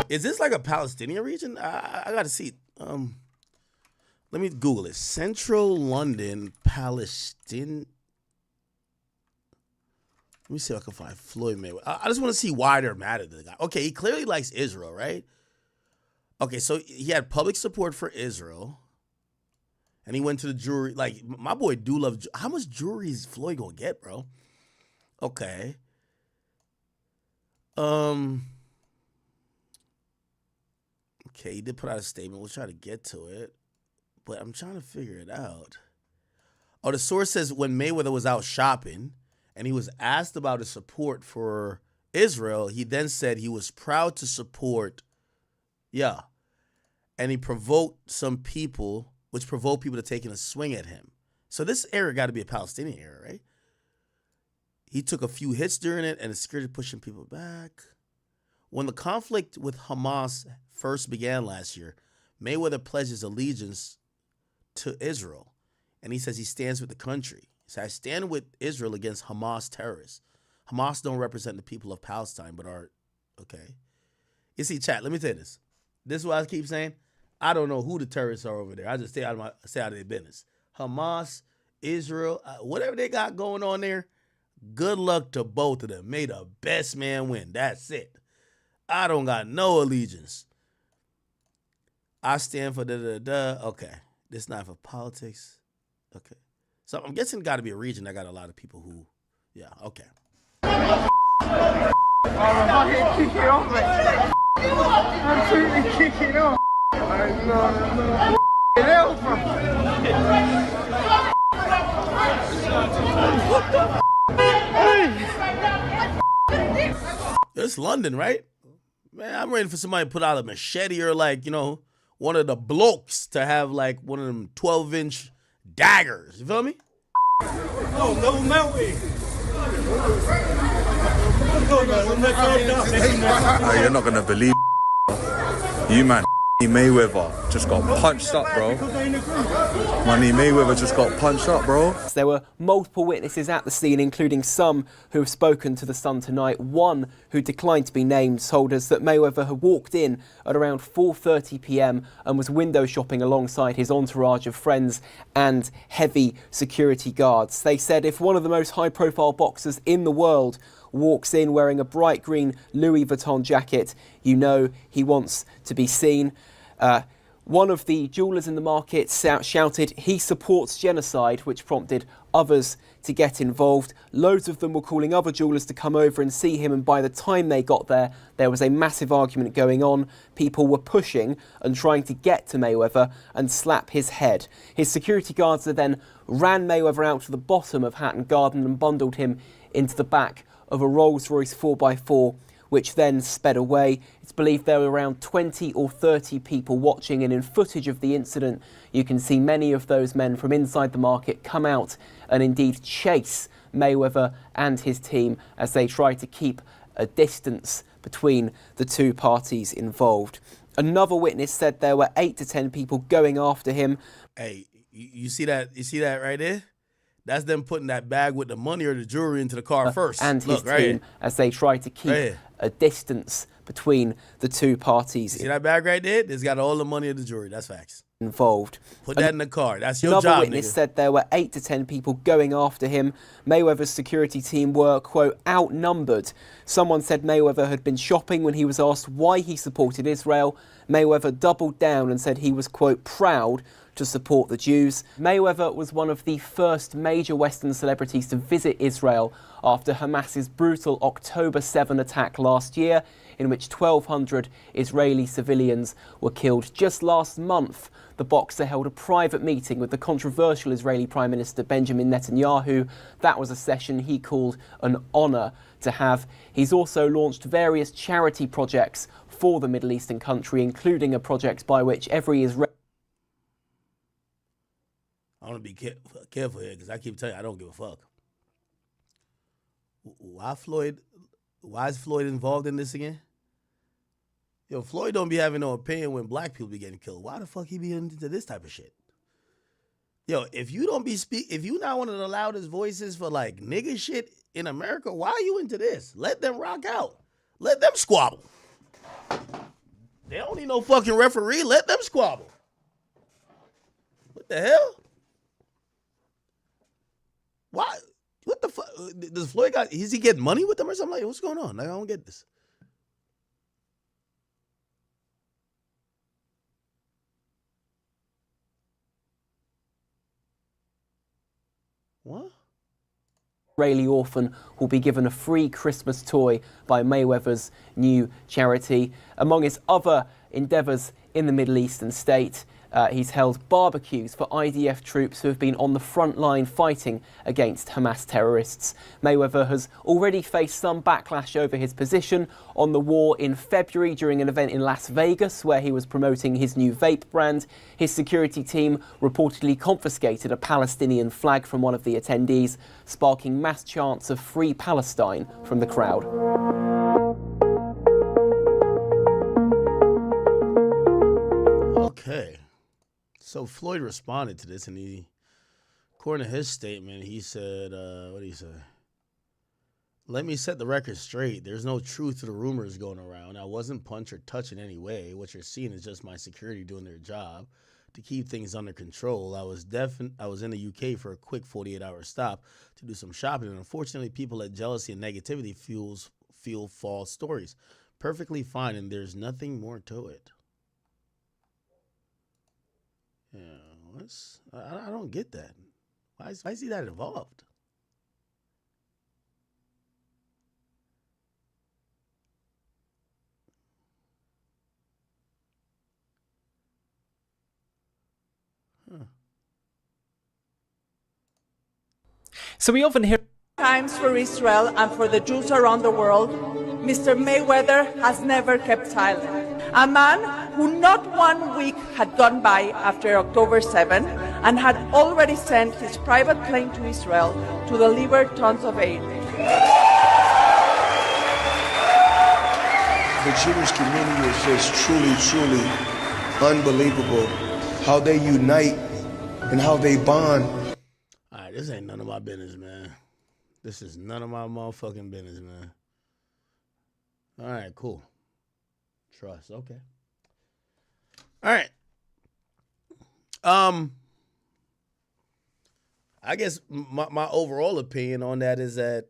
Is this like a Palestinian region? I gotta see. Let me Google it. Central London, Palestine. Let me see if I can find Floyd Mayweather. I just want to see why they're mad at the guy. Okay, he clearly likes Israel, right? Okay, so he had public support for Israel, and he went to the jewelry. Like, my boy do love. How much jewelry is Floyd gonna get, bro? Okay. Okay, he did put out a statement. We'll try to get to it, but I'm trying to figure it out. Oh, the source says when Mayweather was out shopping and he was asked about his support for Israel, he then said he was proud to support, and he provoked some people, which provoked people to taking a swing at him. So this area got to be a Palestinian area, right? He took a few hits during it and the security pushing people back. When the conflict with Hamas first began last year, Mayweather pledged his allegiance to Israel, and he says he stands with the country. He said, I stand with Israel against Hamas terrorists. Hamas don't represent the people of Palestine, but are, okay. You see, chat, let me tell you this. This is what I keep saying. I don't know who the terrorists are over there. I just stay out of their business. Hamas, Israel, whatever they got going on there, good luck to both of them. May the best man win. That's it. I don't got no allegiance. I stand for da-da-da. Okay. This not for politics. Okay. So I'm guessing it got to be a region that got a lot of people who, okay. I'm fucking kick it off, man. I'm truly kicking off. No. Get out from It's London, right? Man, I'm ready for somebody to put out a machete or like, one of the blokes to have like one of them 12-inch daggers. You feel me? No, Melty. You're not gonna believe you, man. Mayweather just got punched up, bro. Money Mayweather just got punched up, bro. There were multiple witnesses at the scene, including some who have spoken to The Sun tonight. One who declined to be named told us that Mayweather had walked in at around 4:30 p.m. and was window shopping alongside his entourage of friends and heavy security guards. They said if one of the most high-profile boxers in the world walks in wearing a bright green Louis Vuitton jacket, you know he wants to be seen. One of the jewellers in the market shouted he supports genocide, which prompted others to get involved. Loads of them were calling other jewellers to come over and see him, and by the time they got there, there was a massive argument going on. People were pushing and trying to get to Mayweather and slap his head. His security guards then ran Mayweather out to the bottom of Hatton Garden and bundled him into the back of a Rolls-Royce 4x4, which then sped away. It's believed there were around 20 or 30 people watching, and in footage of the incident, you can see many of those men from inside the market come out and indeed chase Mayweather and his team as they try to keep a distance between the two parties involved. Another witness said there were 8 to 10 people going after him. Hey, you see that? You see that right there? That's them putting that bag with the money or the jewelry into the car first. And his Look, right team here. as they try to keep a distance between the two parties. See that bag right there? It's got all the money and the jewelry. That's facts. Involved. Put that in the car. That's your Another job, witness nigga. said there were 8 to 10 people going after him. Mayweather's security team were, quote, outnumbered. Someone said Mayweather had been shopping when he was asked why he supported Israel. Mayweather doubled down and said he was, quote, proud to support the Jews. Mayweather was one of the first major Western celebrities to visit Israel after Hamas's brutal October 7 attack last year, in which 1,200 Israeli civilians were killed. Just last month, the boxer held a private meeting with the controversial Israeli Prime Minister Benjamin Netanyahu. That was a session he called an honour to have. He's also launched various charity projects for the Middle Eastern country, including a project by which every Israeli... I want to be careful here because I keep telling you I don't give a fuck. Why is Floyd involved in this again? Yo, Floyd don't be having no opinion when black people be getting killed. Why the fuck he be into this type of shit? Yo, if you not one of the loudest voices for like nigga shit in America, why are you into this? Let them rock out. Let them squabble. They don't need no fucking referee. Let them squabble. What the hell? Why? What the fuck? Does Floyd is he getting money with them or something? Like, what's going on? Like, I don't get this. What? Israeli orphan will be given a free Christmas toy by Mayweather's new charity. Among his other endeavours in the Middle Eastern state, he's held barbecues for IDF troops who have been on the front line fighting against Hamas terrorists. Mayweather has already faced some backlash over his position on the war in February during an event in Las Vegas where he was promoting his new vape brand. His security team reportedly confiscated a Palestinian flag from one of the attendees, sparking mass chants of Free Palestine from the crowd. Okay. So Floyd responded to this, and according to his statement, he said, what did he say? Let me set the record straight. There's no truth to the rumors going around. I wasn't punched or touched in any way. What you're seeing is just my security doing their job to keep things under control. I was in the UK for a quick 48-hour stop to do some shopping, and unfortunately, people let jealousy and negativity fuel false stories. Perfectly fine, and there's nothing more to it. Yeah, I don't get that. Why is he that involved? Huh. So we often hear times for Israel and for the Jews around the world, Mr. Mayweather has never kept silent. A man who not 1 week had gone by after October 7 and had already sent his private plane to Israel to deliver tons of aid. The Jewish community is just truly unbelievable how they unite and how they bond. All right, this ain't none of my business, man. This is none of my motherfucking business, man. All right, cool. Trust, okay. All right. I guess my overall opinion on that is that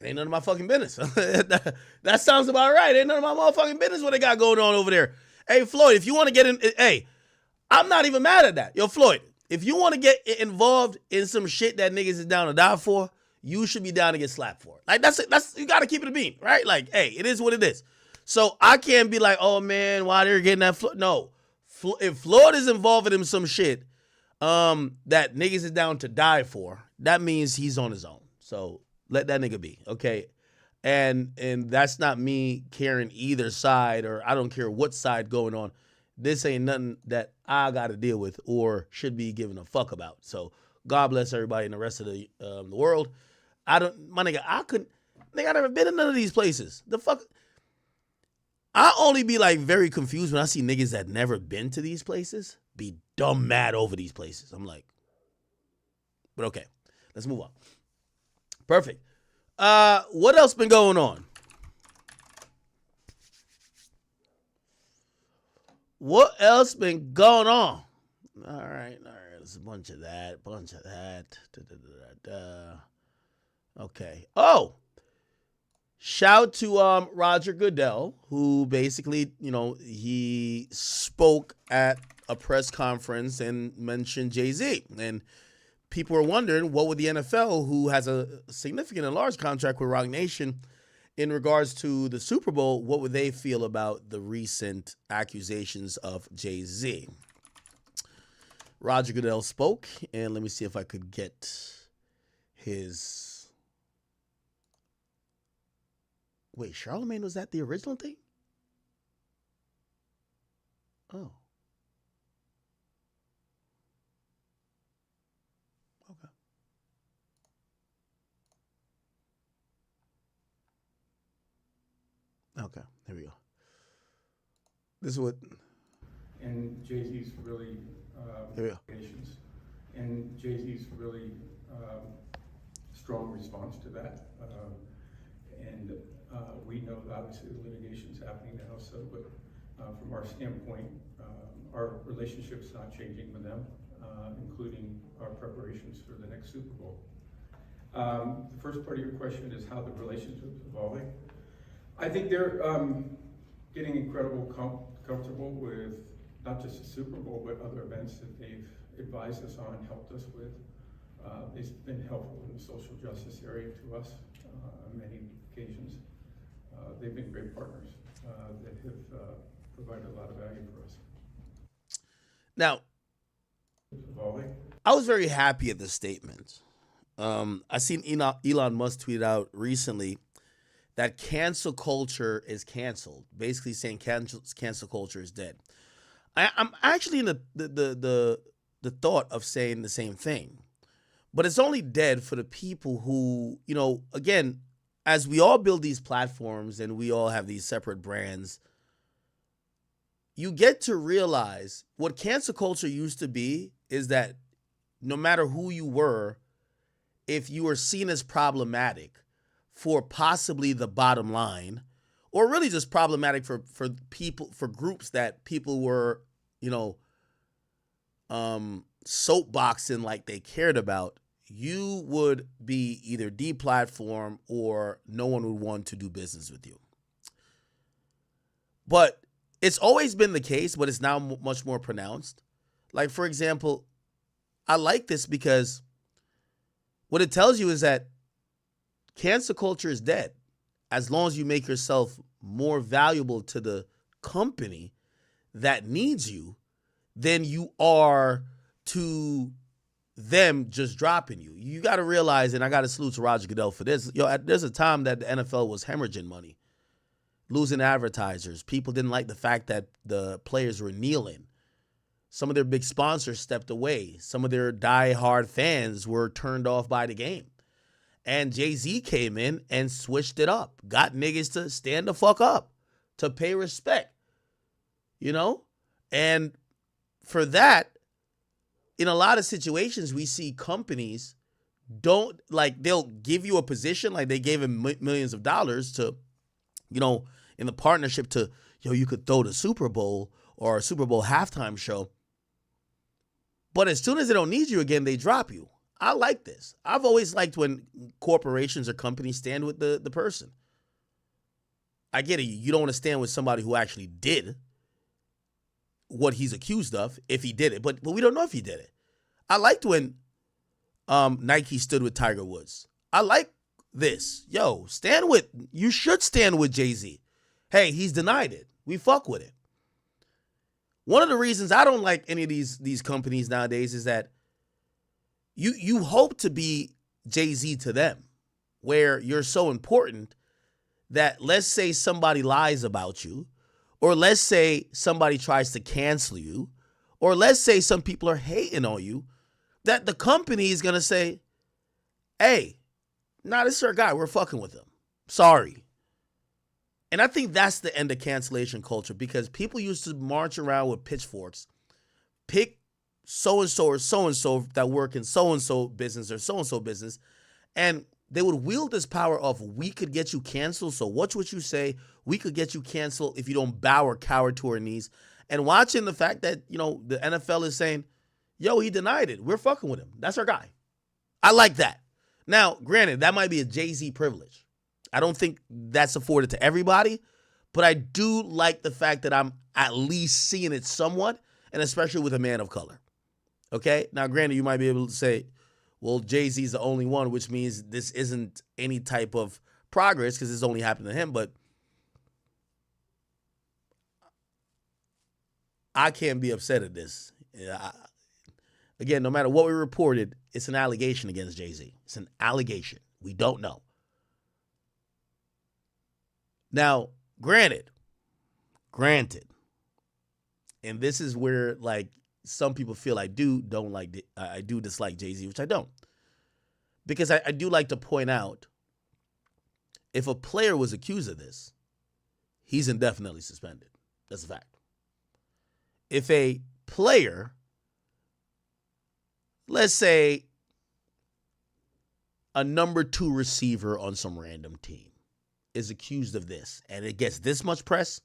Ain't none of my fucking business. that sounds about right. Ain't none of my motherfucking business what they got going on over there. Hey, Floyd, if you want to get in, hey, I'm not even mad at that. Yo, Floyd, if you want to get involved in some shit that niggas is down to die for, you should be down to get slapped for it. Like, that's you got to keep it a bean, right? Like, hey, it is what it is. So I can't be like, oh, man, why they're getting that? No. If Floyd is involved in some shit that niggas is down to die for, that means he's on his own. So let that nigga be, okay? And that's not me caring either side, or I don't care what side going on. This ain't nothing that I got to deal with or should be giving a fuck about. So God bless everybody in the rest of the world. I never been in none of these places. The fuck. I only be like very confused when I see niggas that never been to these places be dumb mad over these places. I'm like, but okay, let's move on. Perfect. What else been going on? What else been going on? All right. There's a bunch of that. Okay. Oh, shout to Roger Goodell, who basically, he spoke at a press conference and mentioned Jay-Z. And people are wondering, what would the NFL, who has a significant and large contract with Roc Nation, in regards to the Super Bowl, what would they feel about the recent accusations of Jay-Z? Roger Goodell spoke, and let me see if I could get his... Wait, Charlemagne, was that the original thing? Oh. Okay, here we go. This is what... And Jay-Z's really... here we go. And Jay-Z's really strong response to that. And we know that obviously the litigation's happening now, so, but from our standpoint, our relationship's not changing with them, including our preparations for the next Super Bowl. The first part of your question is how the relationship's evolving. I think they're getting incredibly comfortable with not just the Super Bowl, but other events that they've advised us on, helped us with. It's been helpful in the social justice area to us on many occasions. They've been great partners that have provided a lot of value for us. Now, I was very happy at this statement. I seen Elon Musk tweet out recently that cancel culture is canceled, basically saying cancel culture is dead. I'm actually in the thought of saying the same thing, but it's only dead for the people who, again, as we all build these platforms and we all have these separate brands, you get to realize what cancel culture used to be is that no matter who you were, if you were seen as problematic for possibly the bottom line, or really just problematic for people, for groups that people were, soapboxing like they cared about, you would be either deplatformed or no one would want to do business with you. But it's always been the case, but it's now much more pronounced. Like, for example, I like this because what it tells you is that cancel culture is dead as long as you make yourself more valuable to the company that needs you than you are to them just dropping you. You got to realize, and I got to salute to Roger Goodell for this. There's a time that the NFL was hemorrhaging money, losing advertisers. People didn't like the fact that the players were kneeling. Some of their big sponsors stepped away. Some of their die-hard fans were turned off by the game. And Jay-Z came in and switched it up, got niggas to stand the fuck up, to pay respect, And for that, in a lot of situations, we see companies they'll give you a position, like they gave him millions of dollars to, in the partnership to, you could throw the Super Bowl or a Super Bowl halftime show. But as soon as they don't need you again, they drop you. I like this. I've always liked when corporations or companies stand with the person. I get it. You don't want to stand with somebody who actually did what he's accused of, if he did it. But we don't know if he did it. I liked when Nike stood with Tiger Woods. I like this. Yo, you should stand with Jay-Z. Hey, he's denied it. We fuck with it. One of the reasons I don't like any of these companies nowadays is that you hope to be Jay-Z to them, where you're so important that, let's say somebody lies about you, or let's say somebody tries to cancel you, or let's say some people are hating on you, that the company is going to say, hey, this is our guy. We're fucking with him. Sorry. And I think that's the end of cancellation culture, because people used to march around with pitchforks, pick so-and-so or so-and-so that work in so-and-so business or so-and-so business, and they would wield this power of, we could get you canceled, so watch what you say. We could get you canceled if you don't bow or cower to our knees. And watching the fact that, the NFL is saying, yo, he denied it. We're fucking with him. That's our guy. I like that. Now, granted, that might be a Jay-Z privilege. I don't think that's afforded to everybody, but I do like the fact that I'm at least seeing it somewhat, and especially with a man of color. Okay? Now, granted, you might be able to say, well, Jay-Z's the only one, which means this isn't any type of progress because this only happened to him, but I can't be upset at this. Again, no matter what we reported, it's an allegation against Jay-Z. It's an allegation. We don't know. Now, granted, and this is where, some people feel I do dislike Jay-Z, which I don't. Because I do like to point out, if a player was accused of this, he's indefinitely suspended. That's a fact. If a player, let's say a number 2 receiver on some random team, is accused of this and it gets this much press,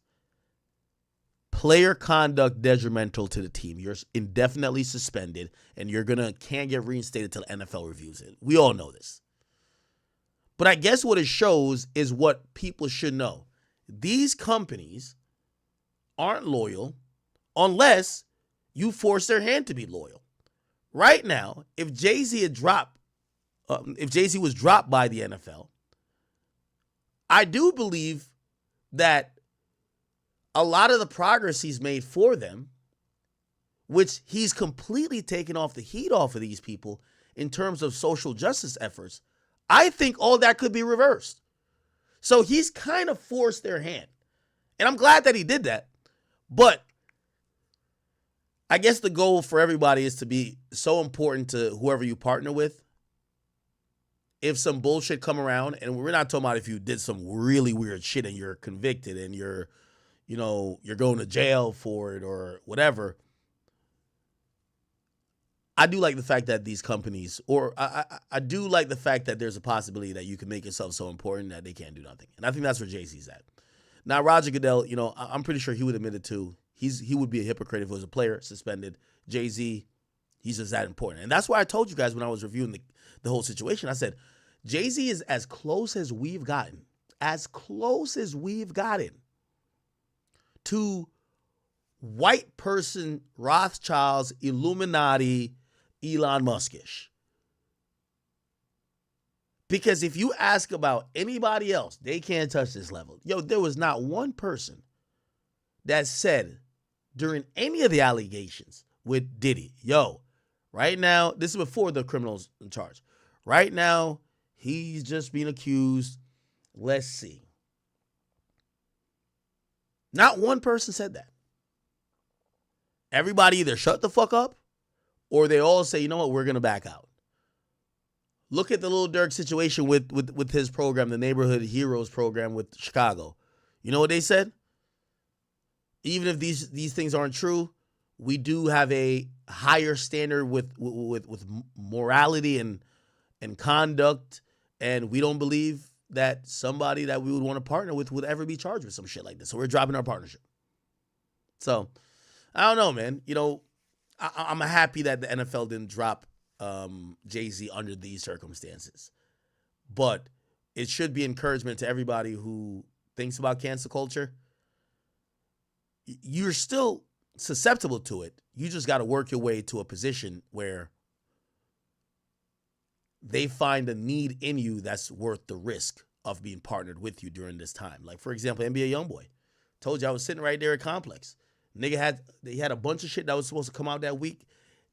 player conduct detrimental to the team, you're indefinitely suspended, and can't get reinstated till the NFL reviews it. We all know this. But I guess what it shows is what people should know. These companies aren't loyal unless you force their hand to be loyal. Right now, if Jay-Z was dropped by the NFL, I do believe that a lot of the progress he's made for them, which he's completely taken off the heat off of these people in terms of social justice efforts, I think all that could be reversed. So he's kind of forced their hand. And I'm glad that he did that. But I guess the goal for everybody is to be so important to whoever you partner with. If some bullshit come around, and we're not talking about if you did some really weird shit and you're convicted and you're going to jail for it or whatever. I do like the fact that these companies, or I do like the fact that there's a possibility that you can make yourself so important that they can't do nothing. And I think that's where Jay-Z's at. Now, Roger Goodell, I'm pretty sure he would admit it too. He would be a hypocrite if he was a player suspended. Jay-Z, he's just that important. And that's why I told you guys when I was reviewing the whole situation, I said, Jay-Z is as close as we've gotten to white person Rothschilds, Illuminati, Elon Muskish. Because if you ask about anybody else, they can't touch this level. Yo, there was not one person that said during any of the allegations with Diddy, yo, right now, this is before the criminals in charge. Right now, he's just being accused. Let's see. Not one person said that. Everybody either shut the fuck up or they all say, you know what, we're going to back out. Look at the little Durk situation with his program, the Neighborhood Heroes program with Chicago. You know what they said? Even if these things aren't true, we do have a higher standard with morality and conduct, and we don't believe that somebody that we would want to partner with would ever be charged with some shit like this. So we're dropping our partnership. So I don't know, man. I'm happy that the NFL didn't drop Jay-Z under these circumstances. But it should be encouragement to everybody who thinks about cancel culture. You're still susceptible to it. You just got to work your way to a position where they find a need in you that's worth the risk of being partnered with you during this time. Like, for example, NBA YoungBoy. Told you I was sitting right there at Complex. Nigga had a bunch of shit that was supposed to come out that week.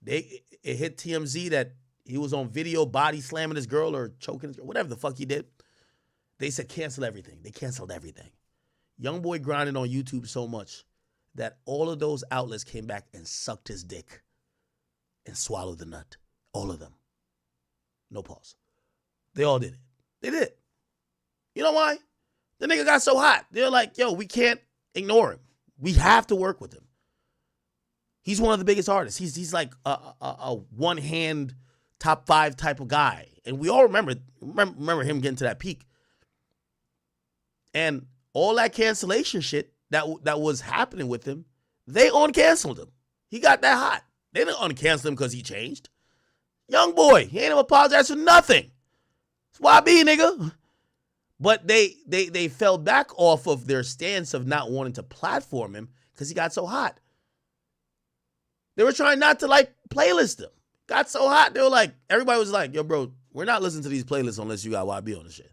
It hit TMZ that he was on video body slamming his girl or choking his girl, whatever the fuck he did. They said cancel everything. They canceled everything. YoungBoy grinded on YouTube so much that all of those outlets came back and sucked his dick and swallowed the nut. All of them. No pause. They all did it. They did. You know why? The nigga got so hot. They're like, yo, we can't ignore him. We have to work with him. He's one of the biggest artists. He's like a one-hand top 5 type of guy. And we all remember him getting to that peak. And all that cancellation shit that was happening with him, they uncanceled him. He got that hot. They didn't uncancel him because he changed. Young boy, he ain't even apologized for nothing. It's YB, nigga. But they fell back off of their stance of not wanting to platform him because he got so hot. They were trying not to, like, playlist him. Got so hot, they were like, everybody was like, yo, bro, we're not listening to these playlists unless you got YB on the shit.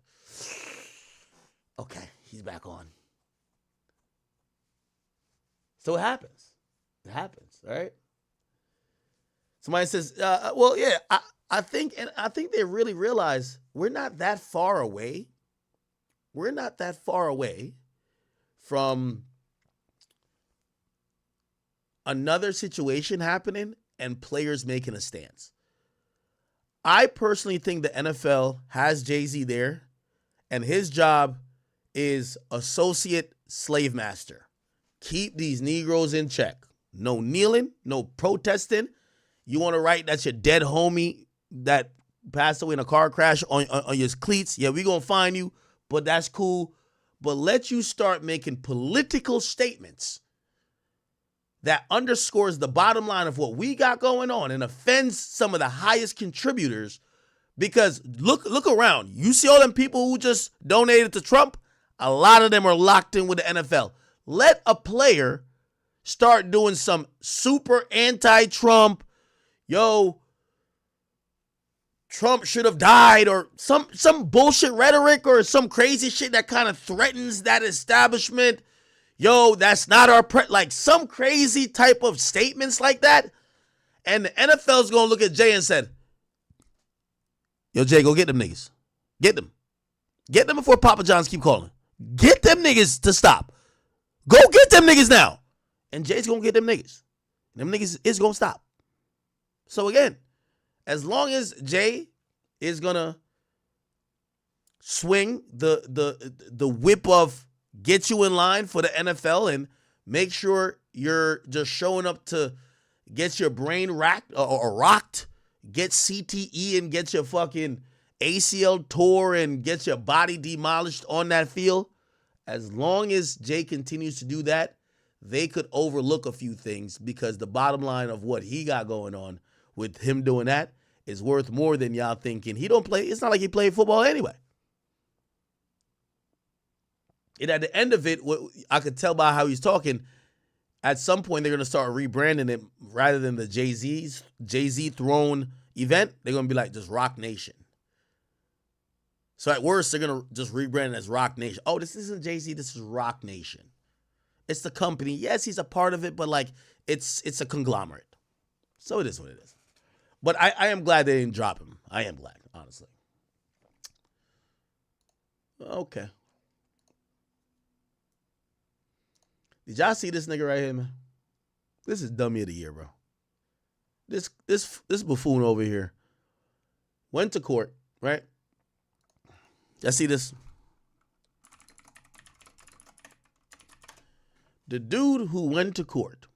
Okay, he's back on. So it happens. It happens, all right? Somebody says, well, yeah, I think they really realize we're not that far away. We're not that far away from another situation happening and players making a stance. I personally think the NFL has Jay-Z there, and his job is associate slave master. Keep these Negroes in check. No kneeling, no protesting. You want to write that's your dead homie that passed away in a car crash on your cleats? Yeah, we're going to find you, but that's cool. But let you start making political statements that underscores the bottom line of what we got going on and offends some of the highest contributors. Because look around. You see all them people who just donated to Trump? A lot of them are locked in with the NFL. Let a player start doing some super anti-Trump, yo, Trump should have died, or some bullshit rhetoric or some crazy shit that kind of threatens that establishment. Yo, that's not our like some crazy type of statements like that. And the NFL's going to look at Jay and said, yo, Jay, go get them niggas. Get them. Get them before Papa John's keep calling. Get them niggas to stop. Go get them niggas now. And Jay's going to get them niggas. Them niggas is going to stop. So again, as long as Jay is going to swing the whip of get you in line for the NFL and make sure you're just showing up to get your brain racked or rocked, get CTE and get your fucking ACL tore and get your body demolished on that field, as long as Jay continues to do that, they could overlook a few things because the bottom line of what he got going on with him doing that is worth more than y'all thinking. He don't play. It's not like he played football anyway. And at the end of it, what I could tell by how he's talking, at some point they're going to start rebranding it rather than the Jay-Z throne event. They're going to be like just Rock Nation. So at worst, they're going to just rebrand it as Rock Nation. Oh, this isn't Jay-Z. This is Rock Nation. It's the company. Yes, he's a part of it, but like it's a conglomerate. So it is what it is. But I am glad they didn't drop him. I am glad, honestly. Okay. Did y'all see this nigga right here, man? This is dummy of the year, bro. This buffoon over here went to court, right? Y'all see this? The dude who went to court.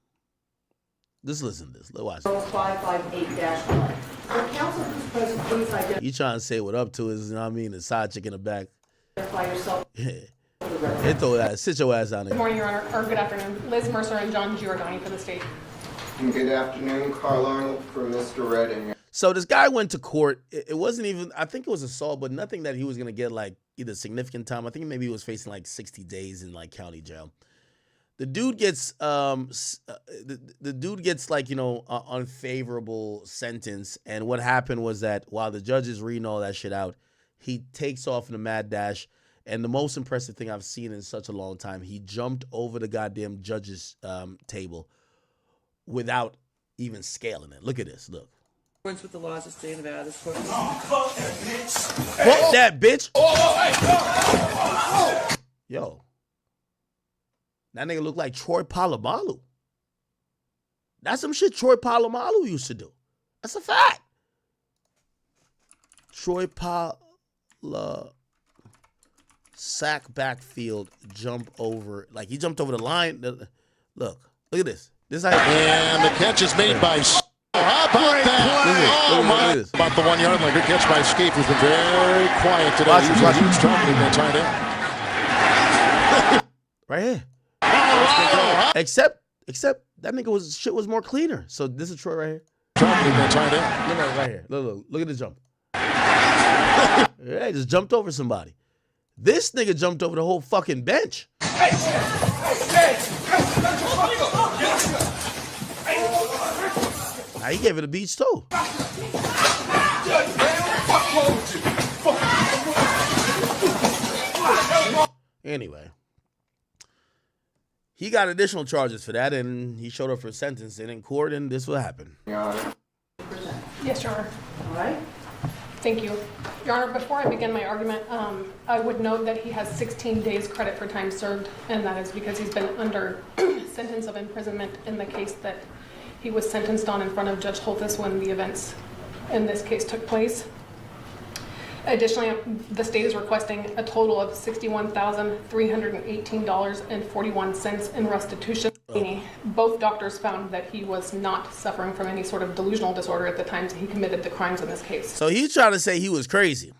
Just listen to this. Let's watch this. 558-1. The counsel who's present, please identify You trying to say what up to is, you know what I mean, the side chick in the back. yourself. Yeah. It told that. Sit your ass down Good there. morning, Your Honor, or good afternoon. Liz Mercer and John Giordani for the state. Good afternoon, Carl Arnold for Mr. Redding. So this guy went to court. It wasn't even, I think it was assault, but nothing that he was going to get like either significant time. I think maybe he was facing like 60 days in like county jail. The dude gets, the dude gets like, you know, unfavorable sentence. And what happened was that while the judge is reading all that shit out, he takes off in a mad dash. And the most impressive thing I've seen in such a long time, he jumped over the goddamn judge's table without even scaling it. Look at this. Look. With the laws of the state of Nevada, this court. Fuck that bitch. Yo. That nigga look like Troy Polamalu. That's some shit Troy Polamalu used to do. That's a fact. Troy sack backfield, jump over. Like, he jumped over the line. Look at this. This is how and the catch is made by... How about that? Oh, my. About the 1 yard line. Good catch by Scape, who's been very quiet today. He's huge trouble in that tight end. Right here. Except that nigga shit was more cleaner. So this is Troy right here. Look right here. Look at the jump. Yeah, he just jumped over somebody. This nigga jumped over the whole fucking bench. Now he gave it a beach too. Anyway. He got additional charges for that, and he showed up for sentencing in court, and this will happen. Yes, Your Honor. All right. Thank you. Your Honor, before I begin my argument, I would note that he has 16 days credit for time served, and that is because he's been under sentence of imprisonment in the case that he was sentenced on in front of Judge Holthus when the events in this case took place. Additionally, the state is requesting a total of $61,318.41 in restitution. Both doctors found that he was not suffering from any sort of delusional disorder at the time he committed the crimes in this case. So he's trying to say he was crazy.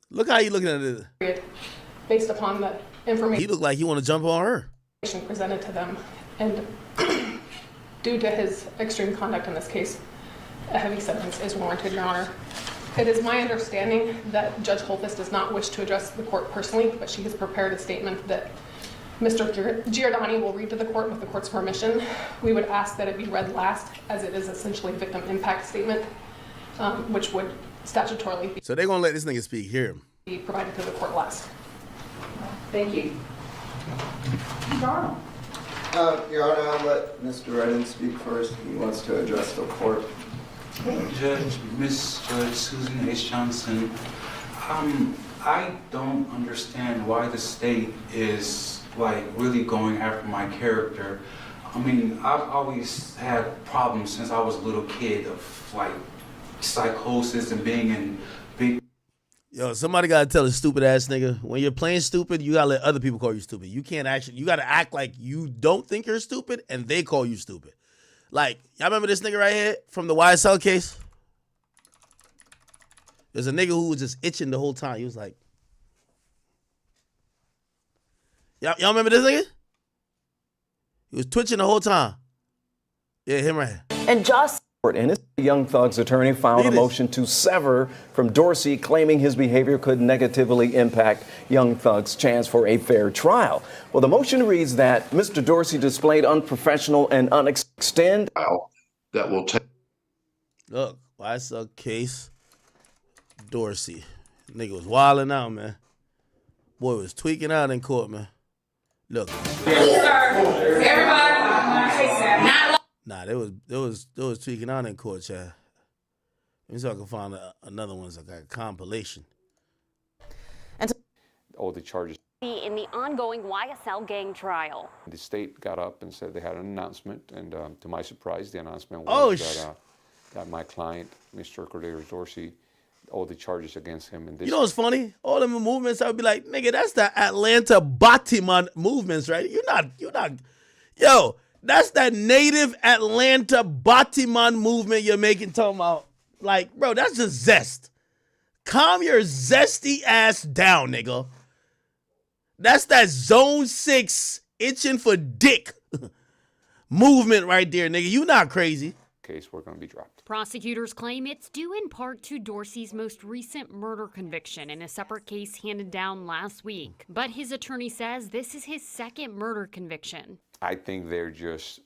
Look how he looking at it. Based upon the information. He looked like he want to jump on her. Presented to them, and due to his extreme conduct in this case, a heavy sentence is warranted, Your Honor. It is my understanding that Judge Holthus does not wish to address the court personally, but she has prepared a statement that Mr. Giordani will read to the court with the court's permission. We would ask that it be read last, as it is essentially a victim impact statement, which would statutorily be. So they're going to let this nigga speak. Hear him. Be provided to the court last. Thank you. Donald. Your Honor, I'll let Mr. Redden speak first. He wants to address the court. Judge, Miss Judge Susan H. Johnson, I don't understand why the state is like really going after my character. I mean, I've always had problems since I was a little kid of like psychosis and being in big. Yo, somebody gotta tell a stupid ass nigga, when you're playing stupid, you gotta let other people call you stupid. You can't actually, you gotta act like you don't think you're stupid and they call you stupid. Like, y'all remember this nigga right here from the YSL case? There's a nigga who was just itching the whole time. He was like, y'all remember this nigga? He was twitching the whole time. Yeah, him right here. And his Young Thug's attorney filed a motion to sever from Dorsy, claiming his behavior could negatively impact Young Thug's chance for a fair trial. Well, the motion reads that Mr. Dorsy displayed unprofessional and unextended. That will take. Look, YSL case, Dorsy. Nigga was wilding out, man. Boy was tweaking out in court, man. Look. Nah, they was tweaking out in court, Chad. Let me see if I can find another one, like a compilation. All the charges. In the ongoing YSL gang trial. The state got up and said they had an announcement, and to my surprise, the announcement was that my client, Mr. Cordero Dorsy, all the charges against him. And this. You know what's funny? All them movements, I would be like, nigga, that's the Atlanta Batiman movements, right? You're not. Yo, that's that native Atlanta Batiman movement you're making, talking about. Like, bro, that's just zest. Calm your zesty ass down, nigga. That's that Zone 6 itching for dick movement right there, nigga. You not crazy. Case, we're going to be dropped. Prosecutors claim it's due in part to Dorsy's most recent murder conviction in a separate case handed down last week. But his attorney says this is his second murder conviction. I think they're just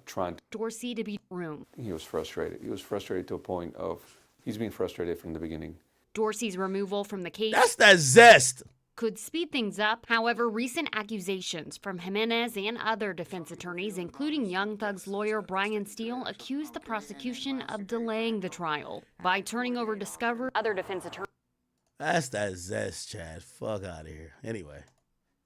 trying to... Dorsy to be room. He was frustrated. He was frustrated to a point of... He's been frustrated from the beginning. Dorsey's removal from the case... That's that zest! ...could speed things up. However, recent accusations from Jimenez and other defense attorneys, including Young Thug's lawyer Brian Steele, accused the prosecution of delaying the trial by turning over discovery. Other defense attorneys... That's that zest, Chad. Fuck out of here. Anyway.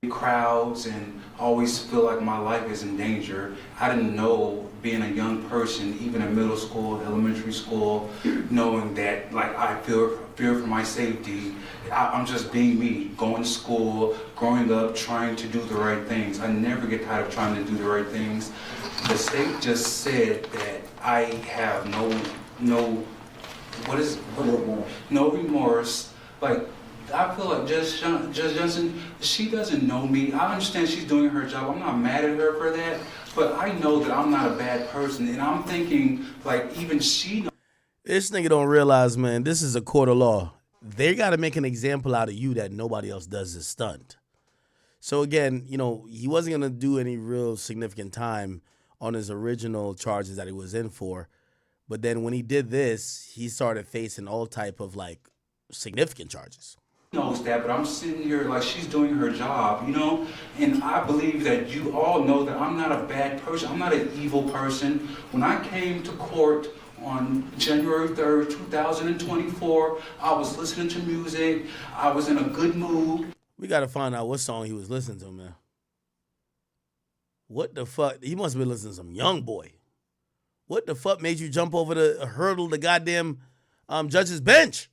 Crowds and always feel like my life is in danger. I didn't know, being a young person, even in middle school, elementary school, knowing that like I fear for my safety. I'm just being me, going to school, growing up, trying to do the right things. I never get tired of trying to do the right things. The state just said that I have no remorse. Like, I feel like Judge Johnson, she doesn't know me. I understand she's doing her job. I'm not mad at her for that, but I know that I'm not a bad person, and I'm thinking, like, even she knows. This nigga don't realize, man, this is a court of law. They got to make an example out of you that nobody else does this stunt. So again, you know, he wasn't going to do any real significant time on his original charges that he was in for. But then when he did this, he started facing all type of, like, significant charges. Knows that, but I'm sitting here like she's doing her job, you know? And I believe that you all know that I'm not a bad person. I'm not an evil person. When I came to court on January 3rd, 2024, I was listening to music. I was in a good mood. We got to find out what song he was listening to, man. What the fuck? He must have been listening to some Young Boy. What the fuck made you jump over the hurdle the goddamn judge's bench?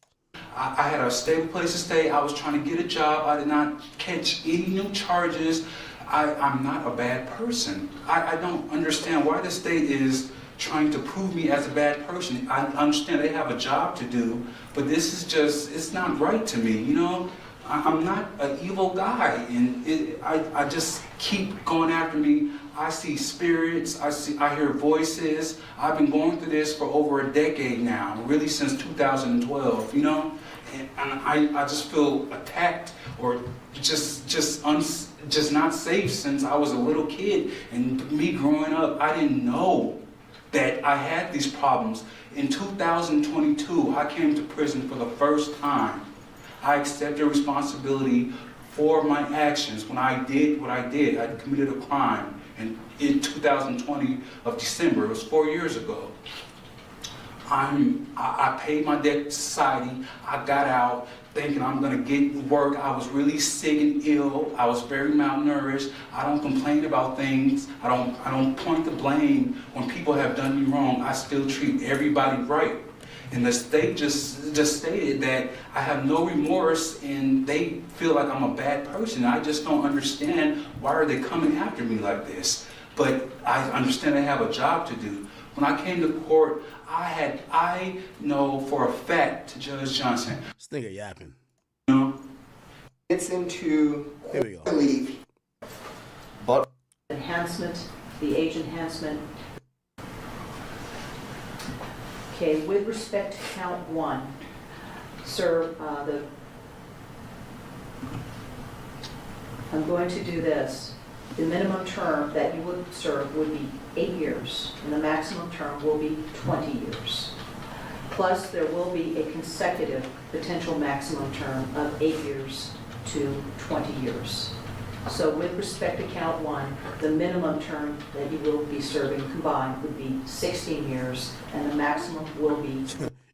I had a stable place to stay. I was trying to get a job. I did not catch any new charges. I'm not a bad person. I don't understand why the state is trying to prove me as a bad person. I understand they have a job to do, but this is just, it's not right to me, you know? I'm not an evil guy, and I just keep going after me. I see spirits, I hear voices. I've been going through this for over a decade now, really since 2012, you know? And I just feel attacked or just not safe since I was a little kid. And me growing up, I didn't know that I had these problems. In 2022, I came to prison for the first time. I accepted responsibility for my actions when I did what I did. I committed a crime. And in 2020 of December, it was 4 years ago. I paid my debt to society. I got out thinking I'm gonna get work. I was really sick and ill. I was very malnourished. I don't complain about things. I don't point the blame when people have done me wrong. I still treat everybody right. And the state just stated that I have no remorse and they feel like I'm a bad person. I just don't understand why are they coming after me like this. But I understand they have a job to do. When I came to court, I know for a fact, Judge Johnson. This nigga yapping. You know? It's into Here we go. leave. But enhancement, the age enhancement. Okay, with respect to count one, sir, I'm going to do this. The minimum term that you would serve would be 8 years, and the maximum term will be 20 years. Plus, there will be a consecutive potential maximum term of 8 years to 20 years. So with respect to count one, the minimum term that you will be serving combined would be 16 years, and the maximum will be...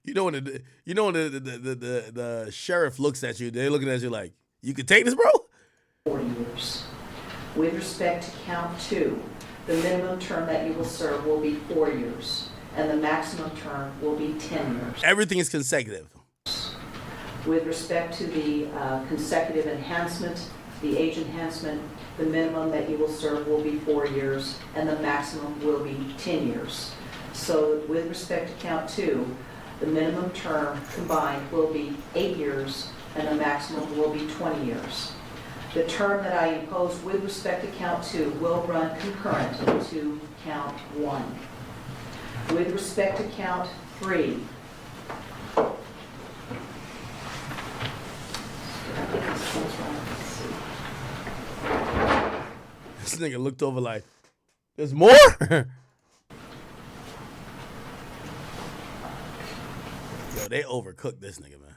You know when the sheriff looks at you, they're looking at you like, you can take this, bro? 40 years. With respect to count two, the minimum term that you will serve will be 4 years, and the maximum term will be 10 years. Everything is consecutive. With respect to the consecutive enhancement, the age enhancement, the minimum that you will serve will be 4 years, and the maximum will be 10 years. So with respect to count two, the minimum term combined will be 8 years, and the maximum will be 20 years. The term that I impose with respect to count two will run concurrent to count one. With respect to count 3. This nigga looked over like, there's more? Yo, they overcooked this nigga, man.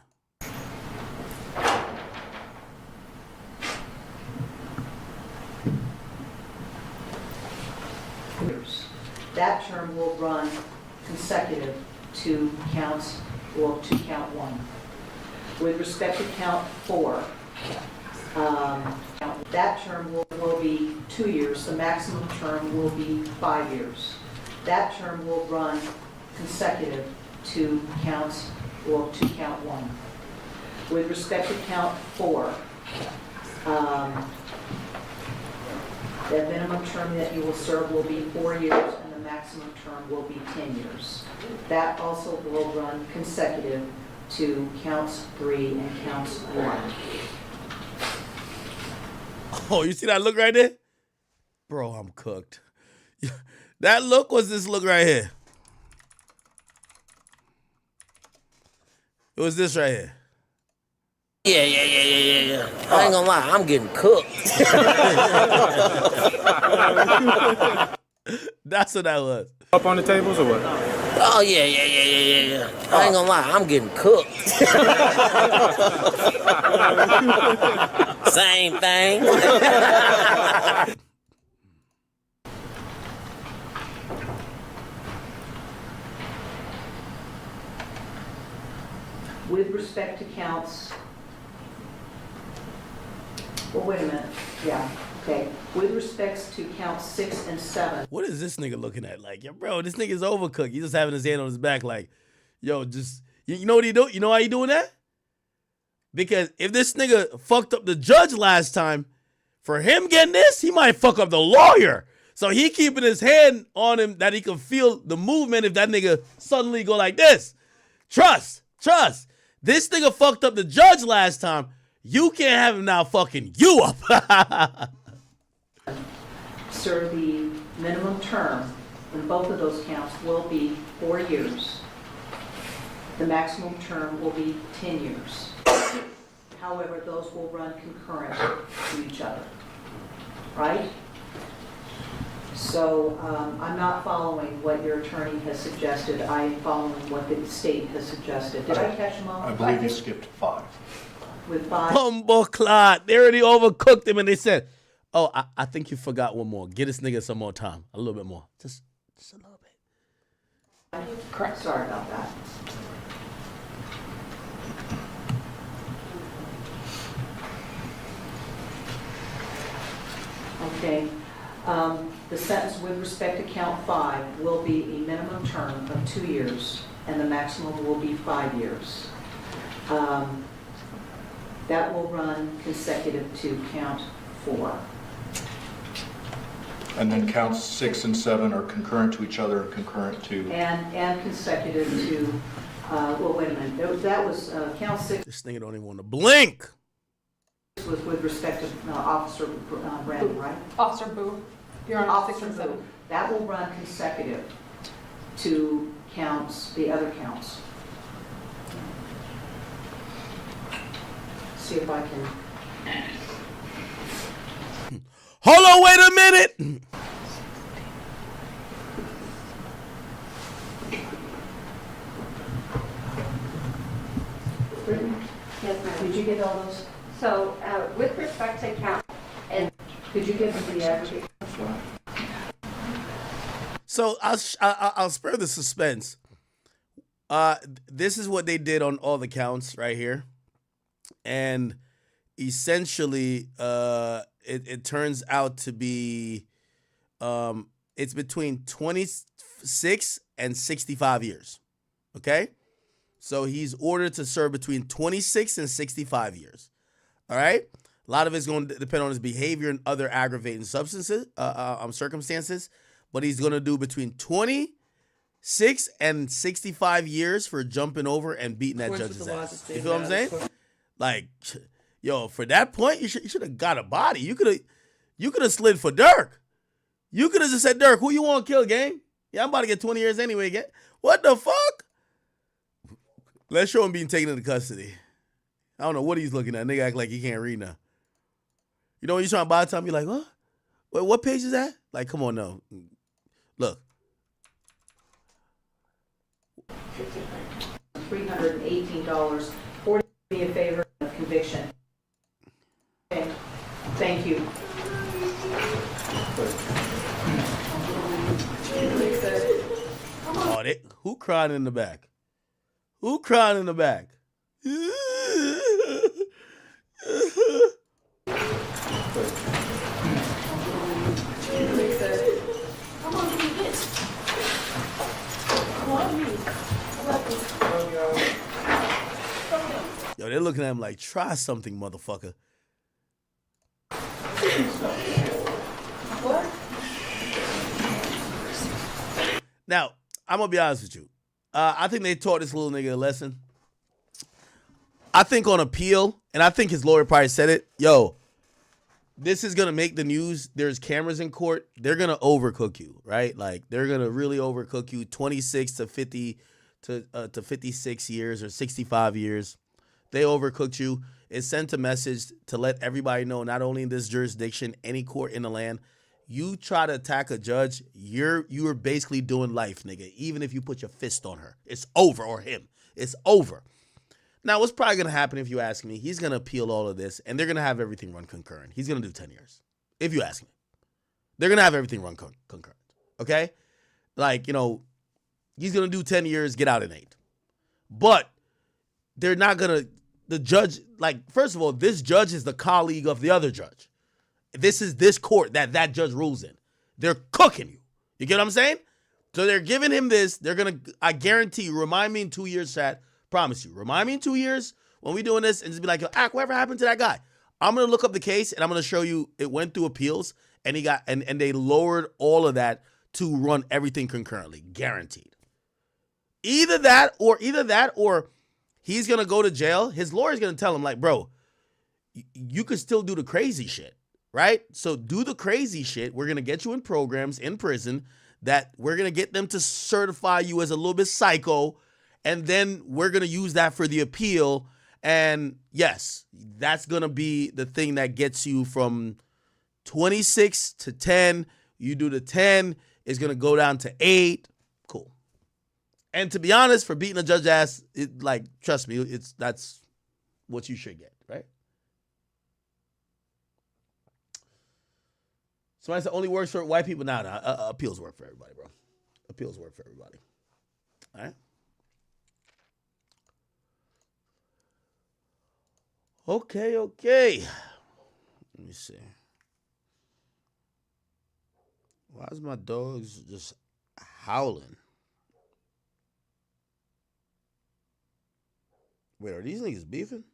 That term will run consecutive to counts, or to count 1. With respect to count 4, that term will be 2 years. The maximum term will be 5 years. That term will run consecutive to counts, or to count 1. With respect to count 4, the minimum term that you will serve will be 4 years, and the maximum term will be 10 years. That also will run consecutive to counts 3 and counts 1. Oh, you see that look right there? Bro, I'm cooked. That look was this look right here. It was this right here. Yeah. I ain't gonna lie, I'm getting cooked. That's what that was. Up on the tables or what? Oh, yeah. I ain't gonna lie, I'm getting cooked. Same thing. With respect to counts, well, wait a minute. Yeah, okay. With respects to counts 6 and 7. What is this nigga looking at? Like, yo, bro, this nigga's overcooked. He's just having his hand on his back like, yo, just, you know what he do? You know why he doing that? Because if this nigga fucked up the judge last time, for him getting this, he might fuck up the lawyer. So he keeping his hand on him that he can feel the movement if that nigga suddenly go like this. Trust. This nigga fucked up the judge last time. You can't have him now fucking you up. Sir, the minimum term in both of those counts will be 4 years. The maximum term will be 10 years. However, those will run concurrent to each other, right? So I'm not following what your attorney has suggested. I am following what the state has suggested. Did I catch them all? I believe you skipped 5. With 5? Bumbo clot. They already overcooked him and they said, oh, I think you forgot one more. Get this nigga some more time. A little bit more. Just a little bit. Correct. Sorry about that. Okay. The sentence with respect to count 5 will be a minimum term of 2 years, and the maximum will be 5 years. That will run consecutive to count 4. And then counts 6 and 7 are concurrent to each other and concurrent to... And consecutive to, well, wait a minute. That was count 6. This nigga don't even want to blink. Was with respect to Officer Brandon, right? Officer Boo. You're on Officer 6 and 7. Boo. That will run consecutive to counts, the other counts. See if I can. Hold on, wait a minute. Yes, ma'am. Did you get all those? So with respect to count, and could you give me the aggregate? So I'll spare the suspense. This is what they did on all the counts right here, and essentially, it turns out to be, it's between 26 and 65 years. Okay, so he's ordered to serve between 26 and 65 years. All right. A lot of it's going to depend on his behavior and other aggravating circumstances, but he's going to do between 26 and 65 years for jumping over and beating that judge's ass. You feel what I'm saying? Like, yo, for that point, you should have got a body. You could have slid for Durk. You could have just said, Durk, who you want to kill, gang? Yeah, I'm about to get 20 years anyway, gang. What the fuck? Let's show him being taken into custody. I don't know what he's looking at. Nigga act like he can't read now. You know when you're trying to buy time, you're like, what? Wait, what page is that? Like, come on, no. Look. $318. 40 me a favor of conviction. Okay. Thank you. Oh, who cried in the back? Who cried in the back? Yo, they're looking at him like, try something, motherfucker. Now, I'm going to be honest with you. I think they taught this little nigga a lesson. I think on appeal, and I think his lawyer probably said it, yo, this is going to make the news. There's cameras in court. They're going to overcook you, right? Like, they're going to really overcook you. 26 to 50 to 56 years or 65 years. They overcooked you. It sent a message to let everybody know, not only in this jurisdiction, any court in the land, you try to attack a judge, you're basically doing life, nigga. Even if you put your fist on her, it's over, or him. It's over. Now, what's probably going to happen if you ask me, he's going to appeal all of this, and they're going to have everything run concurrent. He's going to do 10 years, if you ask me. They're going to have everything run concurrent, okay? Like, you know, he's going to do 10 years, get out in 8. But they're not going to, the judge, like, first of all, this judge is the colleague of the other judge. This is this court that judge rules in. They're cooking you. You get what I'm saying? So they're giving him this. They're going to, I guarantee you, remind me in 2 years, chat. Promise you. Remind me in 2 years when we doing this and just be like, yo, whatever happened to that guy? I'm going to look up the case and I'm going to show you it went through appeals and he got, and they lowered all of that to run everything concurrently. Guaranteed. Either that or he's going to go to jail. His lawyer's going to tell him like, bro, you could still do the crazy shit. Right? So do the crazy shit. We're going to get you in programs in prison that we're going to get them to certify you as a little bit psycho. And then we're going to use that for the appeal. And yes, that's going to be the thing that gets you from 26 to 10. You do the 10, it's going to go down to 8. Cool. And to be honest, for beating a judge's ass, trust me, that's what you should get, right? Somebody said only works for white people. Nah, appeals work for everybody, bro. Appeals work for everybody. All right? Okay. Let me see. Why is my dogs just howling? Wait, are these niggas beefing?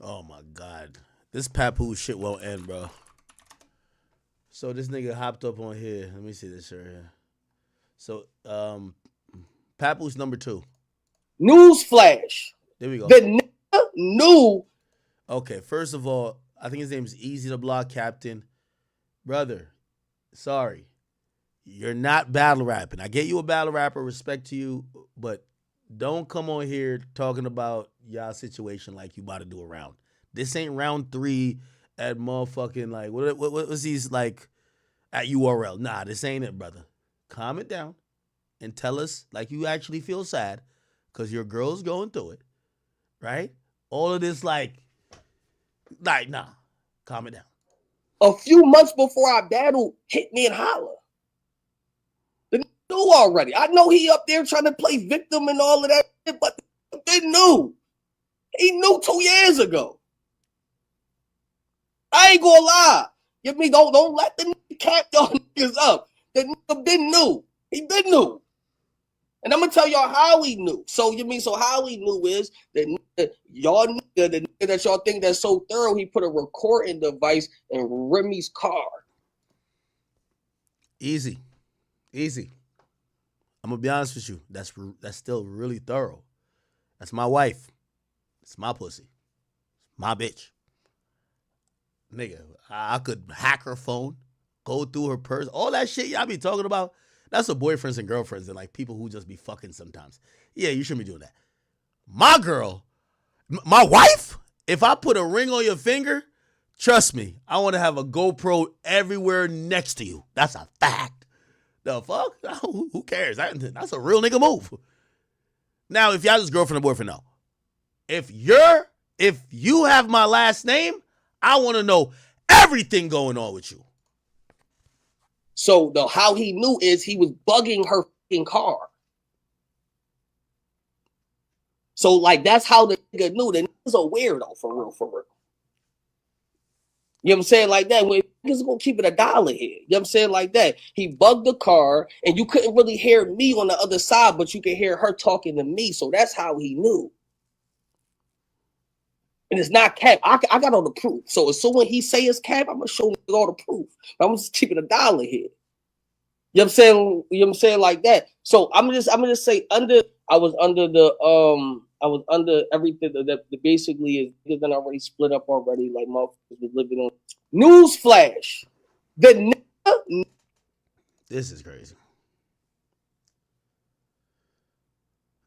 Oh my God. This Papoose shit won't end, bro. So this nigga hopped up on here. Let me see this shirt here. So, Papoose number 2. Newsflash. There we go. The nigga knew. Okay, first of all, I think his name's Easy to Block Captain. Brother, sorry. You're not battle rapping. I get you a battle rapper, respect to you, but don't come on here talking about y'all situation like you about to do a round. This ain't round 3 at motherfucking, like, what was these, like, at URL? Nah, this ain't it, brother. Calm it down and tell us like you actually feel sad because your girl's going through it, right? All of this, like, nah, calm it down. A few months before our battle, hit me and holler. They knew already. I know he up there trying to play victim and all of that shit, but they knew. He knew 2 years ago. I ain't gonna lie. Give me don't let the nigga cap y'all niggas up. The nigga been knew. He been knew. And I'm gonna tell y'all how he knew. So how he knew is that y'all nigga, the nigga that y'all think that's so thorough, he put a recording device in Remy's car. Easy. I'm gonna be honest with you. That's still really thorough. That's my wife. It's my pussy. my bitch. Nigga, I could hack her phone, go through her purse, all that shit y'all be talking about. That's what boyfriends and girlfriends and like people who just be fucking sometimes. Yeah, you shouldn't be doing that. My girl, my wife, if I put a ring on your finger, trust me, I want to have a GoPro everywhere next to you. That's a fact. The fuck? Who cares? That's a real nigga move. Now, if y'all just girlfriend and boyfriend, no. If you have my last name, I want to know everything going on with you. So how he knew is he was bugging her fucking car. So like that's how the nigga knew. The nigga's a weirdo for real. You know what I'm saying? Like that. When niggas gonna keep it $1 here. You know what I'm saying? Like that. He bugged the car and you couldn't really hear me on the other side, but you could hear her talking to me. So that's how he knew. And it's not cap. I got all the proof. So when he say it's cap, I'm gonna show niggas all the proof. But I'm just keeping $1 here. You know what I'm saying? You know what I'm saying? Like that. So I'm gonna just say I was under everything that basically is because then already split up already. Like motherfuckers was living on newsflash. This is crazy.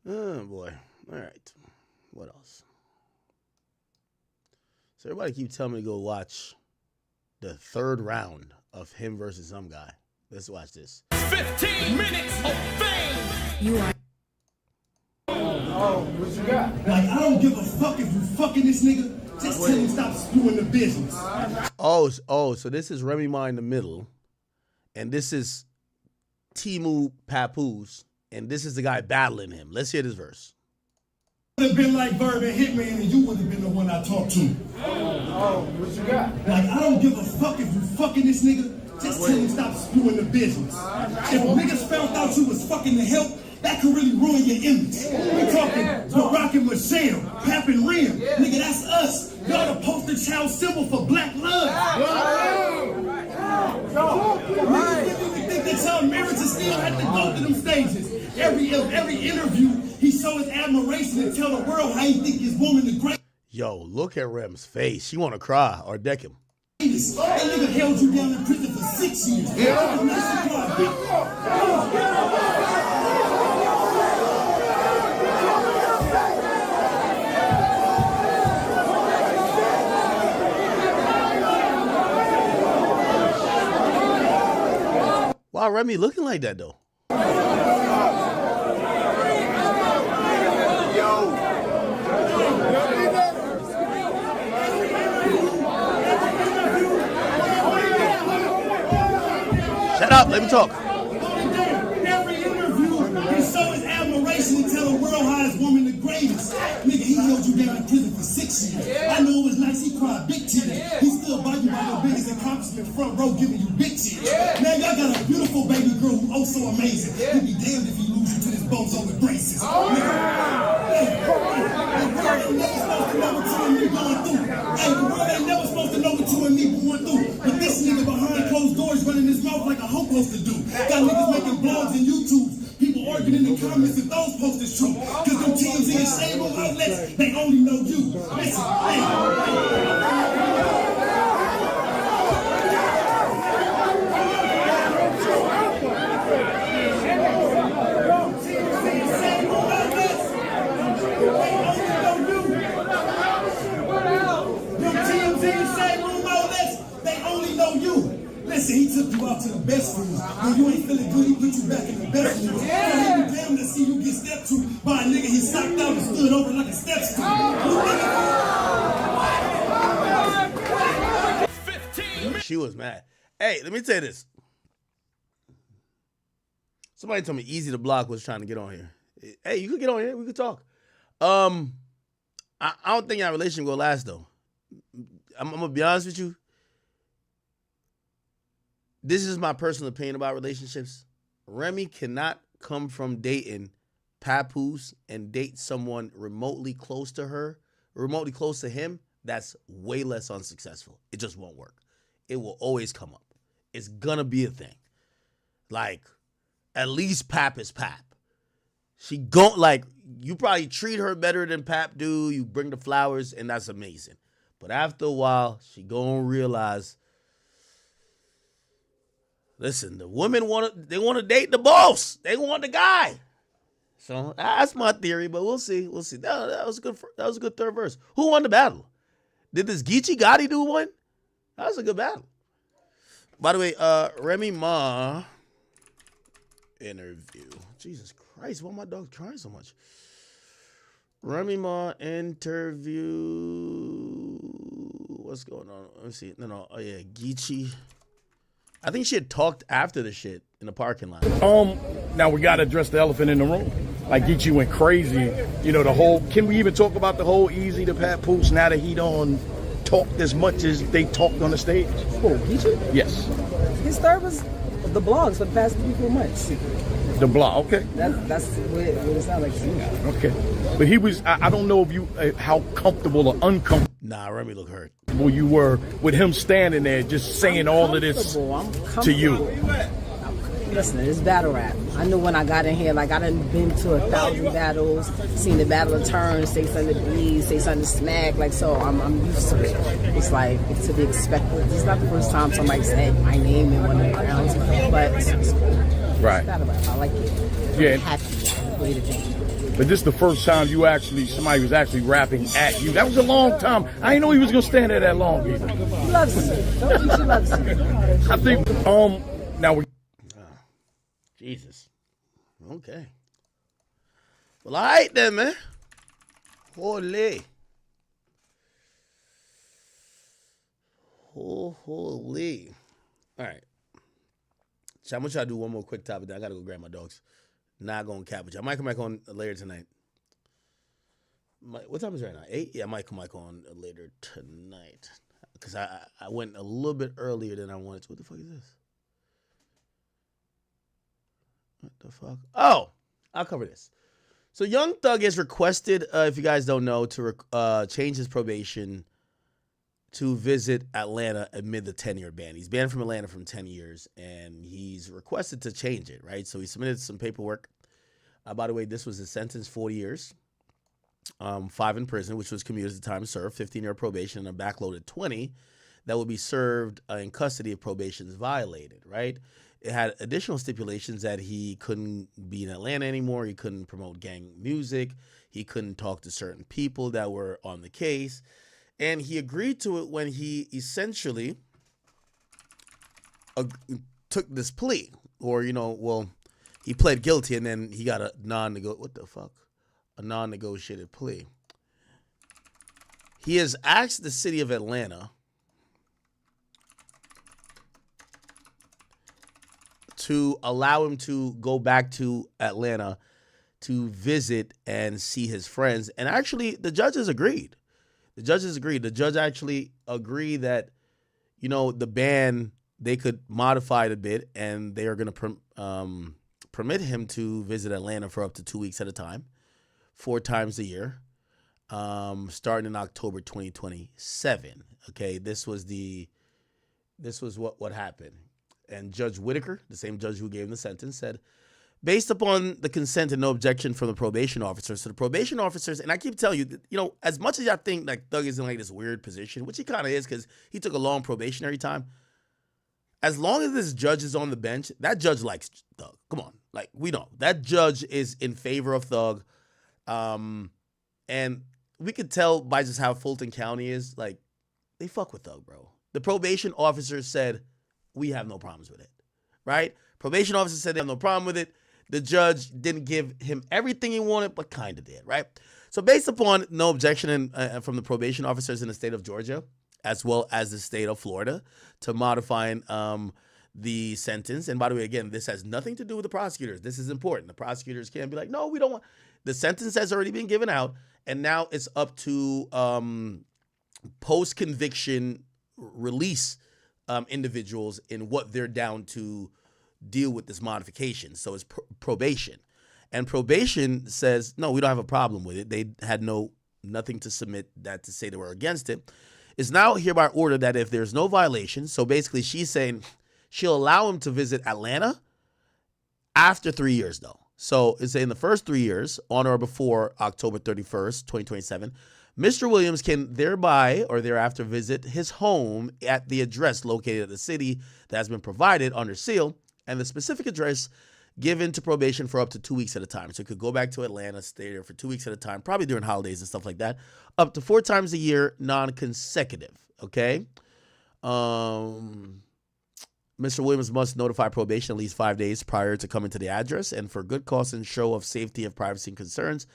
Oh boy. All right. What else? So everybody keep telling me to go watch the 3rd round of him versus some guy. Let's watch this. 15 minutes of fame. You are. Oh, what you got? Like, I don't give a fuck if you fucking this nigga. Just tell him stop screwing the business. Oh, so this is Remy Ma in the middle. And this is Timu Papoose. And this is the guy battling him. Let's hear this verse. Would have been like Verb and Hitman and you would have been the one I talked to. Oh, what you got? Like, I don't give a fuck if you fucking this nigga. Just tell him stop screwing the business. If niggas found out you was fucking the help, that could really ruin your image. We talking Durk and Michelle, Pap and Rem. Nigga, that's us. Y'all the poster child symbol for black love. Niggas think that y'all marriage is still had to go through them stages. Every interview, he show his admiration and tell the world how he think his woman the great. Yo, look at Rem's face. She want to cry or deck him. That nigga held you down in prison for 6 years. Why Remy looking like that though? Shut up, let me talk. Every interview, he show his admiration and tell the world how his woman the greatest. Nigga, he held you down in prison for 6 years. I know it was nice, he cried big tears. He still by you by your biggest accomplishment, front row giving you big tears. Man, y'all got a beautiful baby girl who oh so amazing. He'd be damned if he lose you to this bozo with braces. The world ain't never supposed to know what you and me going through. Hey, the world ain't never supposed to know what you and me going through. But this nigga behind closed doors running his mouth like a hoe supposed to do. Got niggas making blogs and YouTubes. People arguing in the comments if those posts is true. Cause them TMZ and shade room outlets, they only know you. Listen, Listen, he took you out to the best rooms. When you ain't feeling good, he put you back in the best rooms. So he be damn to see you get stepped to by a nigga he socked out and stood over like a step stool. She was mad. Hey, let me tell you this. Somebody told me Easy to Block was trying to get on here. Hey, you could get on here. We could talk. I don't think our relationship will last though. I'm gonna be honest with you. This is my personal opinion about relationships. Remy cannot come from dating Papoose and date someone remotely close to her, remotely close to him. That's way less unsuccessful. It just won't work. It will always come up. It's gonna be a thing. Like, at least Pap is Pap. She gon' like, you probably treat her better than Pap do. You bring the flowers, and that's amazing. But after a while, she gonna realize, listen, the women want to date the boss. They want the guy. So that's my theory, but we'll see. We'll see. That was good. That was a good third verse. Who won the battle? Did this Geechee Gotti dude win? That was a good battle. By the way, Remy Ma interview. Jesus Christ, why my dog crying so much? Remy Ma interview. What's going on? Let me see. No. Oh yeah, Geechee. I think she had talked after the shit in the parking lot. Now we got to address the elephant in the room. Like Geechee went crazy. You know, the whole, can we even talk about the whole Easy to Papoose now that he don't talk as much as they talked on the stage? Who, Geechee? Yes. His third was the blogs for the past 3-4 months. The blog, okay. That's what it sounds like to me. Okay. But he was, I don't know if you, how comfortable or uncomfortable. Nah, Remy look hurt. You were with him standing there just saying all of this to you. Listen, it's battle rap. I knew when I got in here, like I done been to 1,000 battles, seen the battle of turns, say something to bleed, say something to smack, like so I'm used to it. It's like, it's to be expected. It's not the first time somebody said my name in one of the rounds, but it's right. Battle rap. I like it. Yeah. I'm happy. Way to think. But this is the first time somebody was actually rapping at you. That was a long time. I didn't know he was gonna stand there that long either. He loves you. Don't you? She loves you. I think now we. Jesus. Okay. Well, all right then, man. Holy. Holy. All right. So I'm gonna try to do one more quick topic. Then I gotta go grab my dogs. Not gonna cap with you. I might come back on later tonight. What time is it right now? 8? Yeah, I might come back on later tonight. Because I went a little bit earlier than I wanted to. What the fuck is this? What the fuck? Oh, I'll cover this. So Young Thug has requested, if you guys don't know, to change his probation to visit Atlanta amid the 10-year ban. He's banned from Atlanta from 10 years, and he's requested to change it, right? So he submitted some paperwork. By the way, this was his sentence, 40 years, 5 in prison, which was commuted as the time served, 15-year probation, and a backloaded 20 that would be served in custody if probation is violated, right? It had additional stipulations that he couldn't be in Atlanta anymore. He couldn't promote gang music. He couldn't talk to certain people that were on the case. And he agreed to it when he essentially took this plea. Or, he pled guilty and then he got a non-negotiated plea. He has asked the city of Atlanta to allow him to go back to Atlanta to visit and see his friends. And actually, the judges agreed. The judge actually agreed that, the ban, they could modify it a bit, and they are going to permit him to visit Atlanta for up to 2 weeks at a time, 4 times a year, starting in October 2027. Okay, this was what happened. And Judge Whitaker, the same judge who gave him the sentence, said, based upon the consent and no objection from the probation officers. So the probation officers, and I keep telling you, as much as y'all think like Thug is in like this weird position, which he kind of is because he took a long probationary time, as long as this judge is on the bench, that judge likes Thug. Come on. Like, we know. That judge is in favor of Thug. And we could tell by just how Fulton County is, like, they fuck with Thug, bro. The probation officers said, we have no problems with it, right? Probation officer said they have no problem with it. The judge didn't give him everything he wanted, but kind of did, right? So based upon no objection from the probation officers in the state of Georgia, as well as the state of Florida, to modifying the sentence. And by the way, again, this has nothing to do with the prosecutors. This is important. The prosecutors can't be like, no, we don't want. The sentence has already been given out, and now it's up to post-conviction release individuals in what they're down to deal with this modification. So it's probation. And probation says, no, we don't have a problem with it. They had nothing to submit that to say they were against it. It's now hereby ordered that if there's no violation, so basically she's saying she'll allow him to visit Atlanta after 3 years, though. So it's in the first 3 years, on or before October 31st, 2027, Mr. Williams can thereby or thereafter visit his home at the address located at the city that has been provided under seal and the specific address given to probation for up to 2 weeks at a time. So he could go back to Atlanta, stay there for 2 weeks at a time, probably during holidays and stuff like that, up to 4 times a year, non-consecutive, okay? Mr. Williams must notify probation at least 5 days prior to coming to the address, and for good cause and show of safety and privacy concerns,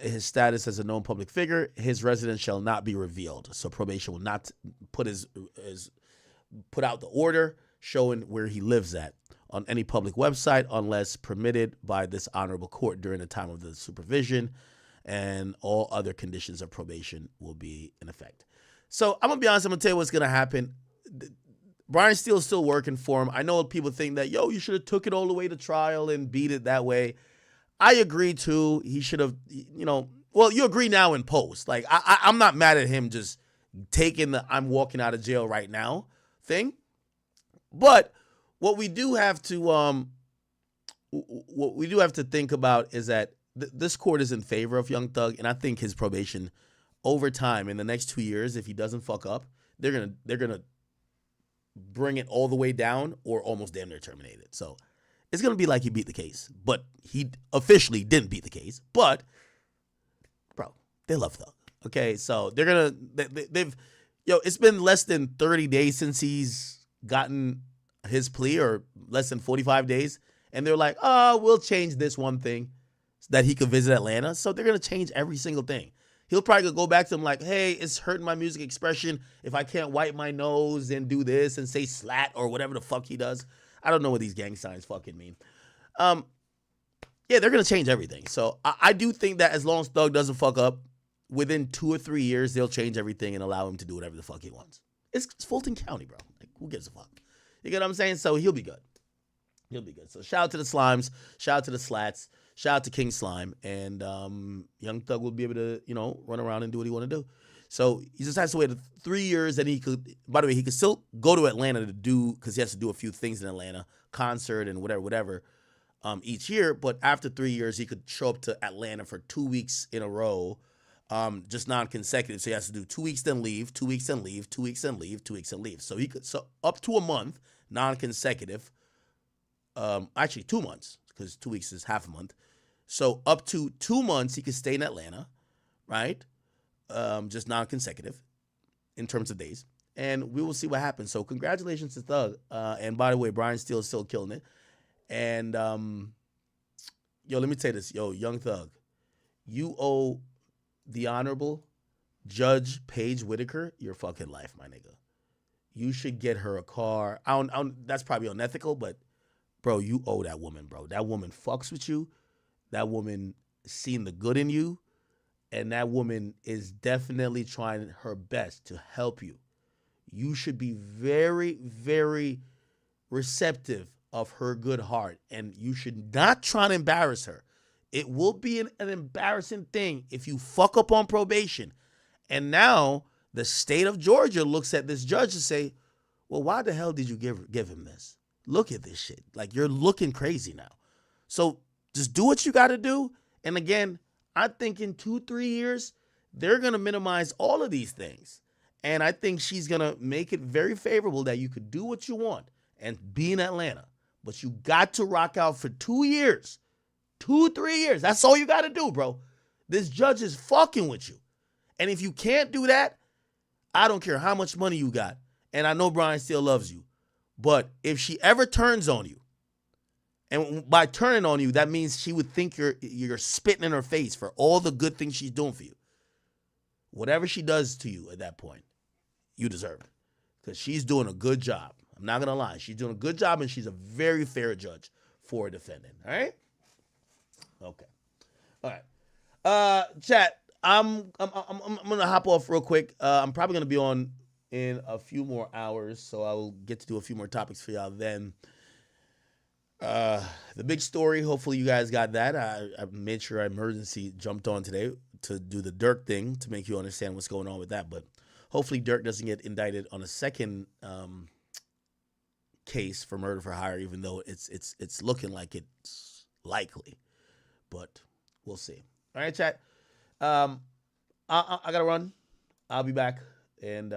his status as a known public figure, his residence shall not be revealed. So probation will not put put out the order showing where he lives at on any public website unless permitted by this honorable court during the time of the supervision, and all other conditions of probation will be in effect. So I'm gonna be honest, I'm gonna tell you what's gonna happen. Brian Steele's still working for him. I know people think that, yo, you should have took it all the way to trial and beat it that way. I agree too. He should have, well, you agree now in post. Like, I'm not mad at him just taking the I'm walking out of jail right now thing. But what we do have to think about is that this court is in favor of Young Thug, and I think his probation over time in the next 2 years, if he doesn't fuck up, they're gonna bring it all the way down or almost damn near terminate it. So it's going to be like he beat the case, but he officially didn't beat the case. But, bro, they love Thug. Okay, so they're going to, it's been less than 30 days since he's gotten his plea, or less than 45 days. And they're like, oh, we'll change this one thing so that he could visit Atlanta. So they're going to change every single thing. He'll probably go back to them like, hey, it's hurting my music expression if I can't wipe my nose and do this and say slat or whatever the fuck he does. I don't know what these gang signs fucking mean. Yeah, they're going to change everything. So I do think that as long as Thug doesn't fuck up, within 2 or 3 years, they'll change everything and allow him to do whatever the fuck he wants. It's Fulton County, bro. Like, who gives a fuck? You get what I'm saying? So he'll be good. He'll be good. So shout out to the Slimes. Shout out to the Slats. Shout out to King Slime. And Young Thug will be able to, run around and do what he want to do. So he just has to wait 3 years, and he could, by the way, he could still go to Atlanta to do, because he has to do a few things in Atlanta, concert and whatever, each year. But after 3 years, he could show up to Atlanta for 2 weeks in a row, just non-consecutive. So he has to do 2 weeks, then leave, 2 weeks, then leave, 2 weeks, then leave, 2 weeks, then leave. So he could, up to a month, non-consecutive, actually 2 months, because 2 weeks is half a month. So up to 2 months, he could stay in Atlanta, right? Just non-consecutive in terms of days. And we will see what happens. So congratulations to Thug. And by the way, Brian Steele is still killing it. And, let me tell you this. Young Thug, you owe the Honorable Judge Paige Whitaker your fucking life, my nigga. You should get her a car. That's probably unethical, but, bro, you owe that woman, bro. That woman fucks with you. That woman seen the good in you. And that woman is definitely trying her best to help you. You should be very, very receptive of her good heart. And you should not try to embarrass her. It will be an embarrassing thing if you fuck up on probation. And now the state of Georgia looks at this judge and say, well, why the hell did you give him this? Look at this shit. Like, you're looking crazy now. So just do what you got to do. And again, I think in 2-3 years, they're going to minimize all of these things. And I think she's going to make it very favorable that you could do what you want and be in Atlanta. But you got to rock out for 2 years. 2-3 years. That's all you got to do, bro. This judge is fucking with you. And if you can't do that, I don't care how much money you got. And I know Brian still loves you. But if she ever turns on you, and by turning on you, that means she would think you're spitting in her face for all the good things she's doing for you. Whatever she does to you at that point, you deserve it. Because she's doing a good job. I'm not going to lie. She's doing a good job, and she's a very fair judge for a defendant. All right? Okay. All right. Chat, I'm going to hop off real quick. I'm probably going to be on in a few more hours, so I will get to do a few more topics for y'all then. The big story, hopefully you guys got that. I made sure I emergency jumped on today to do the Durk thing to make you understand what's going on with that. But hopefully Durk doesn't get indicted on a second case for murder for hire, even though it's looking like it's likely. But we'll see. All right, chat. I gotta run. I'll be back, and